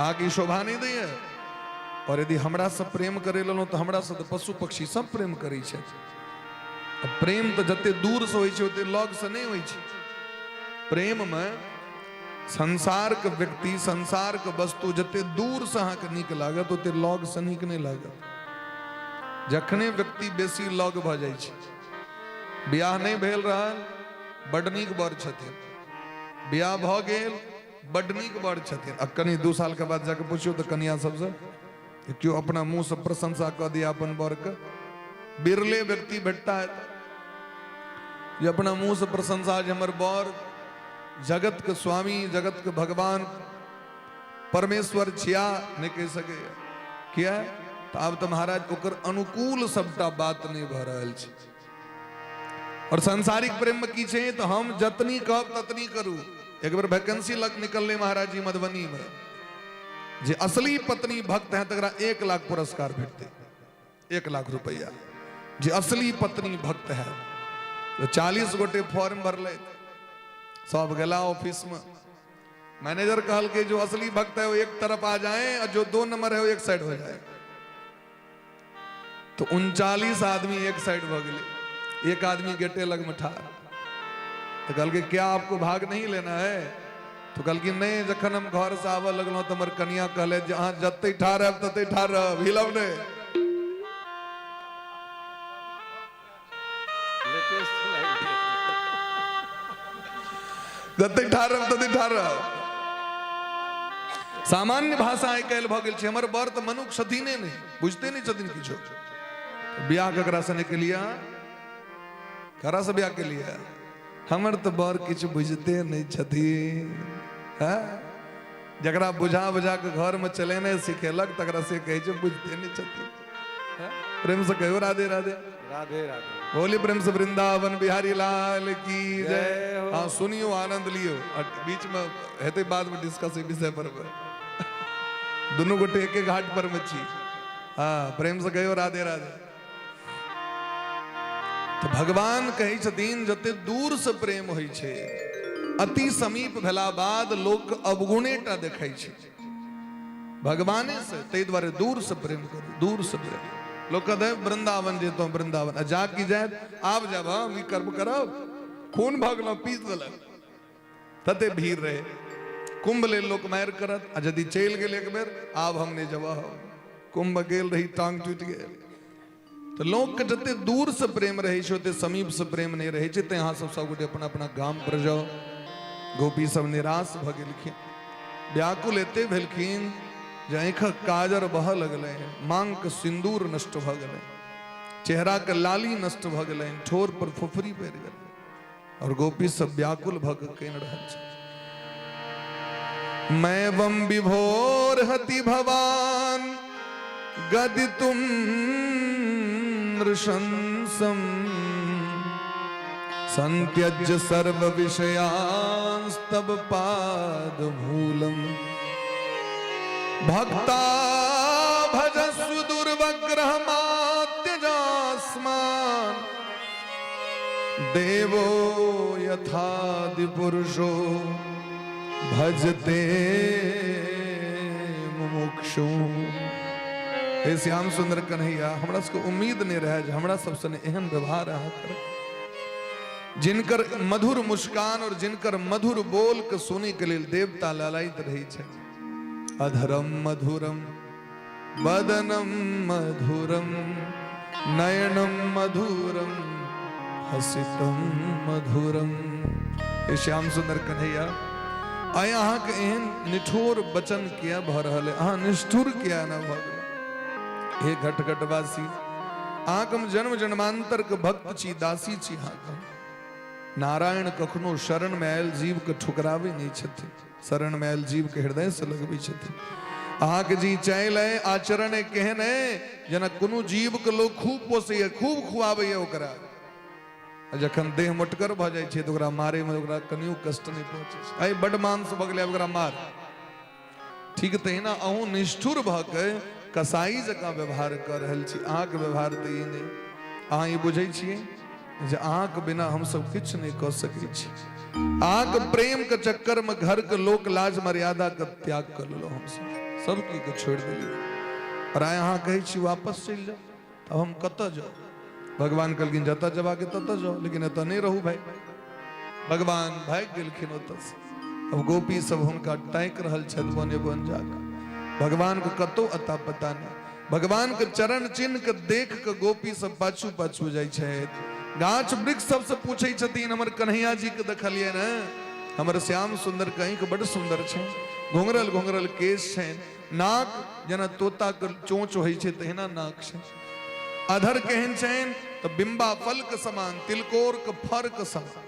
आगे शोभा नहीं दैए। और यदि हमरा से प्रेम करे लो तो हमरा से तो पशु पक्षी सब प्रेम करे छे। प्रेम तो जते दूर से होय छे ओते लग से नहीं होय छे। प्रेम में संसार के व्यक्ति, संसार के वस्तु जते दूर से अहाँ के नीक लागत ओते लग से नीक नहीं लागत। जखने व्यक्ति बेसी लग भ जाय छे, बियाह नहीं भेल रहल बड नीक बर छथिन, बियाह भ गेल बड नीक बर छथिन, आ कनी 2 साल के बाद जाके पूछियो तो कन्या सबसे क्यों अपना मुंह से प्रशंसा कर दिया अपन बर का। बिरले व्यक्ति भेटता है ये अपना मुंह से प्रशंसा, हमर बर जगत के स्वामी, जगत के भगवान परमेश्वर छिया नहीं कह सके। किया तो अब तो महाराज ओकर अनुकूल सबटा बात नहीं भ रहल छै। और सांसारिक प्रेम में की छे तो हम जतनी कहब ततनी करू। एक बार वैकेंसी लग निकलने महाराज जी मधुबनी में, जे असली पत्नी भक्त है तकरा 1 लाख पुरस्कार भेटते, 1 लाख रुपया। जे असली पत्नी भक्त है तो 40 गोटे फॉर्म भरले, सब गेला ऑफिस में, मैनेजर कहल के जो असली भक्त है वो एक तरफ आ जाए और जो 2 नंबर है वो एक साइड हो जाए। तो 39 आदमी एक साइड भ गए, एक आदमी गेटे लग में ठाड़। तो कल के क्या आपको भाग नहीं लेना है? तो कल की नहीं, जखन हम घर से आवे लगलो तो हमर कन्या कहले जहां जते ठाड़ है तते ठाड़ रह, हिलब ने। जते ठाड़ रह तते ठाड़ रह। सामान्य भाषा आइ काल्हि भ गेल छै, हमर बर त मनुख छथिने नहीं, बुझते नहीं छथिन किछो। बियाह ककरा से नहीं केलिया, ककरा से बियाह केलिया? हमर तो बर किछु बुझते नहीं छथिन। जकरा बुझा बुझा के घर में चलेने सिखेलक तकरा से कहे छे बुझते नहीं छथिन। प्रेम से कहो राधे राधे। राधे राधे। बोली प्रेम से वृंदावन बिहारी लाल की जय। हाँ सुनियो, आनंद लियो, बीच में हेते बाद में डिस्कस विषय पर दोनों गोटे एक घाट पर मची। हाँ प्रेम से कहो राधे राधे। तो भगवान कहे छथिन जते दूर से प्रेम होई छे, अति समीप भेला बाद लोक अवगुणेटा देखै छे भगवाने से, तै द्वारे दूर से प्रेम करू, दूर से प्रेम। लोग कहते हैं वृंदावन जे तो वृंदावन जा की जाए आप जब हम कर्म करब खून भगलो पीस देलक तते भीड़ रहे, कुंभ ले लोक मार करत, आ यदि चल गेल एक बेर आब हम नहीं जब, कुंभ गेल रही टांग टूट गेल। तो लोग के जते दूर से प्रेम रहे छे समीप से प्रेम नहीं रहे छे। तो यहाँ सब गोटे अपना अपना गाम पर जाओ। गोपी सब निराश भ गेलखिन, व्याकुल एते भेलखिन जे आँखक काजर बह लगलै, मांग के सिंदूर नष्ट भ गेलै, चेहरा के लाली नष्ट भ गेलै, ठोर पर फुफरी पड़ि गेलै, और गोपी सब व्याकुल भ के कहि रहल छै मैं वम विभोर हति भवान गदि तुम नृशंसम संत्यज्य सर्व विषयांस्तव पाद मूलम भक्ता भजस्व दुर्वग्रह मात्यजास्मान देवो यथादि पुरुषो भजते मुमुक्षु। हे श्याम सुंदर कन्हैया, हमरा सबको उम्मीद नहीं रहे हमरा सबसे एहन व्यवहार अहाँ कर, जिनकर मधुर मुस्कान और जिनकर मधुर बोल के सुने के लिए देवता लालायित रही छे। अधरम मधुरम वदनं मधुरं नयनं मधुरं हसितं मधुरम। ये श्याम सुंदर कन्हैया आय अहाँ के एहन निठोर वचन किया भ रहल है, अहाँ निष्ठुर किया न भगवान। हे घट घटवासी अहाँ हम जन्म जन्मांतर के भक्त छी, दासी छी। अहाँ नारायण कखनो शरण में आयल जीव के ठुकरावे नहीं छथिन, शरण में आयल जीव के हृदय से लगबे छथिन। अहाँ के जी चाल है आचरण केहन है जना कोनो जीव के लोग खूब पोसैया, खूब खुआबे ओकरा, जखन देह मोटकर भ जाय छै त ओकरा मारे में ओकरा कनियो कष्ट नहीं पहुंचे छै। आइ बड मांस भ गेलै ओकरा मार। ठीक तहिना अहूँ निष्ठुर भ के कसाई जकाँ व्यवहार कर रहल छी। अहाँ के व्यवहार त ई नहीं, अहाँ ई बुझै छियै जे अहाँ के बिना हम सब किछ नहीं क सकै छी। अहाँ के प्रेम के चक्कर में घर के लोक लाज मर्यादा के त्याग कर लेलो, हम सब के छोड़ देलिए और आय अहाँ कहै छी वापस चलि जाओ। अब हम कतऽ जाओ? भगवान कहलखिन जतऽ जबाक ततऽ जाओ, लेकिन एतऽ नहीं रहू भाई। भगवान भाग गेलखिन ओतऽ से। अब गोपी सब हुनका ताकि रहल छथि बने बन जाकर। भगवान के कतौ अता पता नहीं। भगवान के चरण चिन्ह के देख के गोपी सब पाछू पाछू जाय छथि। गाछ वृक्ष सबसे पूछे छथिन हमर कन्हैया जी के देखलिए न, हमर श्याम सुंदर कहीं के बड़ सुंदर छै, घुंघरल घुंघरल केश छै, नाक जना तोता के चोंच होइ छै तहिना नाक छै, अधर केहन छैन तो बिंबा फल के समान, तिलकोर के फर के समान।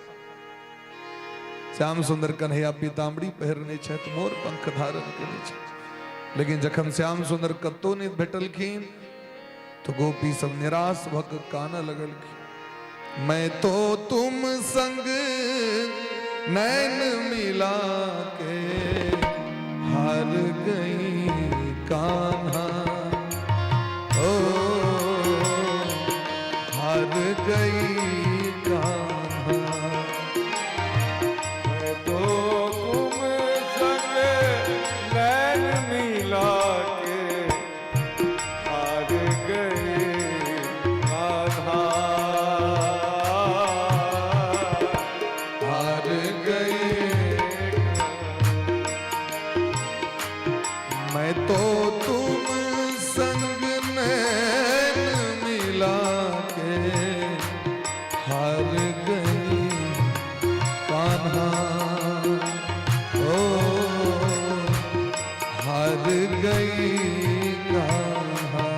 श्याम सुंदर कन्हैया पीताम्बरी पहिरने छथि, मोर पंख धारण केने छथि। लेकिन जखन श्याम सुंदर कतौ नहीं भेटलखिन तो गोपी सब निराश भ के कानऽ लगलखिन। मैं तो तुम संग नैन मिला के हार गई कान्हा, ओ हार गई कान्हा। मैं तो तुम संग नैन मिला के हार गए कान्हा, हार गई। मैं तो तुम संग नैन मिला के हार गई कान्हा, ओ हार गई कान्हा।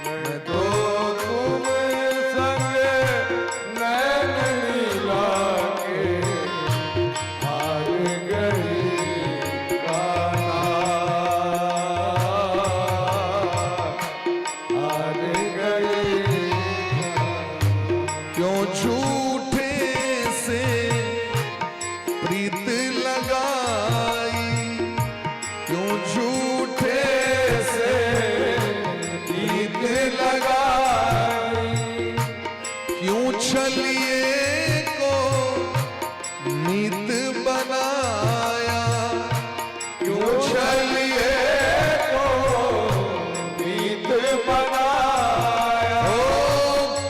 मैं तो तुम संग नैन मिला के हार गई कान्हा, हार गई। क्यों झूठे से प्रीत लगाई, क्यों झूठे से प्रीत लगाई, क्यों छलिए को मीत बनाया, क्यों छलिए को मीत बनाया, ओ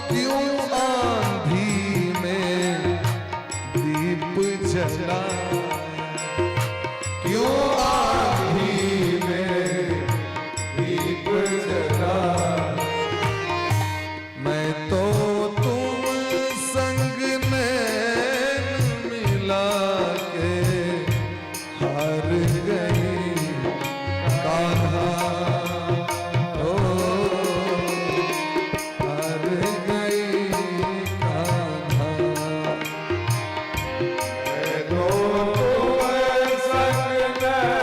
क्यों आंधी में दीप जलाया, क्यों आँधी में दीप जलाया। मैं तो तुम संग नैन मिला के हार गई कान्हा, ओ हार गई कान्हा। मैं तो तुम संग नैन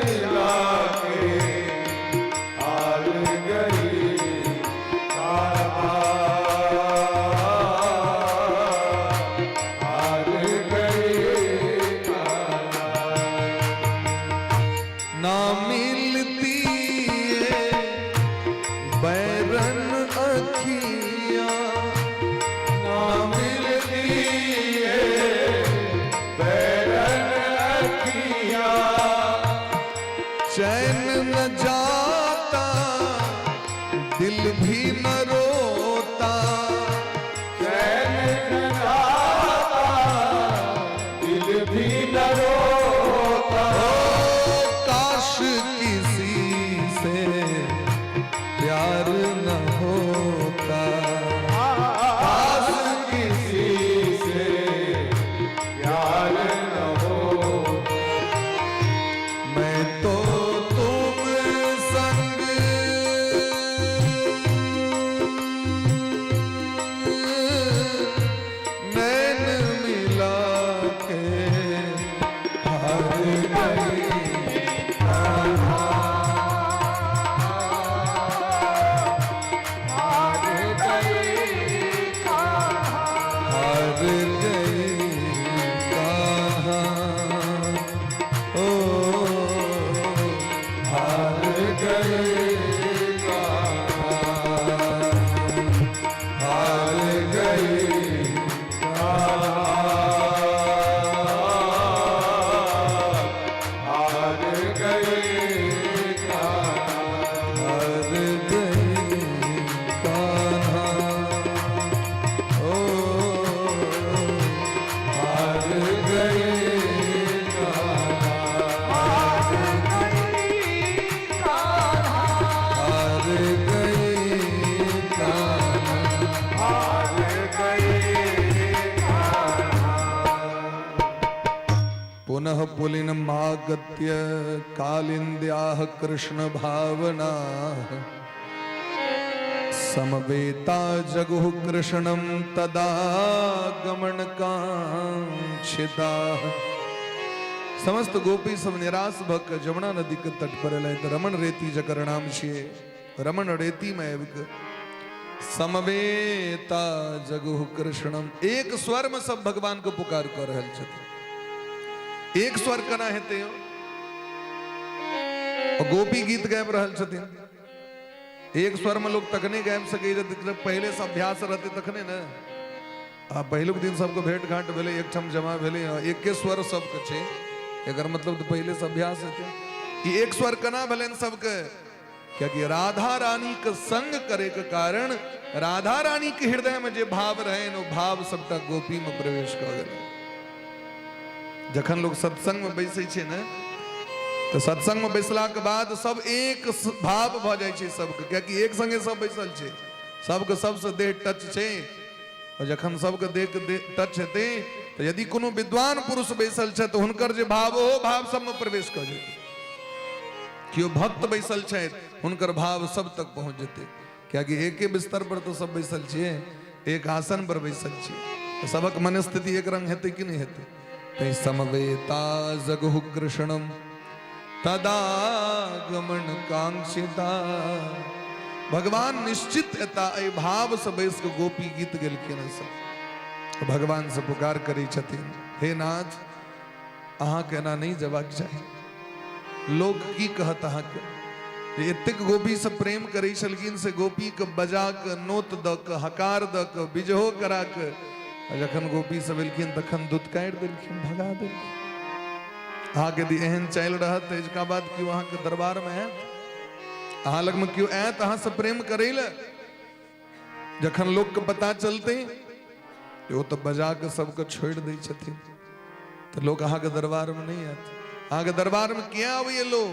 मिला के हार गई कान्हा, हार गई कान्हा। ना मिलती है बैरन अखियां, ना मिलती है बैरन अखियाँ, चैन न जाता दिल भी न रोता, चैन न जाता दिल भी न रोता। काश की पुलिनमागत्य कालिन्द्याः कृष्ण भावना समवेता जगुः कृष्णं तदा गमनकांक्षिता। समस्त गोपी सब निराश भक जमुना नदी के तट पर लय रमण रेती जकर नाम छिए रमण रेती में समवेता जगुः कृष्णम। एक स्वर में सब भगवान को पुकार कर रहल छथिन। एक स्वर कना हेते गोपी गीत गायब रहल छथिन। एक स्वर में लोग तखने गायब सके पहले से अभ्यास रहते तखने न पहलुक दिन सबको भेंट घाट भेले एक ठम जमा भेले एक स्वर सबके छे एकर मतलब तो पहले से अभ्यास हेते कि एक स्वर कना भले सबके क्या कि राधा रानी के संग करे के कारण राधा रानी के हृदय में जे भाव रहे नो भाव सबटा गोपी में प्रवेश कर गेल। जखन लोग सत्संग में बैसे छे न तो सत्संग में बैसला के बाद सब एक भाव भ जाय छे सबके क्या कि एक संगे सब बैसल छे सबके सबसे देह टच छे और जखन सबके देह के टच हेते तो यदि कोनो विद्वान पुरुष बैसल छे तो हुनकर जे भाव हो भाव सब में प्रवेश कर जेते। कियो भक्त बैसल छे हुनकर भाव सब तक पहुंच जेते क्या कि एक बिस्तर पर तो सब बैसल छिए एक आसन पर बैसल छिए तो सबक मनस्थिति एक रंग हेते कि नहीं हेते। तै समवेता जगुः कृष्णम तदा गमन कांक्षिता। भगवान निश्चित एता ए भाव से बैस के गोपी गीत गेलखिन सब भगवान से पुकार करी छथिन हे नाथ अहाँ के एना नहीं जबाक चाही लोग की कहत अहाँ के एतेक गोपी से प्रेम करी छलखिन से गोपी के बजा के नोत द के हकार द के बिजहो करा के जखन गोपी सब एलखिन तखन दूत काटि देलखिन भगा देलखिन। अहाँ के एहन चल रहत इसका बाद क्यों अहाँ के दरबार में है अहाँ लग में क्यों आयत अहाँ से प्रेम करे ले जखन लोग के पता चलते वो तो बजा के सबको छोड़ दै छथिन तो लोग अहाँ के दरबार में नहीं आते। अहाँ के दरबार में क्या आवे लोग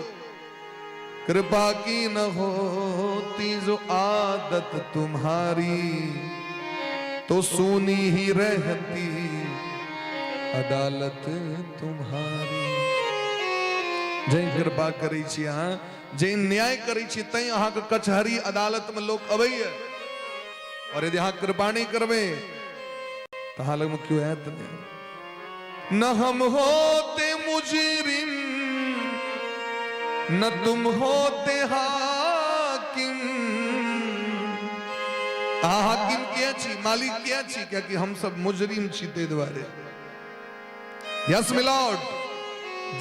कृपा की न होती जो आदत तुम्हारी तो सुनी ही रहती अदालत तुम्हारी। जय कृपा करी छी अहाँ जे न्याय करी छी तै अहाँ के कचहरी अदालत में लोग अबैया और यदि अहाँ कृपा नहीं करबे तो अहाँ लग में क्यों आयत नहीं। न हम होते मुजरिम न तुम होते हाकिम। हाकिम क्या छी मालिक क्या छी क्या कि हम सब मुजरिम छी ते द्वारे। यस मिलॉर्ड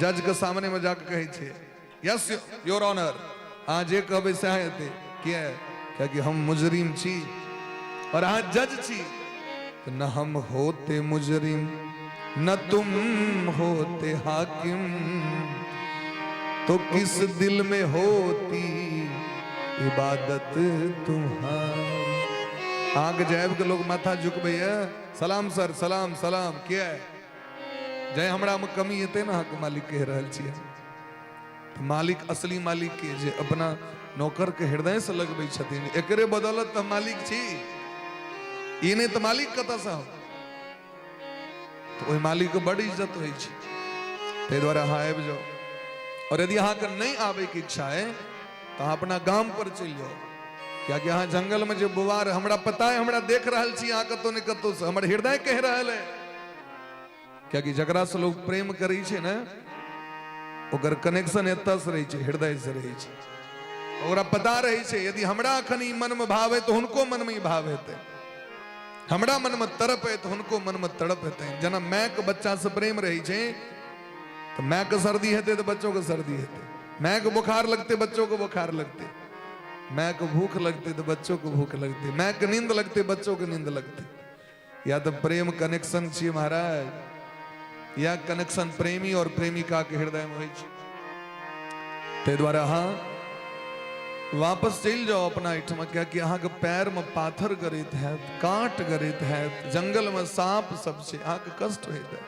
जज के सामने में जाकर कहे छे यस योर ऑनर हाँ जे कहबे से हेते क्या क्या कि हम मुजरिम छी और हाँ जज छी न हम होते मुजरिम न तुम होते हाकिम तो किस दिल में होती इबादत तुम्हारी। आग जैब के लोग माथा झुकबे सलाम सर सलाम सलाम क्या है जय हमरा में कमी हेते ना हक मालिक कह रहल छियै तो मालिक असली मालिक के जे अपना नौकर के हृदय से लगबे छथिन एकरे बदौलत तो मालिक छी ई नहीं तो मालिक कतऽ से तो ओहि मालिक को बड़ी इज्जत होइ छै ताहि दुआरे अहाँ आबि जाओ और यदि अहाँ के नहीं आवे की इच्छा है तो अहाँ अपना गांव पर चल जाओ क्या कि अहाँ जंगल में जो बुआर हमरा पता है हमरा देख रहल छी अहाँ कतौ ने कतौ से हमर हृदय कह रहल है क्या कि जकरा से लोग प्रेम करै छै ना ओकर कनेक्शन एतऽ से रहै छै हृदय से रहै छै ओकरा पता रहै छै यदि हमरा अखन ई मन में भाव है तो हुनको मन में ई भाव हेतै हमरा मन में तड़प है तो हुनको मन में तड़प हेतै। जना माय के बच्चा से प्रेम रहै छै तो माय के सर्दी हेतै तो बच्चों को सर्दी हेतै माय को बुखार लगते बच्चों को बुखार लगते माय को भूख लगते तो बच्चों को भूख लगती माय को नींद लगते बच्चों को नींद लगती। या तो प्रेम कनेक्शन छी महाराज या कनेक्शन प्रेमी और प्रेमिका के हृदय में होइ छै। ते द्वारा हाँ वापस चल जाओ अपना एठमा क्या कि अहाँ के पैर में पाथर गरैत है कांट गरैत है जंगल में सांप सब छै अहाँ के कष्ट होइत है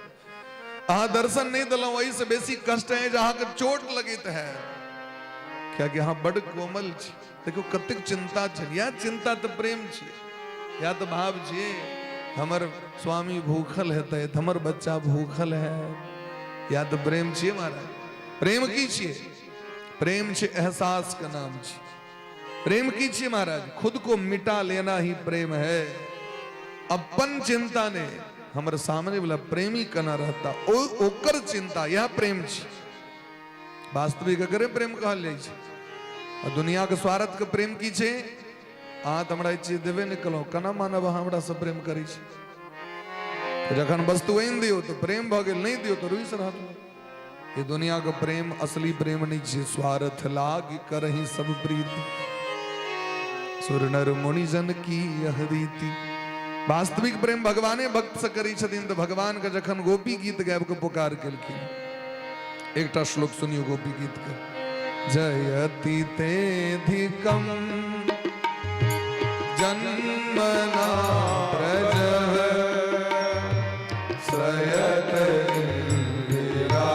अहाँ दर्शन नहीं दिलौं वही से बेसी कष्ट है जहाँ के चोट लगैत है क्या कि अहाँ बड़ कोमल छी। देखो कतेक चिंता छै या चिंता तो प्रेम छियै या तो भाव छियै हमर स्वामी भूखल हेतै हमर बच्चा भूखल है या तो प्रेम छे महाराज। प्रेम की छे? प्रेम छे एहसास का नाम छे। प्रेम की छे महाराज? खुद को मिटा लेना ही प्रेम है। अपन चिंता ने हमारे सामने वाला प्रेमी कना रहता ओकर चिंता, यह प्रेम छे। वास्तविक अगर प्रेम कहल जाय छे। और दुनिया के स्वार्थ के प्रेम की छे? तो हमरा चीज देवे निकलो कना मानव हमरा से प्रेम करी छे। जखन वस्तु एन दियो तो प्रेम भ गेल, नहीं दियो तो रुइस रहत। ये दुनिया का प्रेम असली प्रेम नहीं छे। स्वार्थ लाग करहि सब प्रीति, सुर नर मुनि जन की यह रीति। वास्तविक प्रेम भगवाने भक्त से करी छथिन। तो भगवान का जखन गोपी गीत गायब के पुकार केलखिन, एकटा श्लोक सुनियो गोपी गीत के। जयति तेधिकम जन्मना प्रजः श्रयत इंदिरा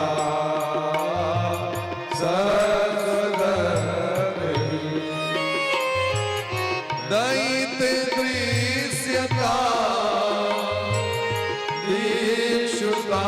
दैत्य दृश्यता दीक्षुता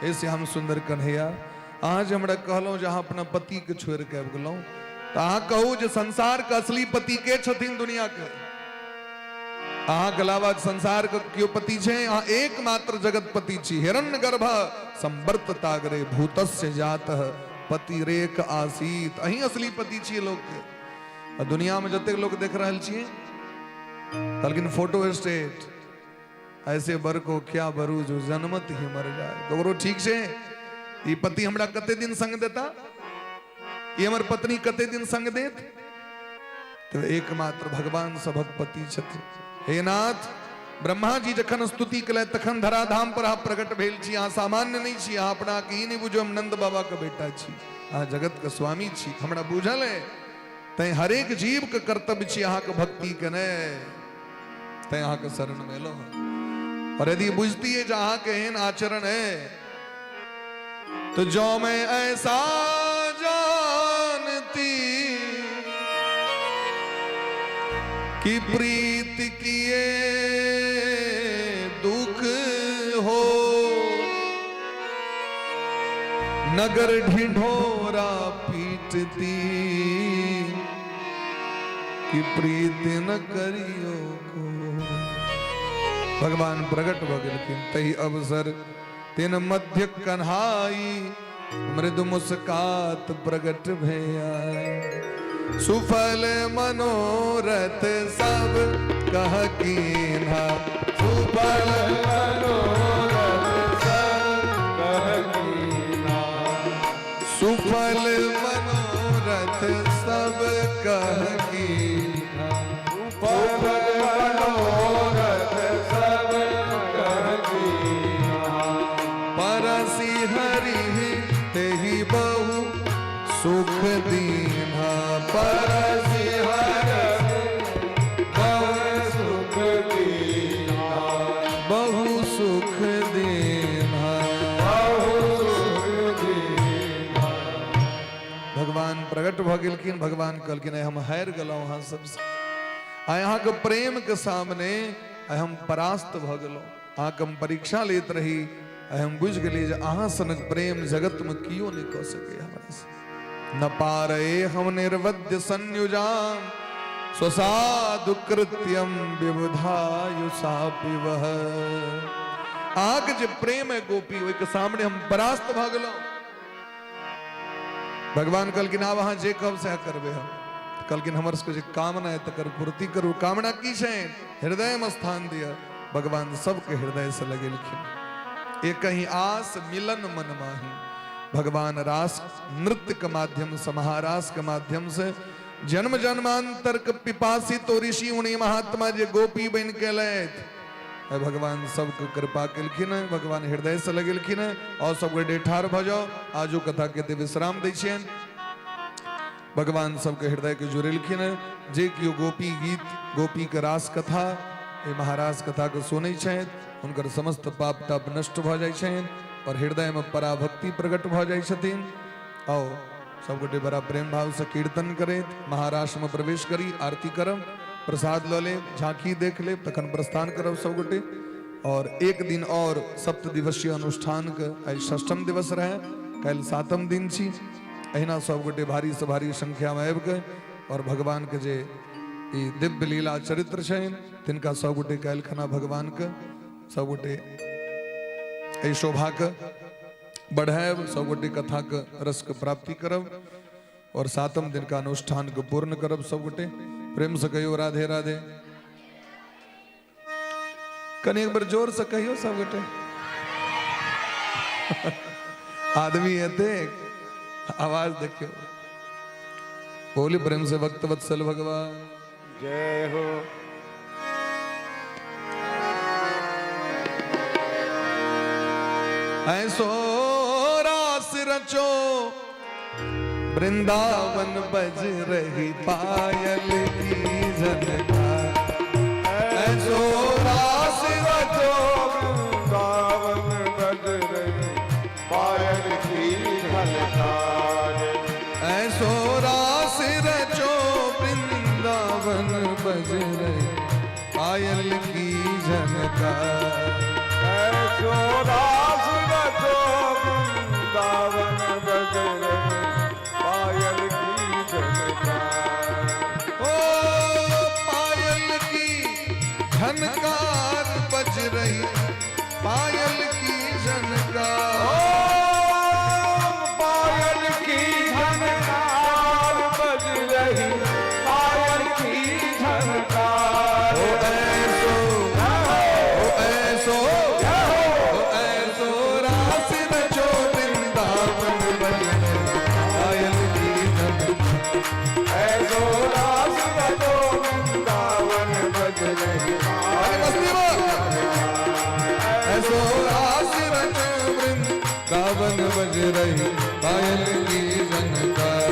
ऐसे हम सुंदर कन्हैया आज हमरा कहलो जहां अपना पति के छोड़ के आबि गेलौं, तो अहाँ कहू जे संसार के असली पति के छथिन दुनिया के? अहाँ के अलावा संसार के क्यों पति छे? अहाँ एकमात्र जगत पति छी। हिरण्य गर्भ संवर्तताग्रे भूतस्य जातः पति रेक आसीत। अहीं असली पति छी लोग के। और दुनिया में जते लोग देख रहल छिए लेकिन फोटो स्टेट ऐसे बर को क्या बरू जो जन्मत ही मर जाए। दोरो ठीक से ये पति हमरा कते दिन संग देता? ये हमर पत्नी कते दिन संग देत? तो एकमात्र भगवान सभक पति छथि। हे नाथ, ब्रह्मा जी जखन स्तुति कले तखन धराधाम पर आप प्रकट भेल छी। अहाँ सामान्य नहीं छी। अहाँ अपना के नहीं बुझो हम नंद बाबा के बेटा छी। अहाँ जगत के स्वामी छी। हमरा बुझल है तै हरेक जीव के कर्तव्य छी अहाँ के भक्ति कने। तै अहाँ के शरण में लो। और यदि बुझती है जहां के हेन आचरण है तो जो मैं ऐसा जानती कि प्रीत किए दुख हो, नगर ढिढोरा पीटती कि प्रीत न करियो को। भगवान प्रगट भगलखिन तही अवसर तेन मध्य कन्हाई मृदु मुस्कात प्रगट भैया। सुफल मनोरथ सब कह कीन्हा, सुफल मनोरथ सब कह कीन्हा, सुफल मनोरथ सब कह कीन्हा, सुफल मनोरथ सब कह कीन्हा। परसी हरि तेहि बहु सुख दीन्हा, परसी हरि बहु सुख दीन्हा, बहु सुख दीन्हा, बहु सुख दीन्हा। भगवान प्रगट भ गेलखिन। भगवान कहलखिन हम हारि गेलहुं अहाँ सबसे। आ यहाँ के प्रेम के सामने हम परास्त भ गेलहुं। अहाँ के हम परीक्षा लेत रही। हम बुझ गेली जे अहाँ सनक प्रेम जगत में कियो नहीं कह सके हमरा से। न पारे हम निर्वध्य संयुजाम स्वसाधु कृत्यम विबुधायुषा पिबह। आग जे प्रेम है गोपी ओहि के सामने हम परास्त भ गेलहुं। भगवान कहलखिन आब अहाँ जे कहब सएह करबे। हम कहलखिन हमर सबके जे कामना है तकर पूर्ति करू। कामना की छै? हृदय में स्थान दिया। भगवान सबके हृदय से लगेलखिन। एक कहीं आस मिलन मन माही। भगवान रास नृत्य के माध्यम से महारास के माध्यम से जन्म जन्मांतर के पिपासित तो ऋषि उन्हीं महात्मा जे गोपी बन के लैत भगवान सबके कृपा केलखिन। भगवान हृदय से लगेलखिन। और सब गोटे ठाढ़ भ जाओ। आजू कथा के विश्राम दै छियनि। भगवान सबके हृदय के जुड़ेलखिन जे कियो गोपी गीत गोपी के रास कथा ए महाराज कथा के सुनै छथि हुनकर समस्त पाप ताप नष्ट भ जाइ छनि और हृदय में पराभक्ति प्रकट भ जाइ छथिन। आओ सब गोटे बड़ा प्रेम भाव से कीर्तन करे महाराष्ट्र में प्रवेश करी आरती करब प्रसाद ल ले झांकी देख ले तखन प्रस्थान करब सब गोटे। और एक दिन और सप्त दिवसीय अनुष्ठान के आई षष्ठम दिवस रहे कल सातम दिन छी अहिना सब गोटे भारी से भारी संख्या में आबि के और भगवान के जे ई दिव्य लीला चरित्र छनि तिनका सब गोटे काल्हि खना भगवान के सब गोटे एहि शोभा के बढ़ाएब सब गोटे कथा के रस के प्राप्ति करब और सातम दिन का अनुष्ठान के पूर्ण करब सब गोटे प्रेम से कहियो राधे राधे। कने एक बार जोर से कहियो सब गोटे आदमी है आवाज देखियो बोली प्रेम से भक्त वत्सल भगवान जय हो। ऐसो रास रचो वृंदावन बज रही पायल की झनकार। ऐसो रास रचो वृंदावन बज रही पायल की झनकार। ऐसो रास रचो वृंदावन बज रही पायल की झनकार। ऐसो रास रचो वृंदावन बज रही पायल की झनकार। ओ पायल की झनकार बज रही पायल की झनकार। पायल की झनकार बज रही पायल की झनकार। ऐसो ऐसो रास रचो वृंदावन बज रही पायल की झनकार। ऐसो रास रचो वृंदावन बज रही ऐसो रास रचो वृंदावन बज रही पायल की झनकार।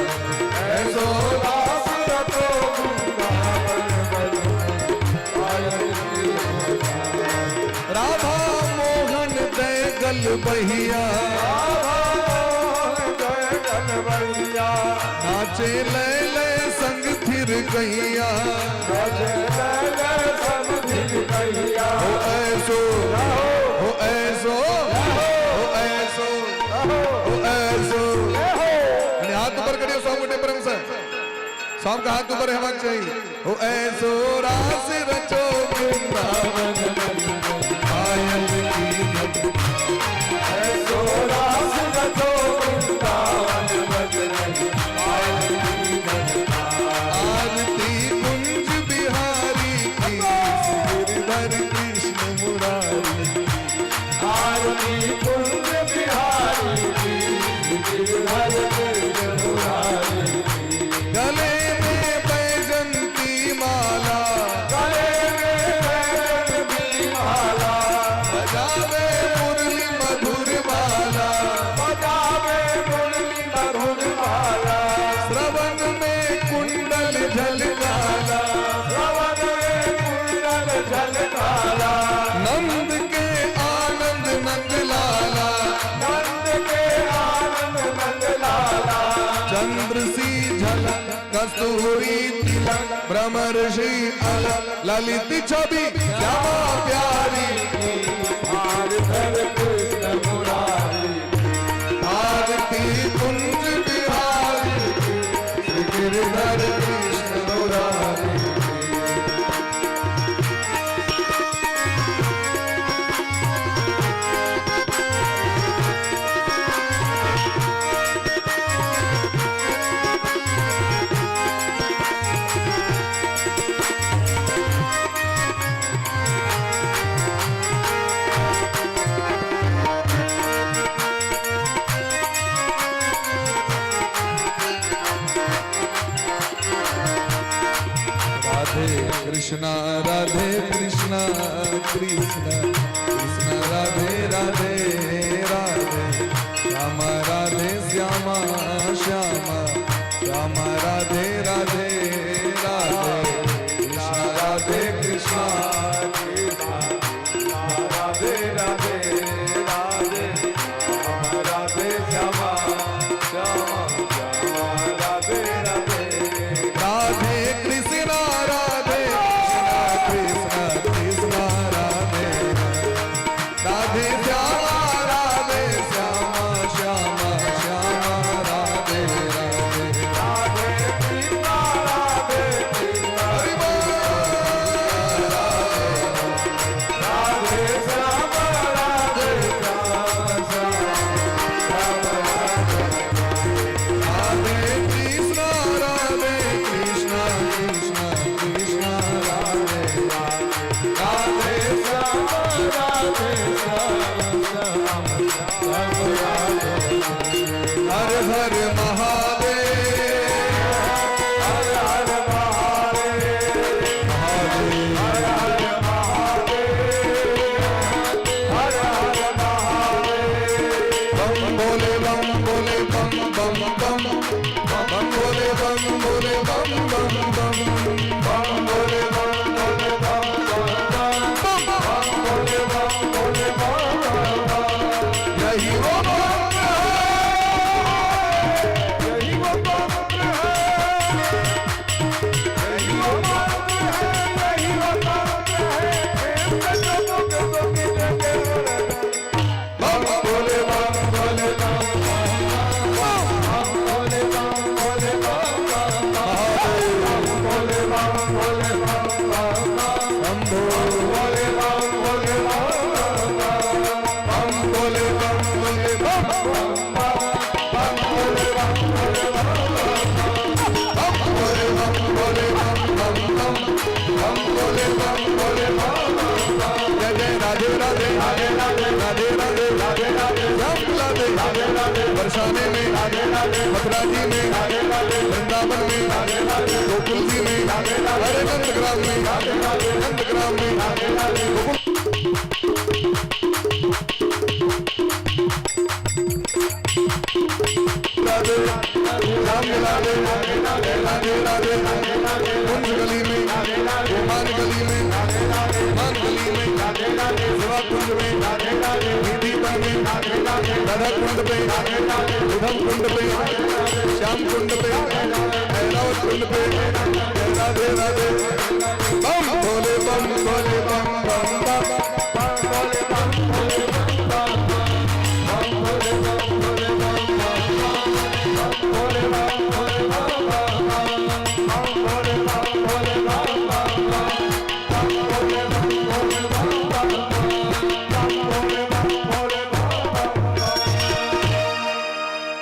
ऐसो रास रचो वृंदावन बज रही पायल की झनकार। राधा मोहन दय गल बहिया जय गलवैया नाचे ले ले संग थिर गैया। ओ ऐसो ओ ऐसो ओ ऐसो ओ ऐसो हाथ ऊपर करियो सौ गोटे प्रेम से सब का हाथ ऊपर हेबाक चाहिए। ओ ऐसो रास रचो वृंदावन पायल की झनकार। ऐसो रास रचो वृंदावन बज रही पायल की झनकार। आरती कुंज बिहारी की गिरधर कृष्ण मुरारी। आरती कुंज बिहारी की गिरधर कृष्ण मुरारी। गले में बैजंती माला गले में बैजंती माला बजावे मुरली मधुर माला। बजावे मुरली मधुर माला। श्रवण में कुंडल झलकाला श्रवण में कुंडल झलकाला। नंद के आनंद नंद लाला। नंद के आनंद नंद लाला। चंद्र सी झलक कस्तूरी तिलक ब्रह्मर्षि अलक ललित छवि श्यामा प्यारी। गिरधर कृष्ण मुरारी। आरती कुंज बिहारी श्री गिरधर कृष्ण मुरारी। कृष्णा राधे कृष्णा कृष्णा कृष्णा राधे राधे राधे श्यामा राधे श्यामा श्यामा श्यामा राधे राधे राधे कृष्णा राधे कृष्णा राधे राधे राधे राधे श्यामा श्यामा श्यामा राधे राधे राधे कृष्णा राधे कृष्णा कृष्णा राधे राधे श्यामा राधे श्यामा श्यामा श्यामा राधे राधे राधे कृष्णा राधे कृष्णा हरि बोल राधे श्यामा राधे श्यामा श्यामा राधे कृष्णा राधे कृष्णा कृष्णा कृष्णा राधे राधे श्यामा राधे श्यामा श्यामा हर हर महादेव हर हर महादेव महादेव हर हर महादेव हर हर महादेव बम बोले बम बोले बम बम बम बम बोले बम बोले बम बम बम बम बोले बम बोले बम बम बम बोले बम बोले बम बम यही वो मंत्र है यही वो मंत्र है यही वो मंत्र है यही वो मंत्र है बम बोले बम बोले बम बम बोले बम बोले बम बोले बम बोले बम बम बोले बम बोले बम बम बोले बम बोले बम बम बोले बम बोले बम बोले बम बोले बम बम बम बम बोले बम बोले बम जय जय राधे राधे राधे राधे राधे राधे राधे राधे श्याम राधे राधे राधे बरसाने में राधे राधे मथुरा जी में राधे राधे वृंदावन में राधे राधे गोकुल जी में राधे राधे हरे नंदग्राम में राधे राधे नंदग्राम में राधे राधे गोकुल राधे राम राधे राधे राधे राधे कुंज गली में मान गली में मान गली में सेवा कुंज में निधि वन में राधा कुंड पे उधम कुंड पे श्याम कुंड पे ऐरावत कुंड पे राधे राधे बम भोले बम भोले बम बम बम